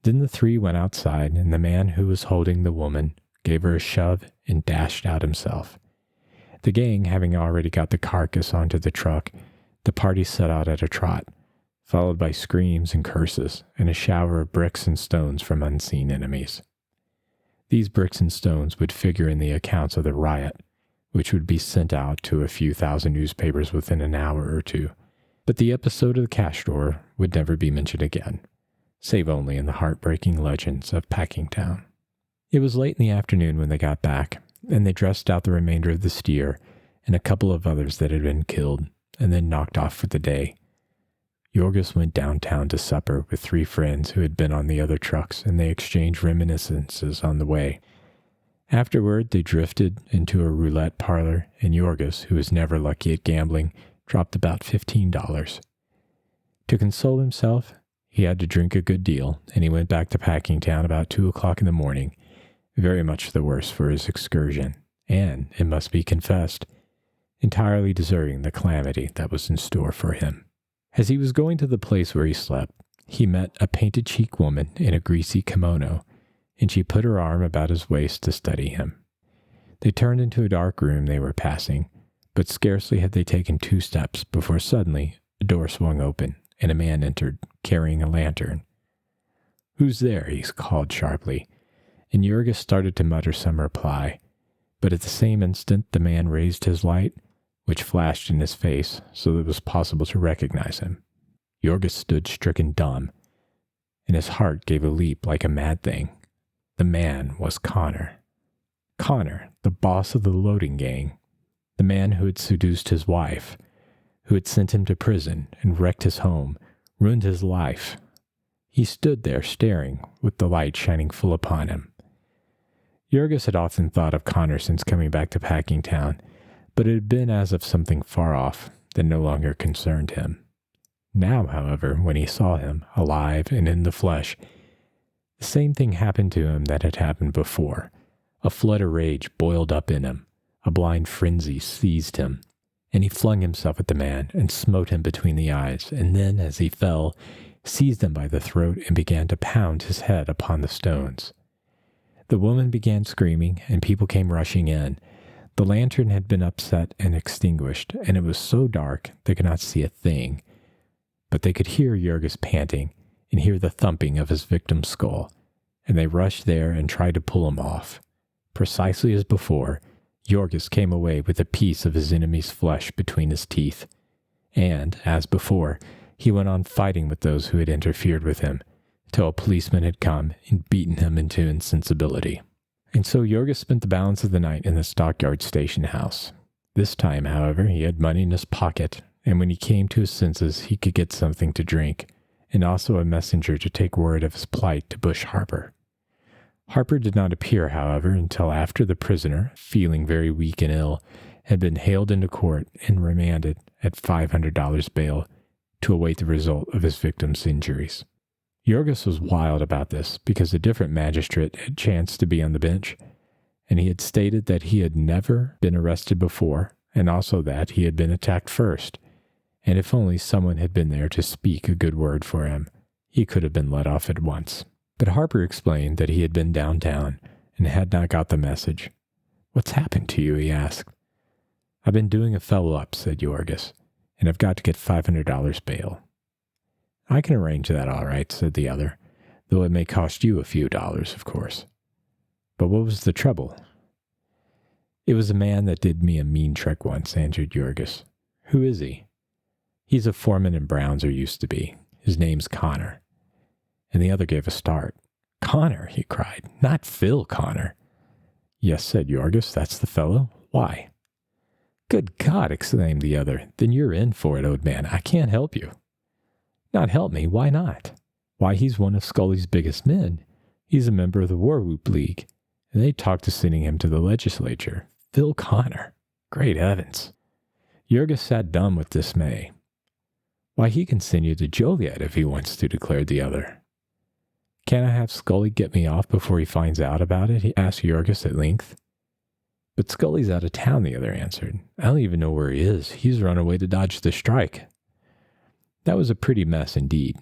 Then the 3 went outside, and the man who was holding the woman gave her a shove and dashed out himself. The gang having already got the carcass onto the truck, the party set out at a trot, followed by screams and curses and a shower of bricks and stones from unseen enemies. These bricks and stones would figure in the accounts of the riot, which would be sent out to a few thousand newspapers within an hour or 2. But the episode of the cash drawer would never be mentioned again, save only in the heartbreaking legends of Packingtown. It was late in the afternoon when they got back, and they dressed out the remainder of the steer and a couple of others that had been killed, and then knocked off for the day. Jorgis went downtown to supper with 3 friends who had been on the other trucks, and they exchanged reminiscences on the way. Afterward, they drifted into a roulette parlor, and Jorgis, who was never lucky at gambling, dropped about $15. To console himself, he had to drink a good deal, and he went back to Packingtown about 2 o'clock in the morning, very much the worse for his excursion, and, it must be confessed, entirely deserving the calamity that was in store for him. As he was going to the place where he slept, he met a painted-cheek woman in a greasy kimono, and she put her arm about his waist to study him. They turned into a dark room they were passing, But scarcely had they taken 2 steps before suddenly a door swung open and a man entered, carrying a lantern. "Who's there?" he called sharply, and Jurgis started to mutter some reply. But at the same instant the man raised his light, which flashed in his face so that it was possible to recognize him. Jurgis stood stricken dumb, and his heart gave a leap like a mad thing. The man was Connor. Connor, the boss of the loading gang. The man who had seduced his wife, who had sent him to prison and wrecked his home, ruined his life. He stood there staring, with the light shining full upon him. Jurgis had often thought of Connor since coming back to Packingtown, but it had been as of something far off that no longer concerned him. Now, however, when he saw him, alive and in the flesh, the same thing happened to him that had happened before. A flood of rage boiled up in him. A blind frenzy seized him, and he flung himself at the man and smote him between the eyes, and then, as he fell, seized him by the throat and began to pound his head upon the stones. The woman began screaming, and people came rushing in. The lantern had been upset and extinguished, and it was so dark they could not see a thing. But they could hear Jurgis panting and hear the thumping of his victim's skull, and they rushed there and tried to pull him off. Precisely as before, Jurgis came away with a piece of his enemy's flesh between his teeth, and, as before, he went on fighting with those who had interfered with him, till a policeman had come and beaten him into insensibility. And so Jurgis spent the balance of the night in the stockyard station house. This time, however, he had money in his pocket, and when he came to his senses, he could get something to drink, and also a messenger to take word of his plight to Bush Harper. Harper did not appear, however, until after the prisoner, feeling very weak and ill, had been haled into court and remanded at $500 bail to await the result of his victim's injuries. Jurgis was wild about this because a different magistrate had chanced to be on the bench, and he had stated that he had never been arrested before, and also that he had been attacked first, and if only someone had been there to speak a good word for him, he could have been let off at once. But Harper explained that he had been downtown and had not got the message. "What's happened to you?" he asked. "I've been doing a fellow up," said Jurgis, "and I've got to get $500 bail." "I can arrange that all right," said the other, "though it may cost you a few dollars, of course." "But what was the trouble?" "It was a man that did me a mean trick once," answered Jurgis. "Who is he?" "He's a foreman in Browns, or used to be. His name's Connor." And the other gave a start. "Connor," he cried. "Not Phil Connor." "Yes," said Jurgis, "that's the fellow. Why?" "Good God," exclaimed the other. "Then you're in for it, old man. I can't help you." "Not help me? Why not?" "Why, he's one of Scully's biggest men. He's a member of the War Whoop League, and they talked to sending him to the legislature. Phil Connor. Great heavens." Jurgis sat dumb with dismay. "Why, he can send you to Joliet if he wants to," declared the other. "Can't I have Scully get me off before he finds out about it?" he asked Jurgis at length. "But Scully's out of town," the other answered. "I don't even know where he is. He's run away to dodge the strike." That was a pretty mess indeed.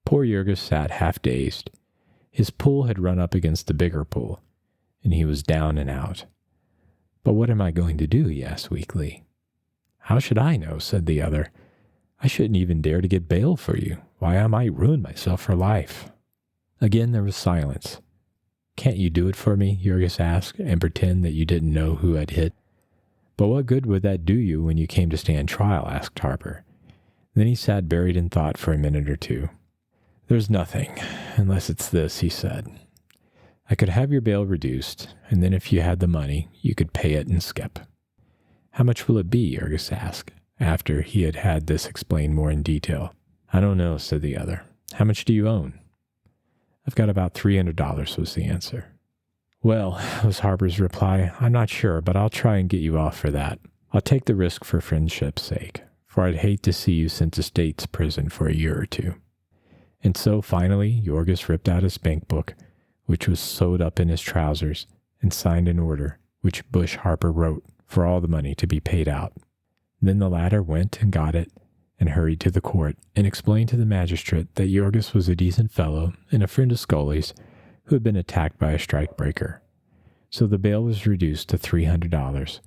Poor Jurgis sat half dazed. His pool had run up against the bigger pool, and he was down and out. "But what am I going to do?" he asked weakly. "How should I know?" said the other. "I shouldn't even dare to get bail for you. Why, I might ruin myself for life." Again there was silence. "Can't you do it for me?" Jurgis asked, "and pretend that you didn't know who had hit?" "But what good would that do you when you came to stand trial?" asked Harper. Then he sat buried in thought for a minute or two. "There's nothing, unless it's this," he said. "I could have your bail reduced, and then if you had the money, you could pay it and skip." "How much will it be?" Jurgis asked, after he had had this explained more in detail. "I don't know," said the other. "How much do you own?" "I've got about $300, was the answer. "Well," was Harper's reply, "I'm not sure, but I'll try and get you off for that. I'll take the risk for friendship's sake, for I'd hate to see you sent to state's prison for a year or two." And so, finally, Jurgis ripped out his bank book, which was sewed up in his trousers, and signed an order, which Bush Harper wrote, for all the money to be paid out. Then the latter went and got it, and hurried to the court, and explained to the magistrate that Jurgis was a decent fellow and a friend of Scully's who had been attacked by a strike breaker. So the bail was reduced to $300,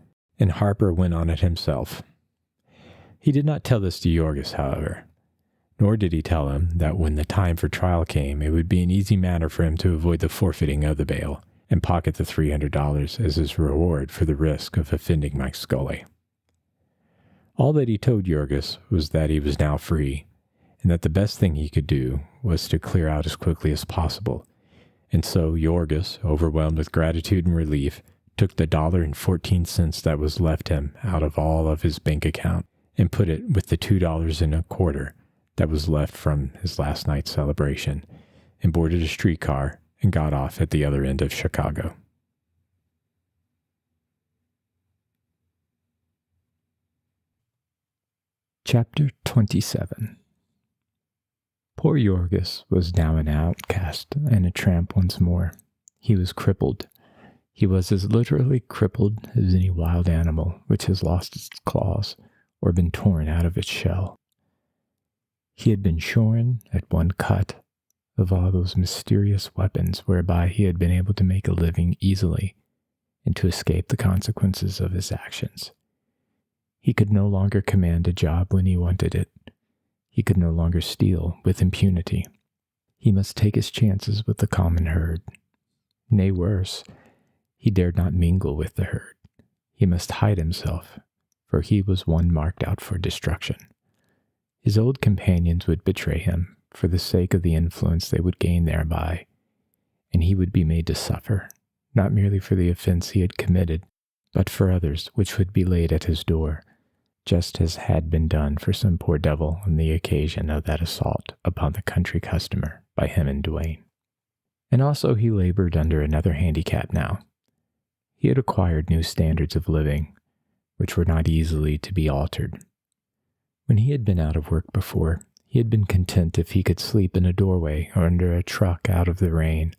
and Harper went on it himself. He did not tell this to Jorgis, however, nor did he tell him that when the time for trial came, it would be an easy matter for him to avoid the forfeiting of the bail and pocket the $300 as his reward for the risk of offending Mike Scully. All that he told Jorgis was that he was now free, and that the best thing he could do was to clear out as quickly as possible. And so Jorgis, overwhelmed with gratitude and relief, took the $1.14 that was left him out of all of his bank account and put it with the $2.25 that was left from his last night's celebration, and boarded a streetcar and got off at the other end of Chicago. Chapter 27. Poor Jorgis was now an outcast and a tramp once more. He was crippled. He was as literally crippled as any wild animal which has lost its claws or been torn out of its shell. He had been shorn at one cut of all those mysterious weapons whereby he had been able to make a living easily and to escape the consequences of his actions. He could no longer command a job when he wanted it. He could no longer steal with impunity. He must take his chances with the common herd. Nay, worse, he dared not mingle with the herd. He must hide himself, for he was one marked out for destruction. His old companions would betray him for the sake of the influence they would gain thereby, and he would be made to suffer, not merely for the offense he had committed, but for others which would be laid at his door, just as had been done for some poor devil on the occasion of that assault upon the country customer by him and Duane. And also he labored under another handicap now. He had acquired new standards of living, which were not easily to be altered. When he had been out of work before, he had been content if he could sleep in a doorway or under a truck out of the rain,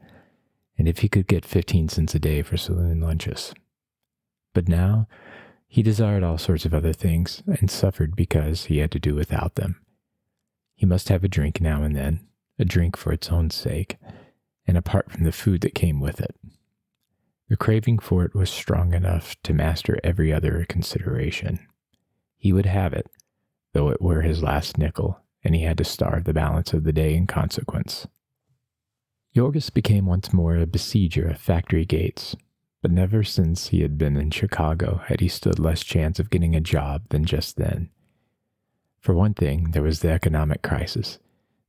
and if he could get 15 cents a day for saloon lunches. But now, he desired all sorts of other things, and suffered because he had to do without them. He must have a drink now and then, a drink for its own sake, and apart from the food that came with it. The craving for it was strong enough to master every other consideration. He would have it, though it were his last nickel, and he had to starve the balance of the day in consequence. Jorgis became once more a besieger of factory gates, but never since he had been in Chicago had he stood less chance of getting a job than just then. For one thing, there was the economic crisis,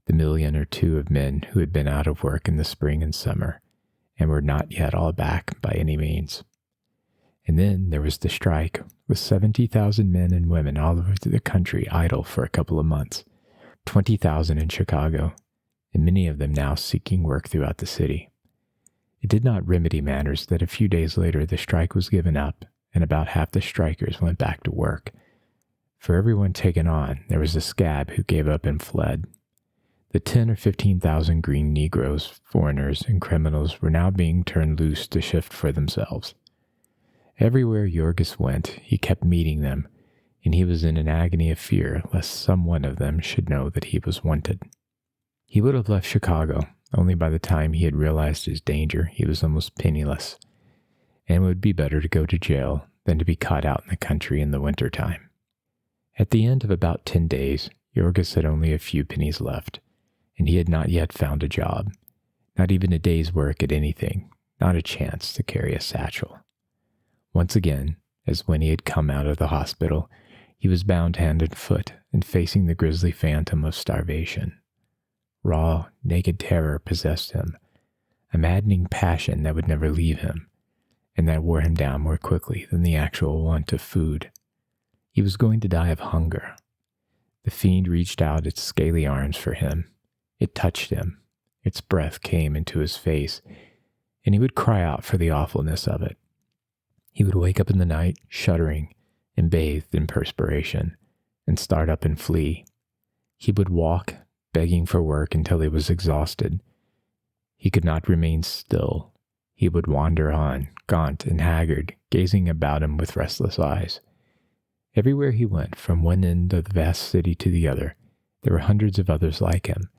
the million or two of men who had been out of work in the spring and summer, and were not yet all back by any means. And then there was the strike, with 70,000 men and women all over the country idle for a couple of months, 20,000 in Chicago, and many of them now seeking work throughout the city. It did not remedy matters that a few days later the strike was given up, and about half the strikers went back to work. For everyone taken on, there was a scab who gave up and fled. The 10 or 15,000 green Negroes, foreigners, and criminals were now being turned loose to shift for themselves. Everywhere Jorgis went, he kept meeting them, and he was in an agony of fear lest some one of them should know that he was wanted. He would have left Chicago, only by the time he had realized his danger he was almost penniless, and it would be better to go to jail than to be caught out in the country in the winter time. At the end of about 10 days, Jorgis had only a few pennies left, and he had not yet found a job, not even a day's work at anything, not a chance to carry a satchel. Once again, as when he had come out of the hospital, he was bound hand and foot and facing the grisly phantom of starvation. Raw, naked terror possessed him, a maddening passion that would never leave him, and that wore him down more quickly than the actual want of food. He was going to die of hunger. The fiend reached out its scaly arms for him. It touched him. Its breath came into his face, and he would cry out for the awfulness of it. He would wake up in the night, shuddering and bathed in perspiration, and start up and flee. He would walk, begging for work until he was exhausted. He could not remain still. He would wander on, gaunt and haggard, gazing about him with restless eyes. Everywhere he went, from one end of the vast city to the other, there were hundreds of others like him.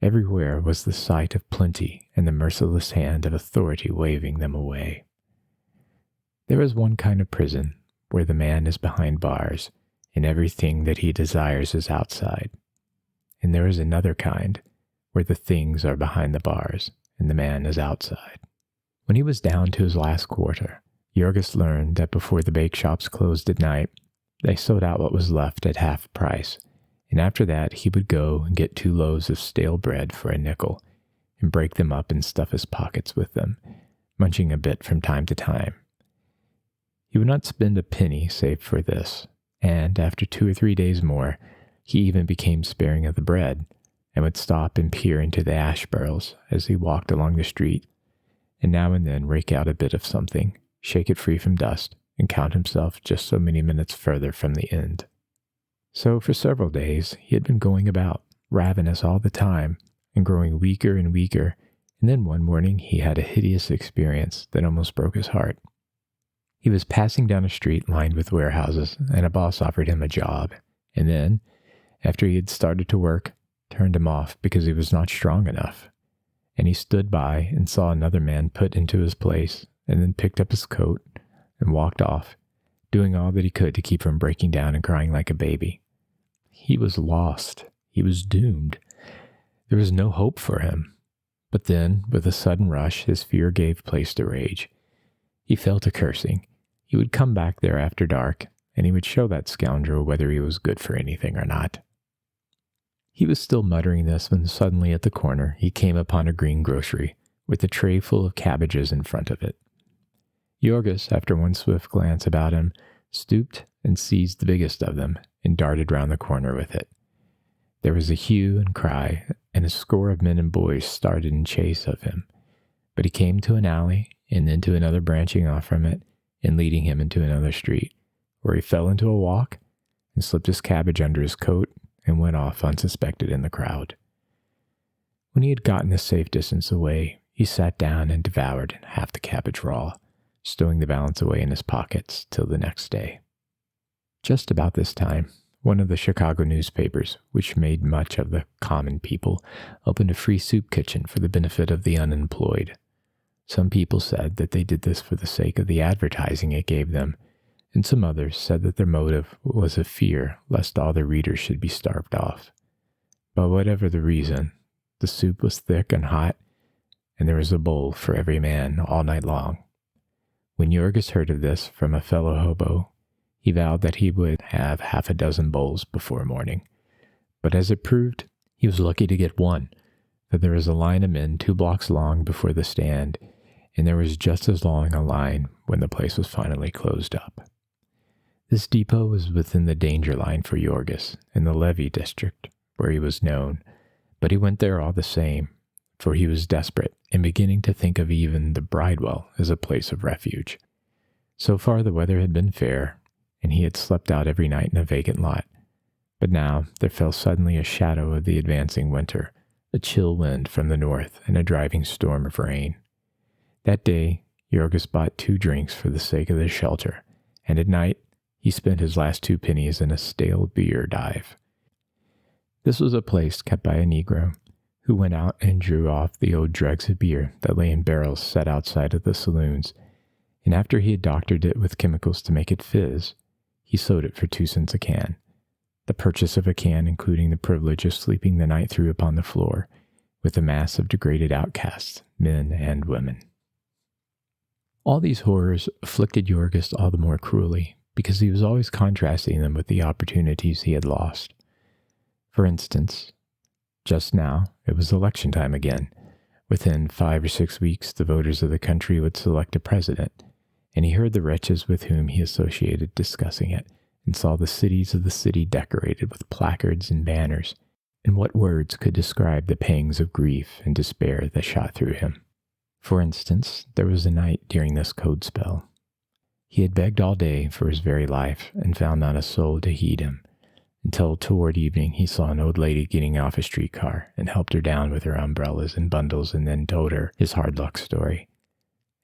Everywhere was the sight of plenty and the merciless hand of authority waving them away. There was one kind of prison where the man is behind bars, and everything that he desires is outside. And there is another kind, where the things are behind the bars, and the man is outside. When he was down to his last quarter, Jorgis learned that before the bake shops closed at night, they sold out what was left at half price, and after that he would go and get 2 loaves of stale bread for a nickel, and break them up and stuff his pockets with them, munching a bit from time to time. He would not spend a penny save for this, and after 2 or 3 days more, he even became sparing of the bread, and would stop and peer into the ash barrels as he walked along the street, and now and then rake out a bit of something, shake it free from dust, and count himself just so many minutes further from the end. So for several days he had been going about, ravenous all the time, and growing weaker and weaker, and then one morning he had a hideous experience that almost broke his heart. He was passing down a street lined with warehouses, and a boss offered him a job, and then, after he had started to work, turned him off because he was not strong enough. And he stood by and saw another man put into his place, and then picked up his coat and walked off, doing all that he could to keep from breaking down and crying like a baby. He was lost. He was doomed. There was no hope for him. But then, with a sudden rush, his fear gave place to rage. He fell to cursing. He would come back there after dark, and he would show that scoundrel whether he was good for anything or not. He was still muttering this when suddenly at the corner he came upon a greengrocery with a tray full of cabbages in front of it. Jorgis, after one swift glance about him, stooped and seized the biggest of them and darted round the corner with it. There was a hue and cry, and a score of men and boys started in chase of him. But he came to an alley, and then to another branching off from it, and leading him into another street, where he fell into a walk, and slipped his cabbage under his coat, and went off unsuspected in the crowd. When he had gotten a safe distance away, he sat down and devoured half the cabbage raw, stowing the balance away in his pockets till the next day. Just about this time, one of the Chicago newspapers, which made much of the common people, opened a free soup kitchen for the benefit of the unemployed. Some people said that they did this for the sake of the advertising it gave them, and some others said that their motive was a fear lest all their readers should be starved off. But whatever the reason, the soup was thick and hot, and there was a bowl for every man all night long. When Jorgis heard of this from a fellow hobo, he vowed that he would have 6 bowls before morning. But as it proved, he was lucky to get one, for there was a line of men 2 blocks long before the stand, and there was just as long a line when the place was finally closed up. This depot was within the danger line for Jorgis, in the Levy district, where he was known, but he went there all the same, for he was desperate and beginning to think of even the Bridewell as a place of refuge. So far the weather had been fair, and he had slept out every night in a vacant lot. But now there fell suddenly a shadow of the advancing winter, a chill wind from the north, and a driving storm of rain. That day, Jorgis bought 2 drinks for the sake of the shelter, and at night he spent his last 2 pennies in a stale beer dive. This was a place kept by a Negro, who went out and drew off the old dregs of beer that lay in barrels set outside of the saloons, and after he had doctored it with chemicals to make it fizz, he sold it for 2 cents a can, the purchase of a can including the privilege of sleeping the night through upon the floor with a mass of degraded outcasts, men and women. All these horrors afflicted Jorgis all the more cruelly because he was always contrasting them with the opportunities he had lost. For instance, just now it was election time again. Within 5 or 6 weeks, the voters of the country would select a president, and he heard the wretches with whom he associated discussing it, and saw the cities of the city decorated with placards and banners, and what words could describe the pangs of grief and despair that shot through him? For instance, there was a night during this code spell. He had begged all day for his very life, and found not a soul to heed him, until toward evening he saw an old lady getting off a streetcar, and helped her down with her umbrellas and bundles, and then told her his hard luck story.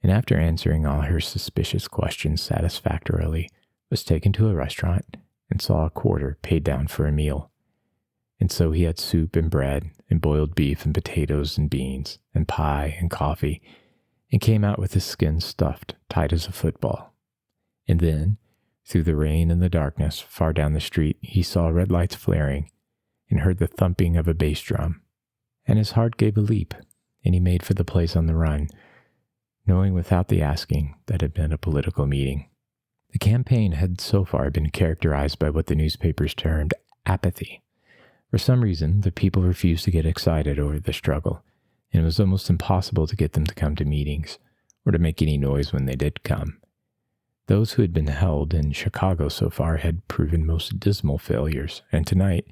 And after answering all her suspicious questions satisfactorily, was taken to a restaurant and saw a quarter paid down for a meal. And so he had soup and bread and boiled beef and potatoes and beans and pie and coffee, and came out with his skin stuffed tight as a football. And then, Through the rain and the darkness, far down the street, he saw red lights flaring and heard the thumping of a bass drum. And his heart gave a leap, and he made for the place on the run, knowing without the asking that it had been a political meeting. The campaign had so far been characterized by what the newspapers termed apathy. For some reason, the people refused to get excited over the struggle, and it was almost impossible to get them to come to meetings or to make any noise when they did come. Those who had been held in Chicago so far had proven most dismal failures, and tonight,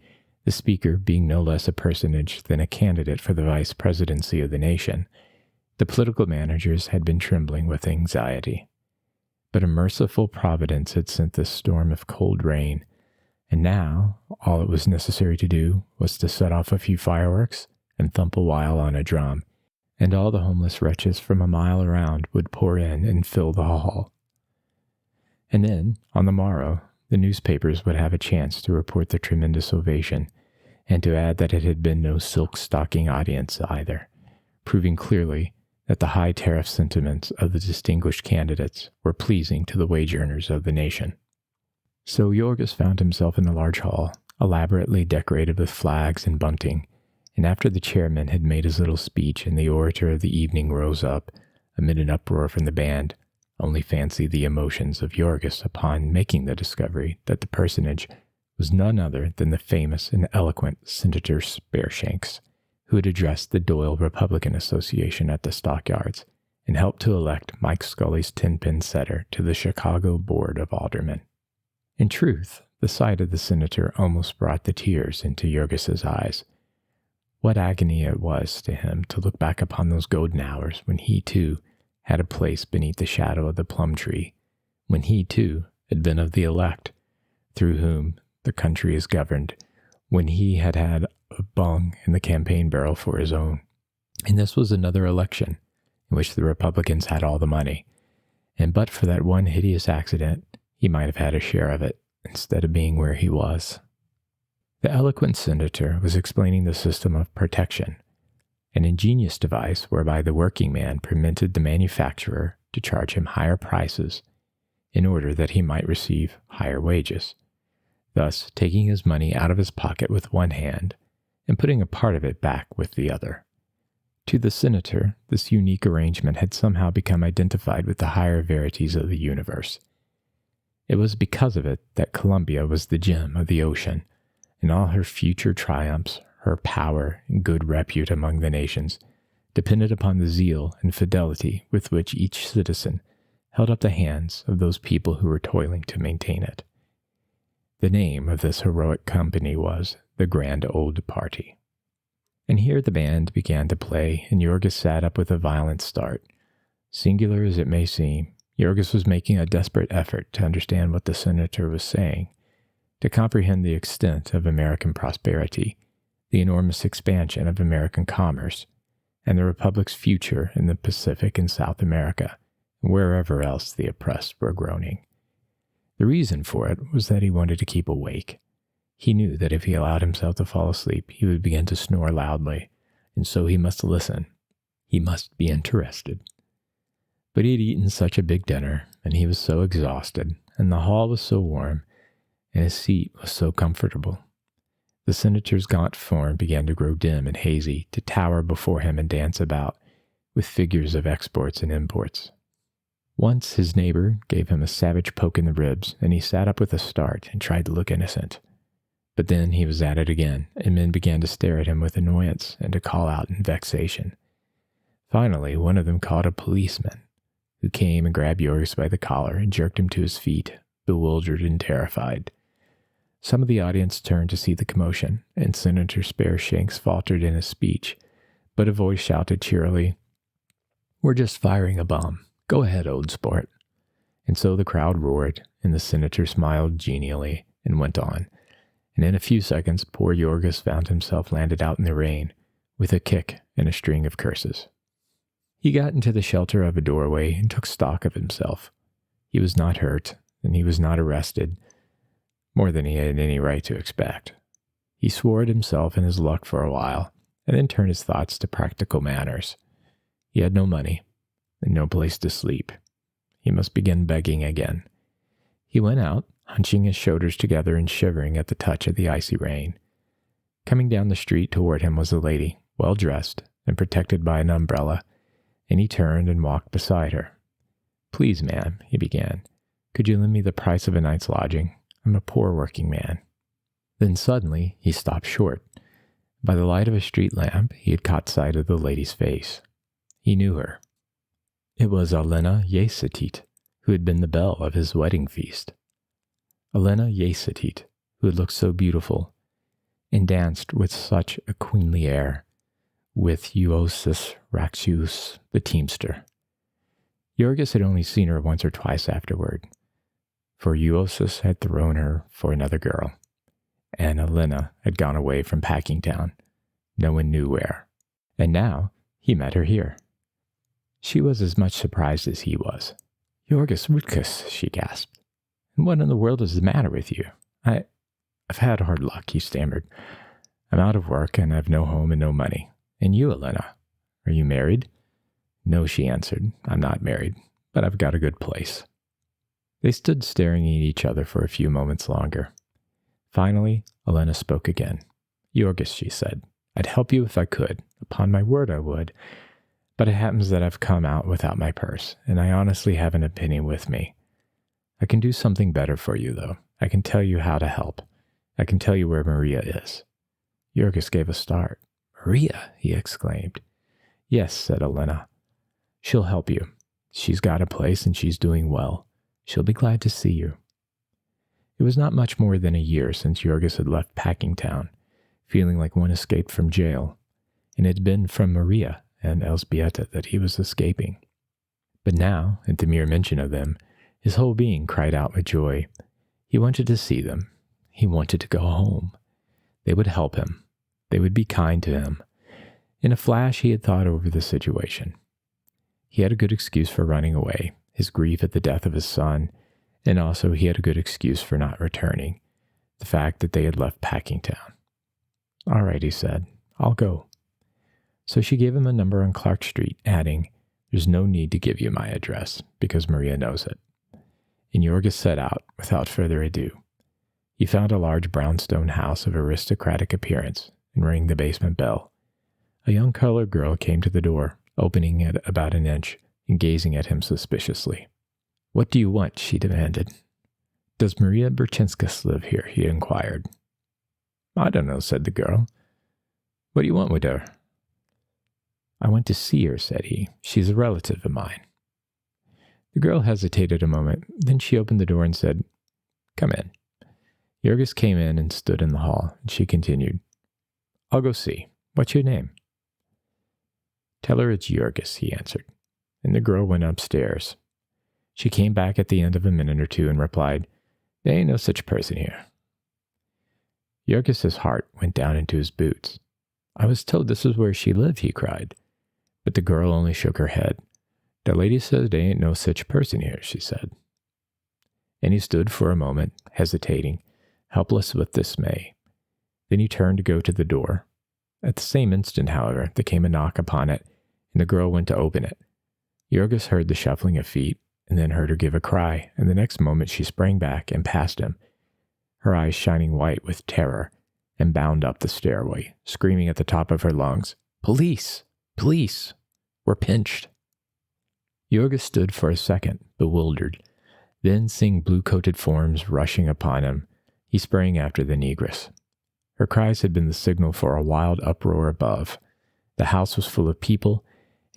the speaker being no less a personage than a candidate for the vice presidency of the nation, the political managers had been trembling with anxiety. But a merciful providence had sent this storm of cold rain, and now all it was necessary to do was to set off a few fireworks and thump a while on a drum, and all the homeless wretches from a mile around would pour in and fill the hall. And then, on the morrow, the newspapers would have a chance to report the tremendous ovation, and to add that it had been no silk-stocking audience either, proving clearly that the high tariff sentiments of the distinguished candidates were pleasing to the wage earners of the nation. So Jorgis found himself in the large hall, elaborately decorated with flags and bunting, and after the chairman had made his little speech and the orator of the evening rose up, amid an uproar from the band, only fancy the emotions of Jorgis upon making the discovery that the personage was none other than the famous and eloquent Senator Spareshanks, who had addressed the Doyle Republican Association at the stockyards and helped to elect Mike Scully's 10-pin setter to the Chicago Board of Aldermen. In truth, the sight of the senator almost brought the tears into Jorgis's eyes. What agony it was to him to look back upon those golden hours when he, too, had a place beneath the shadow of the plum tree, when he, too, had been of the elect, through whom the country is governed, when he had had a bung in the campaign barrel for his own. And this was another election in which the Republicans had all the money, and but for that one hideous accident, he might have had a share of it, instead of being where he was. The eloquent senator was explaining the system of protection, an ingenious device whereby the working man permitted the manufacturer to charge him higher prices in order that he might receive higher wages, thus taking his money out of his pocket with one hand and putting a part of it back with the other. To the senator, this unique arrangement had somehow become identified with the higher verities of the universe. It was because of it that Columbia was the gem of the ocean, and all her future triumphs, her power and good repute among the nations, depended upon the zeal and fidelity with which each citizen held up the hands of those people who were toiling to maintain it. The name of this heroic company was the Grand Old Party. And here the band began to play, and Jorgis sat up with a violent start. Singular as it may seem, Jorgis was making a desperate effort to understand what the senator was saying, to comprehend the extent of American prosperity, the enormous expansion of American commerce, and the Republic's future in the Pacific and South America, and wherever else the oppressed were groaning. The reason for it was that he wanted to keep awake. He knew that if he allowed himself to fall asleep, he would begin to snore loudly, and so he must listen. He must be interested. But he had eaten such a big dinner, and he was so exhausted, and the hall was so warm, and his seat was so comfortable. The senator's gaunt form began to grow dim and hazy, to tower before him and dance about, with figures of exports and imports. Once his neighbor gave him a savage poke in the ribs, and he sat up with a start and tried to look innocent. But then he was at it again, and men began to stare at him with annoyance and to call out in vexation. Finally, one of them called a policeman, who came and grabbed Jorgis by the collar and jerked him to his feet, bewildered and terrified. Some of the audience turned to see the commotion, and Senator Spareshanks faltered in his speech, but a voice shouted cheerily, "We're just firing a bomb. Go ahead, old sport." And so the crowd roared, and the senator smiled genially and went on. And in a few seconds, poor Jorgis found himself landed out in the rain, with a kick and a string of curses. He got into the shelter of a doorway and took stock of himself. He was not hurt, and he was not arrested, more than he had any right to expect. He swore at himself and his luck for a while, and then turned his thoughts to practical matters. He had no money, and no place to sleep. He must begin begging again. He went out, hunching his shoulders together and shivering at the touch of the icy rain. Coming down the street toward him was a lady, well dressed and protected by an umbrella, and he turned and walked beside her. "Please, ma'am," he began, "could you lend me the price of a night's lodging? I'm a poor working man." Then suddenly he stopped short. By the light of a street lamp, he had caught sight of the lady's face. He knew her. It was Elena Yesatit, who had been the belle of his wedding feast. Elena Yesatit, who had looked so beautiful and danced with such a queenly air with Uosis Raxius, the teamster. Yorgis had only seen her once or twice afterward, for Uosis had thrown her for another girl, and Elena had gone away from Packingtown, no one knew where, and now he met her here. She was as much surprised as he was. "Yorgis Rutkus," she gasped. "And what in the world is the matter with you?" I've had hard luck," he stammered. "I'm out of work, and I've no home and no money. And you, Elena, are you married?" "No," she answered. "I'm not married, but I've got a good place." They stood staring at each other for a few moments longer. Finally, Elena spoke again. "Yorgis," she said, "I'd help you if I could. Upon my word I would. But it happens that I've come out without my purse, and I honestly haven't a penny with me. I can do something better for you, though. I can tell you how to help. I can tell you where Maria is." Yorgis gave a start. "Maria?" he exclaimed. "Yes," said Elena. "She'll help you. She's got a place and she's doing well. She'll be glad to see you." It was not much more than a year since Yorgis had left Packingtown, feeling like one escaped from jail, and it had been from Maria and Elzbieta that he was escaping. But now, at the mere mention of them, his whole being cried out with joy. He wanted to see them. He wanted to go home. They would help him. They would be kind to him. In a flash, he had thought over the situation. He had a good excuse for running away, his grief at the death of his son, and also he had a good excuse for not returning, the fact that they had left Packingtown. "All right," he said, "I'll go." So she gave him a number on Clark Street, adding, "There's no need to give you my address, because Maria knows it." And Yorgis set out, without further ado. He found a large brownstone house of aristocratic appearance and rang the basement bell. A young colored girl came to the door, opening it about an inch and gazing at him suspiciously. "What do you want?" she demanded. "Does Maria Berchinskas live here?" he inquired. "I don't know," said the girl. "What do you want with her?" "I want to see her," said he. "She's a relative of mine." The girl hesitated a moment, then she opened the door and said, "Come in." Yorgis came in and stood in the hall, and she continued, "I'll go see. What's your name?" "Tell her it's Yorgis," he answered, and the girl went upstairs. She came back at the end of a minute or two and replied, "There ain't no such person here." Yorgis's heart went down into his boots. "I was told this was where she lived," he cried. But the girl only shook her head. "The lady says there ain't no such person here," she said. And he stood for a moment, hesitating, helpless with dismay. Then he turned to go to the door. At the same instant, however, there came a knock upon it, and the girl went to open it. Yorgis heard the shuffling of feet, and then heard her give a cry, and the next moment she sprang back and past him, her eyes shining white with terror, and bound up the stairway, screaming at the top of her lungs, "Police! Police! We're pinched!" Yorgis stood for a second, bewildered. Then, seeing blue-coated forms rushing upon him, he sprang after the negress. Her cries had been the signal for a wild uproar above. The house was full of people,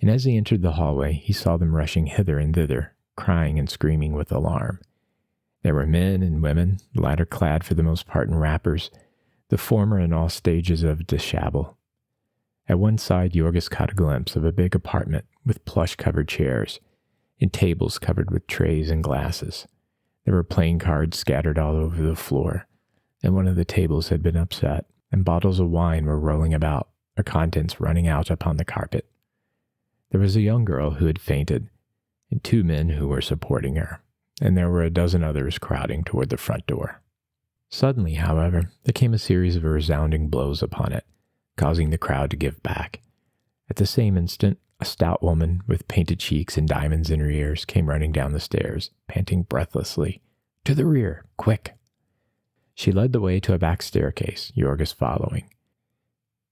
and as he entered the hallway, he saw them rushing hither and thither, crying and screaming with alarm. There were men and women, the latter clad for the most part in wrappers, the former in all stages of dishabille. At one side, Yorgis caught a glimpse of a big apartment with plush-covered chairs and tables covered with trays and glasses. There were playing cards scattered all over the floor, and one of the tables had been upset, and bottles of wine were rolling about, their contents running out upon the carpet. There was a young girl who had fainted, and 2 men who were supporting her, and there were a dozen others crowding toward the front door. Suddenly, however, there came a series of resounding blows upon it, causing the crowd to give back. At the same instant, a stout woman with painted cheeks and diamonds in her ears came running down the stairs, panting breathlessly, To the rear, quick. She led the way to a back staircase, Jorgis following.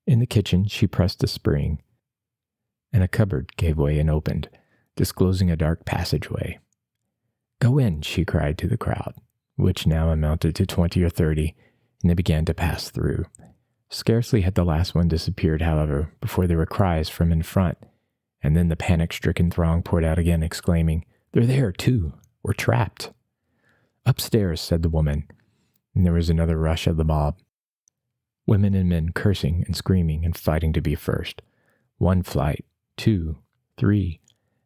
In the kitchen, she pressed a spring, and a cupboard gave way and opened, disclosing a dark passageway. Go in, she cried to the crowd, which now amounted to 20 or 30, and they began to pass through. Scarcely had the last one disappeared, however, before there were cries from in front, and then the panic-stricken throng poured out again, exclaiming, They're there, too. We're trapped. Upstairs, said the woman, and there was another rush of the mob. Women and men cursing and screaming and fighting to be first. 1 flight, 2, 3,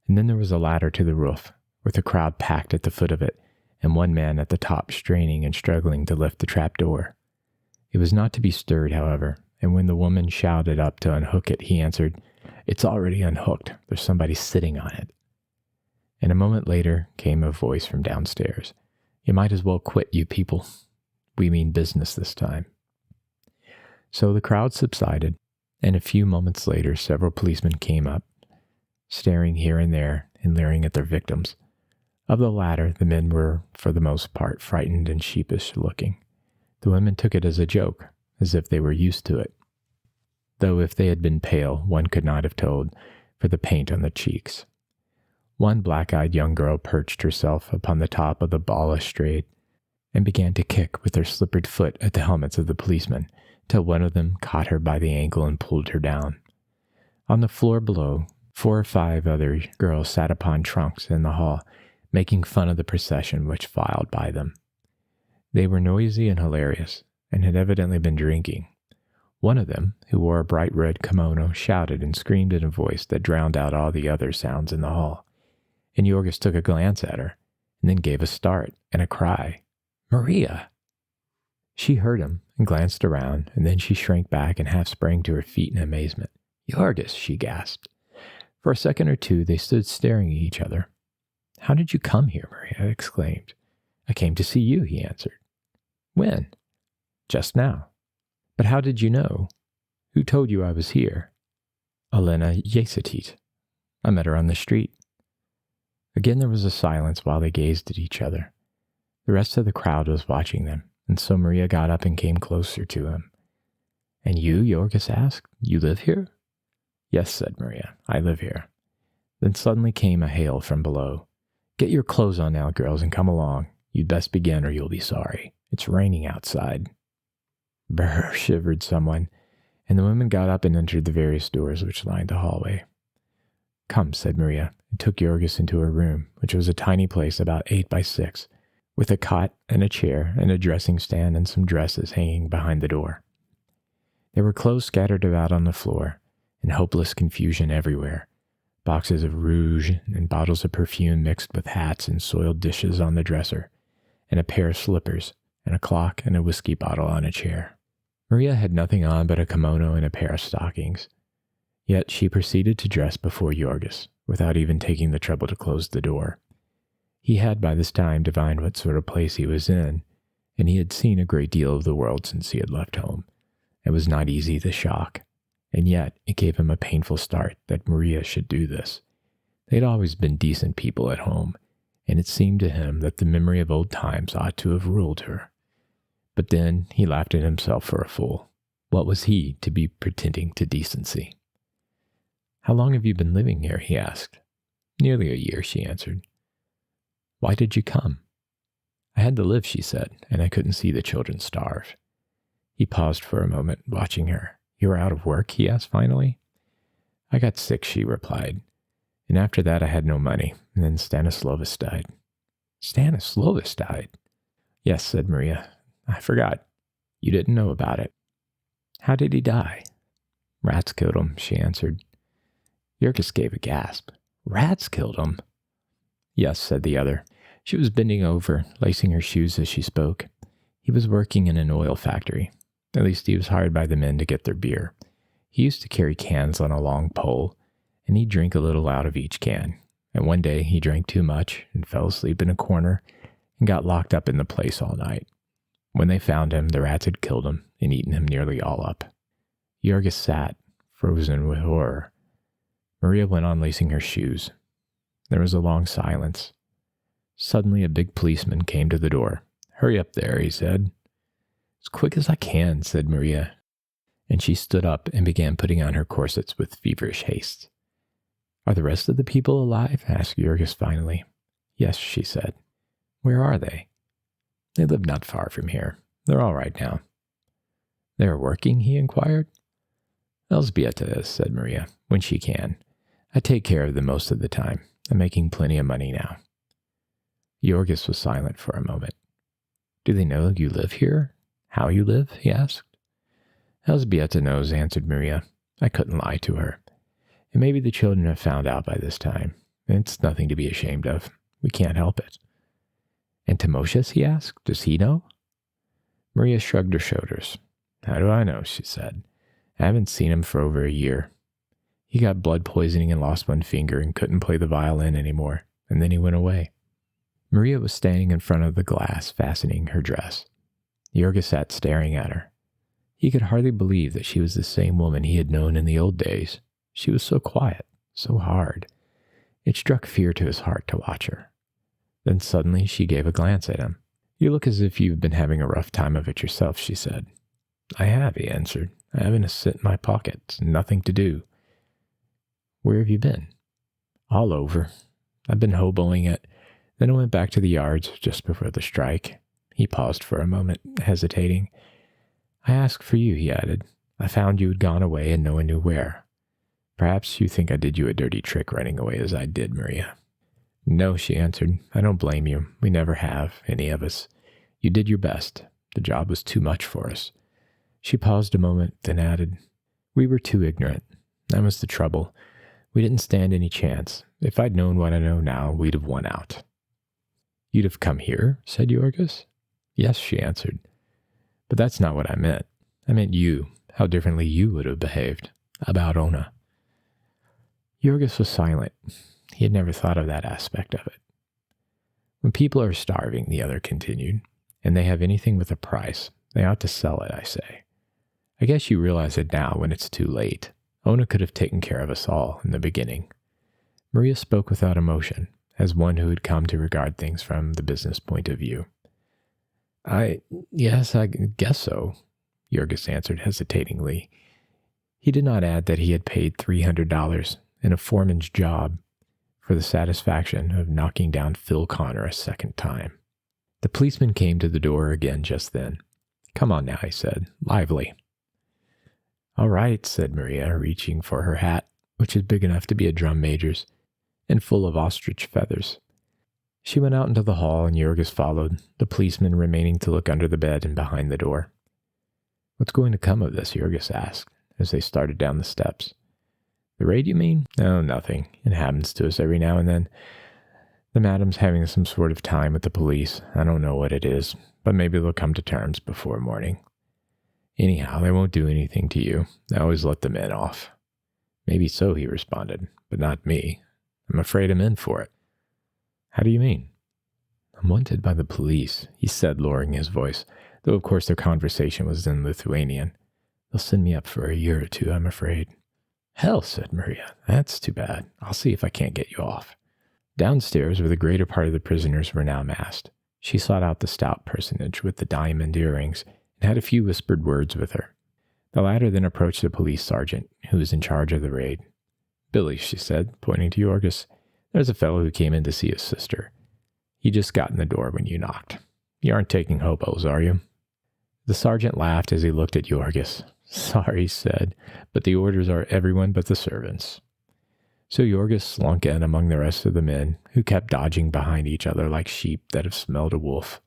and then there was a ladder to the roof, with the crowd packed at the foot of it, and one man at the top straining and struggling to lift the trap door. It was not to be stirred, however, and when the woman shouted up to unhook it, he answered, It's already unhooked. There's somebody sitting on it. And a moment later came a voice from downstairs. You might as well quit, you people. We mean business this time. So the crowd subsided, and a few moments later several policemen came up, staring here and there and leering at their victims. Of the latter, the men were, for the most part, frightened and sheepish looking. The women took it as a joke, as if they were used to it. Though if they had been pale, one could not have told, for the paint on the cheeks. One black-eyed young girl perched herself upon the top of the balustrade and began to kick with her slippered foot at the helmets of the policemen, till one of them caught her by the ankle and pulled her down. On the floor below, 4 or 5 other girls sat upon trunks in the hall, making fun of the procession which filed by them. They were noisy and hilarious, and had evidently been drinking. One of them, who wore a bright red kimono, shouted and screamed in a voice that drowned out all the other sounds in the hall. And Jorgis took a glance at her, and then gave a start and a cry. Maria! She heard him and glanced around, and then she shrank back and half sprang to her feet in amazement. Jorgis, she gasped. For a second or two they stood staring at each other. How did you come here? Maria exclaimed. I came to see you, he answered. When? Just now. But how did you know? Who told you I was here? Elena Yesatit. I met her on the street. Again there was a silence while they gazed at each other. The rest of the crowd was watching them, and so Maria got up and came closer to him. And you, Jorgis asked, you live here? Yes, said Maria, I live here. Then suddenly came a hail from below. Get your clothes on now, girls, and come along. You'd best begin or you'll be sorry. It's raining outside. Brr, shivered someone, and the women got up and entered the various doors which lined the hallway. Come, said Maria, and took Jorgis into her room, which was a tiny place about 8 by 6, with a cot and a chair and a dressing stand and some dresses hanging behind the door. There were clothes scattered about on the floor, and hopeless confusion everywhere. Boxes of rouge and bottles of perfume mixed with hats and soiled dishes on the dresser, and a pair of slippers, and a clock and a whiskey bottle on a chair. Maria had nothing on but a kimono and a pair of stockings. Yet she proceeded to dress before Jorgis, without even taking the trouble to close the door. He had by this time divined what sort of place he was in, and he had seen a great deal of the world since he had left home. It was not easy to shock, and yet it gave him a painful start that Maria should do this. They had always been decent people at home, and it seemed to him that the memory of old times ought to have ruled her. But then he laughed at himself for a fool. What was he to be pretending to decency? How long have you been living here? He asked. Nearly a year, she answered. Why did you come? I had to live, she said, and I couldn't see the children starve. He paused for a moment, watching her. You were out of work? He asked finally. I got sick, she replied. And after that I had no money, and then Stanislovus died. Stanislovus died? Yes, said Maria. I forgot. You didn't know about it. How did he die? Rats killed him, she answered. Jorgis gave a gasp. Rats killed him? Yes, said the other. She was bending over, lacing her shoes as she spoke. He was working in an oil factory. At least he was hired by the men to get their beer. He used to carry cans on a long pole, and he'd drink a little out of each can. And one day he drank too much and fell asleep in a corner and got locked up in the place all night. When they found him, the rats had killed him and eaten him nearly all up. Jorgis sat, frozen with horror. Maria went on lacing her shoes. There was a long silence. Suddenly, a big policeman came to the door. "Hurry up there," he said. "As quick as I can," said Maria, and she stood up and began putting on her corsets with feverish haste. "Are the rest of the people alive?" asked Jurgis finally. "Yes," she said. "Where are they?" "They live not far from here. They're all right now." "They are working?" he inquired. "Elzbieta is," said Maria, "when she can. I take care of them most of the time. I'm making plenty of money now." Jurgis was silent for a moment. "Do they know you live here? How you live?" he asked. "Elzbieta knows," answered Maria. "I couldn't lie to her. And maybe the children have found out by this time. It's nothing to be ashamed of. We can't help it." "And Timoshes?" he asked. "Does he know?" Maria shrugged her shoulders. "How do I know?" she said. "I haven't seen him for over a year. He got blood poisoning and lost one finger and couldn't play the violin anymore, and then he went away." Maria was standing in front of the glass, fastening her dress. Jurgis sat staring at her. He could hardly believe that she was the same woman he had known in the old days. She was so quiet, so hard. It struck fear to his heart to watch her. Then suddenly she gave a glance at him. "You look as if you've been having a rough time of it yourself," she said. "I have," he answered. "I haven't a cent in my pocket, nothing to do." "Where have you been?" "All over. I've been hoboing it. Then I went back to the yards just before the strike." He paused for a moment, hesitating. "I asked for you," he added. "I found you had gone away and no one knew where. Perhaps you think I did you a dirty trick running away as I did, Maria." "No," she answered. "I don't blame you. We never have, any of us. You did your best. The job was too much for us." She paused a moment, then added, "We were too ignorant. That was the trouble. We didn't stand any chance. If I'd known what I know now, we'd have won out." "You'd have come here?" said Jurgis. "Yes," she answered. "But that's not what I meant. I meant you, how differently you would have behaved. About Ona." Jurgis was silent. He had never thought of that aspect of it. "When people are starving," the other continued, "and they have anything with a price, they ought to sell it, I say. I guess you realize it now when it's too late. Ona could have taken care of us all in the beginning." Maria spoke without emotion, as one who had come to regard things from the business point of view. Yes, I guess so," Jurgis answered hesitatingly. He did not add that he had paid $300 in a foreman's job for the satisfaction of knocking down Phil Connor a second time. The policeman came to the door again just then. "Come on now," he said. "Lively." "All right," said Maria, reaching for her hat, which is big enough to be a drum major's, and full of ostrich feathers. She went out into the hall, and Jurgis followed, the policeman remaining to look under the bed and behind the door. "What's going to come of this?" Jurgis asked, as they started down the steps. "The raid, you mean?" "No, nothing. It happens to us every now and then. The madam's having some sort of time with the police. I don't know what it is, but maybe they'll come to terms before morning. Anyhow, they won't do anything to you. They always let the men off." "Maybe so," he responded, "but not me. I'm afraid I'm in for it." "How do you mean?" "I'm wanted by the police," he said, lowering his voice, though of course their conversation was in Lithuanian. "They'll send me up for a year or two, I'm afraid." "Hell," said Maria, "that's too bad. I'll see if I can't get you off." Downstairs, where the greater part of the prisoners were now massed, she sought out the stout personage with the diamond earrings and had a few whispered words with her. The latter then approached the police sergeant, who was in charge of the raid. "Billy," she said, pointing to Jurgis, "there's a fellow who came in to see his sister. He just got in the door when you knocked. You aren't taking hobos, are you?" The sergeant laughed as he looked at Jurgis. "Sorry," he said, "but the orders are everyone but the servants." So Jurgis slunk in among the rest of the men, who kept dodging behind each other like sheep that have smelled a wolf.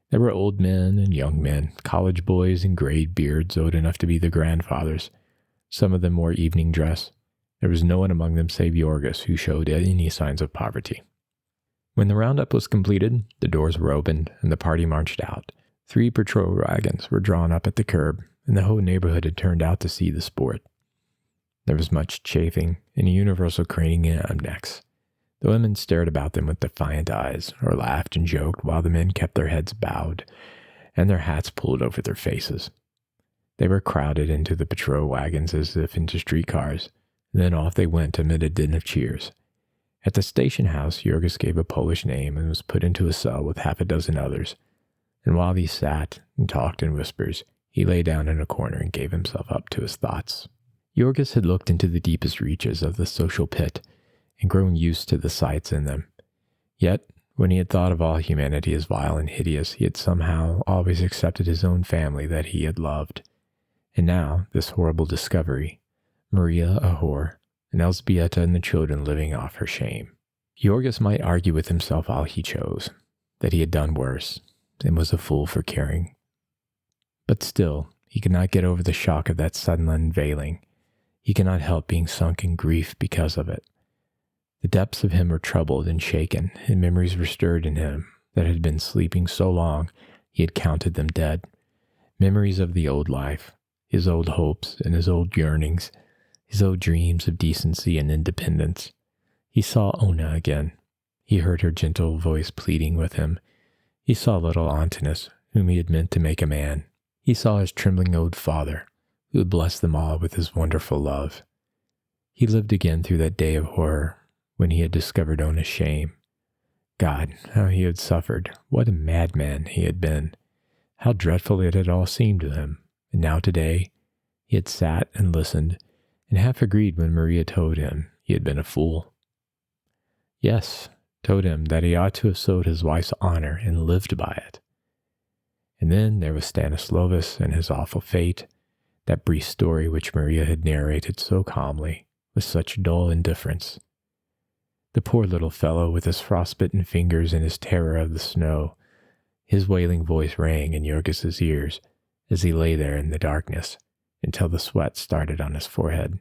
There were old men and young men, college boys and grayed beards old enough to be their grandfathers. Some of them wore evening dress. There was no one among them save Jurgis who showed any signs of poverty. When the roundup was completed, the doors were opened and the party marched out. 3 patrol wagons were drawn up at the curb, and the whole neighborhood had turned out to see the sport. There was much chaffing and a universal craning of necks. The women stared about them with defiant eyes, or laughed and joked, while the men kept their heads bowed and their hats pulled over their faces. They were crowded into the patrol wagons as if into streetcars, and then off they went amid a din of cheers. At the station house, Jurgis gave a Polish name and was put into a cell with half a dozen others. And while he sat and talked in whispers, he lay down in a corner and gave himself up to his thoughts. Jurgis had looked into the deepest reaches of the social pit and grown used to the sights in them. Yet, when he had thought of all humanity as vile and hideous, he had somehow always accepted his own family that he had loved. And now, this horrible discovery, Maria a whore, and Elzbieta and the children living off her shame. Jurgis might argue with himself all he chose, that he had done worse, and was a fool for caring. But still, he could not get over the shock of that sudden unveiling. He could not help being sunk in grief because of it. The depths of him were troubled and shaken, and memories were stirred in him that had been sleeping so long he had counted them dead. Memories of the old life, his old hopes and his old yearnings, his old dreams of decency and independence. He saw Ona again. He heard her gentle voice pleading with him. He saw little Antinous, whom he had meant to make a man. He saw his trembling old father, who had blessed them all with his wonderful love. He lived again through that day of horror, when he had discovered Ona's shame. God, how he had suffered. What a madman he had been. How dreadful it had all seemed to him. And now today, he had sat and listened, and half agreed when Maria told him he had been a fool. Yes, told him that he ought to have sold his wife's honor and lived by it. And then there was Stanislaus and his awful fate, that brief story which Maria had narrated so calmly, with such dull indifference. The poor little fellow with his frostbitten fingers and his terror of the snow, his wailing voice rang in Jurgis's ears as he lay there in the darkness until the sweat started on his forehead.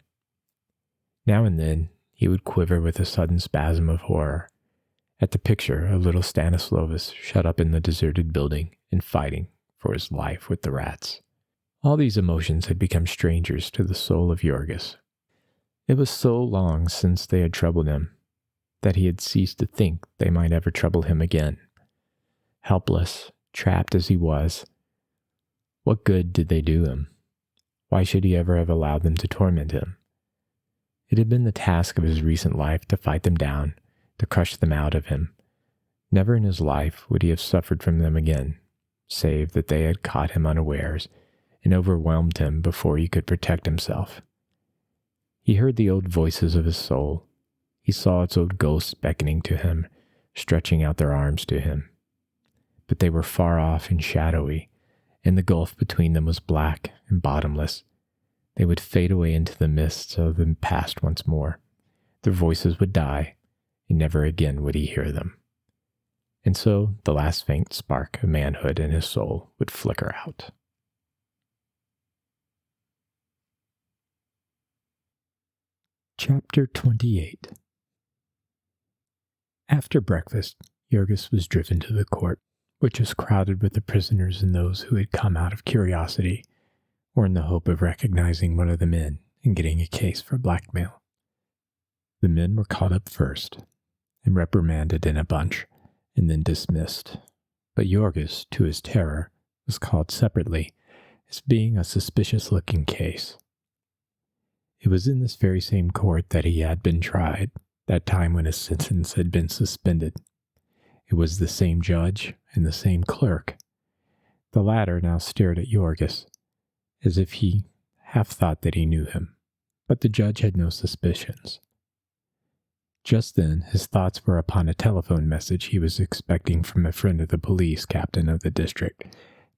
Now and then he would quiver with a sudden spasm of horror at the picture of little Stanislaus shut up in the deserted building and fighting for his life with the rats. All these emotions had become strangers to the soul of Jurgis. It was so long since they had troubled him that he had ceased to think they might ever trouble him again. Helpless, trapped as he was, what good did they do him? Why should he ever have allowed them to torment him? It had been the task of his recent life to fight them down, to crush them out of him. Never in his life would he have suffered from them again, save that they had caught him unawares and overwhelmed him before he could protect himself. He heard the old voices of his soul. He saw its old ghosts beckoning to him, stretching out their arms to him. But they were far off and shadowy, and the gulf between them was black and bottomless. They would fade away into the mists of the past once more. Their voices would die, and never again would he hear them. And so the last faint spark of manhood in his soul would flicker out. Chapter 28. After breakfast, Jurgis was driven to the court, which was crowded with the prisoners and those who had come out of curiosity, or in the hope of recognizing one of the men and getting a case for blackmail. The men were caught up first, and reprimanded in a bunch, and then dismissed. But Jurgis, to his terror, was called separately, as being a suspicious-looking case. It was in this very same court that he had been tried, that time when his sentence had been suspended. It was the same judge and the same clerk. The latter now stared at Jurgis, as if he half thought that he knew him, but the judge had no suspicions. Just then his thoughts were upon a telephone message he was expecting from a friend of the police captain of the district,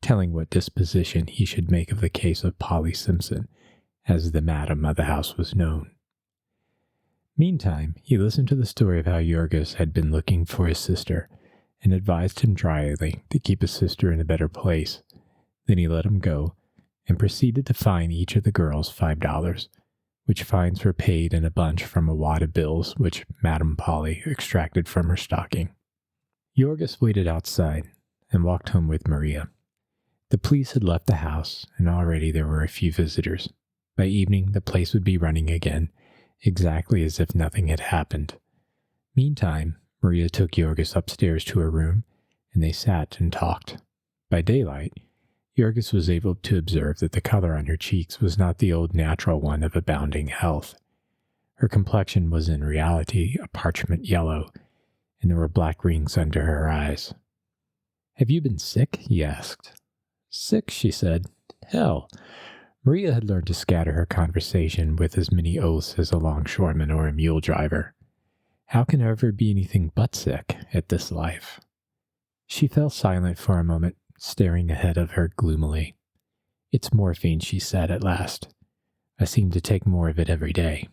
telling what disposition he should make of the case of Polly Simpson, as the madam of the house was known. Meantime, he listened to the story of how Jurgis had been looking for his sister, and advised him dryly to keep his sister in a better place. Then he let him go, and proceeded to fine each of the girls $5, which fines were paid in a bunch from a wad of bills which Madame Polly extracted from her stocking. Jurgis waited outside, and walked home with Maria. The police had left the house, and already there were a few visitors. By evening, the place would be running again, exactly as if nothing had happened. Meantime, Maria took Jurgis upstairs to her room, and they sat and talked. By daylight, Jurgis was able to observe that the color on her cheeks was not the old natural one of abounding health. Her complexion was in reality a parchment yellow, and there were black rings under her eyes. "Have you been sick?" he asked. "Sick," she said. "Hell." Maria had learned to scatter her conversation with as many oaths as a longshoreman or a mule driver. How can I ever be anything but sick at this life? She fell silent for a moment, staring ahead of her gloomily. "It's morphine," she said at last. "I seem to take more of it every day."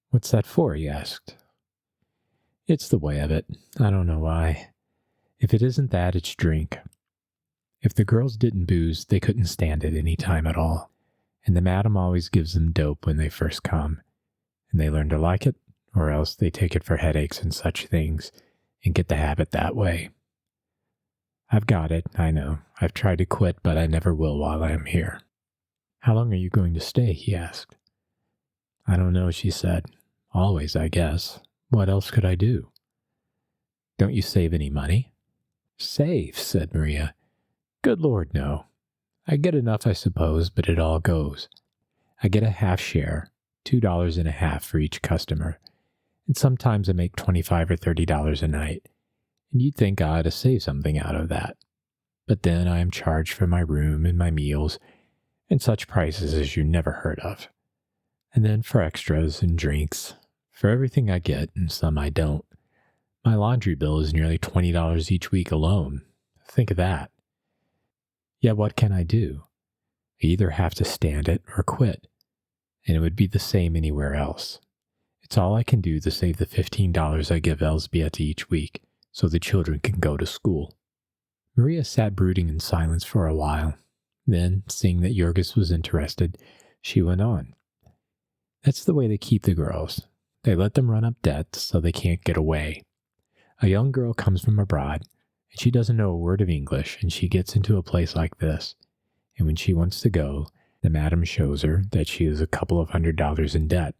"What's that for?" he asked. "It's the way of it. I don't know why. If it isn't that, it's drink. If the girls didn't booze, they couldn't stand it any time at all. And the madam always gives them dope when they first come. And they learn to like it, or else they take it for headaches and such things, and get the habit that way. I've got it, I know. I've tried to quit, but I never will while I am here." "How long are you going to stay?" he asked. "I don't know," she said. "Always, I guess. What else could I do?" "Don't you save any money?" "Save," said Maria. "Good Lord, no. I get enough, I suppose, but it all goes. I get a half share, $2.50 for each customer, and sometimes I make $25 or $30 a night, and you'd think I ought to save something out of that. But then I am charged for my room and my meals, and such prices as you never heard of. And then for extras and drinks, for everything I get and some I don't. My laundry bill is nearly $20 each week alone. Think of that. Yet what can I do? I either have to stand it or quit, and it would be the same anywhere else. It's all I can do to save the $15 I give Elzbieta each week, so the children can go to school." Maria sat brooding in silence for a while. Then, seeing that Yorgos was interested, she went on. "That's the way they keep the girls. They let them run up debts so they can't get away. A young girl comes from abroad, and she doesn't know a word of English, and she gets into a place like this. And when she wants to go, the madam shows her that she is a couple of $100 in debt,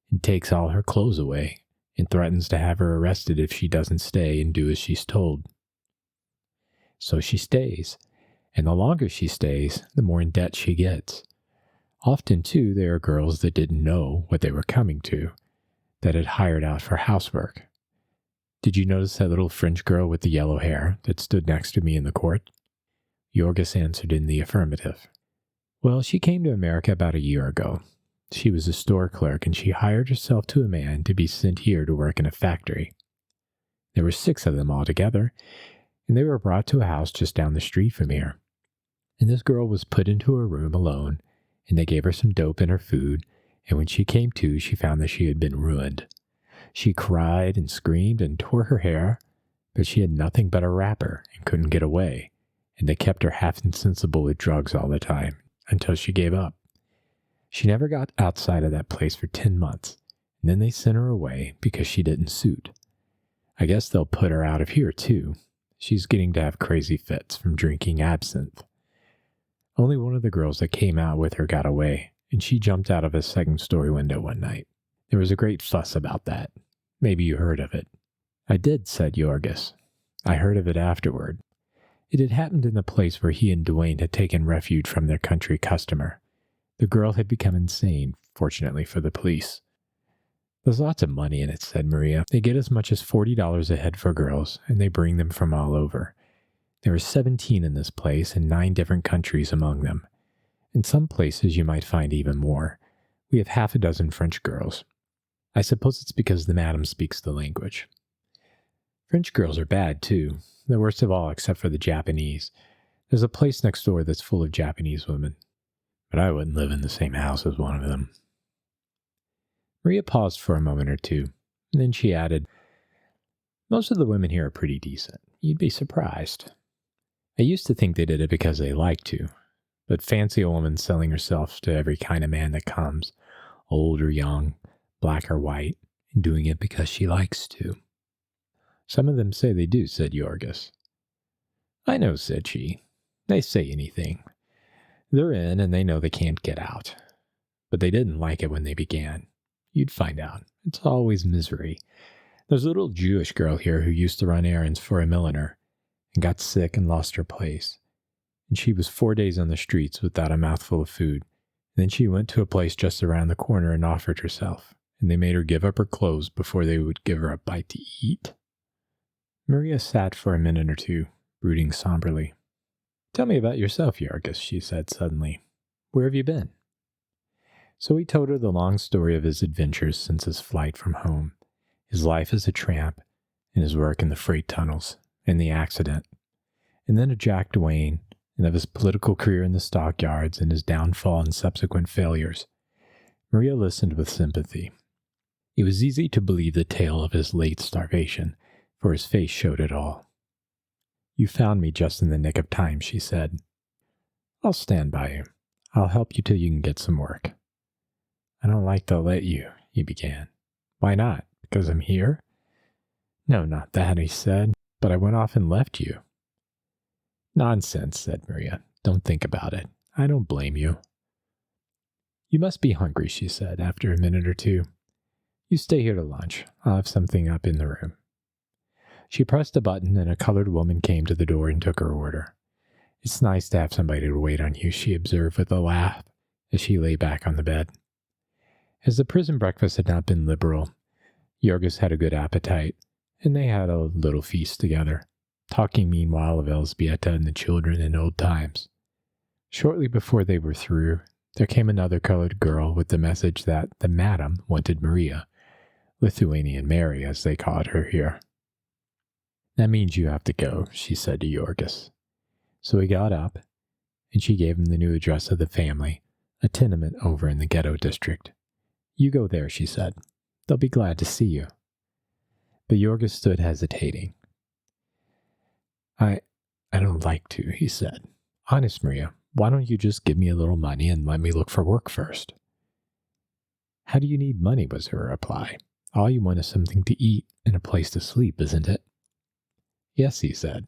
and takes all her clothes away, and threatens to have her arrested if she doesn't stay and do as she's told. So she stays, and the longer she stays, the more in debt she gets. Often, too, there are girls that didn't know what they were coming to, that had hired out for housework. Did you notice that little French girl with the yellow hair that stood next to me in the court?" Yorgos answered in the affirmative. "Well, she came to America about a year ago. She was a store clerk, and she hired herself to a man to be sent here to work in a factory. There were 6 of them altogether, and they were brought to a house just down the street from here. And this girl was put into a room alone, and they gave her some dope in her food, and when she came to, she found that she had been ruined. She cried and screamed and tore her hair, but she had nothing but a wrapper and couldn't get away, and they kept her half insensible with drugs all the time, until she gave up. She never got outside of that place for 10 months, and then they sent her away because she didn't suit. I guess they'll put her out of here, too. She's getting to have crazy fits from drinking absinthe. Only one of the girls that came out with her got away, and she jumped out of a second-story window one night. There was a great fuss about that. Maybe you heard of it." "I did," said Yorgos. "I heard of it afterward. It had happened in the place where he and Duane had taken refuge from their country customer. The girl had become insane, fortunately for the police." "There's lots of money in it," said Maria. "They get as much as $40 a head for girls, and they bring them from all over. There are 17 in this place, and 9 different countries among them. In some places you might find even more. We have half a dozen French girls. I suppose it's because the madam speaks the language. French girls are bad, too. The worst of all, except for the Japanese. There's a place next door that's full of Japanese women. But I wouldn't live in the same house as one of them." Maria paused for a moment or two, and then she added, "Most of the women here are pretty decent. You'd be surprised. I used to think they did it because they like to, but fancy a woman selling herself to every kind of man that comes, old or young, black or white, and doing it because she likes to." "Some of them say they do," said Yorgos. "I know," said she. "They say anything. They're in, and they know they can't get out. But they didn't like it when they began. You'd find out. It's always misery. There's a little Jewish girl here who used to run errands for a milliner, and got sick and lost her place. And she was 4 days on the streets without a mouthful of food. And then she went to a place just around the corner and offered herself. and they made her give up her clothes before they would give her a bite to eat. Maria sat for a minute or two, brooding somberly. Tell me about yourself, Yargis, she said suddenly. Where have you been? So he told her the long story of his adventures since his flight from home, his life as a tramp, and his work in the freight tunnels, and the accident, and then of Jack Duane, and of his political career in the stockyards and his downfall and subsequent failures. Maria listened with sympathy. It was easy to believe the tale of his late starvation, for his face showed it all. You found me just in the nick of time, she said. I'll stand by you. I'll help you till you can get some work. I don't like to let you, he began. Why not? Because I'm here? No, not that, he said, but I went off and left you. Nonsense, said Maria. Don't think about it. I don't blame you. You must be hungry, she said, after a minute or two. You stay here to lunch. I'll have something up in the room. She pressed a button, and a colored woman came to the door and took her order. It's nice to have somebody to wait on you, she observed with a laugh as she lay back on the bed. As the prison breakfast had not been liberal, Yorgos had a good appetite, and they had a little feast together, talking meanwhile of Elzbieta and the children in old times. Shortly before they were through, there came another colored girl with the message that the madam wanted Maria, Lithuanian Mary as they called her here. That means you have to go, she said to Yorgos. So he got up, and she gave him the new address of the family, a tenement over in the ghetto district. You go there, she said. They'll be glad to see you. But Yorgos stood hesitating. I don't like to, he said. Honest, Maria, why don't you just give me a little money and let me look for work first? How do you need money, was her reply. All you want is something to eat and a place to sleep, isn't it? Yes, he said.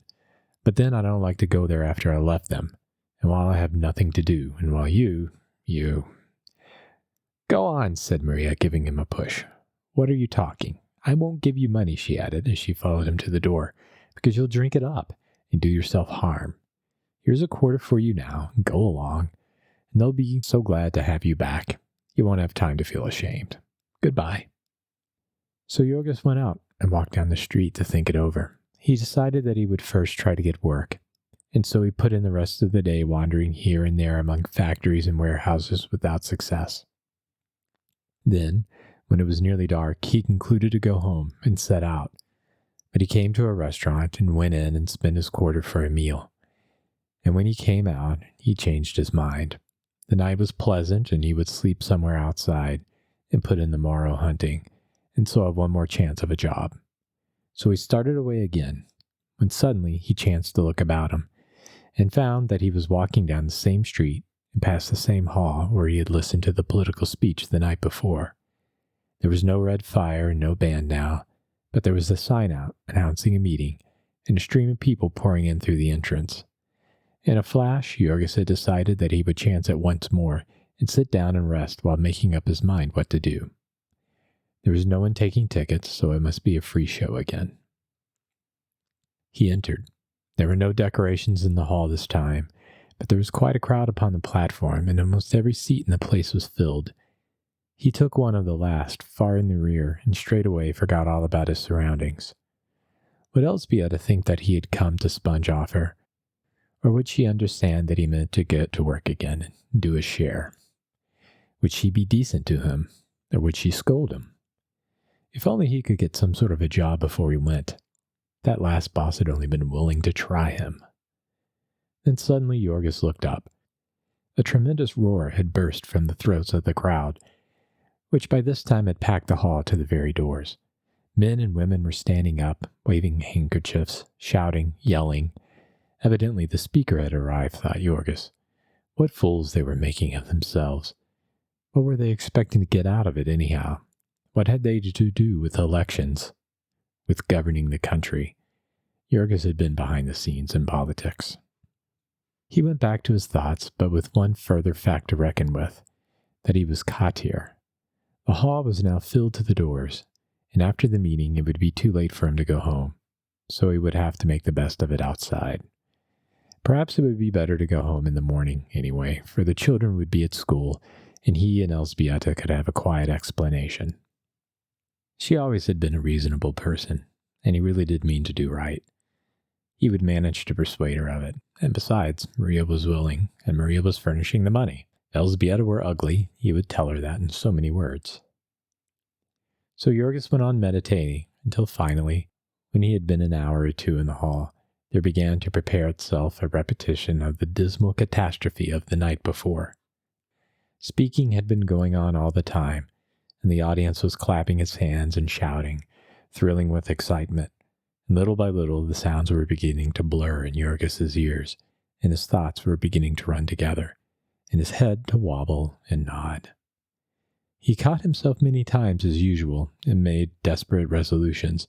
But then I don't like to go there after I left them, and while I have nothing to do, and while you... Go on, said Maria, giving him a push. What are you talking? I won't give you money, she added as she followed him to the door, because you'll drink it up and do yourself harm. Here's a quarter for you now. Go along, and they'll be so glad to have you back. You won't have time to feel ashamed. Goodbye. So Yorgos went out and walked down the street to think it over. He decided that he would first try to get work, and so he put in the rest of the day wandering here and there among factories and warehouses without success. Then, when it was nearly dark, he concluded to go home and set out. But he came to a restaurant and went in and spent his quarter for a meal. And when he came out, he changed his mind. The night was pleasant, and he would sleep somewhere outside and put in the morrow hunting, and so have one more chance of a job. So he started away again, when suddenly he chanced to look about him, and found that he was walking down the same street and past the same hall where he had listened to the political speech the night before. There was no red fire and no band now, but there was a sign out announcing a meeting, and a stream of people pouring in through the entrance. In a flash, Yorgos had decided that he would chance it once more and sit down and rest while making up his mind what to do. There was no one taking tickets, so it must be a free show again. He entered. There were no decorations in the hall this time, but there was quite a crowd upon the platform, and almost every seat in the place was filled. He took one of the last, far in the rear, and straightway forgot all about his surroundings. Would Elzbieta think that he had come to sponge off her? Or would she understand that he meant to get to work again and do his share? Would she be decent to him, or would she scold him? If only he could get some sort of a job before he went. That last boss had only been willing to try him. Then suddenly Yorgos looked up. A tremendous roar had burst from the throats of the crowd, which by this time had packed the hall to the very doors. Men and women were standing up, waving handkerchiefs, shouting, yelling. Evidently the speaker had arrived, thought Yorgos. What fools they were making of themselves. What were they expecting to get out of it anyhow? What had they to do with elections? With governing the country? Yorgos had been behind the scenes in politics. He went back to his thoughts, but with one further fact to reckon with, that he was caught here. The hall was now filled to the doors, and after the meeting it would be too late for him to go home, so he would have to make the best of it outside. Perhaps it would be better to go home in the morning, anyway, for the children would be at school, and he and Elzbieta could have a quiet explanation. She always had been a reasonable person, and he really did mean to do right. He would manage to persuade her of it, and besides, Maria was willing, and Maria was furnishing the money. If Elzbieta were ugly, he would tell her that in so many words. So Jorgis went on meditating until finally, when he had been an hour or two in the hall, there began to prepare itself a repetition of the dismal catastrophe of the night before. Speaking had been going on all the time, and the audience was clapping its hands and shouting, thrilling with excitement. And little by little, the sounds were beginning to blur in Jorgis's ears, and his thoughts were beginning to run together, and his head to wobble and nod. He caught himself many times as usual and made desperate resolutions,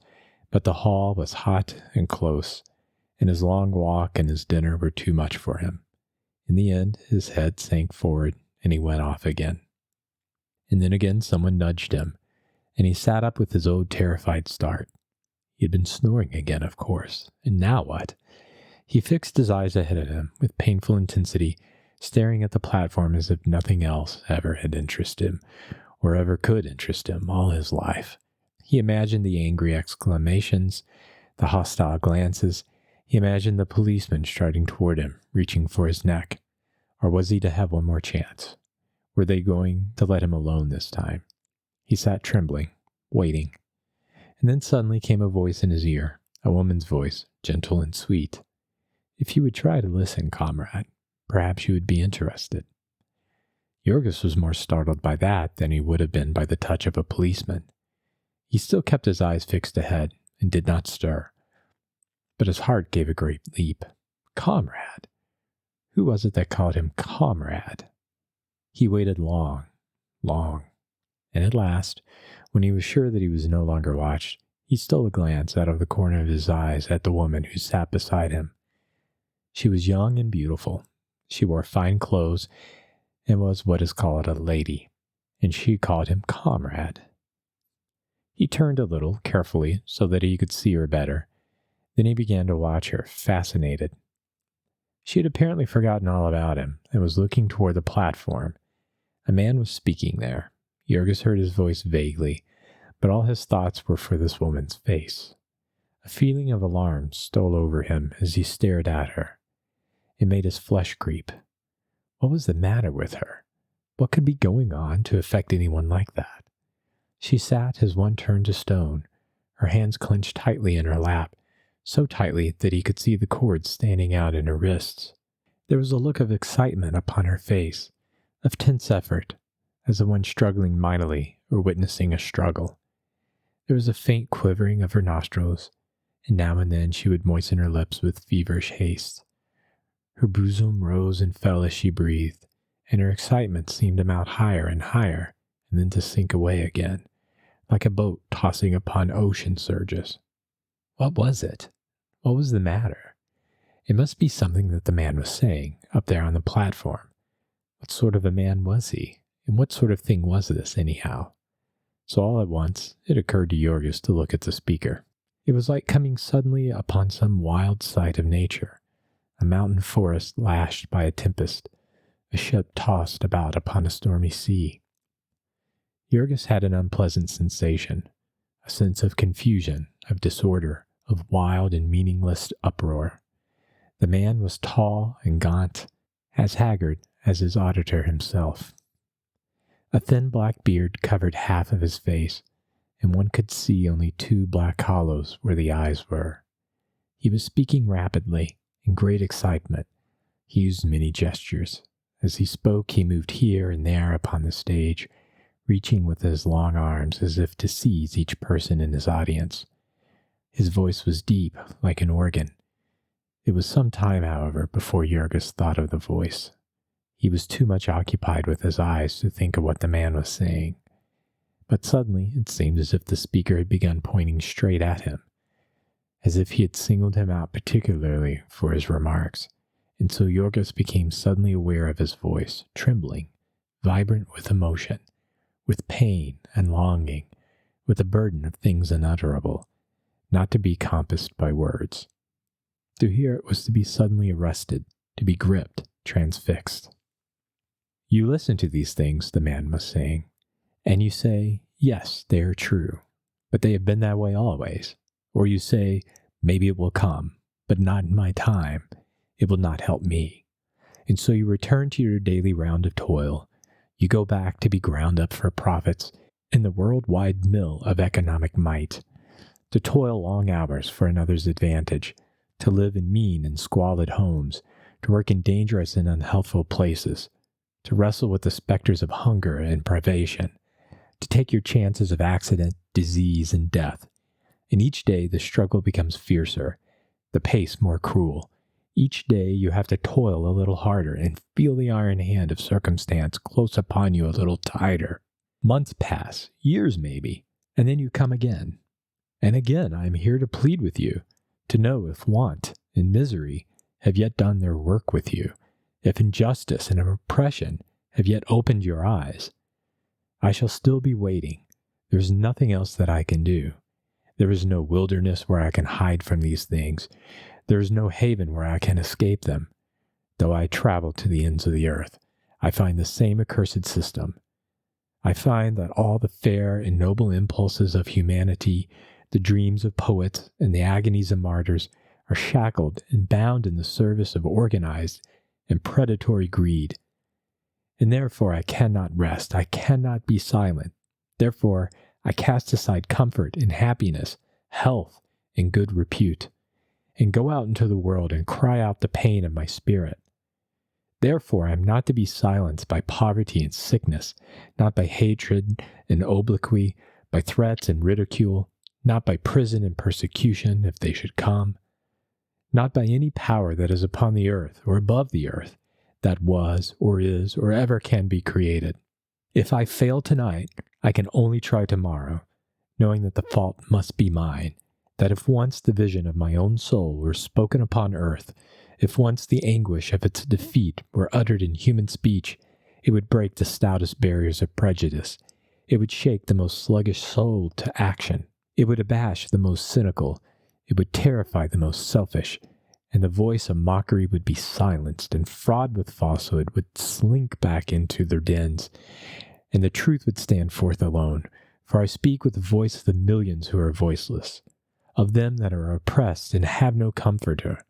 but the hall was hot and close, and his long walk and his dinner were too much for him. In the end, his head sank forward, and he went off again. And then again someone nudged him, and he sat up with his old terrified start. He had been snoring again, of course, and now what? He fixed his eyes ahead of him with painful intensity, staring at the platform as if nothing else ever had interested him, or ever could interest him all his life. He imagined the angry exclamations, the hostile glances. He imagined the policeman striding toward him, reaching for his neck. Or was he to have one more chance? Were they going to let him alone this time? He sat trembling, waiting. And then suddenly came a voice in his ear, a woman's voice, gentle and sweet. If you would try to listen, comrade, perhaps you would be interested. Jorgis was more startled by that than he would have been by the touch of a policeman. He still kept his eyes fixed ahead and did not stir. But his heart gave a great leap. Comrade! Who was it that called him comrade? He waited long, and at last, when he was sure that he was no longer watched, he stole a glance out of the corner of his eyes at the woman who sat beside him. She was young and beautiful. She wore fine clothes and was what is called a lady, and she called him comrade. He turned a little, carefully, so that he could see her better. Then he began to watch her, fascinated. She had apparently forgotten all about him and was looking toward the platform. A man was speaking there. Jorgis heard his voice vaguely, but all his thoughts were for this woman's face. A feeling of alarm stole over him as he stared at her. It made his flesh creep. What was the matter with her? What could be going on to affect anyone like that? She sat as one turned to stone, her hands clenched tightly in her lap, so tightly that he could see the cords standing out in her wrists. There was a look of excitement upon her face, of tense effort, as of one struggling mightily or witnessing a struggle. There was a faint quivering of her nostrils, and now and then she would moisten her lips with feverish haste. Her bosom rose and fell as she breathed, and her excitement seemed to mount higher and higher, and then to sink away again, like a boat tossing upon ocean surges. What was it? What was the matter? It must be something that the man was saying, up there on the platform. What sort of a man was he? And what sort of thing was this, anyhow? So all at once, it occurred to Jorgis to look at the speaker. It was like coming suddenly upon some wild sight of nature, a mountain forest lashed by a tempest, a ship tossed about upon a stormy sea. Jorgis had an unpleasant sensation, a sense of confusion, of disorder, of wild and meaningless uproar. The man was tall and gaunt, as haggard as his auditor himself. A thin black beard covered half of his face, and one could see only two black hollows where the eyes were. He was speaking rapidly, in great excitement. He used many gestures. As he spoke, he moved here and there upon the stage, reaching with his long arms as if to seize each person in his audience. His voice was deep, like an organ. It was some time, however, before Jorgis thought of the voice. He was too much occupied with his eyes to think of what the man was saying. But suddenly it seemed as if the speaker had begun pointing straight at him, as if he had singled him out particularly for his remarks, and so Jorgis became suddenly aware of his voice, trembling, vibrant with emotion, with pain and longing, with a burden of things unutterable, not to be compassed by words. To hear it was to be suddenly arrested, to be gripped, transfixed. You listen to these things, the man was saying, and you say, yes, they are true. but they have been that way always. Or you say, maybe it will come, but not in my time. It will not help me. And so you return to your daily round of toil. You go back to be ground up for profits in the worldwide mill of economic might, to toil long hours for another's advantage, to live in mean and squalid homes, to work in dangerous and unhealthful places, to wrestle with the specters of hunger and privation, to take your chances of accident, disease, and death. And each day the struggle becomes fiercer, the pace more cruel. Each day you have to toil a little harder and feel the iron hand of circumstance close upon you a little tighter. Months pass, years maybe, and then you come again. And again I am here to plead with you, to know if want and misery have yet done their work with you, if injustice and oppression have yet opened your eyes. I shall still be waiting. There is nothing else that I can do. There is no wilderness where I can hide from these things. There is no haven where I can escape them. Though I travel to the ends of the earth, I find the same accursed system. I find that all the fair and noble impulses of humanity, the dreams of poets, and the agonies of martyrs are shackled and bound in the service of organized and predatory greed. And therefore I cannot rest, I cannot be silent. Therefore I cast aside comfort and happiness, health and good repute, and go out into the world and cry out the pain of my spirit. Therefore I am not to be silenced by poverty and sickness, not by hatred and obloquy, by threats and ridicule, not by prison and persecution if they should come, not by any power that is upon the earth or above the earth, that was or is or ever can be created. If I fail tonight, I can only try tomorrow, knowing that the fault must be mine, that if once the vision of my own soul were spoken upon earth, if once the anguish of its defeat were uttered in human speech, it would break the stoutest barriers of prejudice. It would shake the most sluggish soul to action. It would abash the most cynical. It would terrify the most selfish. And the voice of mockery would be silenced, and fraud with falsehood would slink back into their dens, and the truth would stand forth alone. For I speak with the voice of the millions who are voiceless, of them that are oppressed and have no comforter,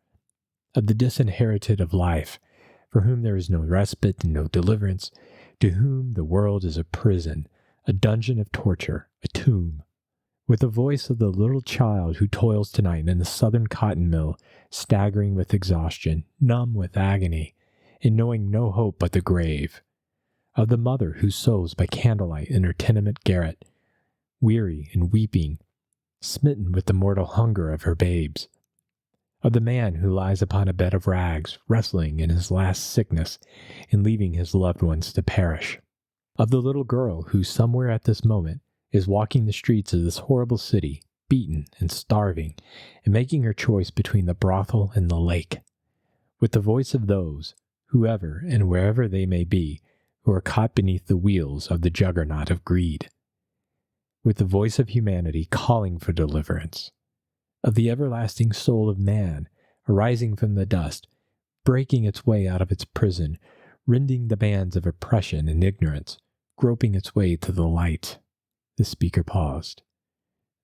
of the disinherited of life, for whom there is no respite and no deliverance, to whom the world is a prison, a dungeon of torture, a tomb. With the voice of the little child who toils tonight in the southern cotton mill, staggering with exhaustion, numb with agony, and knowing no hope but the grave. Of the mother who sews by candlelight in her tenement garret, weary and weeping, smitten with the mortal hunger of her babes. Of the man who lies upon a bed of rags, wrestling in his last sickness, and leaving his loved ones to perish. Of the little girl who somewhere at this moment is walking the streets of this horrible city, beaten and starving, and making her choice between the brothel and the lake. With the voice of those, whoever and wherever they may be, who are caught beneath the wheels of the juggernaut of greed. With the voice of humanity calling for deliverance. Of the everlasting soul of man, arising from the dust, breaking its way out of its prison, rending the bands of oppression and ignorance, groping its way to the light. The speaker paused.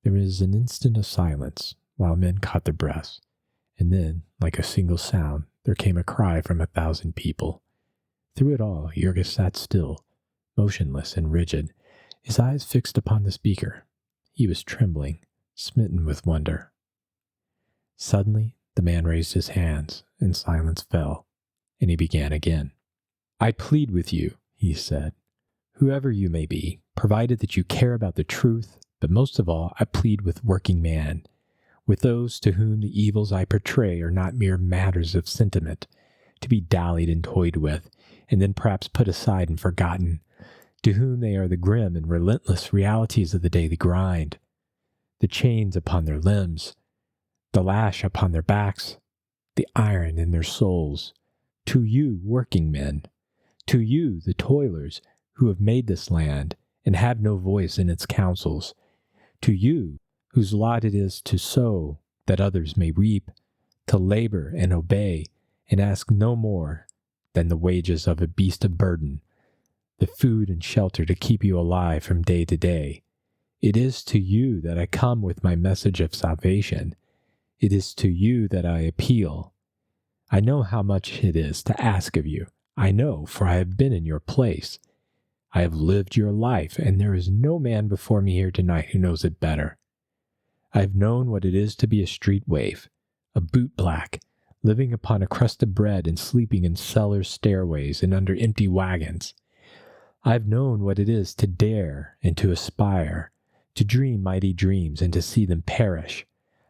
There was an instant of silence, while men caught their breaths, and then, like a single sound, there came a cry from 1,000 people. Through it all, Jurgis sat still, motionless and rigid, his eyes fixed upon the speaker. He was trembling, smitten with wonder. Suddenly, the man raised his hands, and silence fell, and he began again. I plead with you, he said, whoever you may be, provided that you care about the truth, but most of all, I plead with working man, with those to whom the evils I portray are not mere matters of sentiment, to be dallied and toyed with, and then perhaps put aside and forgotten, to whom they are the grim and relentless realities of the daily grind, the chains upon their limbs, the lash upon their backs, the iron in their souls, to you working men, to you the toilers who have made this land and have no voice in its councils, to you whose lot it is to sow that others may reap, to labor and obey and ask no more than the wages of a beast of burden, the food and shelter to keep you alive from day to day. It is to you that I come with my message of salvation. It is to you that I appeal. I know how much it is to ask of you. I know, for I have been in your place. I have lived your life, and there is no man before me here tonight who knows it better. I have known what it is to be a street waif, a bootblack, living upon a crust of bread and sleeping in cellar stairways and under empty wagons. I have known what it is to dare and to aspire, to dream mighty dreams and to see them perish,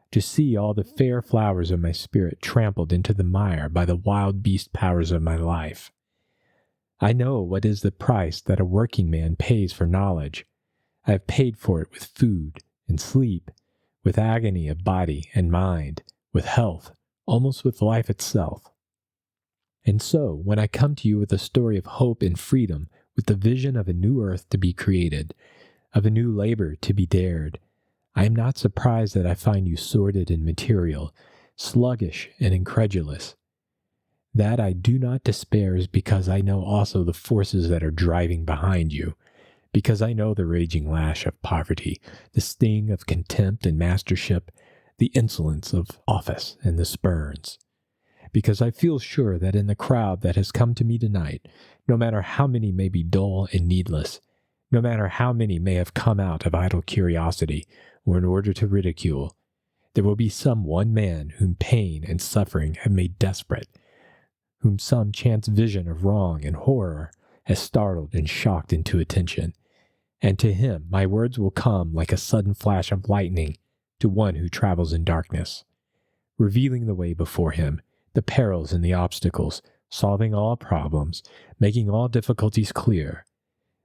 to see all the fair flowers of my spirit trampled into the mire by the wild beast powers of my life. I know what is the price that a working man pays for knowledge. I have paid for it with food and sleep, with agony of body and mind, with health, almost with life itself. And so, when I come to you with a story of hope and freedom, with the vision of a new earth to be created, of a new labor to be dared, I am not surprised that I find you sordid and material, sluggish and incredulous. That I do not despair is because I know also the forces that are driving behind you, because I know the raging lash of poverty, the sting of contempt and mastership, the insolence of office and the spurns. Because I feel sure that in the crowd that has come to me tonight, no matter how many may be dull and needless, no matter how many may have come out of idle curiosity or in order to ridicule, there will be some one man whom pain and suffering have made desperate, whom some chance vision of wrong and horror has startled and shocked into attention. And to him my words will come like a sudden flash of lightning to one who travels in darkness, revealing the way before him, the perils and the obstacles, solving all problems, making all difficulties clear.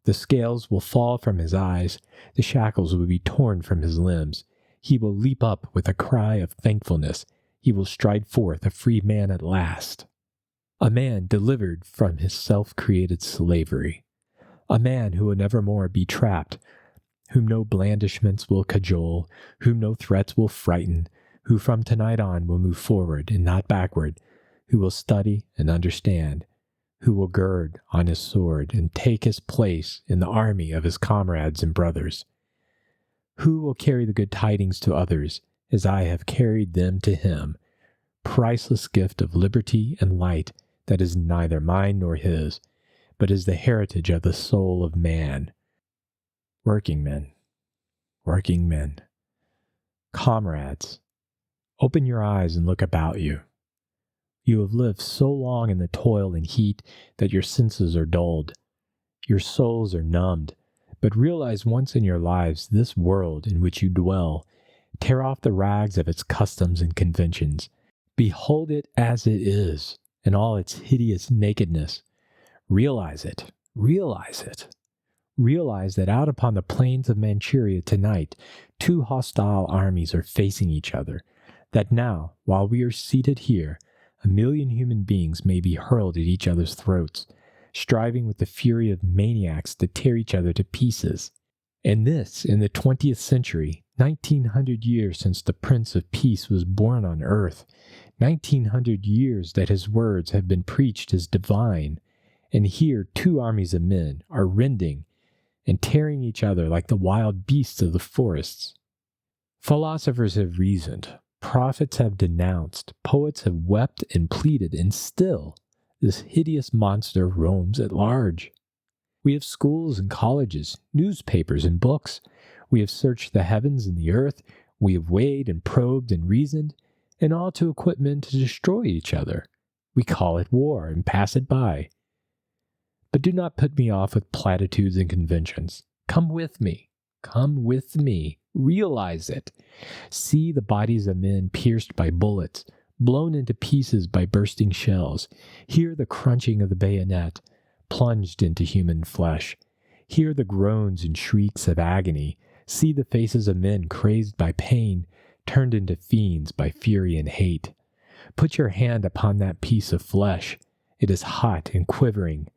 The scales will fall from his eyes, the shackles will be torn from his limbs. He will leap up with a cry of thankfulness. He will stride forth a free man at last. A man delivered from his self-created slavery. A man who will never more be trapped, whom no blandishments will cajole, whom no threats will frighten, who from tonight on will move forward and not backward, who will study and understand, who will gird on his sword and take his place in the army of his comrades and brothers, who will carry the good tidings to others as I have carried them to him, priceless gift of liberty and light that is neither mine nor his, but is the heritage of the soul of man. Working men, comrades, open your eyes and look about you. You have lived so long in the toil and heat that your senses are dulled. Your souls are numbed. But realize once in your lives this world in which you dwell. Tear off the rags of its customs and conventions. Behold it as it is, in all its hideous nakedness. Realize it. Realize it. Realize that out upon the plains of Manchuria tonight, two hostile armies are facing each other. That now, while we are seated here, 1,000,000 human beings may be hurled at each other's throats, striving with the fury of maniacs to tear each other to pieces. And this in the 20th century, 1900 years since the Prince of Peace was born on earth, 1900 years that his words have been preached as divine. And here 2 armies of men are rending and tearing each other like the wild beasts of the forests. Philosophers have reasoned, prophets have denounced, poets have wept and pleaded, and still this hideous monster roams at large. We have schools and colleges, newspapers and books. We have searched the heavens and the earth. We have weighed and probed and reasoned, and all to equip men to destroy each other. We call it war and pass it by. But do not put me off with platitudes and conventions. Come with me. Come with me. Realize it. See the bodies of men pierced by bullets, blown into pieces by bursting shells. Hear the crunching of the bayonet, plunged into human flesh. Hear the groans and shrieks of agony. See the faces of men crazed by pain, turned into fiends by fury and hate. Put your hand upon that piece of flesh. It is hot and quivering.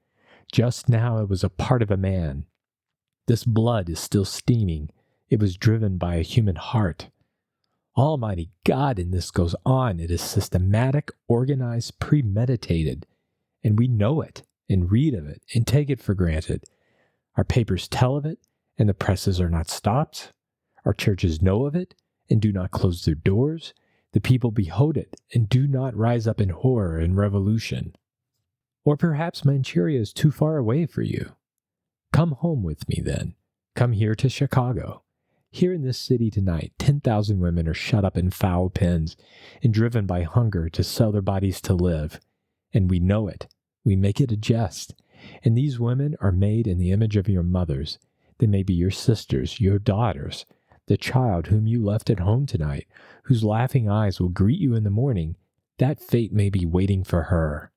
Just now it was a part of a man. This blood is still steaming. It was driven by a human heart. Almighty God, and this goes on. It is systematic, organized, premeditated. And we know it, and read of it, and take it for granted. Our papers tell of it, and the presses are not stopped. Our churches know of it and do not close their doors. The people behold it and do not rise up in horror and revolution. Or perhaps Manchuria is too far away for you. Come home with me then. Come here to Chicago. Here in this city tonight, 10,000 women are shut up in foul pens and driven by hunger to sell their bodies to live. And we know it. We make it a jest. And these women are made in the image of your mothers. They may be your sisters, your daughters, the child whom you left at home tonight, whose laughing eyes will greet you in the morning. That fate may be waiting for her.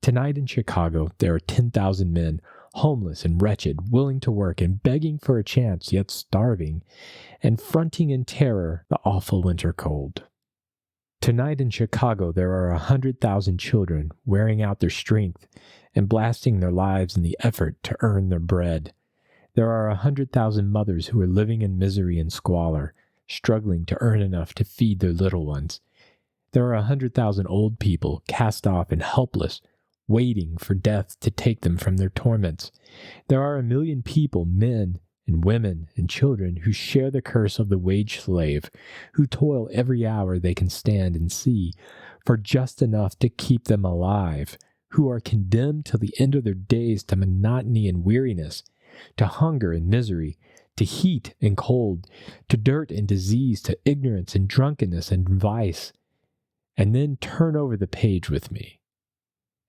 Tonight in Chicago, there are 10,000 men, homeless and wretched, willing to work and begging for a chance, yet starving, and fronting in terror the awful winter cold. Tonight in Chicago, there are 100,000 children wearing out their strength and blasting their lives in the effort to earn their bread. There are 100,000 mothers who are living in misery and squalor, struggling to earn enough to feed their little ones. There are 100,000 old people, cast off and helpless, waiting for death to take them from their torments. There are 1 million people, men and women and children, who share the curse of the wage slave, who toil every hour they can stand and see for just enough to keep them alive, who are condemned till the end of their days to monotony and weariness, to hunger and misery, to heat and cold, to dirt and disease, to ignorance and drunkenness and vice. And then turn over the page with me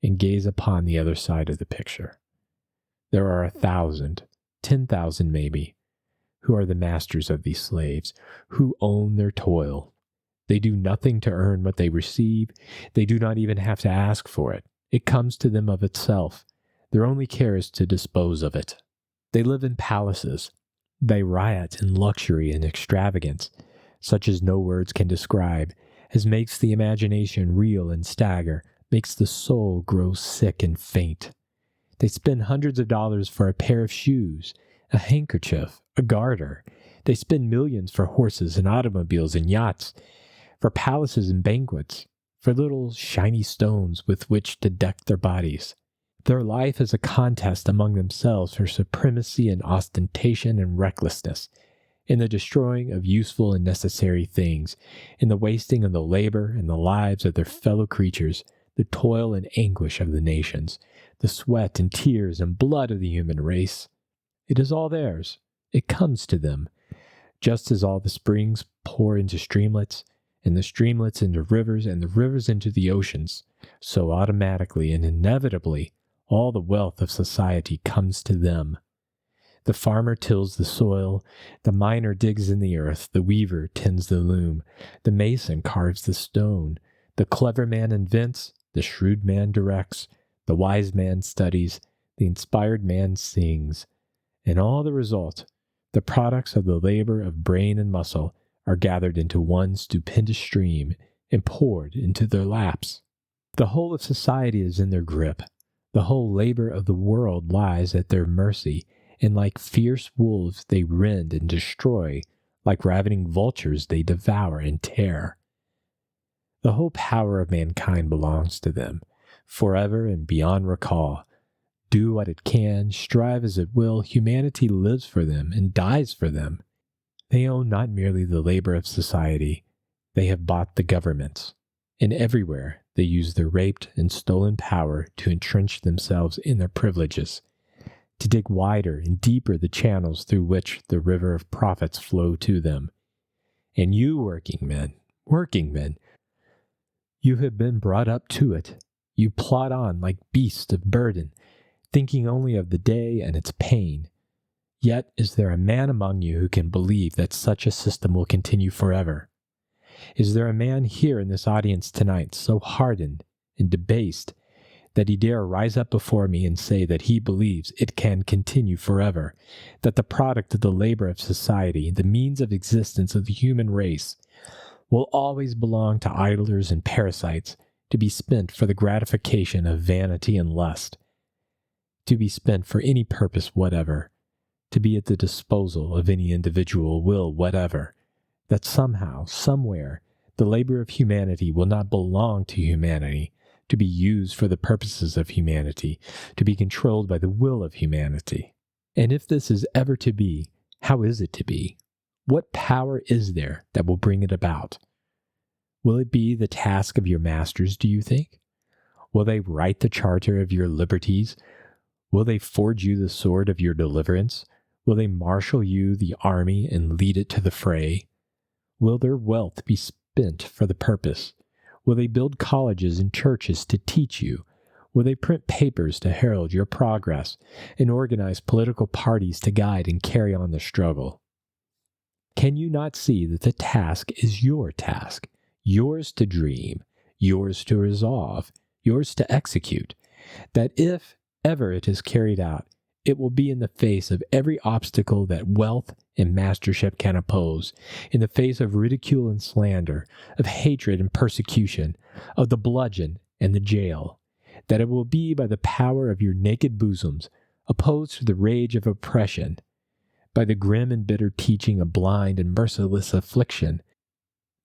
and gaze upon the other side of the picture. There are 1,000, 10,000 maybe, who are the masters of these slaves, who own their toil. They do nothing to earn what they receive. They do not even have to ask for it. It comes to them of itself. Their only care is to dispose of it. They live in palaces. They riot in luxury and extravagance, such as no words can describe, as makes the imagination reel and stagger, makes the soul grow sick and faint. They spend hundreds of dollars for a pair of shoes, a handkerchief, a garter. They spend millions for horses and automobiles and yachts, for palaces and banquets, for little shiny stones with which to deck their bodies. Their life is a contest among themselves for supremacy and ostentation and recklessness, in the destroying of useful and necessary things, in the wasting of the labor and the lives of their fellow creatures, the toil and anguish of the nations, the sweat and tears and blood of the human race. It is all theirs. It comes to them, just as all the springs pour into streamlets, and the streamlets into rivers, and the rivers into the oceans. So automatically and inevitably, all the wealth of society comes to them. The farmer tills the soil, the miner digs in the earth, the weaver tends the loom, the mason carves the stone, the clever man invents, the shrewd man directs, the wise man studies, the inspired man sings, and all the result, the products of the labor of brain and muscle, are gathered into one stupendous stream and poured into their laps. The whole of society is in their grip. The whole labor of the world lies at their mercy, and like fierce wolves they rend and destroy, like ravening vultures they devour and tear. The whole power of mankind belongs to them, forever and beyond recall. Do what it can, strive as it will, humanity lives for them and dies for them. They own not merely the labor of society, they have bought the governments, and everywhere they use their raped and stolen power to entrench themselves in their privileges, to dig wider and deeper the channels through which the river of profits flow to them. And you, working men, you have been brought up to it. You plod on like beasts of burden, thinking only of the day and its pain. Yet is there a man among you who can believe that such a system will continue forever? Is there a man here in this audience tonight so hardened and debased that he dare rise up before me and say that he believes it can continue forever, that the product of the labor of society, the means of existence of the human race, will always belong to idlers and parasites, to be spent for the gratification of vanity and lust, to be spent for any purpose whatever, to be at the disposal of any individual will whatever, that somehow, somewhere, the labor of humanity will not belong to humanity, to be used for the purposes of humanity, to be controlled by the will of humanity. And if this is ever to be, how is it to be? What power is there that will bring it about? Will it be the task of your masters, do you think? Will they write the charter of your liberties? Will they forge you the sword of your deliverance? Will they marshal you the army and lead it to the fray? Will their wealth be spent for the purpose? Will they build colleges and churches to teach you? Will they print papers to herald your progress and organize political parties to guide and carry on the struggle? Can you not see that the task is your task, yours to dream, yours to resolve, yours to execute, that if ever it is carried out, it will be in the face of every obstacle that wealth and mastership can oppose, in the face of ridicule and slander, of hatred and persecution, of the bludgeon and the jail, that it will be by the power of your naked bosoms, opposed to the rage of oppression, by the grim and bitter teaching of blind and merciless affliction,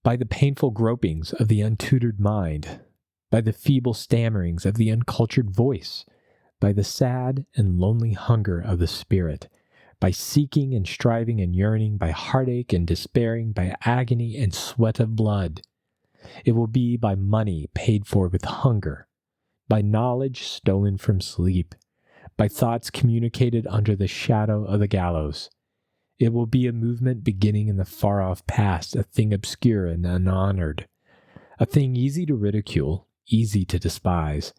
by the painful gropings of the untutored mind, by the feeble stammerings of the uncultured voice, by the sad and lonely hunger of the spirit, by seeking and striving and yearning, by heartache and despairing, by agony and sweat of blood. It will be by money paid for with hunger, by knowledge stolen from sleep, by thoughts communicated under the shadow of the gallows. It will be a movement beginning in the far-off past, a thing obscure and unhonored, a thing easy to ridicule, easy to despise,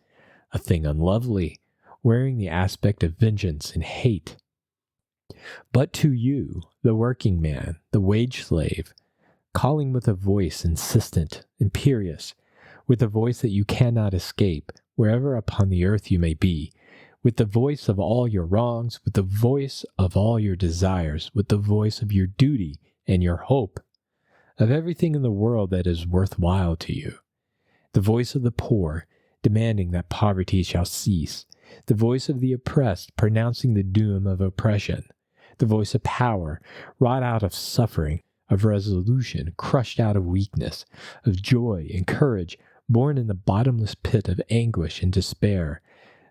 a thing unlovely, wearing the aspect of vengeance and hate. But to you, the working man, the wage slave, calling with a voice insistent, imperious, with a voice that you cannot escape, wherever upon the earth you may be, with the voice of all your wrongs, with the voice of all your desires, with the voice of your duty and your hope, of everything in the world that is worthwhile to you, the voice of the poor, demanding that poverty shall cease, the voice of the oppressed, pronouncing the doom of oppression, the voice of power, wrought out of suffering, of resolution, crushed out of weakness, of joy and courage, born in the bottomless pit of anguish and despair,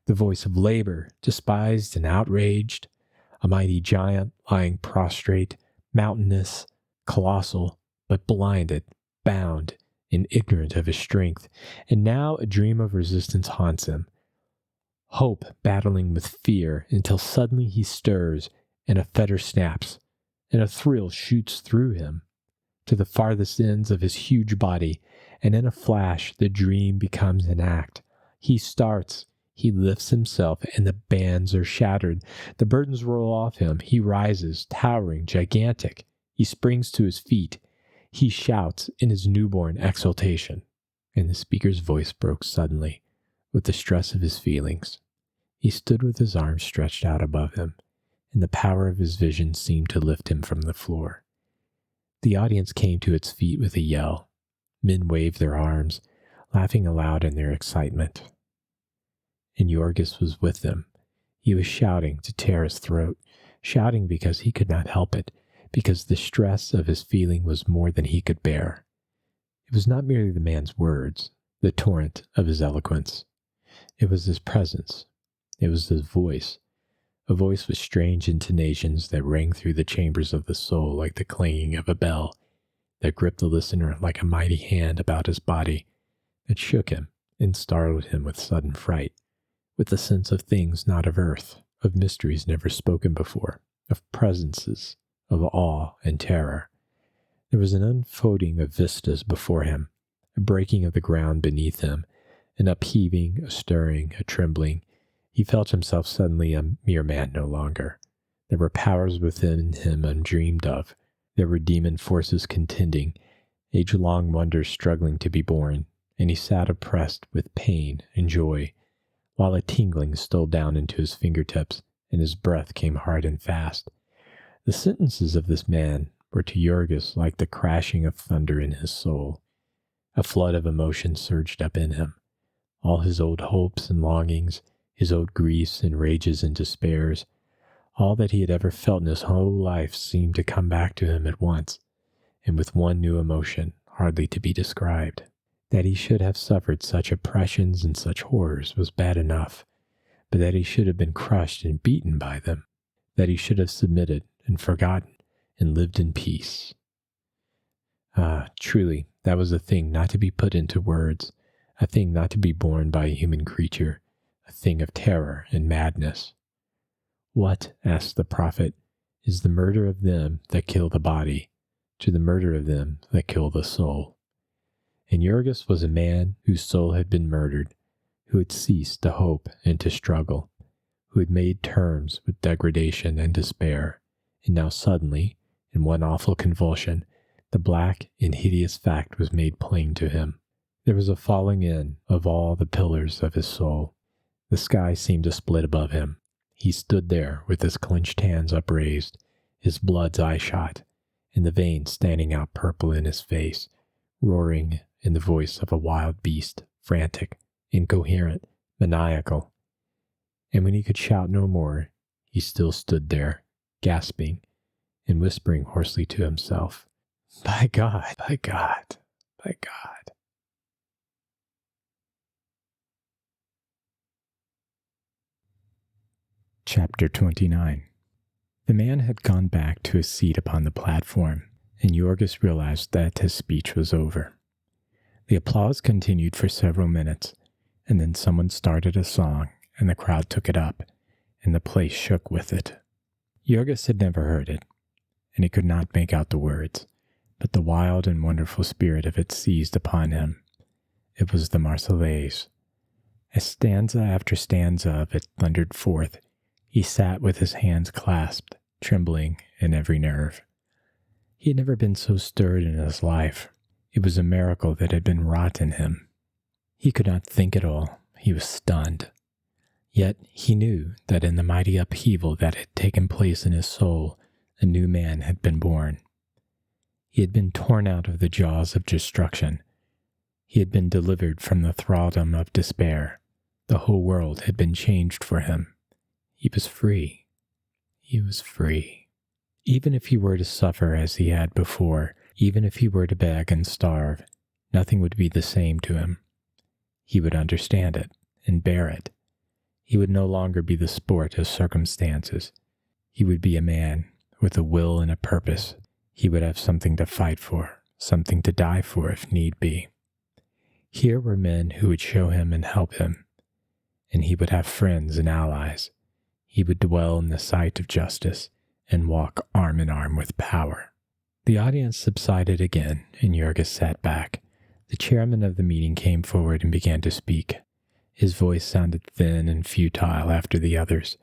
the voice of labor, despised and outraged, a mighty giant lying prostrate, mountainous, colossal, but blinded, bound, and ignorant of his strength, and now a dream of resistance haunts him. Hope battling with fear until suddenly he stirs, and a fetter snaps, and a thrill shoots through him to the farthest ends of his huge body, and in a flash the dream becomes an act. He starts, he lifts himself, and the bands are shattered. The burdens roll off him. He rises, towering, gigantic. He springs to his feet. He shouts in his newborn exultation. And the speaker's voice broke suddenly with the stress of his feelings. He stood with his arms stretched out above him, and the power of his vision seemed to lift him from the floor. The audience came to its feet with a yell. Men waved their arms, laughing aloud in their excitement. And Yorgis was with them. He was shouting to tear his throat, shouting because he could not help it, because the stress of his feeling was more than he could bear. It was not merely the man's words, the torrent of his eloquence. It was his presence. It was his voice, a voice with strange intonations that rang through the chambers of the soul like the clanging of a bell, that gripped the listener like a mighty hand about his body, that shook him and startled him with sudden fright, with the sense of things not of earth, of mysteries never spoken before, of presences, of awe and terror. There was an unfolding of vistas before him, a breaking of the ground beneath him, an upheaving, a stirring, a trembling. He felt himself suddenly a mere man no longer. There were powers within him undreamed of. There were demon forces contending, age-long wonders struggling to be born, and he sat oppressed with pain and joy, while a tingling stole down into his fingertips, and his breath came hard and fast. The sentences of this man were to Yorgis like the crashing of thunder in his soul. A flood of emotion surged up in him. All his old hopes and longings, his old griefs and rages and despairs, all that he had ever felt in his whole life seemed to come back to him at once, and with one new emotion hardly to be described. That he should have suffered such oppressions and such horrors was bad enough, but that he should have been crushed and beaten by them, that he should have submitted and forgotten, and lived in peace. Ah, truly, that was a thing not to be put into words, a thing not to be borne by a human creature, a thing of terror and madness. What, asked the prophet, is the murder of them that kill the body to the murder of them that kill the soul? And Jurgis was a man whose soul had been murdered, who had ceased to hope and to struggle, who had made terms with degradation and despair, and now suddenly, in one awful convulsion, the black and hideous fact was made plain to him. There was a falling in of all the pillars of his soul. The sky seemed to split above him. He stood there with his clenched hands upraised, his blood's eye shot, and the veins standing out purple in his face, roaring in the voice of a wild beast, frantic, incoherent, maniacal. And when he could shout no more, he still stood there, gasping, and whispering hoarsely to himself, "By God, by God, by God." Chapter 29. The man had gone back to his seat upon the platform, and Jurgis realized that his speech was over. The applause continued for several minutes, and then someone started a song, and the crowd took it up, and the place shook with it. Jurgis had never heard it, and he could not make out the words, but the wild and wonderful spirit of it seized upon him. It was the Marseillaise. As stanza after stanza of it thundered forth, he sat with his hands clasped, trembling in every nerve. He had never been so stirred in his life. It was a miracle that had been wrought in him. He could not think at all. He was stunned. Yet he knew that in the mighty upheaval that had taken place in his soul, a new man had been born. He had been torn out of the jaws of destruction. He had been delivered from the thraldom of despair. The whole world had been changed for him. He was free. He was free. Even if he were to suffer as he had before, even if he were to beg and starve, nothing would be the same to him. He would understand it and bear it. He would no longer be the sport of circumstances. He would be a man with a will and a purpose. He would have something to fight for, something to die for if need be. Here were men who would show him and help him, and he would have friends and allies. He would dwell in the sight of justice and walk arm in arm with power. The audience subsided again, and Jurgis sat back. The chairman of the meeting came forward and began to speak. His voice sounded thin and futile after the others,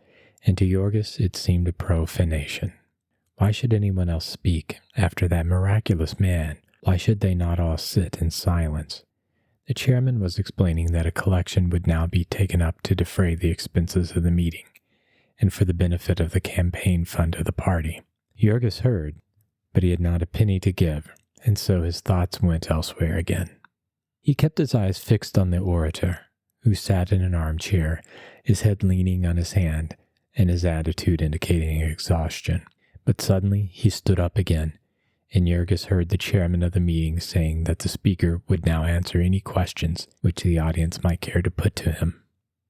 and to Jurgis it seemed a profanation. Why should anyone else speak after that miraculous man? Why should they not all sit in silence? The chairman was explaining that a collection would now be taken up to defray the expenses of the meeting, and for the benefit of the campaign fund of the party. Jurgis heard, but he had not a penny to give, and so his thoughts went elsewhere again. He kept his eyes fixed on the orator, who sat in an armchair, his head leaning on his hand, and his attitude indicating exhaustion. But suddenly he stood up again, and Jurgis heard the chairman of the meeting saying that the speaker would now answer any questions which the audience might care to put to him.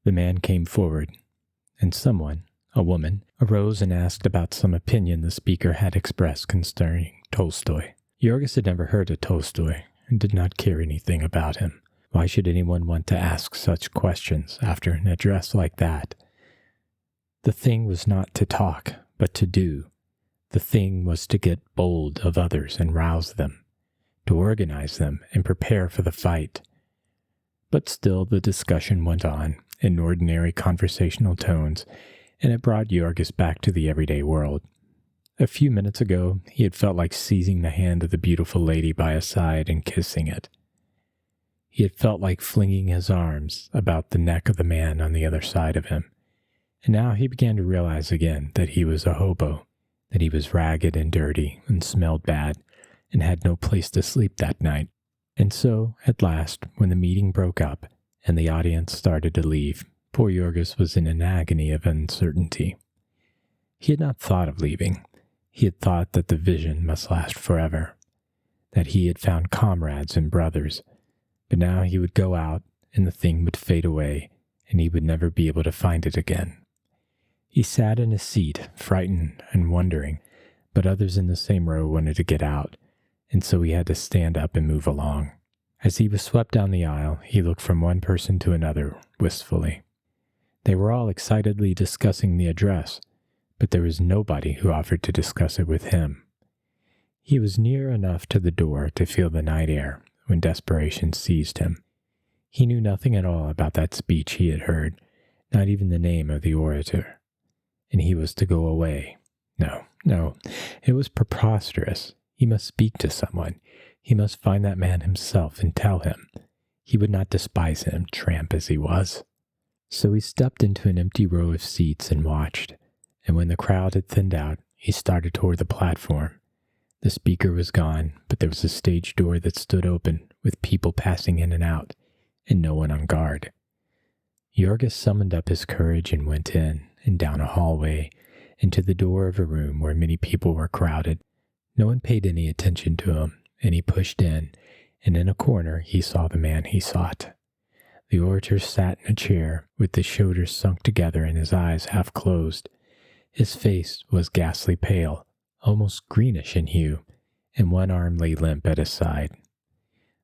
The man came forward, and someone, a woman, arose and asked about some opinion the speaker had expressed concerning Tolstoy. Jurgis had never heard of Tolstoy and did not care anything about him. Why should anyone want to ask such questions after an address like that? The thing was not to talk, but to do. The thing was to get bold of others and rouse them, to organize them and prepare for the fight. But still the discussion went on in ordinary conversational tones, and it brought Jurgis back to the everyday world. A few minutes ago, he had felt like seizing the hand of the beautiful lady by his side and kissing it. He had felt like flinging his arms about the neck of the man on the other side of him. And now he began to realize again that he was a hobo, that he was ragged and dirty and smelled bad and had no place to sleep that night. And so, at last, when the meeting broke up and the audience started to leave, poor Jurgis was in an agony of uncertainty. He had not thought of leaving. He had thought that the vision must last forever, that he had found comrades and brothers, but now he would go out and the thing would fade away and he would never be able to find it again. He sat in his seat, frightened and wondering, but others in the same row wanted to get out, and so he had to stand up and move along. As he was swept down the aisle, he looked from one person to another wistfully. They were all excitedly discussing the address, but there was nobody who offered to discuss it with him. He was near enough to the door to feel the night air when desperation seized him. He knew nothing at all about that speech he had heard, not even the name of the orator. And he was to go away. No, it was preposterous. He must speak to someone. He must find that man himself and tell him. He would not despise him, tramp as he was. So he stepped into an empty row of seats and watched, and when the crowd had thinned out, he started toward the platform. The speaker was gone, but there was a stage door that stood open, with people passing in and out, and no one on guard. Jorgis summoned up his courage and went in, and down a hallway, and to the door of a room where many people were crowded. No one paid any attention to him, and he pushed in, and in a corner he saw the man he sought. The orator sat in a chair, with his shoulders sunk together and his eyes half closed. His face was ghastly pale, almost greenish in hue, and one arm lay limp at his side.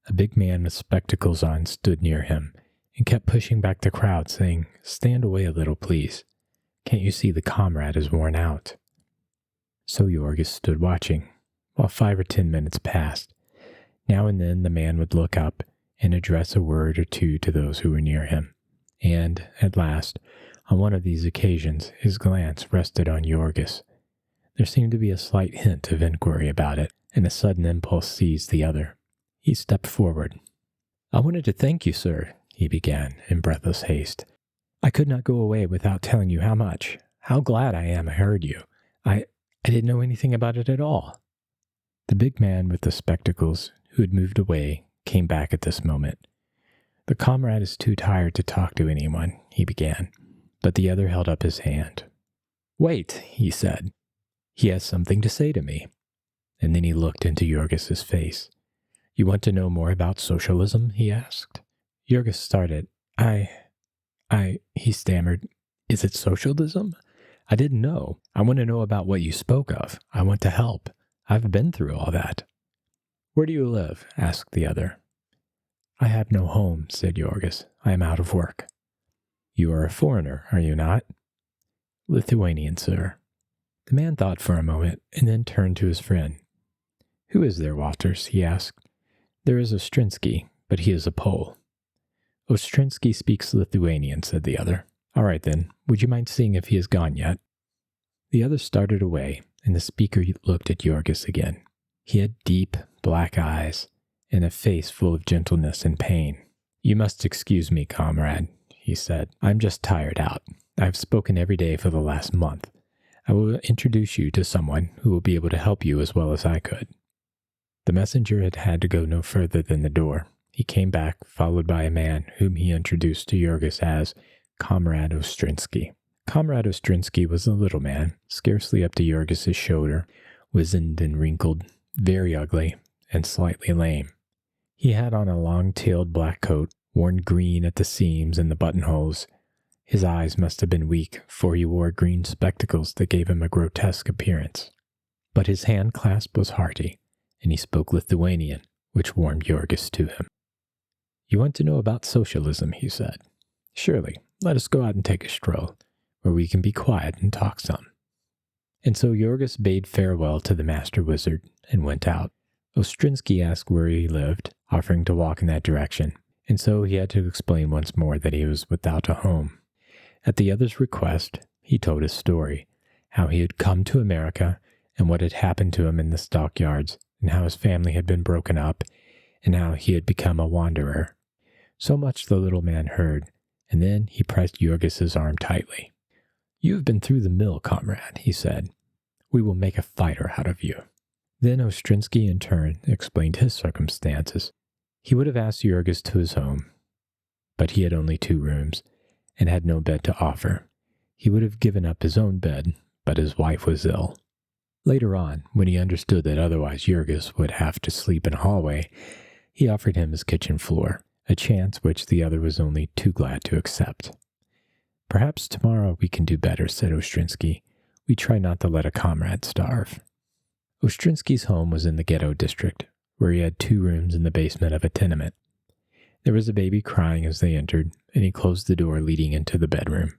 A big man with spectacles on stood near him, and kept pushing back the crowd, saying, "Stand away a little, please. Can't you see the comrade is worn out?" So Jorgis stood watching, while 5 or 10 minutes passed. Now and then the man would look up and address a word or two to those who were near him, and, at last, on one of these occasions, his glance rested on Jorgis. There seemed to be a slight hint of inquiry about it, and a sudden impulse seized the other. He stepped forward. "I wanted to thank you, sir," he began, in breathless haste. "I could not go away without telling you how glad I am I heard you. I didn't know anything about it at all." The big man with the spectacles, who had moved away, came back at this moment. "The comrade is too tired to talk to anyone," he began, but the other held up his hand. "Wait," he said. "He has something to say to me." And then he looked into Jorgis's face. "You want to know more about socialism?" he asked. Jorgis started. He stammered. "Is it socialism? I didn't know. I want to know about what you spoke of. I want to help. I've been through all that." "Where do you live?" asked the other. "I have no home," said Jorgis. "I am out of work." "You are a foreigner, are you not?" "Lithuanian, sir." The man thought for a moment, and then turned to his friend. "Who is there, Walters?" he asked. "There is Ostrinsky, but he is a Pole." "Ostrinsky speaks Lithuanian," said the other. "All right, then. Would you mind seeing if he has gone yet?" The other started away, and the speaker looked at Jorgis again. He had deep, black eyes, and a face full of gentleness and pain. "You must excuse me, comrade," he said. "I'm just tired out. I've spoken every day for the last month. I will introduce you to someone who will be able to help you as well as I could." The messenger had had to go no further than the door. He came back, followed by a man whom he introduced to Jorgis as Comrade Ostrinsky. Comrade Ostrinsky was a little man, scarcely up to Jorgis's shoulder, wizened and wrinkled, very ugly, and slightly lame. He had on a long-tailed black coat, worn green at the seams and the buttonholes. His eyes must have been weak, for he wore green spectacles that gave him a grotesque appearance. But his hand clasp was hearty, and he spoke Lithuanian, which warmed Jorgis to him. "You want to know about socialism," he said. "Surely, let us go out and take a stroll, where we can be quiet and talk some." And so Jorgis bade farewell to the master wizard and went out. Ostrinsky asked where he lived, offering to walk in that direction, and so he had to explain once more that he was without a home. At the other's request, he told his story, how he had come to America and what had happened to him in the stockyards, and how his family had been broken up, and how he had become a wanderer. So much the little man heard, and then he pressed Jorgis's arm tightly. "You have been through the mill, comrade," he said. "We will make a fighter out of you." Then Ostrinsky in turn explained his circumstances. He would have asked Jorgis to his home, but he had only 2 rooms, and had no bed to offer. He would have given up his own bed, but his wife was ill. Later on, when he understood that otherwise Jorgis would have to sleep in a hallway, he offered him his kitchen floor, a chance which the other was only too glad to accept. "Perhaps tomorrow we can do better," said Ostrinsky. "We try not to let a comrade starve." Ostrinsky's home was in the ghetto district, where he had 2 rooms in the basement of a tenement. There was a baby crying as they entered, and he closed the door leading into the bedroom.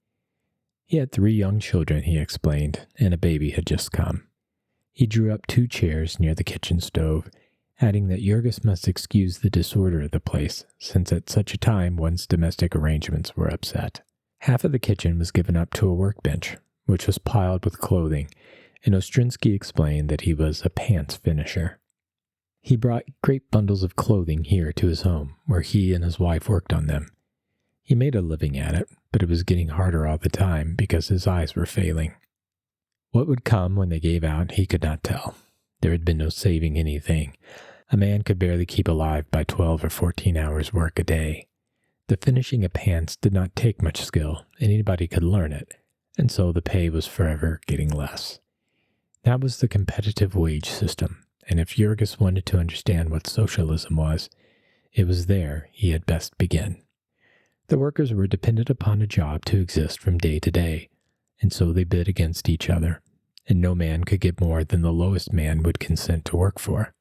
He had 3 young children, he explained, and a baby had just come. He drew up 2 chairs near the kitchen stove, adding that Jurgis must excuse the disorder of the place, since at such a time one's domestic arrangements were upset. Half of the kitchen was given up to a workbench, which was piled with clothing, and Ostrinsky explained that he was a pants finisher. He brought great bundles of clothing here to his home, where he and his wife worked on them. He made a living at it, but it was getting harder all the time because his eyes were failing. What would come when they gave out, he could not tell. There had been no saving anything. A man could barely keep alive by 12 or 14 hours work a day. The finishing of pants did not take much skill, and anybody could learn it, and so the pay was forever getting less. That was the competitive wage system, and if Jurgis wanted to understand what socialism was, it was there he had best begin. The workers were dependent upon a job to exist from day to day, and so they bid against each other, and no man could get more than the lowest man would consent to work for.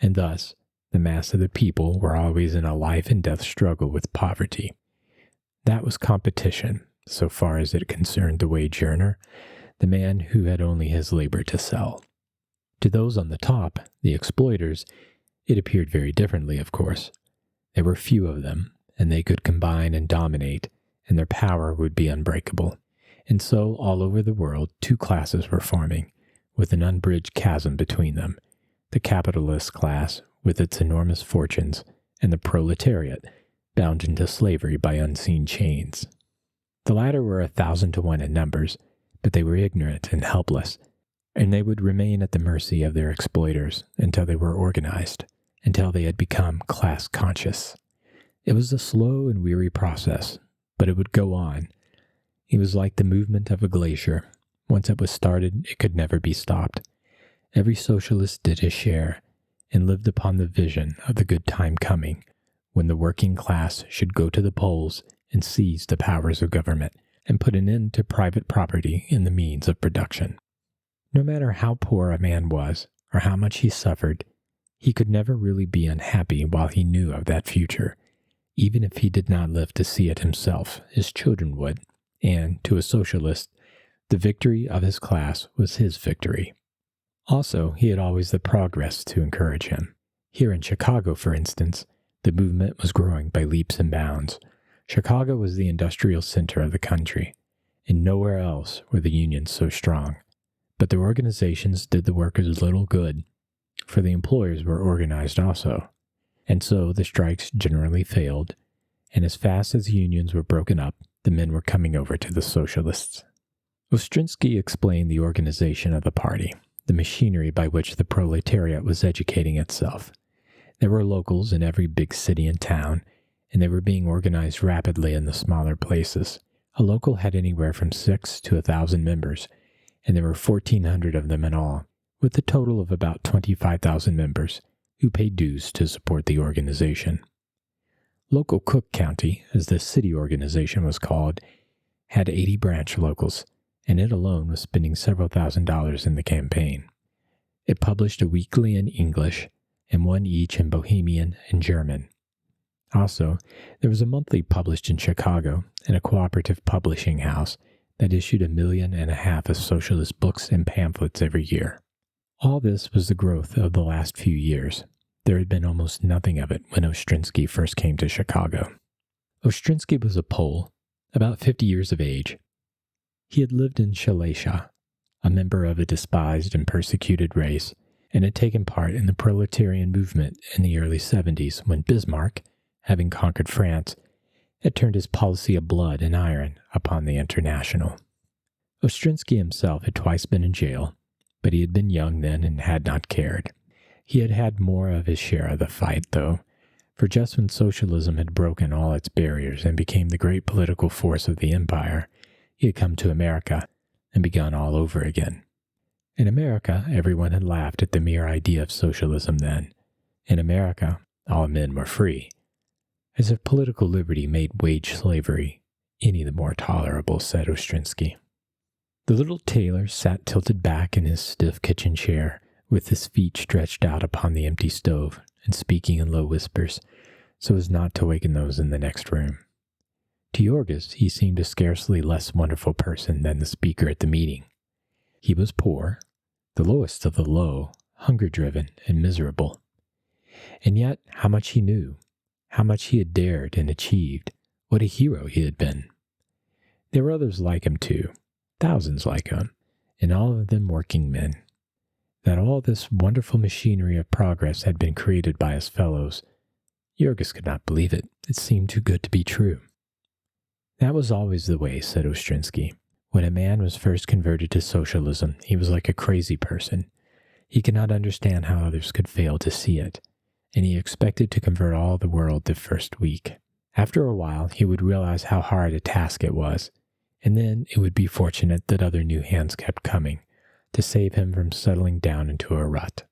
And thus, the mass of the people were always in a life and death struggle with poverty. That was competition, so far as it concerned the wage earner, the man who had only his labor to sell. To those on the top, the exploiters, it appeared very differently, of course. There were few of them, and they could combine and dominate, and their power would be unbreakable. And so, all over the world, 2 classes were forming, with an unbridged chasm between them: the capitalist class, with its enormous fortunes, and the proletariat, bound into slavery by unseen chains. The latter were 1,000 to 1 in numbers, but they were ignorant and helpless, and they would remain at the mercy of their exploiters until they were organized, until they had become class conscious. It was a slow and weary process, but it would go on. It was like the movement of a glacier. Once it was started, it could never be stopped. Every socialist did his share, and lived upon the vision of the good time coming, when the working class should go to the polls and seize the powers of government, and put an end to private property in the means of production. No matter how poor a man was, or how much he suffered, he could never really be unhappy while he knew of that future. Even if he did not live to see it himself, his children would, and, to a socialist, the victory of his class was his victory. Also, he had always the progress to encourage him. Here in Chicago, for instance, the movement was growing by leaps and bounds. Chicago was the industrial center of the country, and nowhere else were the unions so strong. But the organizations did the workers little good, for the employers were organized also. And so the strikes generally failed, and as fast as the unions were broken up, the men were coming over to the socialists. Ostrinsky explained the organization of the party, the machinery by which the proletariat was educating itself. There were locals in every big city and town, and they were being organized rapidly in the smaller places. A local had anywhere from 6 to 1,000 members, and there were 1,400 of them in all, with a total of about 25,000 members, who paid dues to support the organization. Local Cook County, as the city organization was called, had 80 branch locals, and it alone was spending several $1,000s in the campaign. It published a weekly in English and one each in Bohemian and German. Also, there was a monthly published in Chicago and a cooperative publishing house that issued 1.5 million of socialist books and pamphlets every year. All this was the growth of the last few years. There had been almost nothing of it when Ostrinsky first came to Chicago. Ostrinsky was a Pole, about 50 years of age. He had lived in Silesia, a member of a despised and persecuted race, and had taken part in the proletarian movement in the early 70s when Bismarck, having conquered France, had turned his policy of blood and iron upon the International. Ostrinsky himself had twice been in jail, but he had been young then and had not cared. He had had more of his share of the fight, though, for just when socialism had broken all its barriers and became the great political force of the empire, he had come to America and begun all over again. In America, everyone had laughed at the mere idea of socialism then. In America, all men were free. As if political liberty made wage slavery any the more tolerable, said Ostrinsky. The little tailor sat tilted back in his stiff kitchen chair, with his feet stretched out upon the empty stove and speaking in low whispers so as not to waken those in the next room. To Jorgis, he seemed a scarcely less wonderful person than the speaker at the meeting. He was poor, the lowest of the low, hunger-driven, and miserable. And yet, how much he knew, how much he had dared and achieved, what a hero he had been. There were others like him too, thousands like him, and all of them working men. That all this wonderful machinery of progress had been created by his fellows, Jorgis could not believe it. It seemed too good to be true. That was always the way, said Ostrinsky. When a man was first converted to socialism, he was like a crazy person. He could not understand how others could fail to see it, and he expected to convert all the world the first week. After a while, he would realize how hard a task it was, and then it would be fortunate that other new hands kept coming to save him from settling down into a rut.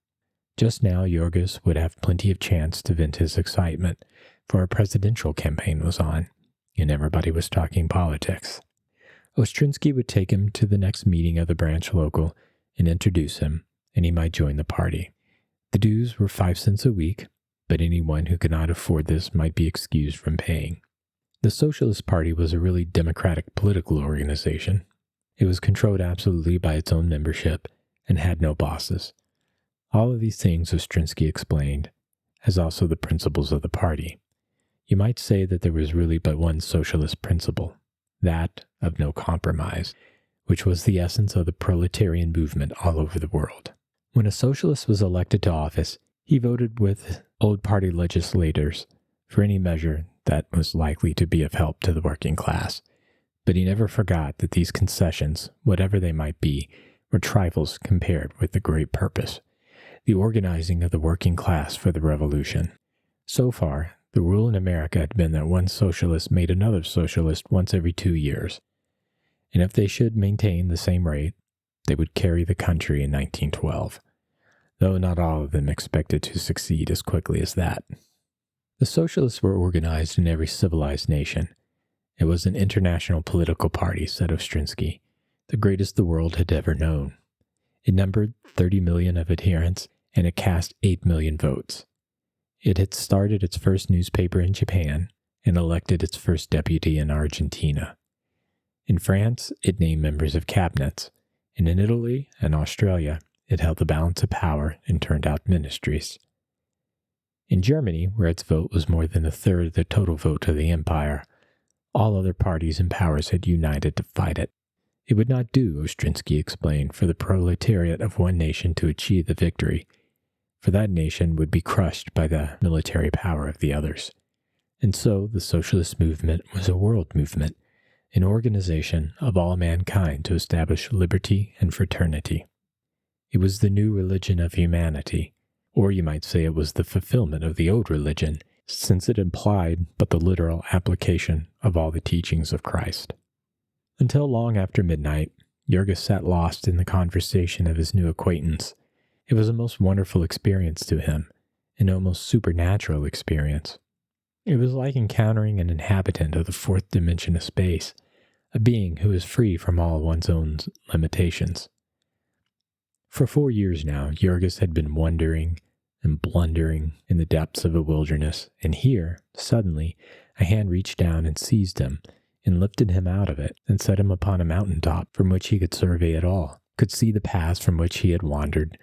Just now, Jorgis would have plenty of chance to vent his excitement, for a presidential campaign was on, and everybody was talking politics. Ostrinsky would take him to the next meeting of the branch local and introduce him, and he might join the party. The dues were 5 cents a week, but anyone who could not afford this might be excused from paying. The Socialist Party was a really democratic political organization. It was controlled absolutely by its own membership and had no bosses. All of these things Ostrinsky explained, as also the principles of the party. You might say that there was really but one socialist principle, that of no compromise, which was the essence of the proletarian movement all over the world. When a socialist was elected to office, he voted with old party legislators for any measure that was likely to be of help to the working class. But he never forgot that these concessions, whatever they might be, were trifles compared with the great purpose, the organizing of the working class for the revolution. So far, the rule in America had been that one socialist made another socialist once every 2 years, and if they should maintain the same rate, they would carry the country in 1912, though not all of them expected to succeed as quickly as that. The socialists were organized in every civilized nation. It was an international political party, said Ostrinsky, the greatest the world had ever known. It numbered 30 million of adherents, and it cast 8 million votes. It had started its first newspaper in Japan and elected its first deputy in Argentina. In France, it named members of cabinets, and in Italy and Australia, it held the balance of power and turned out ministries. In Germany, where its vote was more than a third of the total vote of the empire, all other parties and powers had united to fight it. It would not do, Ostrinsky explained, for the proletariat of one nation to achieve the victory, for that nation would be crushed by the military power of the others. And so the socialist movement was a world movement, an organization of all mankind to establish liberty and fraternity. It was the new religion of humanity, or you might say it was the fulfillment of the old religion, since it implied but the literal application of all the teachings of Christ. Until long after midnight, Jorgis sat lost in the conversation of his new acquaintance. It was a most wonderful experience to him, an almost supernatural experience. It was like encountering an inhabitant of the fourth dimension of space, a being who is free from all one's own limitations. For 4 years now, Jorgis had been wandering and blundering in the depths of a wilderness, and here, suddenly, a hand reached down and seized him, and lifted him out of it, and set him upon a mountaintop from which he could survey it all, could see the paths from which he had wandered,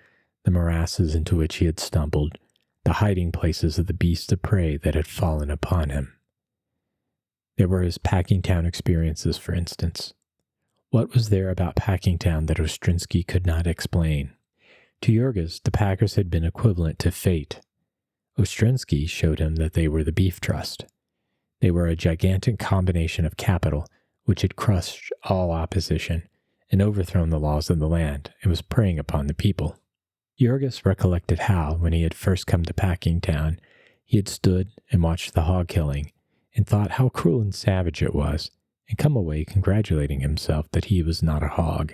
the morasses into which he had stumbled, the hiding places of the beasts of prey that had fallen upon him. There were his Packingtown experiences, for instance. What was there about Packingtown that Ostrinsky could not explain? To Jorgis, the Packers had been equivalent to fate. Ostrinsky showed him that they were the Beef Trust. They were a gigantic combination of capital which had crushed all opposition and overthrown the laws of the land and was preying upon the people. Jorgis recollected how, when he had first come to Packingtown, he had stood and watched the hog killing and thought how cruel and savage it was, and come away congratulating himself that he was not a hog.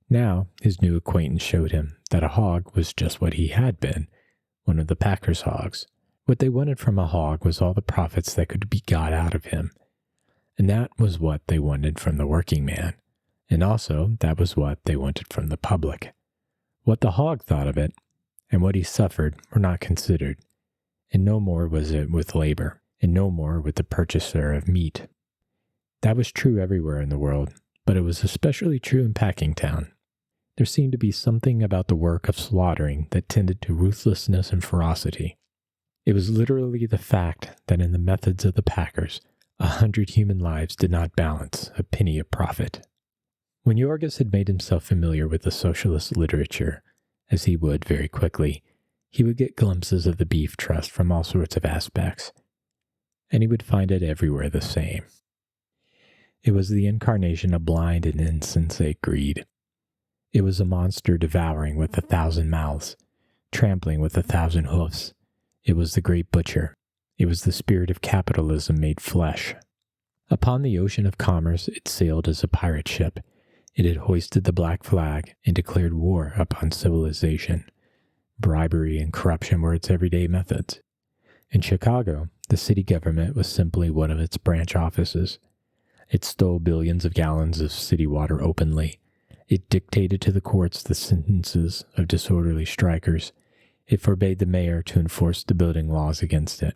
Now, his new acquaintance showed him that a hog was just what he had been, one of the Packers' hogs. What they wanted from a hog was all the profits that could be got out of him. And that was what they wanted from the working man. And also, that was what they wanted from the public. What the hog thought of it, and what he suffered, were not considered, and no more was it with labor, and no more with the purchaser of meat. That was true everywhere in the world, but it was especially true in Packingtown. There seemed to be something about the work of slaughtering that tended to ruthlessness and ferocity. It was literally the fact that in the methods of the packers, 100 human lives did not balance a penny of profit. When Jorgis had made himself familiar with the socialist literature, as he would very quickly, he would get glimpses of the beef trust from all sorts of aspects, and he would find it everywhere the same. It was the incarnation of blind and insensate greed. It was a monster devouring with 1,000 mouths, trampling with 1,000 hoofs. It was the great butcher. It was the spirit of capitalism made flesh. Upon the ocean of commerce it sailed as a pirate ship. It had hoisted the black flag and declared war upon civilization. Bribery and corruption were its everyday methods. In Chicago, the city government was simply one of its branch offices. It stole billions of gallons of city water openly. It dictated to the courts the sentences of disorderly strikers. It forbade the mayor to enforce the building laws against it.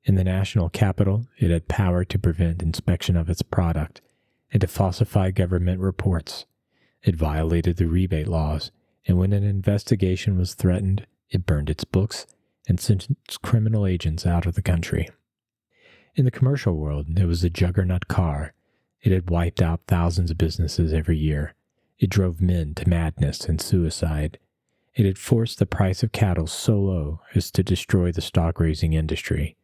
In the national capital, it had power to prevent inspection of its product and to falsify government reports. It violated the rebate laws, and when an investigation was threatened, it burned its books and sent its criminal agents out of the country. In the commercial world, it was a juggernaut car. It had wiped out thousands of businesses every year. It drove men to madness and suicide. It had forced the price of cattle so low as to destroy the stock-raising industry,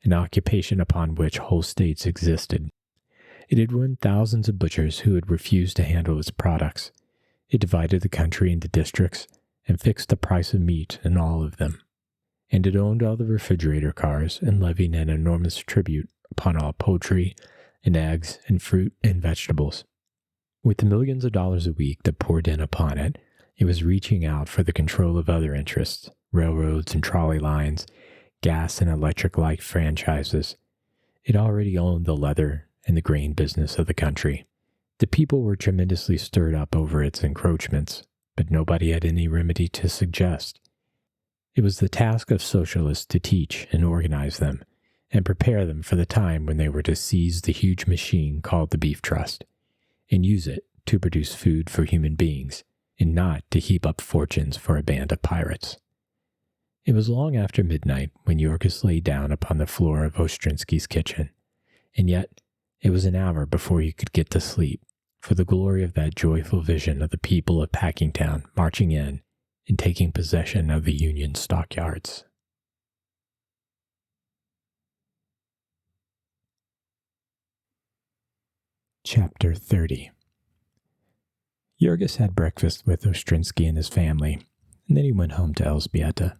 an occupation upon which whole states existed. It had ruined thousands of butchers who had refused to handle its products. It divided the country into districts and fixed the price of meat in all of them. And it owned all the refrigerator cars and levied an enormous tribute upon all poultry and eggs and fruit and vegetables. With the millions of dollars a week that poured in upon it, it was reaching out for the control of other interests, railroads and trolley lines, gas and electric light franchises. It already owned the leather and the grain business of the country. The people were tremendously stirred up over its encroachments, but nobody had any remedy to suggest. It was the task of socialists to teach and organize them, and prepare them for the time when they were to seize the huge machine called the Beef Trust, and use it to produce food for human beings, and not to heap up fortunes for a band of pirates. It was long after midnight when Jorgis lay down upon the floor of Ostrinsky's kitchen, and yet it was an hour before he could get to sleep, for the glory of that joyful vision of the people of Packingtown marching in and taking possession of the Union stockyards. Chapter 30. Jorgis had breakfast with Ostrinsky and his family, and then he went home to Elżbieta.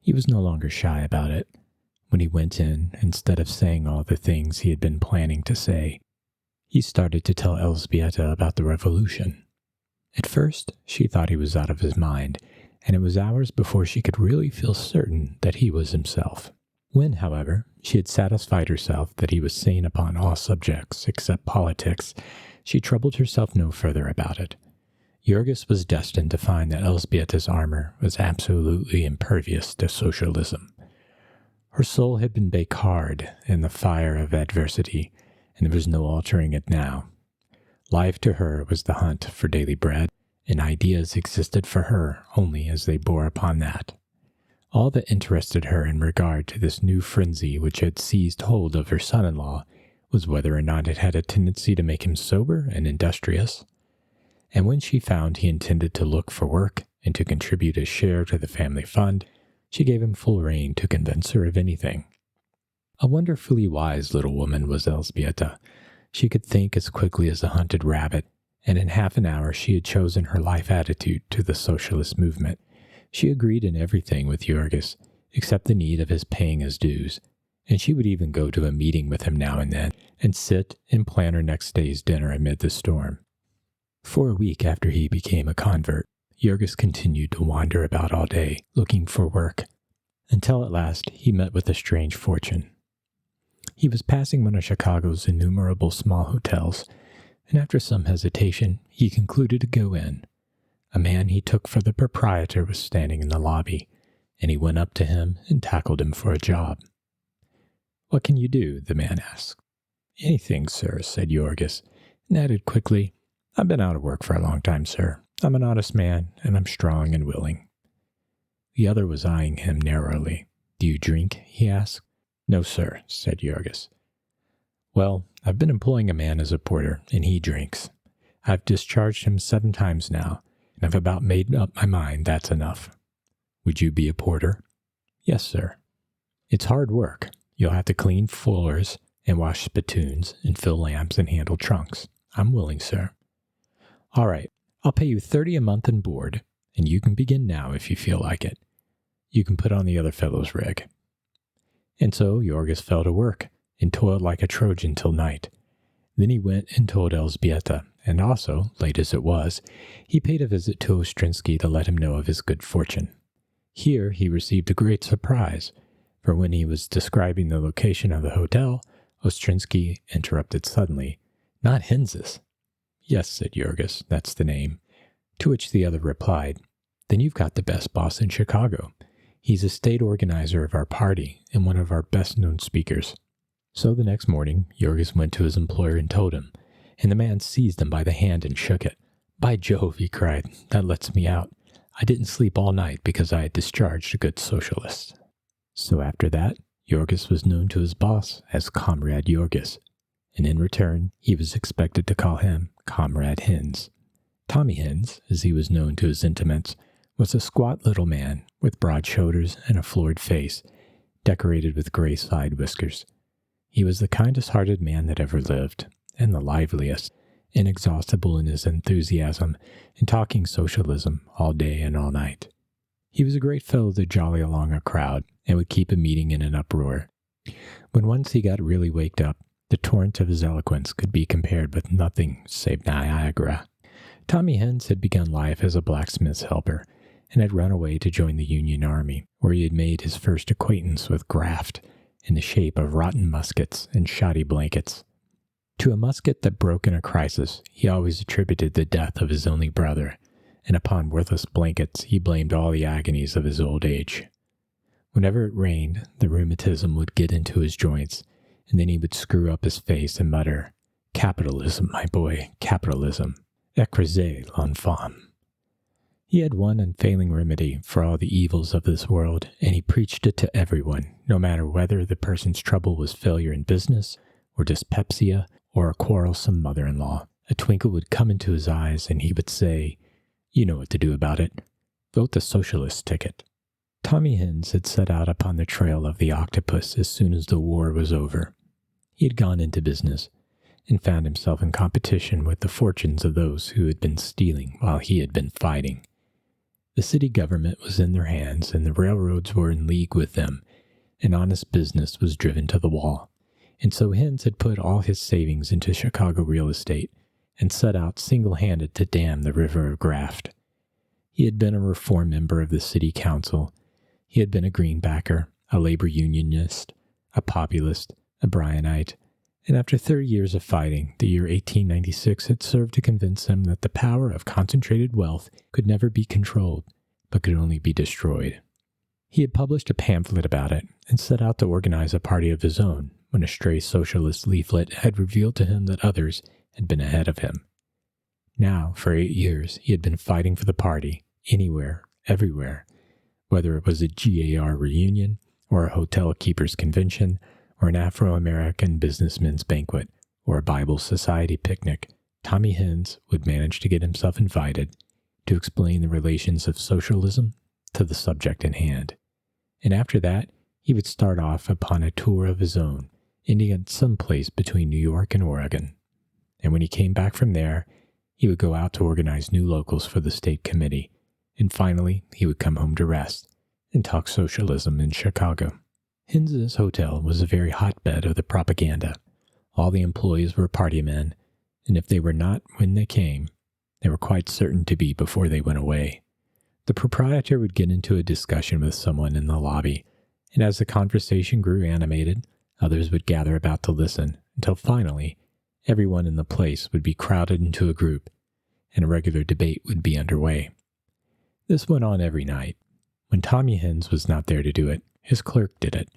He was no longer shy about it. When he went in, instead of saying all the things he had been planning to say, he started to tell Elżbieta about the revolution. At first, she thought he was out of his mind, and it was hours before she could really feel certain that he was himself. When, however, she had satisfied herself that he was sane upon all subjects except politics, she troubled herself no further about it. Jorgis was destined to find that Elżbieta's armor was absolutely impervious to socialism. Her soul had been baked hard in the fire of adversity, and there was no altering it now. Life to her was the hunt for daily bread, and ideas existed for her only as they bore upon that. All that interested her in regard to this new frenzy which had seized hold of her son-in-law was whether or not it had a tendency to make him sober and industrious. And when she found he intended to look for work and to contribute his share to the family fund, she gave him full rein to convince her of anything. A wonderfully wise little woman was Elżbieta. She could think as quickly as a hunted rabbit, and in half an hour she had chosen her life attitude to the socialist movement. She agreed in everything with Jorgis, except the need of his paying his dues, and she would even go to a meeting with him now and then, and sit and plan her next day's dinner amid the storm. For a week after he became a convert, Jorgis continued to wander about all day, looking for work, until at last he met with a strange fortune. He was passing one of Chicago's innumerable small hotels, and after some hesitation, he concluded to go in. A man he took for the proprietor was standing in the lobby, and he went up to him and tackled him for a job. "What can you do?" the man asked. "Anything, sir," said Yorgis, and added quickly, "I've been out of work for a long time, sir. I'm an honest man, and I'm strong and willing." The other was eyeing him narrowly. "Do you drink?" he asked. "No, sir," said Yorgis. "Well, I've been employing a man as a porter, and he drinks. I've discharged him 7 times now, and I've about made up my mind that's enough." "Would you be a porter?" "Yes, sir." "It's hard work. You'll have to clean floors and wash spittoons and fill lamps and handle trunks. I'm willing, sir." "All right, I'll pay you $30 a month and board, and you can begin now if you feel like it. You can put on the other fellow's rig." And so Yorgis fell to work and toiled like a Trojan till night. Then he went and told Elzbieta, and also, late as it was, he paid a visit to Ostrinsky to let him know of his good fortune. Here he received a great surprise, for when he was describing the location of the hotel, Ostrinsky interrupted suddenly, "Not Hinz's." "Yes," said Yorgis, "that's the name." To which the other replied, "Then you've got the best boss in Chicago. He's a state organizer of our party and one of our best-known speakers." So the next morning, Yorgis went to his employer and told him, and the man seized him by the hand and shook it. "By Jove," he cried, "that lets me out. I didn't sleep all night because I had discharged a good socialist." So after that, Yorgis was known to his boss as Comrade Yorgis, and in return, he was expected to call him Comrade Hinz. Tommy Hinz, as he was known to his intimates, was a squat little man with broad shoulders and a florid face, decorated with gray side whiskers. He was the kindest-hearted man that ever lived, and the liveliest, inexhaustible in his enthusiasm and talking socialism all day and all night. He was a great fellow to jolly along a crowd and would keep a meeting in an uproar. When once he got really waked up, the torrent of his eloquence could be compared with nothing save Niagara. Tommy Hinz had begun life as a blacksmith's helper and had run away to join the Union Army, where he had made his first acquaintance with graft in the shape of rotten muskets and shoddy blankets. To a musket that broke in a crisis, he always attributed the death of his only brother, and upon worthless blankets he blamed all the agonies of his old age. Whenever it rained, the rheumatism would get into his joints, and then he would screw up his face and mutter, "Capitalism, my boy, capitalism. Écrasez l'enfant." He had one unfailing remedy for all the evils of this world, and he preached it to everyone, no matter whether the person's trouble was failure in business, or dyspepsia, or a quarrelsome mother-in-law. A twinkle would come into his eyes, and he would say, "You know what to do about it. Vote the socialist ticket." Tommy Hinz had set out upon the trail of the octopus as soon as the war was over. He had gone into business, and found himself in competition with the fortunes of those who had been stealing while he had been fighting. The city government was in their hands, and the railroads were in league with them, and honest business was driven to the wall. And so Hinz had put all his savings into Chicago real estate and set out single-handed to dam the river of graft. He had been a reform member of the city council. He had been a greenbacker, a labor unionist, a populist, a Bryanite, and after 30 years of fighting, the year 1896 had served to convince him that the power of concentrated wealth could never be controlled, but could only be destroyed. He had published a pamphlet about it and set out to organize a party of his own when a stray socialist leaflet had revealed to him that others had been ahead of him. Now, for 8 years, he had been fighting for the party, anywhere, everywhere, whether it was a GAR reunion, or a hotel keepers convention, or an Afro-American businessman's banquet, or a Bible Society picnic. Tommy Hinz would manage to get himself invited to explain the relations of socialism to the subject in hand. And after that, he would start off upon a tour of his own, ending at some place between New York and Oregon. And when he came back from there, he would go out to organize new locals for the state committee, and finally he would come home to rest and talk socialism in Chicago. Hinz's hotel was a very hotbed of the propaganda. All the employees were party men, and if they were not when they came, they were quite certain to be before they went away. The proprietor would get into a discussion with someone in the lobby, and as the conversation grew animated, others would gather about to listen, until finally, everyone in the place would be crowded into a group, and a regular debate would be underway. This went on every night. When Tommy Hens was not there to do it, his clerk did it.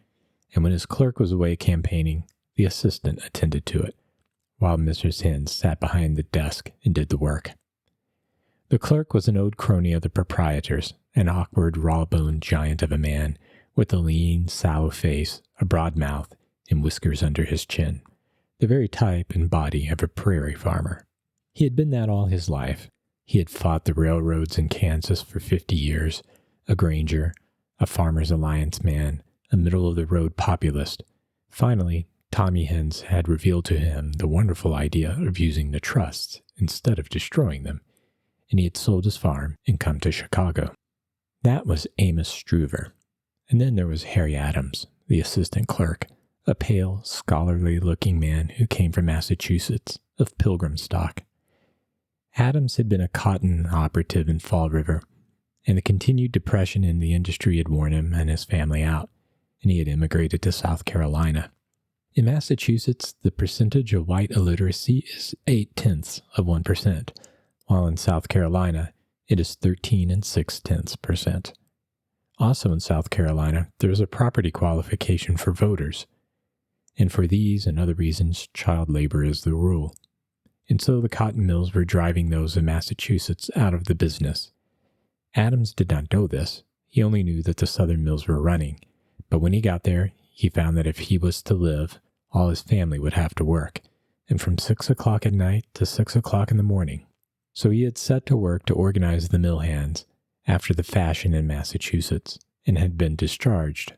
And when his clerk was away campaigning, the assistant attended to it, while Mrs. Hens sat behind the desk and did the work. The clerk was an old crony of the proprietor's, an awkward, raw-boned giant of a man with a lean, sallow face, a broad mouth, and whiskers under his chin, the very type and body of a prairie farmer. He had been that all his life. He had fought the railroads in Kansas for 50 years, a Granger, a Farmers Alliance man, a middle-of-the-road populist. Finally, Tommy Hens had revealed to him the wonderful idea of using the trusts instead of destroying them, and he had sold his farm and come to Chicago. That was Amos Struver. And then there was Harry Adams, the assistant clerk, a pale, scholarly-looking man who came from Massachusetts, of Pilgrim stock. Adams had been a cotton operative in Fall River, and the continued depression in the industry had worn him and his family out, and he had immigrated to South Carolina. In Massachusetts, the percentage of white illiteracy is 0.8%, while in South Carolina, it is 13.6%. Also in South Carolina, there is a property qualification for voters, and for these and other reasons, child labor is the rule. And so the cotton mills were driving those in Massachusetts out of the business. Adams did not know this. He only knew that the southern mills were running, but when he got there, he found that if he was to live, all his family would have to work, and from 6 o'clock at night to 6 o'clock in the morning. So he had set to work to organize the mill hands, after the fashion in Massachusetts, and had been discharged.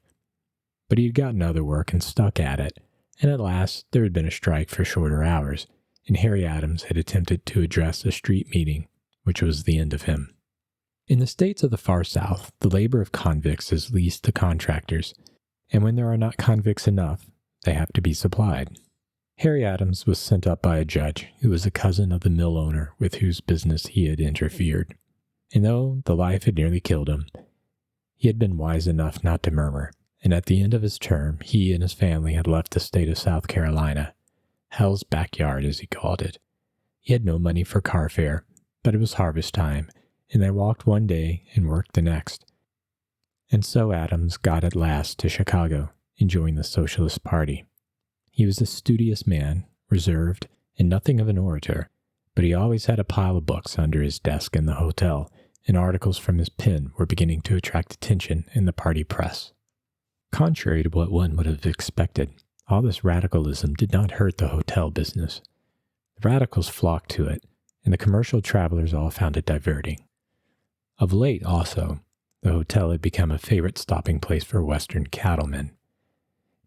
But he had gotten other work and stuck at it, and at last there had been a strike for shorter hours, and Harry Adams had attempted to address a street meeting, which was the end of him. In the states of the far south, the labor of convicts is leased to contractors, and when there are not convicts enough, they have to be supplied. Harry Adams was sent up by a judge who was a cousin of the mill owner with whose business he had interfered. And though the life had nearly killed him, he had been wise enough not to murmur, and at the end of his term, he and his family had left the state of South Carolina, Hell's backyard as he called it. He had no money for car fare, but it was harvest time, and they walked one day and worked the next. And so Adams got at last to Chicago and joined the Socialist Party. He was a studious man, reserved, and nothing of an orator, but he always had a pile of books under his desk in the hotel, and articles from his pen were beginning to attract attention in the party press. Contrary to what one would have expected, all this radicalism did not hurt the hotel business. The radicals flocked to it, and the commercial travelers all found it diverting. Of late, also, the hotel had become a favorite stopping place for Western cattlemen.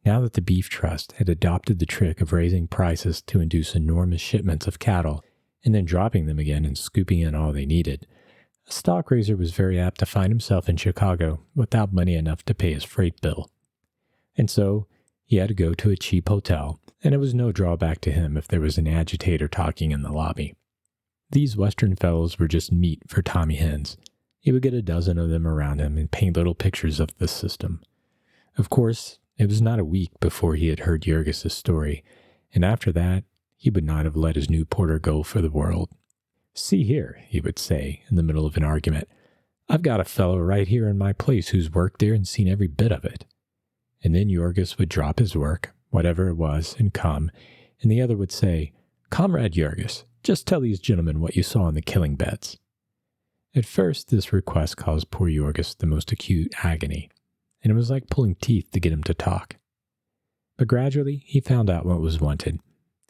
Now that the Beef Trust had adopted the trick of raising prices to induce enormous shipments of cattle and then dropping them again and scooping in all they needed, a stock raiser was very apt to find himself in Chicago without money enough to pay his freight bill. And so he had to go to a cheap hotel, and it was no drawback to him if there was an agitator talking in the lobby. These Western fellows were just meat for Tommy Hens. He would get a dozen of them around him and paint little pictures of the system. Of course, it was not a week before he had heard Jurgis's story, and after that, he would not have let his new porter go for the world. "See here," he would say in the middle of an argument, "I've got a fellow right here in my place who's worked there and seen every bit of it." And then Jurgis would drop his work, whatever it was, and come, and the other would say, "Comrade Jurgis, just tell these gentlemen what you saw in the killing beds." At first, this request caused poor Jurgis the most acute agony, and it was like pulling teeth to get him to talk. But gradually, he found out what was wanted,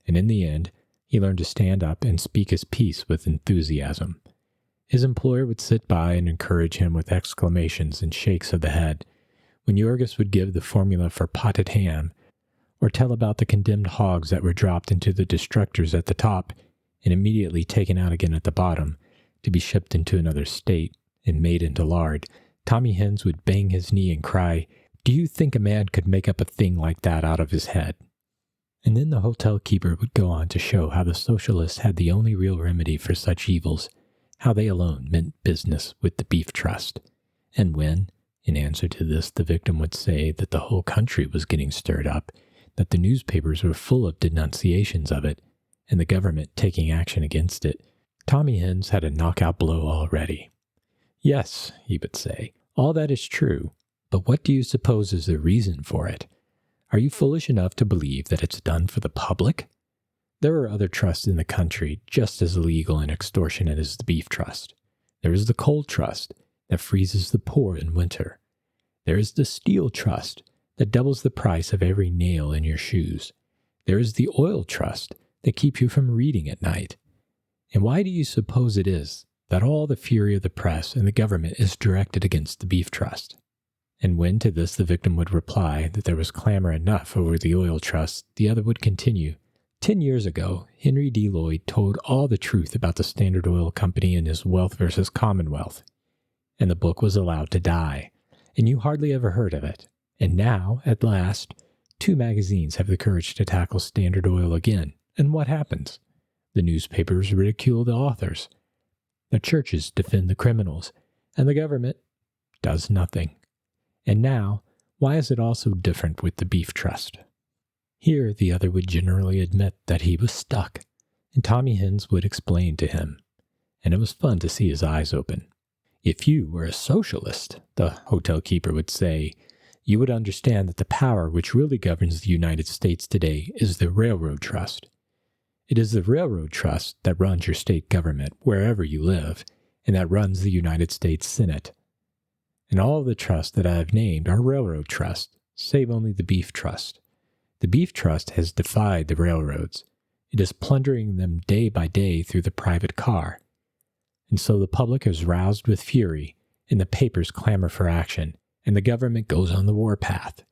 and in the end, he learned to stand up and speak his piece with enthusiasm. His employer would sit by and encourage him with exclamations and shakes of the head, when Jurgis would give the formula for potted ham, or tell about the condemned hogs that were dropped into the destructors at the top and immediately taken out again at the bottom to be shipped into another state and made into lard. Tommy Hens would bang his knee and cry, "Do you think a man could make up a thing like that out of his head?" And then the hotel keeper would go on to show how the socialists had the only real remedy for such evils, how they alone meant business with the Beef Trust. And when, in answer to this, the victim would say that the whole country was getting stirred up, that the newspapers were full of denunciations of it, and the government taking action against it, Tommy Hens had a knockout blow already. Yes, he would say, all that is true, but what do you suppose is the reason for it? Are you foolish enough to believe that it's done for the public? There are other trusts in the country just as illegal and extortionate as the beef trust. There is the coal trust that freezes the poor in winter. There is the steel trust that doubles the price of every nail in your shoes. There is the oil trust that keeps you from reading at night. And why do you suppose it is that all the fury of the press and the government is directed against the beef trust? And when to this the victim would reply that there was clamor enough over the oil trust, the other would continue, 10 years ago, Henry D. Lloyd told all the truth about the Standard Oil Company and his Wealth versus Commonwealth. And the book was allowed to die, and you hardly ever heard of it. And now, at last, 2 magazines have the courage to tackle Standard Oil again. And what happens? The newspapers ridicule the authors. The churches defend the criminals, and the government does nothing. And now, why is it all so different with the beef trust? Here the other would generally admit that he was stuck, and Tommy Hens would explain to him, and it was fun to see his eyes open. If you were a socialist, the hotel keeper would say, you would understand that the power which really governs the United States today is the railroad trust. It is the railroad trust that runs your state government wherever you live, and that runs the United States Senate. And all of the trusts that I have named are railroad trusts, save only the beef trust. The beef trust has defied the railroads. It is plundering them day by day through the private car. And so the public is roused with fury, and the papers clamor for action, and the government goes on the warpath.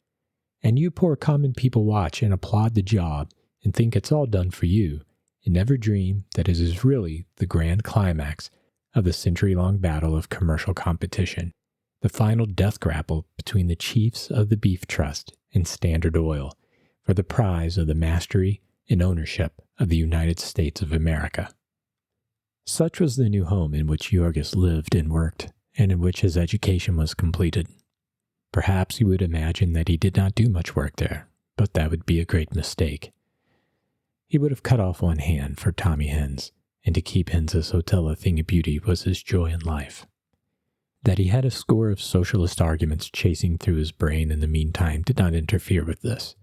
And you poor common people watch and applaud the job and think it's all done for you, and never dream that it is really the grand climax of the century-long battle of commercial competition, the final death grapple between the chiefs of the beef trust and Standard Oil, for the prize of the mastery and ownership of the United States of America. Such was the new home in which Jorgis lived and worked, and in which his education was completed. Perhaps you would imagine that he did not do much work there, but that would be a great mistake. He would have cut off one hand for Tommy Hens, and to keep Hens's hotel a thing of beauty was his joy in life. That he had a score of socialist arguments chasing through his brain in the meantime did not interfere with this.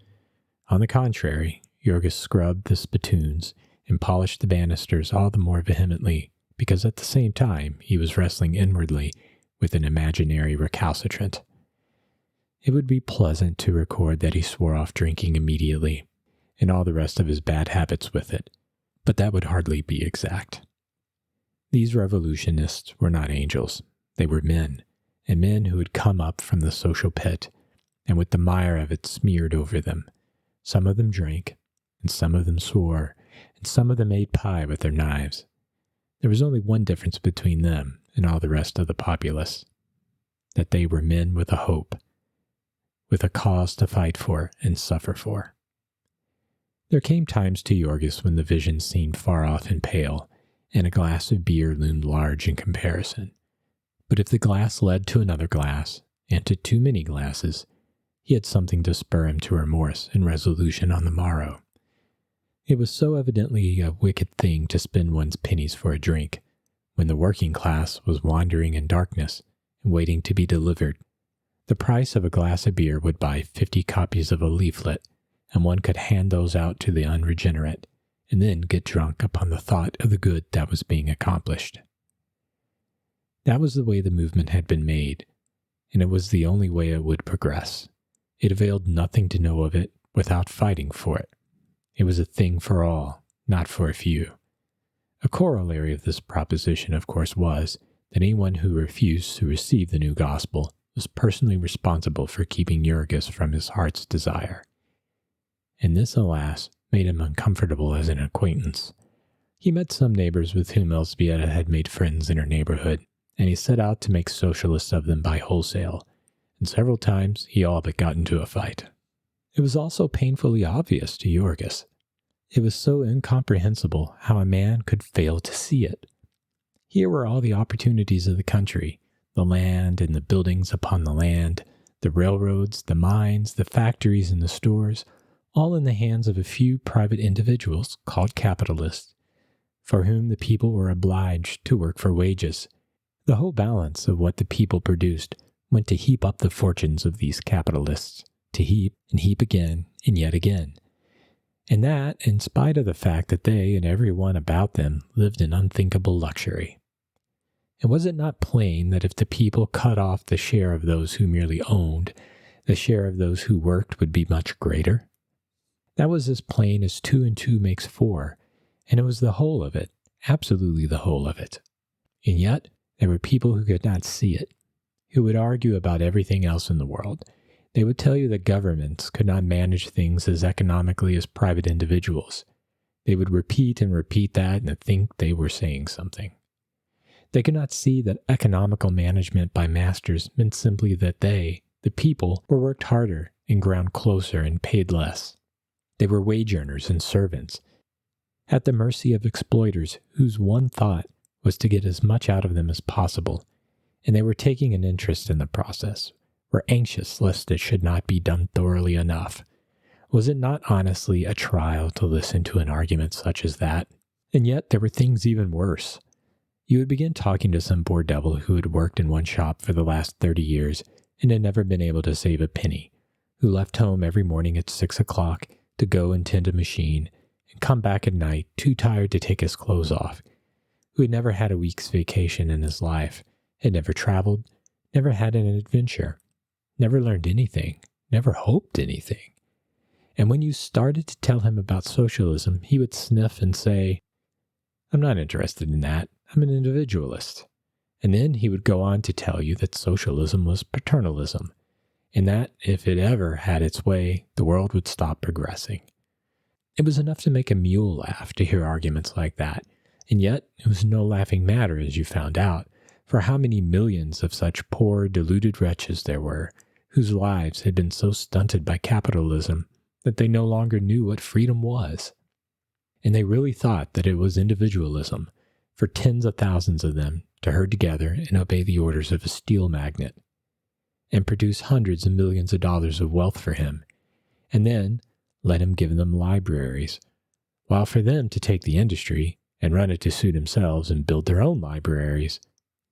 On the contrary, Jorgis scrubbed the spittoons and polished the banisters all the more vehemently, because at the same time he was wrestling inwardly with an imaginary recalcitrant. It would be pleasant to record that he swore off drinking immediately, and all the rest of his bad habits with it, but that would hardly be exact. These revolutionists were not angels. They were men, and men who had come up from the social pit, and with the mire of it smeared over them. Some of them drank, and some of them swore, and some of them ate pie with their knives. There was only one difference between them and all the rest of the populace, that they were men with a hope, with a cause to fight for and suffer for. There came times to Jorgis when the vision seemed far off and pale, and a glass of beer loomed large in comparison. But if the glass led to another glass, and to too many glasses, he had something to spur him to remorse and resolution on the morrow. It was so evidently a wicked thing to spend one's pennies for a drink, when the working class was wandering in darkness and waiting to be delivered. The price of a glass of beer would buy 50 copies of a leaflet, and one could hand those out to the unregenerate, and then get drunk upon the thought of the good that was being accomplished. That was the way the movement had been made, and it was the only way it would progress. It availed nothing to know of it without fighting for it. It was a thing for all, not for a few. A corollary of this proposition, of course, was that anyone who refused to receive the new gospel was personally responsible for keeping Jorgis from his heart's desire. And this, alas, made him uncomfortable as an acquaintance. He met some neighbors with whom Elzbieta had made friends in her neighborhood, and he set out to make socialists of them by wholesale, and several times he all but got into a fight. It was also painfully obvious to Jorgis. It was so incomprehensible how a man could fail to see it. Here were all the opportunities of the country, the land and the buildings upon the land, the railroads, the mines, the factories and the stores, all in the hands of a few private individuals called capitalists, for whom the people were obliged to work for wages, The whole balance of what the people produced went to heap up the fortunes of these capitalists, to heap and heap again and yet again. And that in spite of the fact that they and everyone about them lived in unthinkable luxury. And was it not plain that if the people cut off the share of those who merely owned, the share of those who worked would be much greater? That was as plain as 2 and 2 makes 4, and it was the whole of it, absolutely the whole of it. And yet, there were people who could not see it, who would argue about everything else in the world. They would tell you that governments could not manage things as economically as private individuals. They would repeat and repeat that and think they were saying something. They could not see that economical management by masters meant simply that they, the people, were worked harder and ground closer and paid less. They were wage earners and servants, at the mercy of exploiters whose one thought was to get as much out of them as possible, and they were taking an interest in the process, were anxious lest it should not be done thoroughly enough. Was it not honestly a trial to listen to an argument such as that? And yet there were things even worse. You would begin talking to some poor devil who had worked in one shop for the last 30 years and had never been able to save a penny, who left home every morning at 6 o'clock to go and tend a machine and come back at night too tired to take his clothes off, who had never had a week's vacation in his life, had never traveled, never had an adventure, never learned anything, never hoped anything. And when you started to tell him about socialism, he would sniff and say, "I'm not interested in that. I'm an individualist." And then he would go on to tell you that socialism was paternalism, and that if it ever had its way, the world would stop progressing. It was enough to make a mule laugh to hear arguments like that, and yet it was no laughing matter, as you found out, for how many millions of such poor, deluded wretches there were, whose lives had been so stunted by capitalism that they no longer knew what freedom was. And they really thought that it was individualism, for tens of thousands of them to herd together and obey the orders of a steel magnate, and produce hundreds of millions of dollars of wealth for him, and then let him give them libraries, while for them to take the industry and run it to suit themselves and build their own libraries,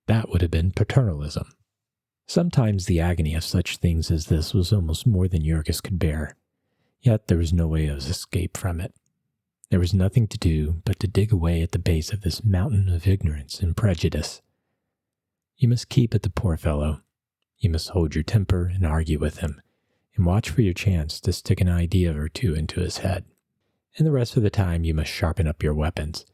that would have been paternalism. Sometimes the agony of such things as this was almost more than Jurgis could bear, yet there was no way of escape from it. There was nothing to do but to dig away at the base of this mountain of ignorance and prejudice. You must keep at the poor fellow. You must hold your temper and argue with him, and watch for your chance to stick an idea or two into his head. And the rest of the time you must sharpen up your weapons.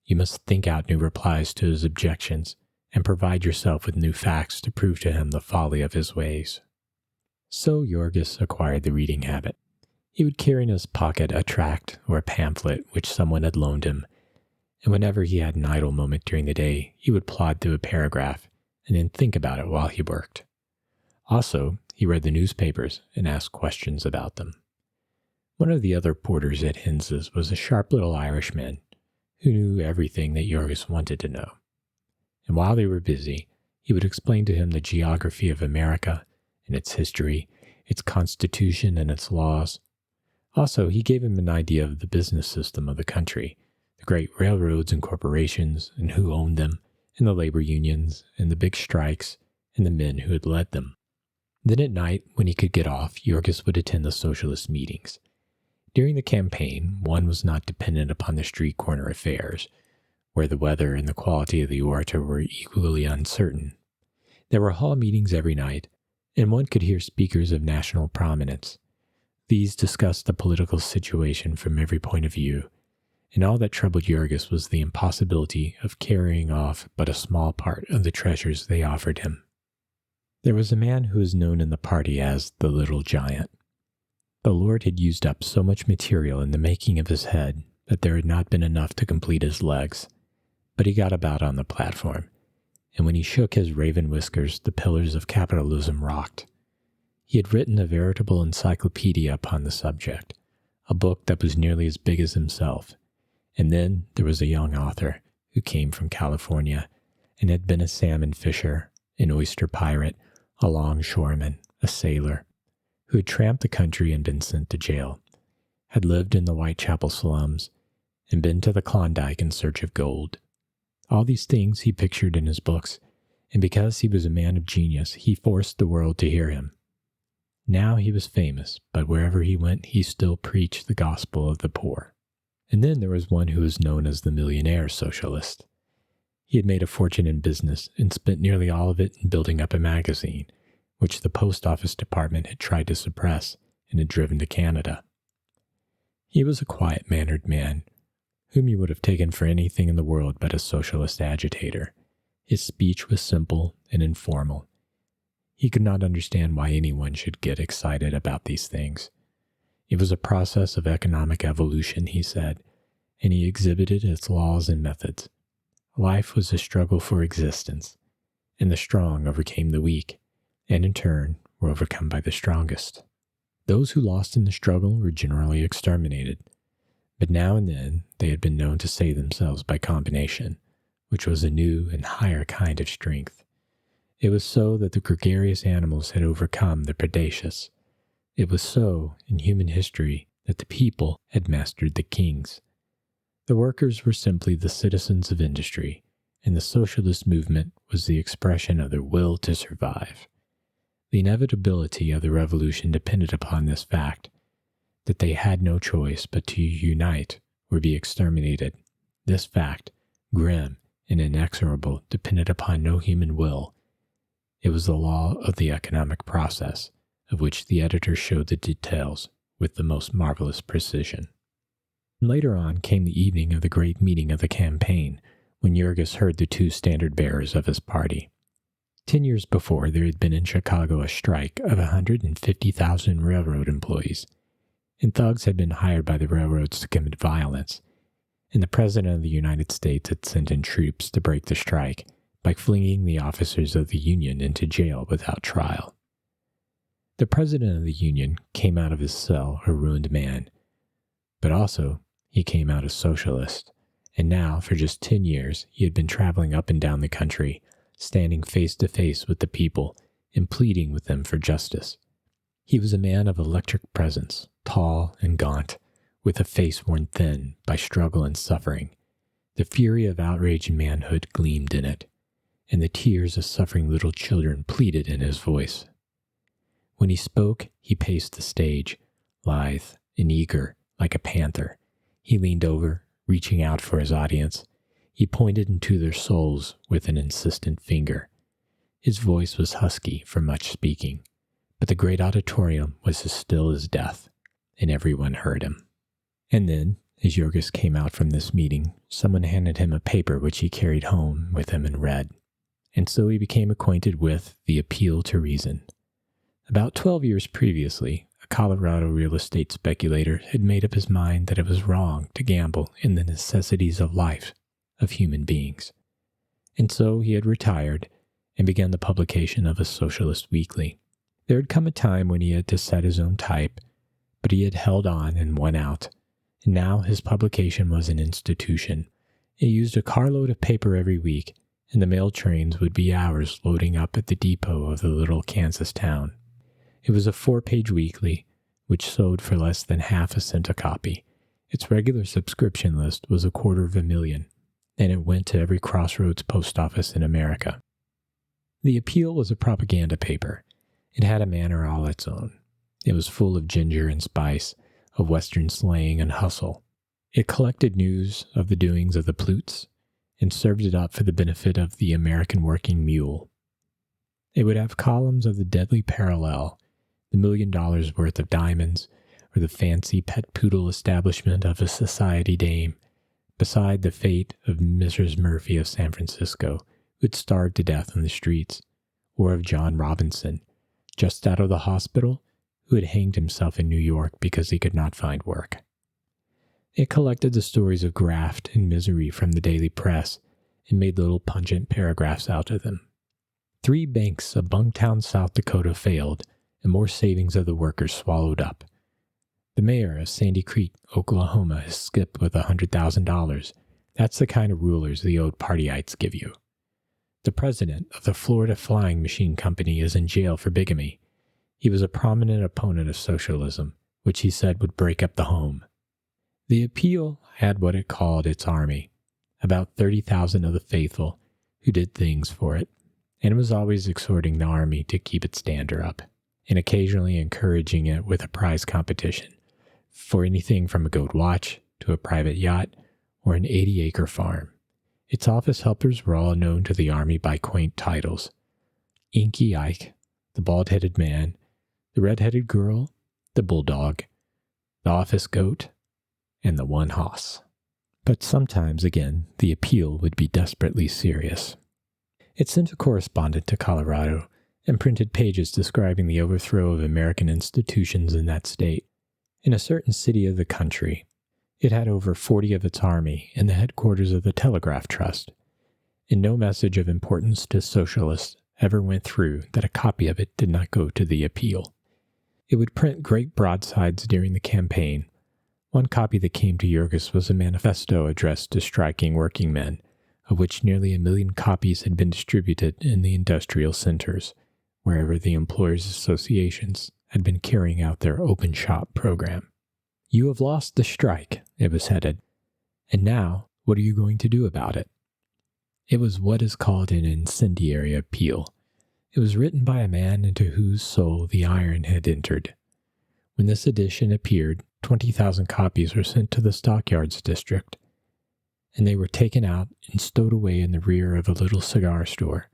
You must think out new replies to his objections, and provide yourself with new facts to prove to him the folly of his ways. So Jurgis acquired the reading habit. He would carry in his pocket a tract or a pamphlet which someone had loaned him, and whenever he had an idle moment during the day, he would plod through a paragraph and then think about it while he worked. Also, he read the newspapers and asked questions about them. One of the other porters at Hinz's was a sharp little Irishman who knew everything that Jurgis wanted to know. And while they were busy, he would explain to him the geography of America and its history, its constitution and its laws. Also, he gave him an idea of the business system of the country, the great railroads and corporations, and who owned them, and the labor unions, and the big strikes, and the men who had led them. Then at night, when he could get off, Jurgis would attend the socialist meetings. During the campaign, one was not dependent upon the street corner affairs, where the weather and the quality of the orator were equally uncertain. There were hall meetings every night, and one could hear speakers of national prominence. These discussed the political situation from every point of view, and all that troubled Jurgis was the impossibility of carrying off but a small part of the treasures they offered him. There was a man who was known in the party as the Little Giant. The Lord had used up so much material in the making of his head that there had not been enough to complete his legs, but he got about on the platform, and when he shook his raven whiskers, the pillars of capitalism rocked. He had written a veritable encyclopedia upon the subject, a book that was nearly as big as himself. And then there was a young author who came from California and had been a salmon fisher, an oyster pirate, a longshoreman, a sailor, who had tramped the country and been sent to jail, had lived in the Whitechapel slums, and been to the Klondike in search of gold. All these things he pictured in his books, And because he was a man of genius, he forced the world to hear him. Now he was famous, but wherever he went, he still preached the gospel of the poor. And then there was one who was known as the millionaire socialist. He had made a fortune in business and spent nearly all of it in building up a magazine, which the post office department had tried to suppress and had driven to Canada. He was a quiet-mannered man, whom you would have taken for anything in the world but a socialist agitator. His speech was simple and informal. He could not understand why anyone should get excited about these things. It was a process of economic evolution, he said, and he exhibited its laws and methods. Life was a struggle for existence, and the strong overcame the weak, and in turn were overcome by the strongest. Those who lost in the struggle were generally exterminated, but now and then they had been known to save themselves by combination, which was a new and higher kind of strength. It was so that the gregarious animals had overcome the predaceous. It was so, in human history, that the people had mastered the kings. The workers were simply the citizens of industry, and the socialist movement was the expression of their will to survive. The inevitability of the revolution depended upon this fact, that they had no choice but to unite or be exterminated. This fact, grim and inexorable, depended upon no human will. It was the law of the economic process, of which the editor showed the details with the most marvelous precision. Later on came the evening of the great meeting of the campaign, when Jurgis heard the two standard-bearers of his party. 10 years before, there had been in Chicago a strike of 150,000 railroad employees, and thugs had been hired by the railroads to commit violence, and the President of the United States had sent in troops to break the strike by flinging the officers of the Union into jail without trial. The President of the Union came out of his cell a ruined man, but also he came out a socialist, and now, for just 10 years, he had been traveling up and down the country, standing face to face with the people and pleading with them for justice. He was a man of electric presence, tall and gaunt, with a face worn thin by struggle and suffering. The fury of outraged manhood gleamed in it, and the tears of suffering little children pleaded in his voice. When he spoke, he paced the stage, lithe and eager, like a panther. He leaned over, reaching out for his audience. He pointed into their souls with an insistent finger. His voice was husky from much speaking, but the great auditorium was as still as death, and everyone heard him. And then, as Jurgis came out from this meeting, someone handed him a paper which he carried home with him and read. And so he became acquainted with the Appeal to Reason. About 12 years previously, a Colorado real estate speculator had made up his mind that it was wrong to gamble in the necessities of life of human beings. And so he had retired and began the publication of a socialist weekly. There had come a time when he had to set his own type, but he had held on and won out, and now his publication was an institution. It used a carload of paper every week, and the mail trains would be hours loading up at the depot of the little Kansas town. It was a 4-page weekly, which sold for less than half a cent a copy. Its regular subscription list was 250,000, and it went to every crossroads post office in America. The Appeal was a propaganda paper. It had a manner all its own. It was full of ginger and spice, of Western slang and hustle. It collected news of the doings of the plutes and served it up for the benefit of the American working mule. It would have columns of the deadly parallel, the $1 million worth of diamonds, or the fancy pet poodle establishment of a society dame, beside the fate of Mrs. Murphy of San Francisco, who had starved to death on the streets, or of John Robinson, just out of the hospital, who had hanged himself in New York because he could not find work. It collected the stories of graft and misery from the daily press and made little pungent paragraphs out of them. 3 banks of Bungtown, South Dakota failed, and more savings of the workers swallowed up. The mayor of Sandy Creek, Oklahoma, has skipped with $100,000. That's the kind of rulers the old partyites give you. The president of the Florida Flying Machine Company is in jail for bigamy. He was a prominent opponent of socialism, which he said would break up the home. The Appeal had what it called its army, about 30,000 of the faithful, who did things for it, and was always exhorting the army to keep its standard up, and occasionally encouraging it with a prize competition for anything from a gold watch to a private yacht or an 80-acre farm. Its office helpers were all known to the army by quaint titles: Inky Ike, the bald-headed man, the red-headed girl, the bulldog, the office goat, and the one hoss. But sometimes, again, the appeal would be desperately serious. It sent a correspondent to Colorado and printed pages describing the overthrow of American institutions in that state. In a certain city of the country, it had over 40 of its army and the headquarters of the Telegraph Trust, and no message of importance to socialists ever went through that a copy of it did not go to the appeal. It would print great broadsides during the campaign. One copy that came to Jurgis was a manifesto addressed to striking working men, of which nearly 1 million copies had been distributed in the industrial centers, wherever the employers' associations had been carrying out their open shop program. "You have lost the strike," it was headed, "and now what are you going to do about it?" It was what is called an incendiary appeal. It was written by a man into whose soul the iron had entered. When this edition appeared, 20,000 copies were sent to the Stockyards district, and they were taken out and stowed away in the rear of a little cigar store.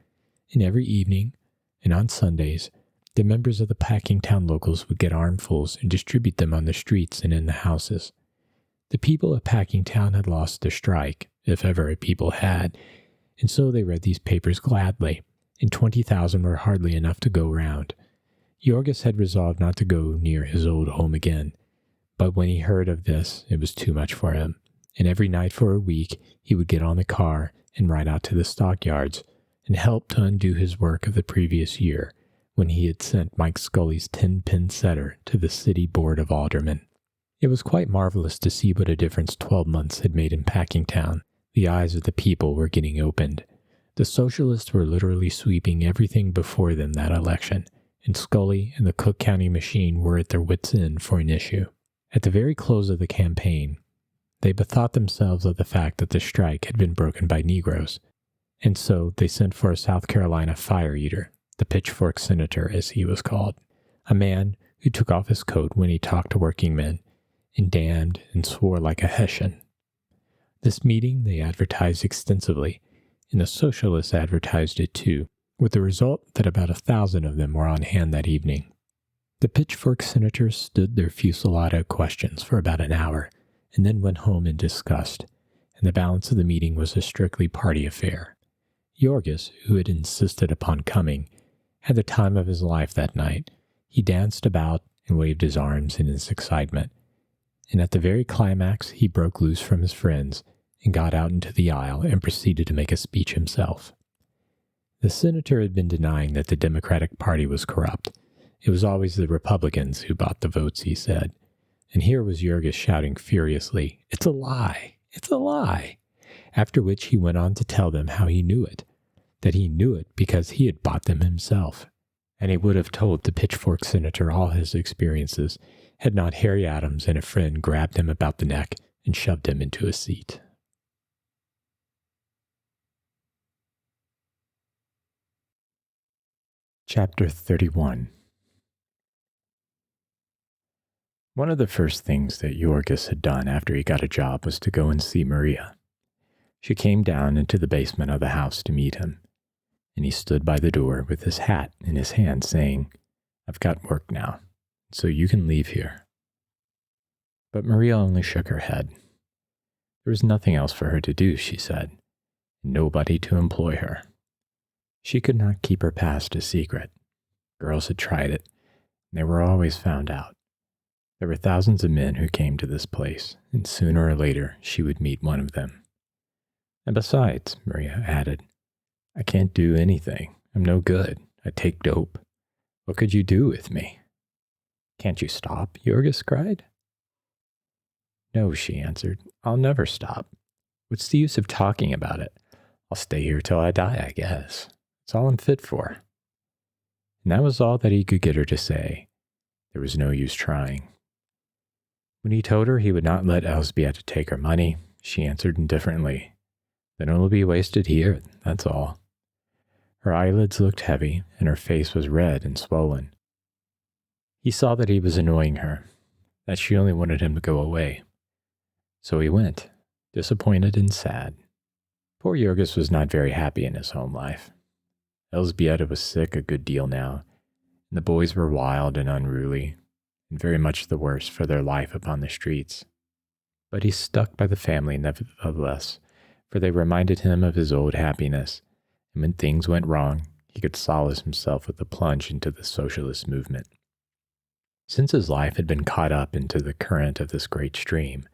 And every evening, and on Sundays, the members of the Packingtown locals would get armfuls and distribute them on the streets and in the houses. The people of Packingtown had lost their strike, if ever a people had, and so they read these papers gladly, and 20,000 were hardly enough to go round. Jurgis had resolved not to go near his old home again, but when he heard of this, it was too much for him, and every night for a week he would get on the car and ride out to the stockyards and help to undo his work of the previous year, when he had sent Mike Scully's 10-pin setter to the city board of aldermen. It was quite marvelous to see what a difference 12 months had made in Packingtown. The eyes of the people were getting opened. The socialists were literally sweeping everything before them that election, and Scully and the Cook County machine were at their wits' end for an issue. At the very close of the campaign, they bethought themselves of the fact that the strike had been broken by Negroes, and so they sent for a South Carolina fire-eater, the pitchfork senator as he was called, a man who took off his coat when he talked to working men, and damned and swore like a Hessian. This meeting they advertised extensively, and the socialists advertised it too, with the result that about 1,000 of them were on hand that evening. The pitchfork senators stood their fusillade of questions for about an hour, and then went home in disgust, and the balance of the meeting was a strictly party affair. Jurgis, who had insisted upon coming, had the time of his life that night. He danced about and waved his arms in his excitement, and at the very climax he broke loose from his friends and got out into the aisle and proceeded to make a speech himself. The senator had been denying that the Democratic Party was corrupt. It was always the Republicans who bought the votes, he said. And here was Jurgis shouting furiously, "It's a lie! It's a lie!" After which he went on to tell them how he knew it, that he knew it because he had bought them himself. And he would have told the pitchfork senator all his experiences, had not Harry Adams and a friend grabbed him about the neck and shoved him into a seat. Chapter 31. One of the first things that Jurgis had done after he got a job was to go and see Maria. She came down into the basement of the house to meet him, and he stood by the door with his hat in his hand saying, "I've got work now, so you can leave here." But Maria only shook her head. There was nothing else for her to do, she said, and nobody to employ her. She could not keep her past a secret. Girls had tried it, and they were always found out. There were thousands of men who came to this place, and sooner or later she would meet one of them. And besides, Maria added, "I can't do anything. I'm no good. I take dope. What could you do with me?" "Can't you stop?" Jurgis cried. "No," she answered. "I'll never stop. What's the use of talking about it? I'll stay here till I die, I guess. It's all I'm fit for." And that was all that he could get her to say. There was no use trying. When he told her he would not let Elsbeth take her money, she answered indifferently, "Then it'll be wasted here, that's all." Her eyelids looked heavy, and her face was red and swollen. He saw that he was annoying her, that she only wanted him to go away. So he went, disappointed and sad. Poor Jorgis was not very happy in his home life. Elzbieta was sick a good deal now, and the boys were wild and unruly, and very much the worse for their life upon the streets. But he stuck by the family nevertheless, for they reminded him of his old happiness, and when things went wrong, he could solace himself with a plunge into the socialist movement. Since his life had been caught up into the current of this great stream,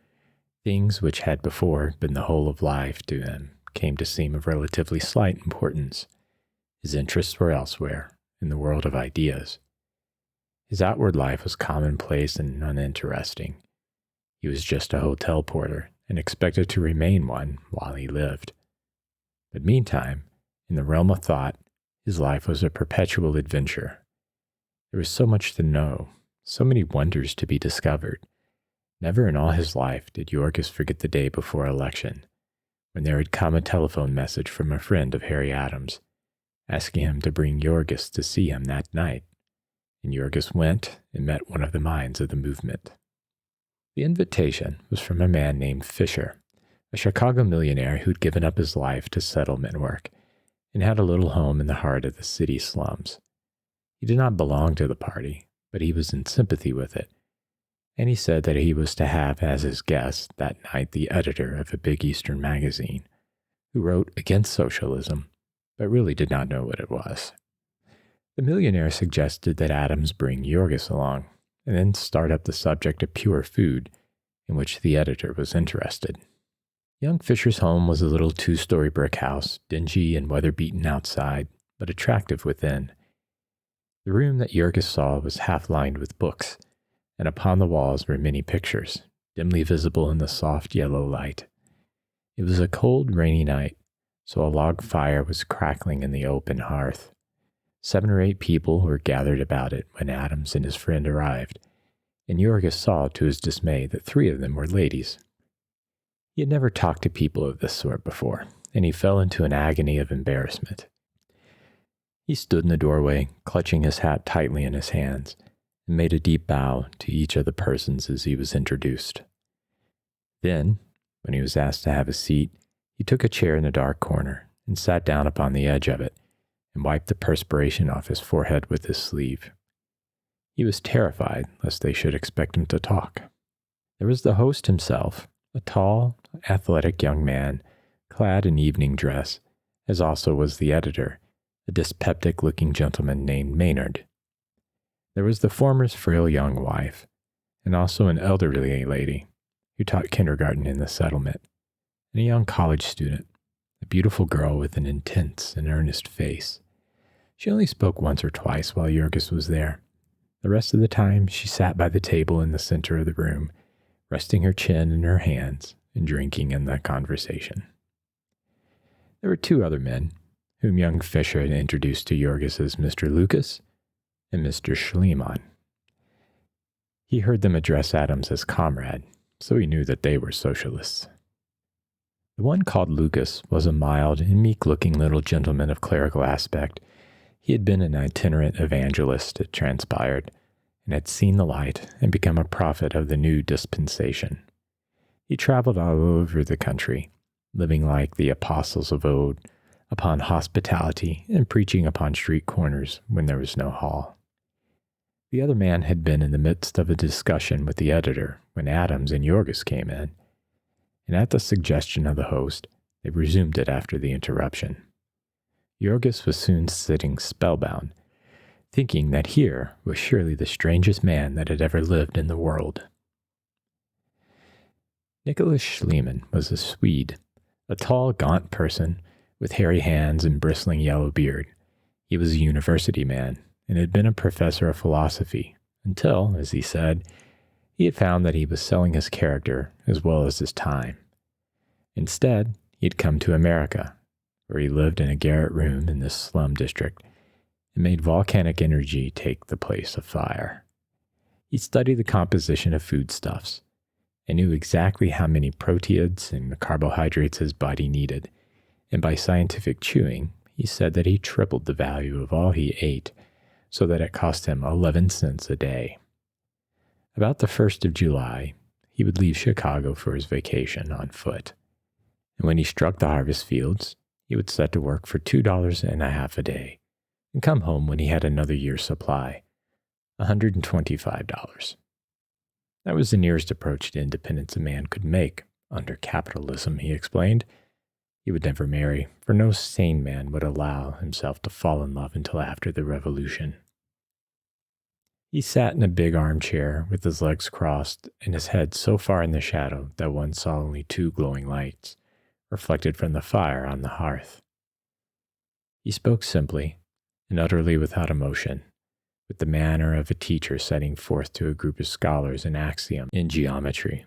things which had before been the whole of life to him came to seem of relatively slight importance. His interests were elsewhere, in the world of ideas. His outward life was commonplace and uninteresting. He was just a hotel porter and expected to remain one while he lived. But meantime, in the realm of thought, his life was a perpetual adventure. There was so much to know, so many wonders to be discovered. Never in all his life did Jorgis forget the day before election, when there had come a telephone message from a friend of Harry Adams, asking him to bring Jorgis to see him that night, and Jorgis went and met one of the minds of the movement. The invitation was from a man named Fisher, a Chicago millionaire who'd given up his life to settlement work and had a little home in the heart of the city slums. He did not belong to the party, but he was in sympathy with it, and he said that he was to have as his guest that night the editor of a big Eastern magazine, who wrote against socialism, but really did not know what it was. The millionaire suggested that Adams bring Jorgis along, and then start up the subject of pure food, in which the editor was interested. Young Fisher's home was a little 2-story brick house, dingy and weather-beaten outside, but attractive within. The room that Jorgis saw was half lined with books, and upon the walls were many pictures, dimly visible in the soft yellow light. It was a cold, rainy night, so a log fire was crackling in the open hearth. 7 or 8 people were gathered about it when Adams and his friend arrived, and Jorgis saw to his dismay that 3 of them were ladies. He had never talked to people of this sort before, and he fell into an agony of embarrassment. He stood in the doorway, clutching his hat tightly in his hands, and made a deep bow to each of the persons as he was introduced. Then, when he was asked to have a seat, he took a chair in the dark corner and sat down upon the edge of it and wiped the perspiration off his forehead with his sleeve. He was terrified lest they should expect him to talk. There was the host himself, a tall, athletic young man, clad in evening dress, as also was the editor, a dyspeptic-looking gentleman named Maynard. There was the former's frail young wife, and also an elderly lady who taught kindergarten in the settlement, and a young college student, a beautiful girl with an intense and earnest face. She only spoke once or twice while Jorgis was there. The rest of the time she sat by the table in the center of the room, resting her chin in her hands and drinking in the conversation. There were 2 other men, whom young Fisher had introduced to Jorgis as Mr. Lucas and Mr. Schliemann. He heard them address Adams as comrade, so he knew that they were socialists. The one called Lucas was a mild and meek-looking little gentleman of clerical aspect. He had been an itinerant evangelist, it transpired, and had seen the light and become a prophet of the new dispensation. He traveled all over the country, living like the apostles of old, upon hospitality and preaching upon street corners when there was no hall. The other man had been in the midst of a discussion with the editor when Adams and Jorgis came in, and at the suggestion of the host, they resumed it after the interruption. Jorgis was soon sitting spellbound, thinking that here was surely the strangest man that had ever lived in the world. Nicholas Schliemann was a Swede, a tall, gaunt person with hairy hands and bristling yellow beard. He was a university man and had been a professor of philosophy until, as he said, he had found that he was selling his character as well as his time. Instead, he had come to America, where he lived in a garret room in this slum district and made volcanic energy take the place of fire. He studied the composition of foodstuffs and knew exactly how many proteids and carbohydrates his body needed, and by scientific chewing, he said that he tripled the value of all he ate so that it cost him 11 cents a day. About the 1st of July, he would leave Chicago for his vacation on foot. And when he struck the harvest fields, he would set to work for $2.50 a day and come home when he had another year's supply, $125. That was the nearest approach to independence a man could make under capitalism, he explained. He would never marry, for no sane man would allow himself to fall in love until after the revolution. He sat in a big armchair with his legs crossed and his head so far in the shadow that one saw only 2 glowing lights reflected from the fire on the hearth. He spoke simply and utterly without emotion, with the manner of a teacher setting forth to a group of scholars an axiom in geometry.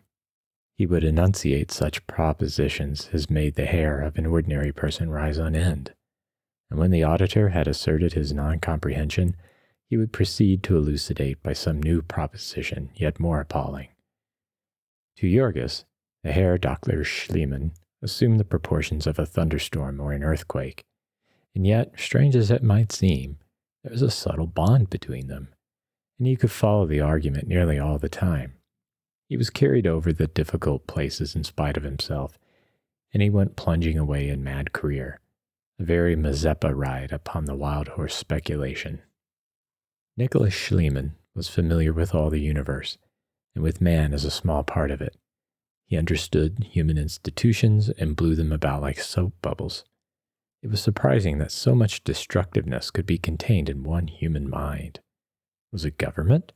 He would enunciate such propositions as made the hair of an ordinary person rise on end, and when the auditor had asserted his non-comprehension, he would proceed to elucidate by some new proposition yet more appalling. To Jurgis, the Herr Dr. Schliemann assumed the proportions of a thunderstorm or an earthquake, and yet, strange as it might seem, there was a subtle bond between them, and he could follow the argument nearly all the time. He was carried over the difficult places in spite of himself, and he went plunging away in mad career, a very Mazeppa ride upon the wild horse speculation. Nicholas Schliemann was familiar with all the universe, and with man as a small part of it. He understood human institutions and blew them about like soap bubbles. It was surprising that so much destructiveness could be contained in one human mind. Was it government?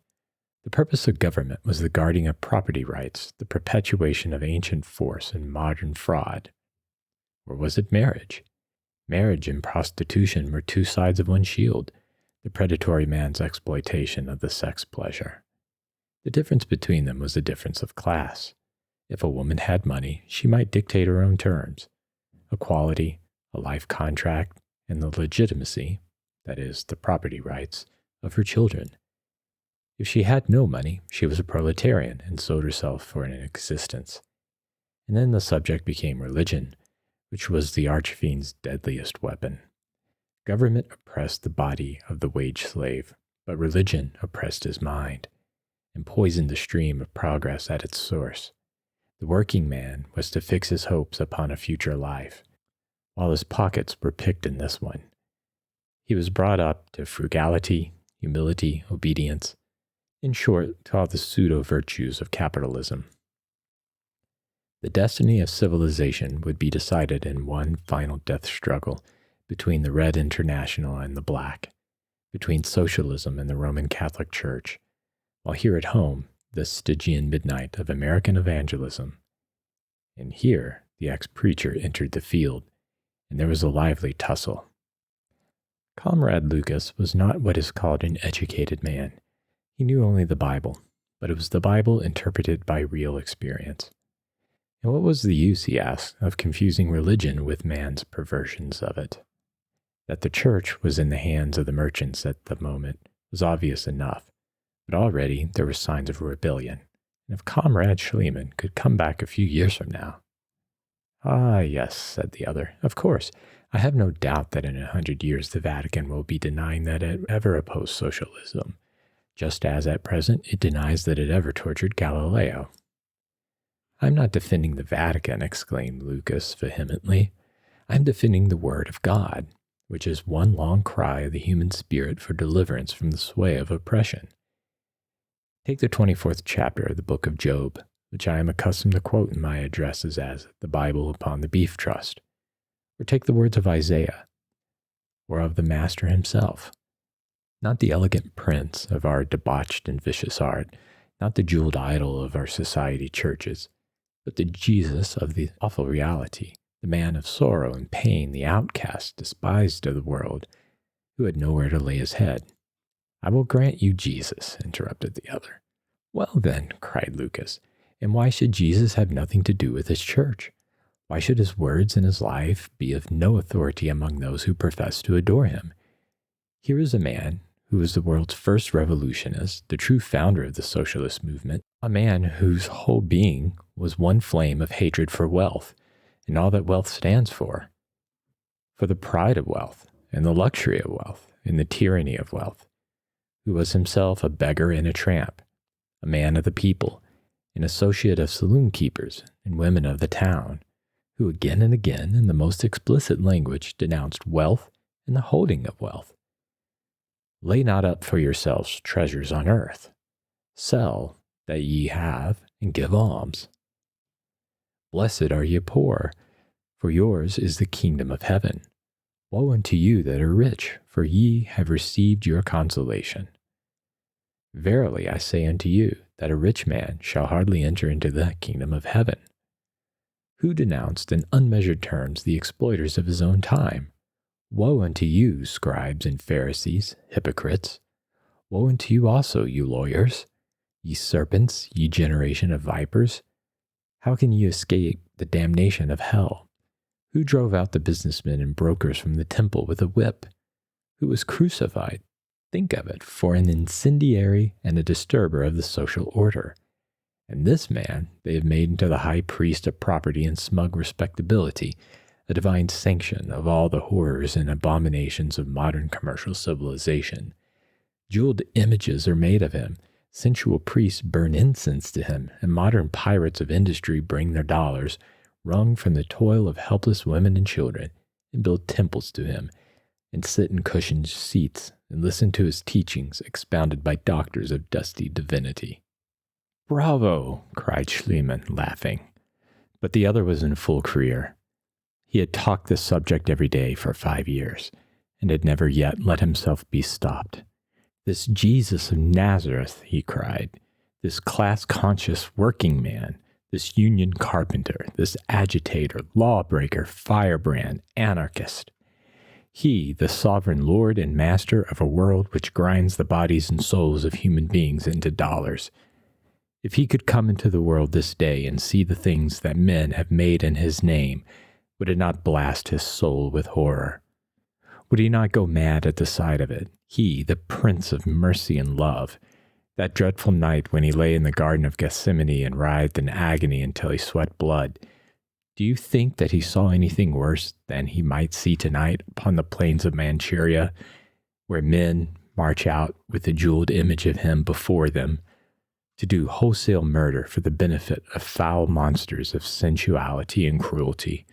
The purpose of government was the guarding of property rights, the perpetuation of ancient force and modern fraud. Or was it marriage? Marriage and prostitution were 2 sides of one shield, the predatory man's exploitation of the sex pleasure. The difference between them was a difference of class. If a woman had money, she might dictate her own terms. Equality, a life contract, and the legitimacy, that is, the property rights, of her children. If she had no money, she was a proletarian and sold herself for an existence. And then the subject became religion, which was the archfiend's deadliest weapon. Government oppressed the body of the wage slave, but religion oppressed his mind and poisoned the stream of progress at its source. The working man was to fix his hopes upon a future life, while his pockets were picked in this one. He was brought up to frugality, humility, obedience, in short, to all the pseudo-virtues of capitalism. The destiny of civilization would be decided in one final death struggle between the Red International and the Black, between socialism and the Roman Catholic Church, while here at home, the Stygian midnight of American evangelism. And here, the ex-preacher entered the field, and there was a lively tussle. Comrade Lucas was not what is called an educated man. He knew only the Bible, but it was the Bible interpreted by real experience. And what was the use, he asked, of confusing religion with man's perversions of it? That the church was in the hands of the merchants at the moment was obvious enough, but already there were signs of rebellion, and if Comrade Schliemann could come back a few years from now— "Ah, yes," said the other, "of course. I have no doubt that in 100 years the Vatican will be denying that it ever opposed socialism, just as at present it denies that it ever tortured Galileo." "I'm not defending the Vatican," exclaimed Lucas vehemently. "I'm defending the Word of God, which is one long cry of the human spirit for deliverance from the sway of oppression. Take the 24th chapter of the book of Job, which I am accustomed to quote in my addresses as the Bible upon the Beef Trust. Or take the words of Isaiah, or of the Master himself. Not the elegant prince of our debauched and vicious art, not the jeweled idol of our society churches, but the Jesus of the awful reality, the man of sorrow and pain, the outcast, despised of the world, who had nowhere to lay his head." "I will grant you Jesus," interrupted the other. "Well then," cried Lucas, "and why should Jesus have nothing to do with his church? Why should his words and his life be of no authority among those who profess to adore him? Here is a man who was the world's first revolutionist, the true founder of the socialist movement, a man whose whole being was one flame of hatred for wealth, and all that wealth stands for for the pride of wealth, and the luxury of wealth, and the tyranny of wealth, who was himself a beggar and a tramp, a man of the people, an associate of saloon keepers and women of the town, who again and again, in the most explicit language, denounced wealth and the holding of wealth. Lay not up for yourselves treasures on earth. Sell that ye have, and give alms. Blessed are ye poor, for yours is the kingdom of heaven. Woe unto you that are rich, for ye have received your consolation. Verily I say unto you, that a rich man shall hardly enter into the kingdom of heaven. Who denounced in unmeasured terms the exploiters of his own time? Woe unto you, scribes and Pharisees, hypocrites! Woe unto you also, you lawyers! Ye serpents, ye generation of vipers! How can ye escape the damnation of hell? Who drove out the businessmen and brokers from the temple with a whip? Who was crucified? Think of it, for an incendiary and a disturber of the social order. And this man they have made into the high priest of property and smug respectability, a divine sanction of all the horrors and abominations of modern commercial civilization. Jeweled images are made of him, sensual priests burn incense to him, and modern pirates of industry bring their dollars, wrung from the toil of helpless women and children, and build temples to him, and sit in cushioned seats and listen to his teachings expounded by doctors of dusty divinity. "Bravo!" cried Schliemann, laughing. But the other was in full career. He had talked this subject every day for 5 years, and had never yet let himself be stopped. This Jesus of Nazareth, he cried, this class-conscious working man, this union carpenter, this agitator, lawbreaker, firebrand, anarchist. He, the sovereign lord and master of a world which grinds the bodies and souls of human beings into dollars. If he could come into the world this day and see the things that men have made in his name, would it not blast his soul with horror? Would he not go mad at the sight of it? He, the Prince of mercy and love, that dreadful night when he lay in the Garden of Gethsemane and writhed in agony until he sweat blood. Do you think that he saw anything worse than he might see tonight upon the plains of Manchuria, where men march out with the jeweled image of him before them, to do wholesale murder for the benefit of foul monsters of sensuality and cruelty?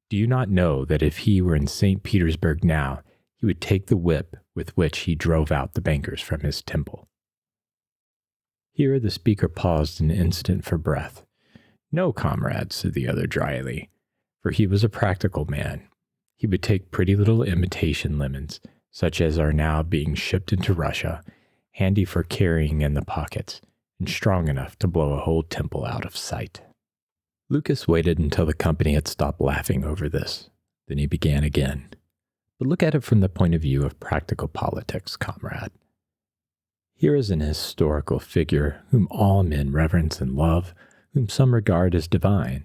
Do you not know that if he were in St. Petersburg now, he would take the whip with which he drove out the bankers from his temple? Here the speaker paused an instant for breath. "No, comrade," said the other dryly, for he was a practical man. He would take pretty little imitation lemons, such as are now being shipped into Russia, handy for carrying in the pockets, and strong enough to blow a whole temple out of sight. Lucas waited until the company had stopped laughing over this. Then he began again. "But look at it from the point of view of practical politics, comrade. Here is an historical figure whom all men reverence and love, whom some regard as divine,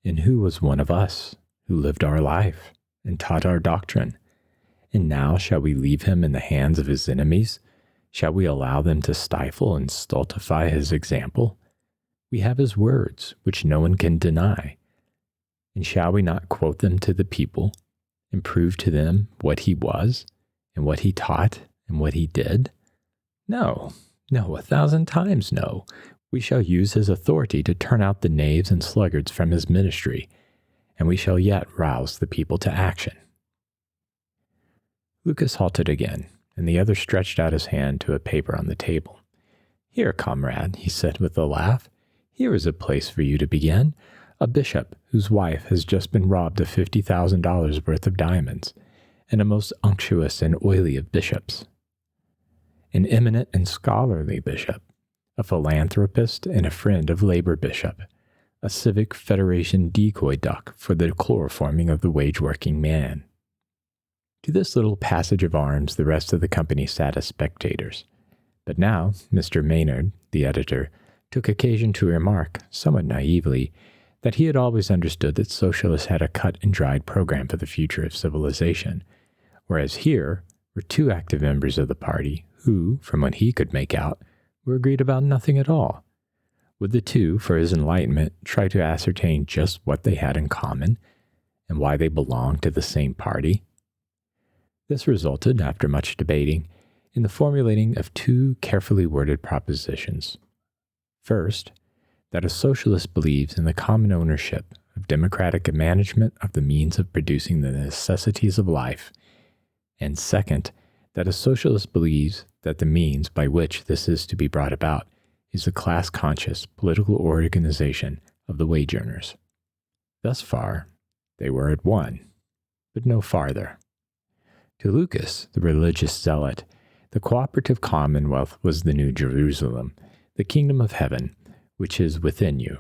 and who was one of us, who lived our life, and taught our doctrine. And now shall we leave him in the hands of his enemies? Shall we allow them to stifle and stultify his example? We have his words, which no one can deny. And shall we not quote them to the people, and prove to them what he was, and what he taught, and what he did? No, 1,000 times no. We shall use his authority to turn out the knaves and sluggards from his ministry, and we shall yet rouse the people to action." Lucas halted again, and the other stretched out his hand to a paper on the table. "Here, comrade," he said with a laugh, "here is a place for you to begin. A bishop whose wife has just been robbed of $50,000 worth of diamonds, and a most unctuous and oily of bishops. An eminent and scholarly bishop, a philanthropist and a friend of labor bishop, a civic federation decoy duck for the chloroforming of the wage-working man." To this little passage of arms the rest of the company sat as spectators. But now Mr. Maynard, the editor, took occasion to remark, somewhat naively, that he had always understood that socialists had a cut-and-dried program for the future of civilization, whereas here were two active members of the party who, from what he could make out, were agreed about nothing at all. Would the two, for his enlightenment, try to ascertain just what they had in common, and why they belonged to the same party? This resulted, after much debating, in the formulating of two carefully worded propositions. First, that a socialist believes in the common ownership of democratic management of the means of producing the necessities of life, and second, that a socialist believes that the means by which this is to be brought about is the class-conscious political organization of the wage earners. Thus far, they were at one, but no farther. To Lucas, the religious zealot, the cooperative commonwealth was the New Jerusalem, the kingdom of heaven, which is within you.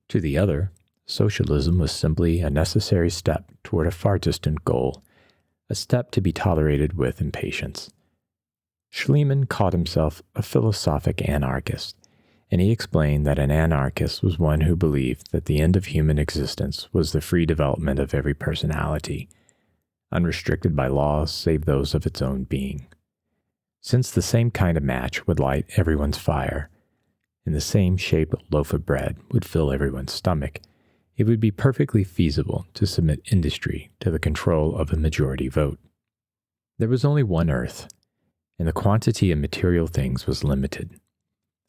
To the other, socialism was simply a necessary step toward a far distant goal, a step to be tolerated with impatience. Schliemann called himself a philosophic anarchist, and he explained that an anarchist was one who believed that the end of human existence was the free development of every personality, unrestricted by laws save those of its own being. Since the same kind of match would light everyone's fire, and the same shaped loaf of bread would fill everyone's stomach, it would be perfectly feasible to submit industry to the control of a majority vote. There was only one earth, and the quantity of material things was limited.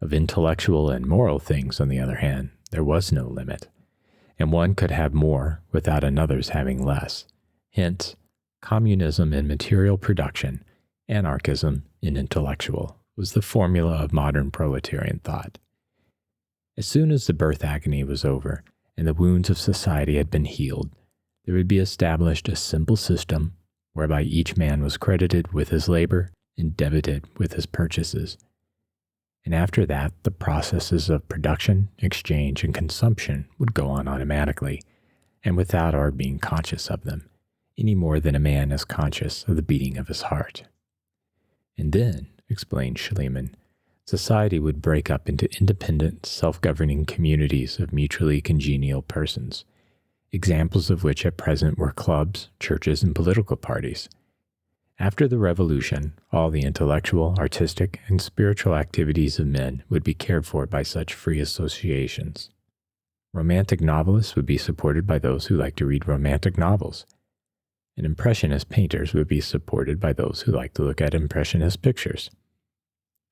Of intellectual and moral things, on the other hand, there was no limit, and one could have more without another's having less. Hence, communism in material production, anarchism in intellectual, was the formula of modern proletarian thought. As soon as the birth agony was over and the wounds of society had been healed, there would be established a simple system whereby each man was credited with his labor and debited with his purchases. And after that, the processes of production, exchange, and consumption would go on automatically, and without our being conscious of them, any more than a man is conscious of the beating of his heart. And then, explained Schliemann, society would break up into independent, self-governing communities of mutually congenial persons, examples of which at present were clubs, churches, and political parties. After the revolution, all the intellectual, artistic, and spiritual activities of men would be cared for by such free associations. Romantic novelists would be supported by those who like to read romantic novels, and impressionist painters would be supported by those who like to look at impressionist pictures.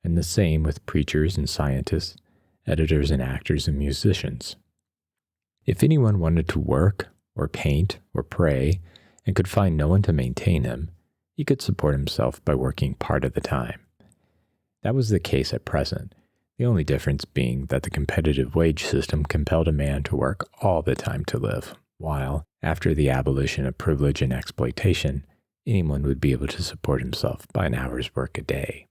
And the same with preachers and scientists, editors and actors and musicians. If anyone wanted to work, or paint, or pray, and could find no one to maintain him, he could support himself by working part of the time. That was the case at present, the only difference being that the competitive wage system compelled a man to work all the time to live, while, after the abolition of privilege and exploitation, anyone would be able to support himself by an hour's work a day.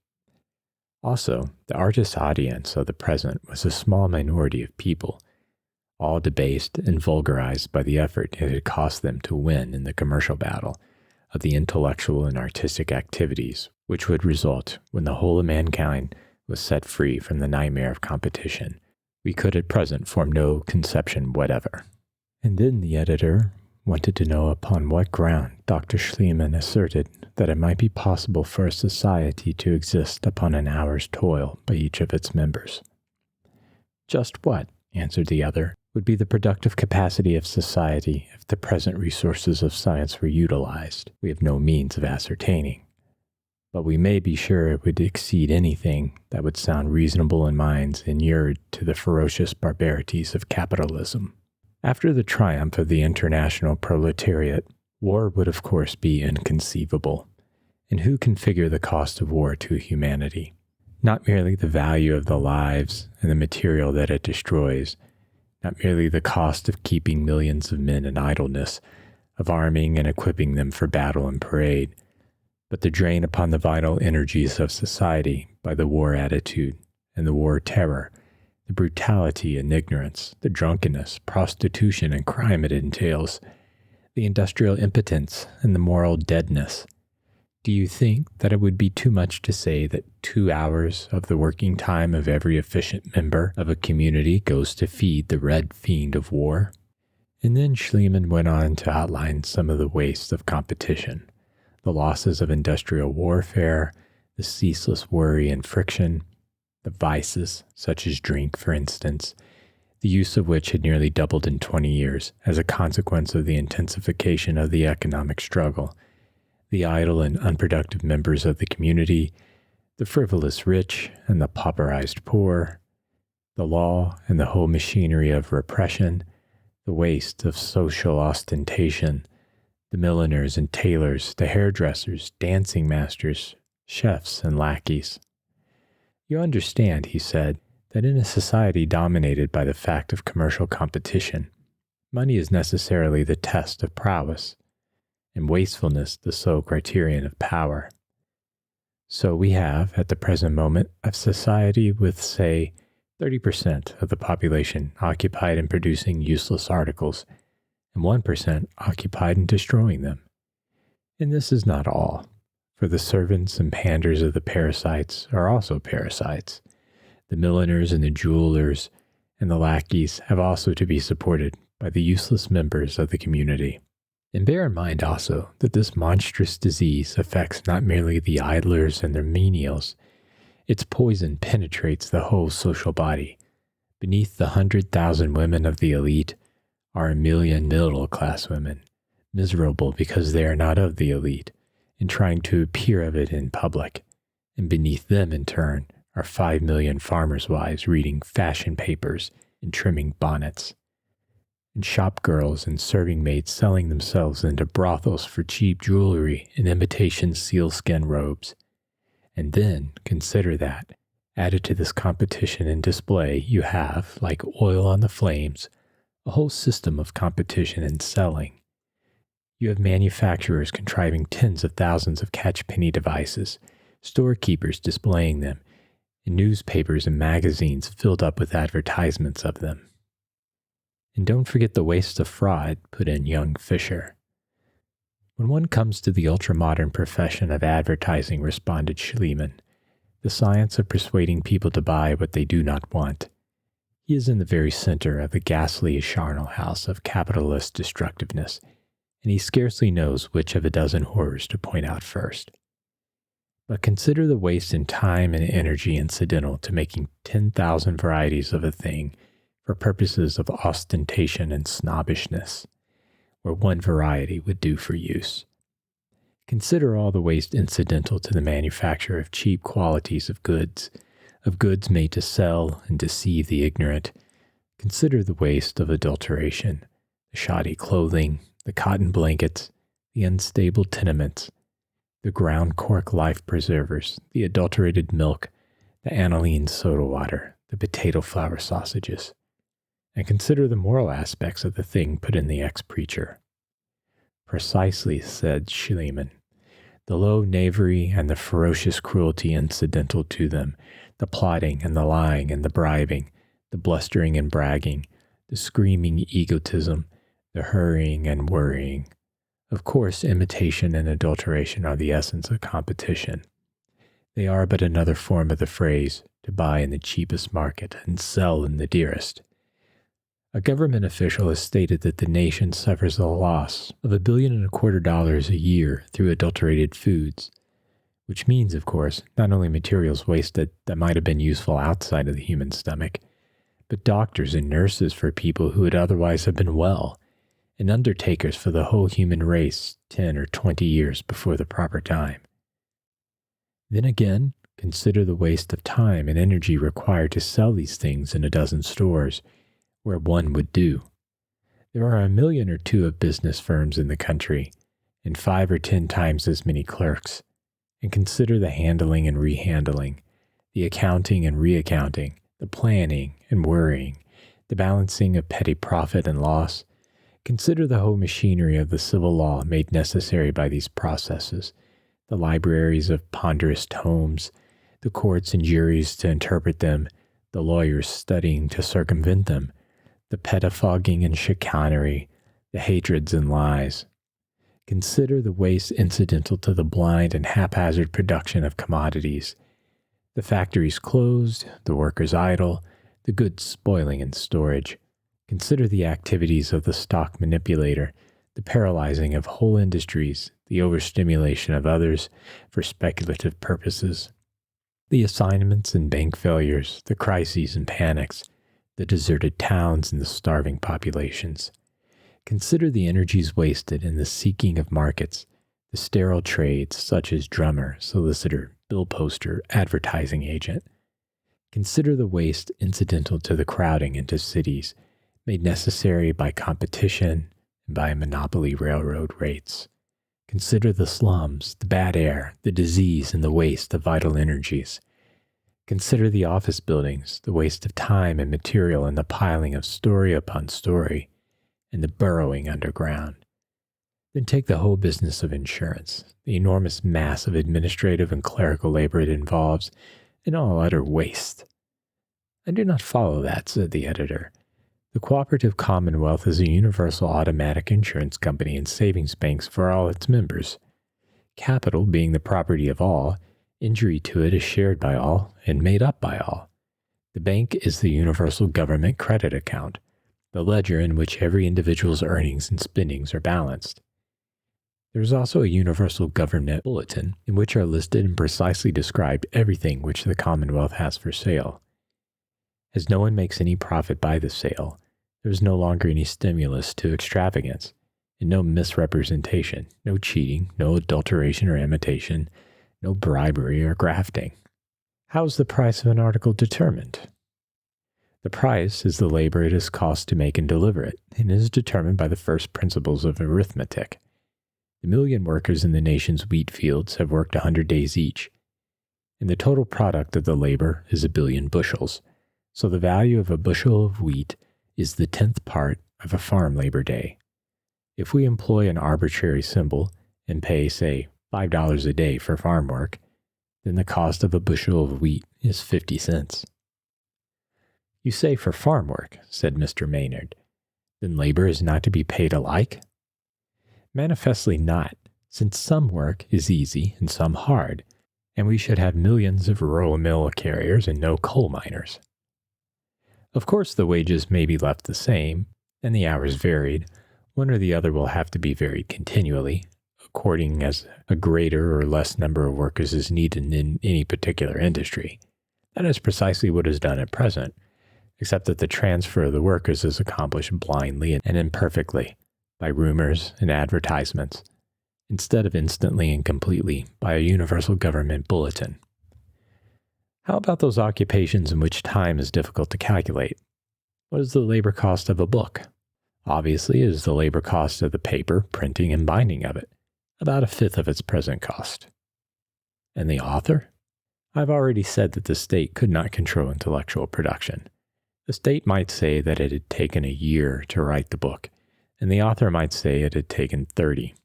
Also, the artist's audience of the present was a small minority of people, all debased and vulgarized by the effort it had cost them to win in the commercial battle of the intellectual and artistic activities which would result when the whole of mankind was set free from the nightmare of competition. We could at present form no conception whatever. And then the editor wanted to know upon what ground Dr. Schliemann asserted that it might be possible for a society to exist upon an hour's toil by each of its members. Just what, answered the other, would be the productive capacity of society if the present resources of science were utilized? We have no means of ascertaining. But we may be sure it would exceed anything that would sound reasonable in minds inured to the ferocious barbarities of capitalism. After the triumph of the international proletariat, war would of course be inconceivable. And who can figure the cost of war to humanity? Not merely the value of the lives and the material that it destroys, not merely the cost of keeping millions of men in idleness, of arming and equipping them for battle and parade, but the drain upon the vital energies of society by the war attitude and the war terror, the brutality and ignorance, the drunkenness, prostitution, and crime it entails, the industrial impotence and the moral deadness. Do you think that it would be too much to say that 2 hours of the working time of every efficient member of a community goes to feed the red fiend of war? And then Schliemann went on to outline some of the wastes of competition, the losses of industrial warfare, the ceaseless worry and friction, the vices, such as drink, for instance, the use of which had nearly doubled in 20 years as a consequence of the intensification of the economic struggle. The idle and unproductive members of the community, the frivolous rich and the pauperized poor, the law and the whole machinery of repression, the waste of social ostentation, the milliners and tailors, the hairdressers, dancing masters, chefs, and lackeys. You understand, he said, that in a society dominated by the fact of commercial competition, money is necessarily the test of prowess, and wastefulness the sole criterion of power. So we have, at the present moment, a society with, say, 30% of the population occupied in producing useless articles, and 1% occupied in destroying them. And this is not all, for the servants and panders of the parasites are also parasites. The milliners and the jewelers and the lackeys have also to be supported by the useless members of the community. And bear in mind also that this monstrous disease affects not merely the idlers and their menials. Its poison penetrates the whole social body. Beneath the 100,000 women of the elite are 1,000,000 middle-class women, miserable because they are not of the elite, and trying to appear of it in public. And beneath them, in turn, are 5,000,000 farmers' wives reading fashion papers and trimming bonnets, and shop girls and serving maids selling themselves into brothels for cheap jewelry and imitation sealskin robes. And then consider that, added to this competition and display, you have, like oil on the flames, a whole system of competition and selling. You have manufacturers contriving tens of thousands of catch-penny devices, storekeepers displaying them, and newspapers and magazines filled up with advertisements of them. And don't forget the waste of fraud, put in young Fisher. When one comes to the ultra-modern profession of advertising, responded Schliemann, the science of persuading people to buy what they do not want, he is in the very center of the ghastly charnel house of capitalist destructiveness, and he scarcely knows which of a dozen horrors to point out first. But consider the waste in time and energy incidental to making 10,000 varieties of a thing for purposes of ostentation and snobbishness, where one variety would do for use. Consider all the waste incidental to the manufacture of cheap qualities of goods made to sell and deceive the ignorant. Consider the waste of adulteration, the shoddy clothing, the cotton blankets, the unstable tenements, the ground cork life preservers, the adulterated milk, the aniline soda water, the potato flour sausages. And consider the moral aspects of the thing, put in the ex-preacher. Precisely, said Schliemann. The low knavery and the ferocious cruelty incidental to them, the plotting and the lying and the bribing, the blustering and bragging, the screaming egotism, the hurrying and worrying. Of course, imitation and adulteration are the essence of competition. They are but another form of the phrase, to buy in the cheapest market and sell in the dearest. A government official has stated that the nation suffers a loss of $1.25 billion a year through adulterated foods, which means, of course, not only materials wasted that might have been useful outside of the human stomach, but doctors and nurses for people who would otherwise have been well, and undertakers for the whole human race 10 or 20 years before the proper time. Then again, consider the waste of time and energy required to sell these things in a dozen stores, where one would do. There are 1 million or 2 of business firms in the country, and 5 or 10 times as many clerks. And consider the handling and rehandling, the accounting and reaccounting, the planning and worrying, the balancing of petty profit and loss. Consider the whole machinery of the civil law made necessary by these processes, the libraries of ponderous tomes, the courts and juries to interpret them, the lawyers studying to circumvent them, the pettifogging and chicanery, the hatreds and lies. Consider the waste incidental to the blind and haphazard production of commodities, the factories closed, the workers idle, the goods spoiling in storage. Consider the activities of the stock manipulator, the paralyzing of whole industries, the overstimulation of others for speculative purposes, the assignments and bank failures, the crises and panics, the deserted towns and the starving populations. Consider the energies wasted in the seeking of markets, the sterile trades such as drummer, solicitor, bill poster, advertising agent. Consider the waste incidental to the crowding into cities, made necessary by competition and by monopoly railroad rates. Consider the slums, the bad air, the disease, and the waste of vital energies. Consider the office buildings, the waste of time and material and the piling of story upon story, and the burrowing underground. Then take the whole business of insurance, the enormous mass of administrative and clerical labor it involves, and all utter waste. I do not follow that, said the editor. The cooperative commonwealth is a universal automatic insurance company and savings banks for all its members. Capital being the property of all, injury to it is shared by all and made up by all. The bank is the universal government credit account, the ledger in which every individual's earnings and spendings are balanced. There is also a universal government bulletin in which are listed and precisely described everything which the Commonwealth has for sale. As no one makes any profit by the sale, there is no longer any stimulus to extravagance, and no misrepresentation, no cheating, no adulteration or imitation, no bribery or grafting. How is the price of an article determined? The price is the labor it has cost to make and deliver it, and is determined by the first principles of arithmetic. The million workers in the nation's wheat fields have worked 100 days each, and the total product of the labor is 1 billion bushels, so the value of a bushel of wheat is the 10th part of a farm labor day. If we employ an arbitrary symbol and pay, say, $5 a day for farm work, then the cost of a bushel of wheat is 50 cents. You say for farm work, said Mr. Maynard. Then labor is not to be paid alike? Manifestly not, since some work is easy and some hard, and we should have millions of rural mill carriers and no coal miners. Of course, the wages may be left the same, and the hours varied. One or the other will have to be varied continually, according as a greater or less number of workers is needed in any particular industry. That is precisely what is done at present, except that the transfer of the workers is accomplished blindly and imperfectly, by rumors and advertisements, instead of instantly and completely by a universal government bulletin. How about those occupations in which time is difficult to calculate? What is the labor cost of a book? Obviously, it is the labor cost of the paper, printing, and binding of it, about 1/5 of its present cost. And the author? I've already said that the state could not control intellectual production. The state might say that it had taken a year to write the book, and the author might say it had taken 30.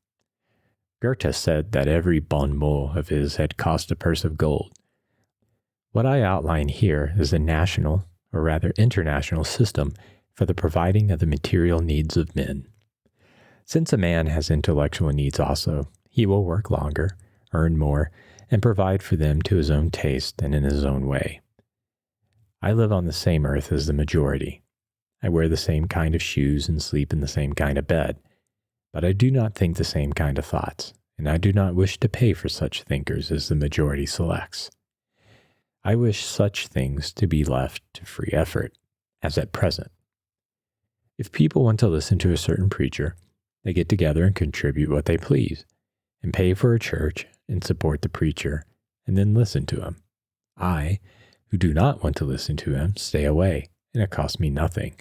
Goethe said that every bon mot of his had cost a purse of gold. What I outline here is a national, or rather international, system for the providing of the material needs of men. Since a man has intellectual needs also, he will work longer, earn more, and provide for them to his own taste and in his own way. I live on the same earth as the majority. I wear the same kind of shoes and sleep in the same kind of bed, but I do not think the same kind of thoughts, and I do not wish to pay for such thinkers as the majority selects. I wish such things to be left to free effort, as at present. If people want to listen to a certain preacher, they get together and contribute what they please, and pay for a church and support the preacher, and then listen to him. I, who do not want to listen to him, stay away, and it costs me nothing.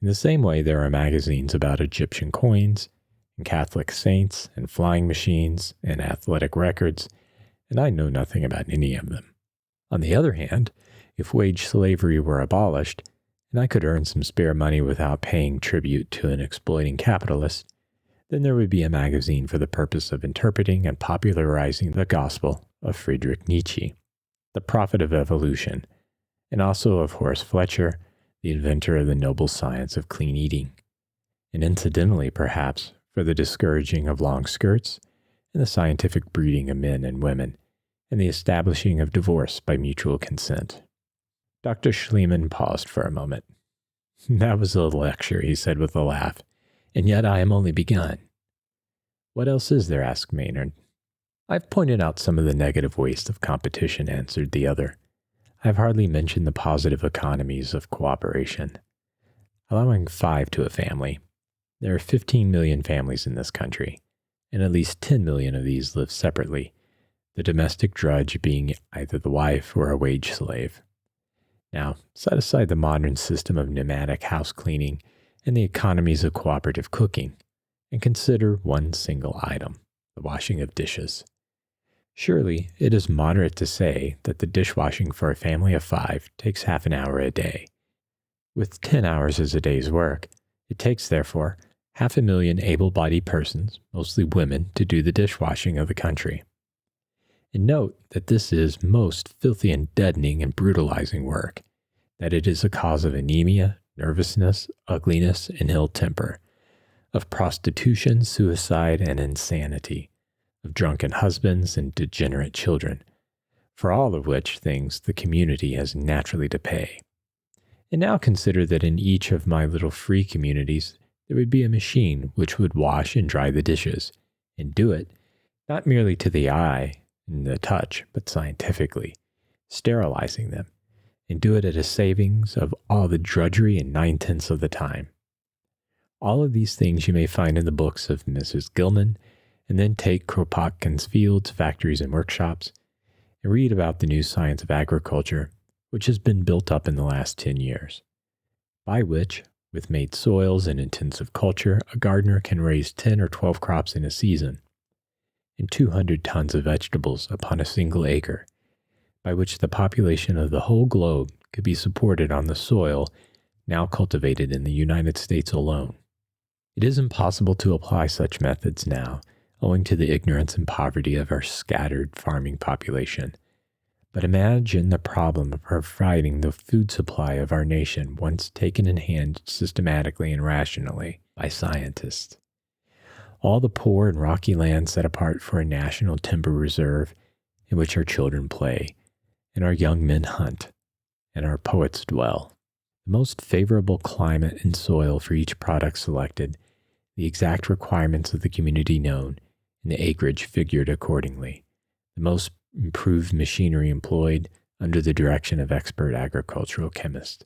In the same way, there are magazines about Egyptian coins, and Catholic saints, and flying machines, and athletic records, and I know nothing about any of them. On the other hand, if wage slavery were abolished, and I could earn some spare money without paying tribute to an exploiting capitalist, then there would be a magazine for the purpose of interpreting and popularizing the gospel of Friedrich Nietzsche, the prophet of evolution, and also of Horace Fletcher, the inventor of the noble science of clean eating, and incidentally, perhaps, for the discouraging of long skirts and the scientific breeding of men and women, and the establishing of divorce by mutual consent. Dr. Schliemann paused for a moment. That was a lecture, he said with a laugh, and yet I am only begun. What else is there? Asked Maynard. I've pointed out some of the negative waste of competition, answered the other. I've hardly mentioned the positive economies of cooperation. Allowing 5 to a family. There are 15 million families in this country, and at least 10 million of these live separately, the domestic drudge being either the wife or a wage slave. Now, set aside the modern system of nomadic house cleaning and the economies of cooperative cooking, and consider one single item, the washing of dishes. Surely, it is moderate to say that the dishwashing for a family of 5 takes half an hour a day. With 10 hours as a day's work, it takes, therefore, 500,000 able-bodied persons, mostly women, to do the dishwashing of the country. And note that this is most filthy and deadening and brutalizing work, that it is a cause of anemia, nervousness, ugliness, and ill temper, of prostitution, suicide, and insanity, of drunken husbands and degenerate children, for all of which things the community has naturally to pay. And now consider that in each of my little free communities, there would be a machine which would wash and dry the dishes, and do it, not merely to the eye and the touch, but scientifically, sterilizing them, and do it at a savings of all the drudgery in 9/10 of the time. All of these things you may find in the books of Mrs. Gilman, and then take Kropotkin's Fields, Factories, and Workshops, and read about the new science of agriculture, which has been built up in the last 10 years, by which, with made soils and intensive culture, a gardener can raise 10 or 12 crops in a season, and 200 tons of vegetables upon a single acre, by which the population of the whole globe could be supported on the soil now cultivated in the United States alone. It is impossible to apply such methods now, owing to the ignorance and poverty of our scattered farming population. But imagine the problem of providing the food supply of our nation once taken in hand systematically and rationally by scientists. All the poor and rocky land set apart for a national timber reserve in which our children play, and our young men hunt, and our poets dwell. The most favorable climate and soil for each product selected, the exact requirements of the community known, and the acreage figured accordingly. The most improved machinery employed under the direction of expert agricultural chemists.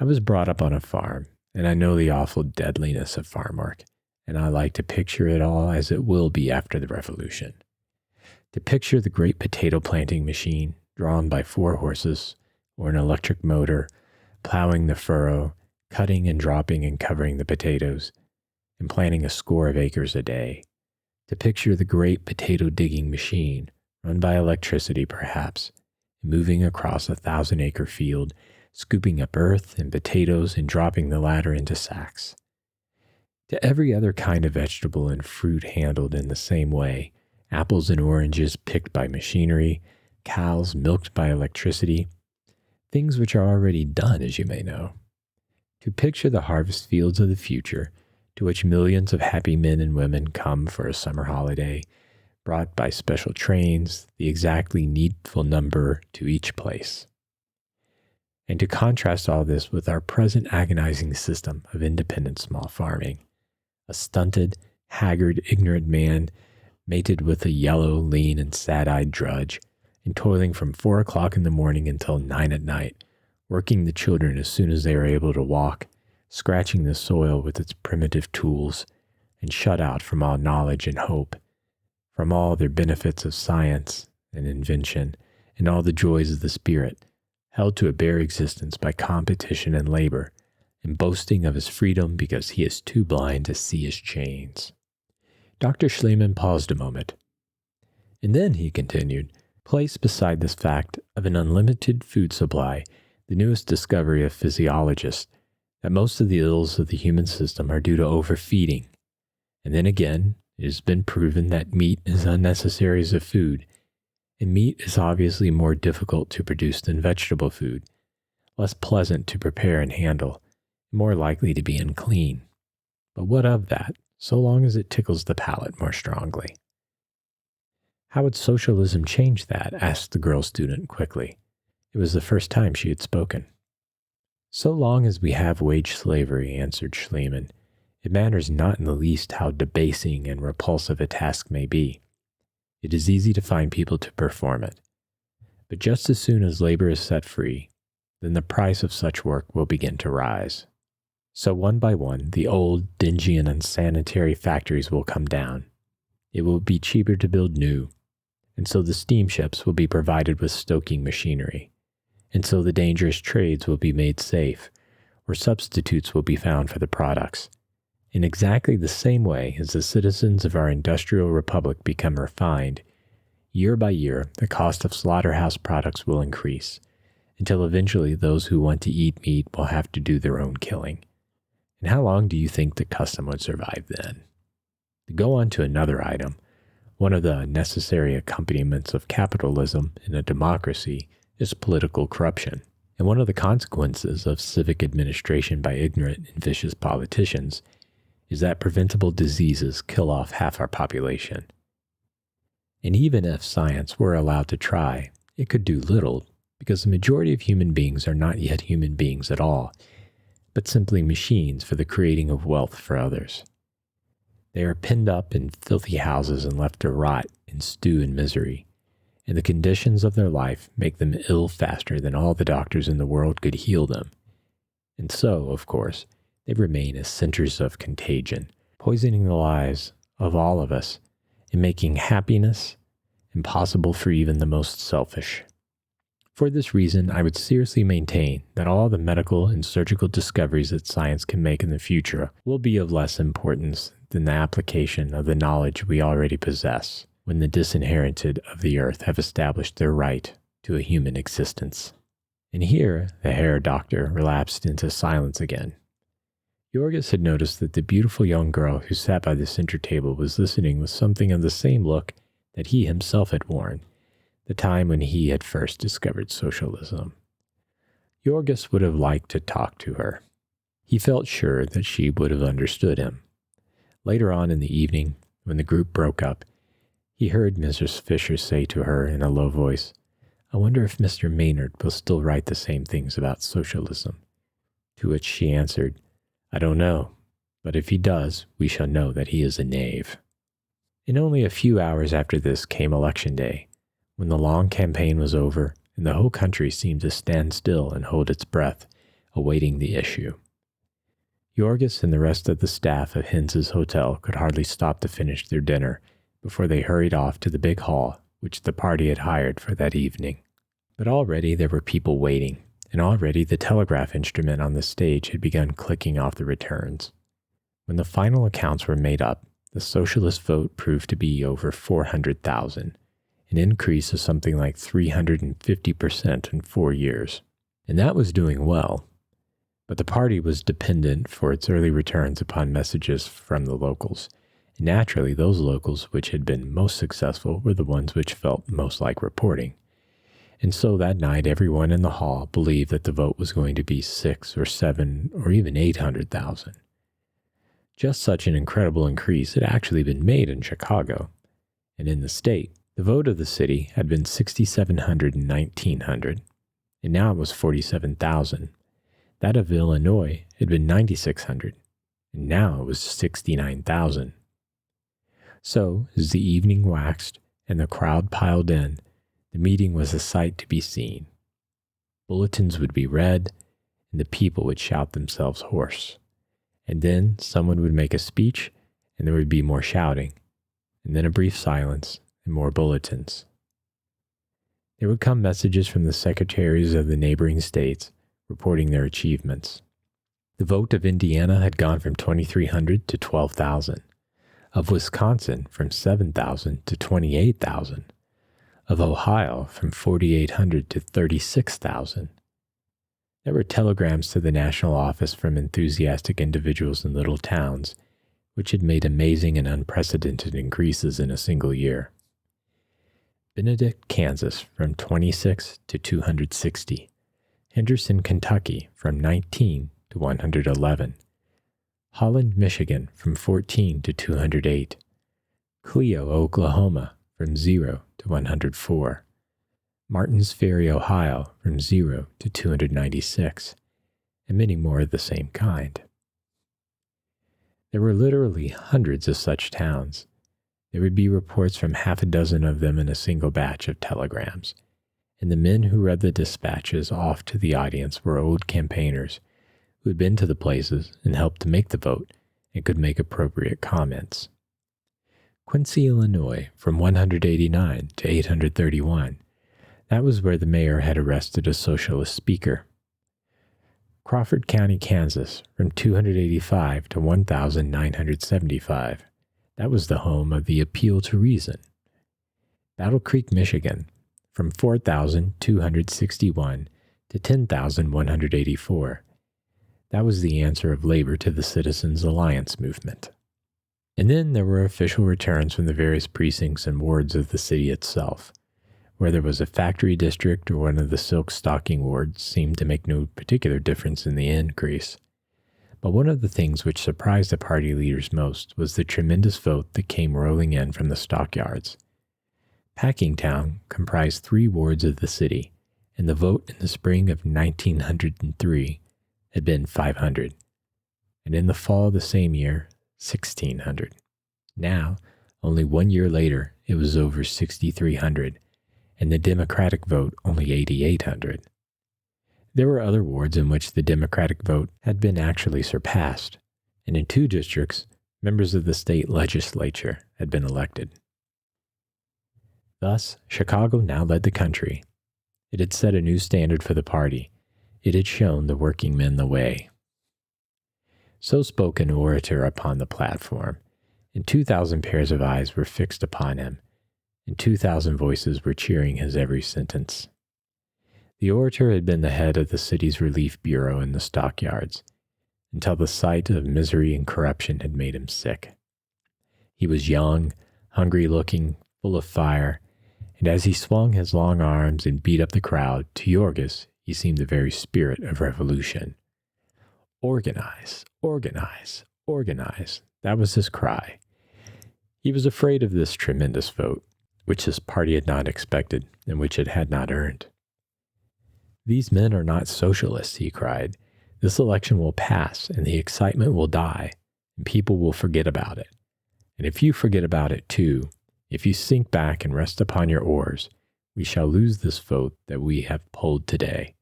I was brought up on a farm, and I know the awful deadliness of farm work, and I like to picture it all as it will be after the revolution. To picture the great potato planting machine, drawn by 4 horses, or an electric motor, plowing the furrow, cutting and dropping and covering the potatoes, and planting a score of acres a day. To picture the great potato digging machine, run by electricity perhaps, moving across a 1,000-acre field, scooping up earth and potatoes and dropping the latter into sacks. To every other kind of vegetable and fruit handled in the same way, apples and oranges picked by machinery, cows milked by electricity, things which are already done, as you may know. To picture the harvest fields of the future, to which millions of happy men and women come for a summer holiday, brought by special trains, the exactly needful number to each place. And to contrast all this with our present agonizing system of independent small farming, a stunted, haggard, ignorant man mated with a yellow, lean, and sad-eyed drudge, and toiling from 4 o'clock in the morning until 9 at night, working the children as soon as they are able to walk, scratching the soil with its primitive tools, and shut out from all knowledge and hope, from all their benefits of science and invention, and all the joys of the spirit, held to a bare existence by competition and labor, and boasting of his freedom because he is too blind to see his chains. Dr. Schliemann paused a moment. And then, he continued, place beside this fact of an unlimited food supply the newest discovery of physiologists, that most of the ills of the human system are due to overfeeding. And then again, it has been proven that meat is unnecessary as a food, and meat is obviously more difficult to produce than vegetable food, less pleasant to prepare and handle, and more likely to be unclean. But what of that, so long as it tickles the palate more strongly? How would socialism change that? Asked the girl student quickly. It was the first time she had spoken. So long as we have wage slavery, answered Schliemann, it matters not in the least how debasing and repulsive a task may be. It is easy to find people to perform it. But just as soon as labor is set free, then the price of such work will begin to rise. So one by one, the old, dingy, and unsanitary factories will come down. It will be cheaper to build new, and so the steamships will be provided with stoking machinery, and so the dangerous trades will be made safe, or substitutes will be found for the products. In exactly the same way as the citizens of our industrial republic become refined, year by year, the cost of slaughterhouse products will increase, until eventually those who want to eat meat will have to do their own killing. And how long do you think the custom would survive then? To go on to another item, one of the necessary accompaniments of capitalism in a democracy is political corruption. And one of the consequences of civic administration by ignorant and vicious politicians is that preventable diseases kill off half our population. And even if science were allowed to try, it could do little, because the majority of human beings are not yet human beings at all, but simply machines for the creating of wealth for others. They are pinned up in filthy houses and left to rot and stew in misery, and the conditions of their life make them ill faster than all the doctors in the world could heal them. And so, of course, they remain as centers of contagion, poisoning the lives of all of us and making happiness impossible for even the most selfish. For this reason, I would seriously maintain that all the medical and surgical discoveries that science can make in the future will be of less importance than the application of the knowledge we already possess when the disinherited of the earth have established their right to a human existence. And here, the Herr Doctor relapsed into silence again. Jorgis had noticed that the beautiful young girl who sat by the center table was listening with something of the same look that he himself had worn the time when he had first discovered socialism. Jorgis would have liked to talk to her. He felt sure that she would have understood him. Later on in the evening, when the group broke up, he heard Mrs. Fisher say to her in a low voice, "I wonder if Mr. Maynard will still write the same things about socialism." To which she answered, "I don't know, but if he does, we shall know that he is a knave." And only a few hours after this came Election Day, when the long campaign was over and the whole country seemed to stand still and hold its breath, awaiting the issue. Jorgis and the rest of the staff of Hens's hotel could hardly stop to finish their dinner before they hurried off to the big hall which the party had hired for that evening. But already there were people waiting, and already the telegraph instrument on the stage had begun clicking off the returns. When the final accounts were made up, the socialist vote proved to be over 400,000, an increase of something like 350% in 4 years. And that was doing well. But the party was dependent for its early returns upon messages from the locals. And naturally, those locals which had been most successful were the ones which felt most like reporting. And so that night, everyone in the hall believed that the vote was going to be 6 or 7 or even 800,000. Just such an incredible increase had actually been made in Chicago. And in the state, the vote of the city had been 6,700 and 1,900, and now it was 47,000. That of Illinois had been 9,600, and now it was 69,000. So, as the evening waxed and the crowd piled in, the meeting was a sight to be seen. Bulletins would be read, and the people would shout themselves hoarse. And then someone would make a speech, and there would be more shouting, and then a brief silence, and more bulletins. There would come messages from the secretaries of the neighboring states reporting their achievements. The vote of Indiana had gone from 2,300 to 12,000, of Wisconsin from 7,000 to 28,000, of Ohio from 4,800 to 36,000. There were telegrams to the national office from enthusiastic individuals in little towns, which had made amazing and unprecedented increases in a single year. Benedict, Kansas, from 26 to 260. Henderson, Kentucky, from 19 to 111. Holland, Michigan, from 14 to 208. Clio, Oklahoma, from 0 to 104. Martins Ferry, Ohio, from 0 to 296, and many more of the same kind. There were literally hundreds of such towns. There would be reports from half a dozen of them in a single batch of telegrams, and the men who read the dispatches off to the audience were old campaigners who had been to the places and helped to make the vote and could make appropriate comments. Quincy, Illinois, from 189 to 831. That was where the mayor had arrested a socialist speaker. Crawford County, Kansas, from 285 to 1975. That was the home of the Appeal to Reason. Battle Creek, Michigan, from 4,261 to 10,184. That was the answer of labor to the Citizens Alliance movement. And then there were official returns from the various precincts and wards of the city itself. Where there was a factory district or one of the silk stocking wards seemed to make no particular difference in the increase. But one of the things which surprised the party leaders most was the tremendous vote that came rolling in from the stockyards. Packingtown comprised 3 wards of the city, and the vote in the spring of 1903 had been 500, and in the fall of the same year, 1,600. Now, only 1 year later, it was over 6,300, and the Democratic vote only 8,800. There were other wards in which the Democratic vote had been actually surpassed, and in 2 districts, members of the state legislature had been elected. Thus, Chicago now led the country. It had set a new standard for the party. It had shown the working men the way. So spoke an orator upon the platform, and 2,000 pairs of eyes were fixed upon him, and 2,000 voices were cheering his every sentence. The orator had been the head of the city's relief bureau in the stockyards, until the sight of misery and corruption had made him sick. He was young, hungry-looking, full of fire, and as he swung his long arms and beat up the crowd, to Yorgis he seemed the very spirit of revolution. Organize, organize, organize. That was his cry. He was afraid of this tremendous vote, which his party had not expected and which it had not earned. These men are not socialists, he cried. This election will pass and the excitement will die and people will forget about it. And if you forget about it too, if you sink back and rest upon your oars, we shall lose this vote that we have polled today,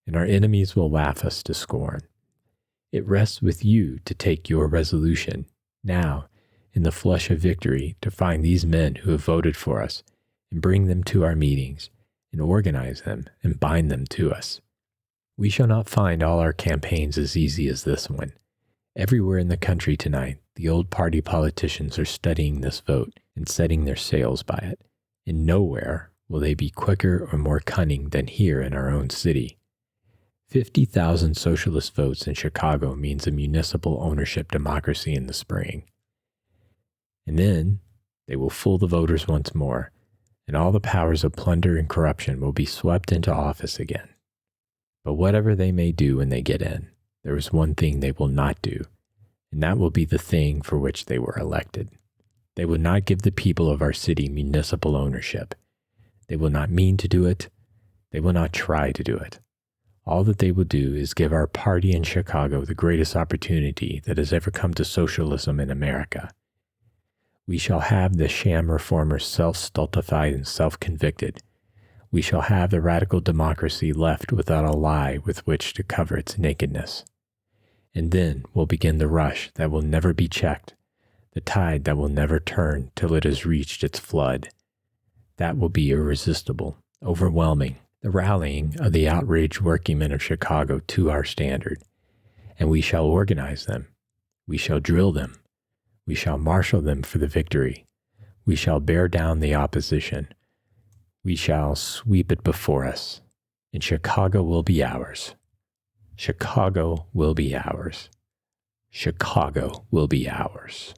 and our enemies will laugh us to scorn. It rests with you to take your resolution, now, in the flush of victory, to find these men who have voted for us, and bring them to our meetings, and organize them, and bind them to us. We shall not find all our campaigns as easy as this one. Everywhere in the country tonight, the old party politicians are studying this vote and setting their sails by it, and nowhere will they be quicker or more cunning than here in our own city. 50,000 socialist votes in Chicago means a municipal ownership democracy in the spring. And then they will fool the voters once more, and all the powers of plunder and corruption will be swept into office again. But whatever they may do when they get in, there is one thing they will not do, and that will be the thing for which they were elected. They will not give the people of our city municipal ownership. They will not mean to do it. They will not try to do it. All that they will do is give our party in Chicago the greatest opportunity that has ever come to socialism in America. We shall have the sham reformers self-stultified and self-convicted. We shall have the radical democracy left without a lie with which to cover its nakedness. And then will begin the rush that will never be checked, the tide that will never turn till it has reached its flood. That will be irresistible, overwhelming, the rallying of the outraged workingmen of Chicago to our standard. And we shall organize them. We shall drill them. We shall marshal them for the victory. We shall bear down the opposition. We shall sweep it before us. And Chicago will be ours. Chicago will be ours. Chicago will be ours.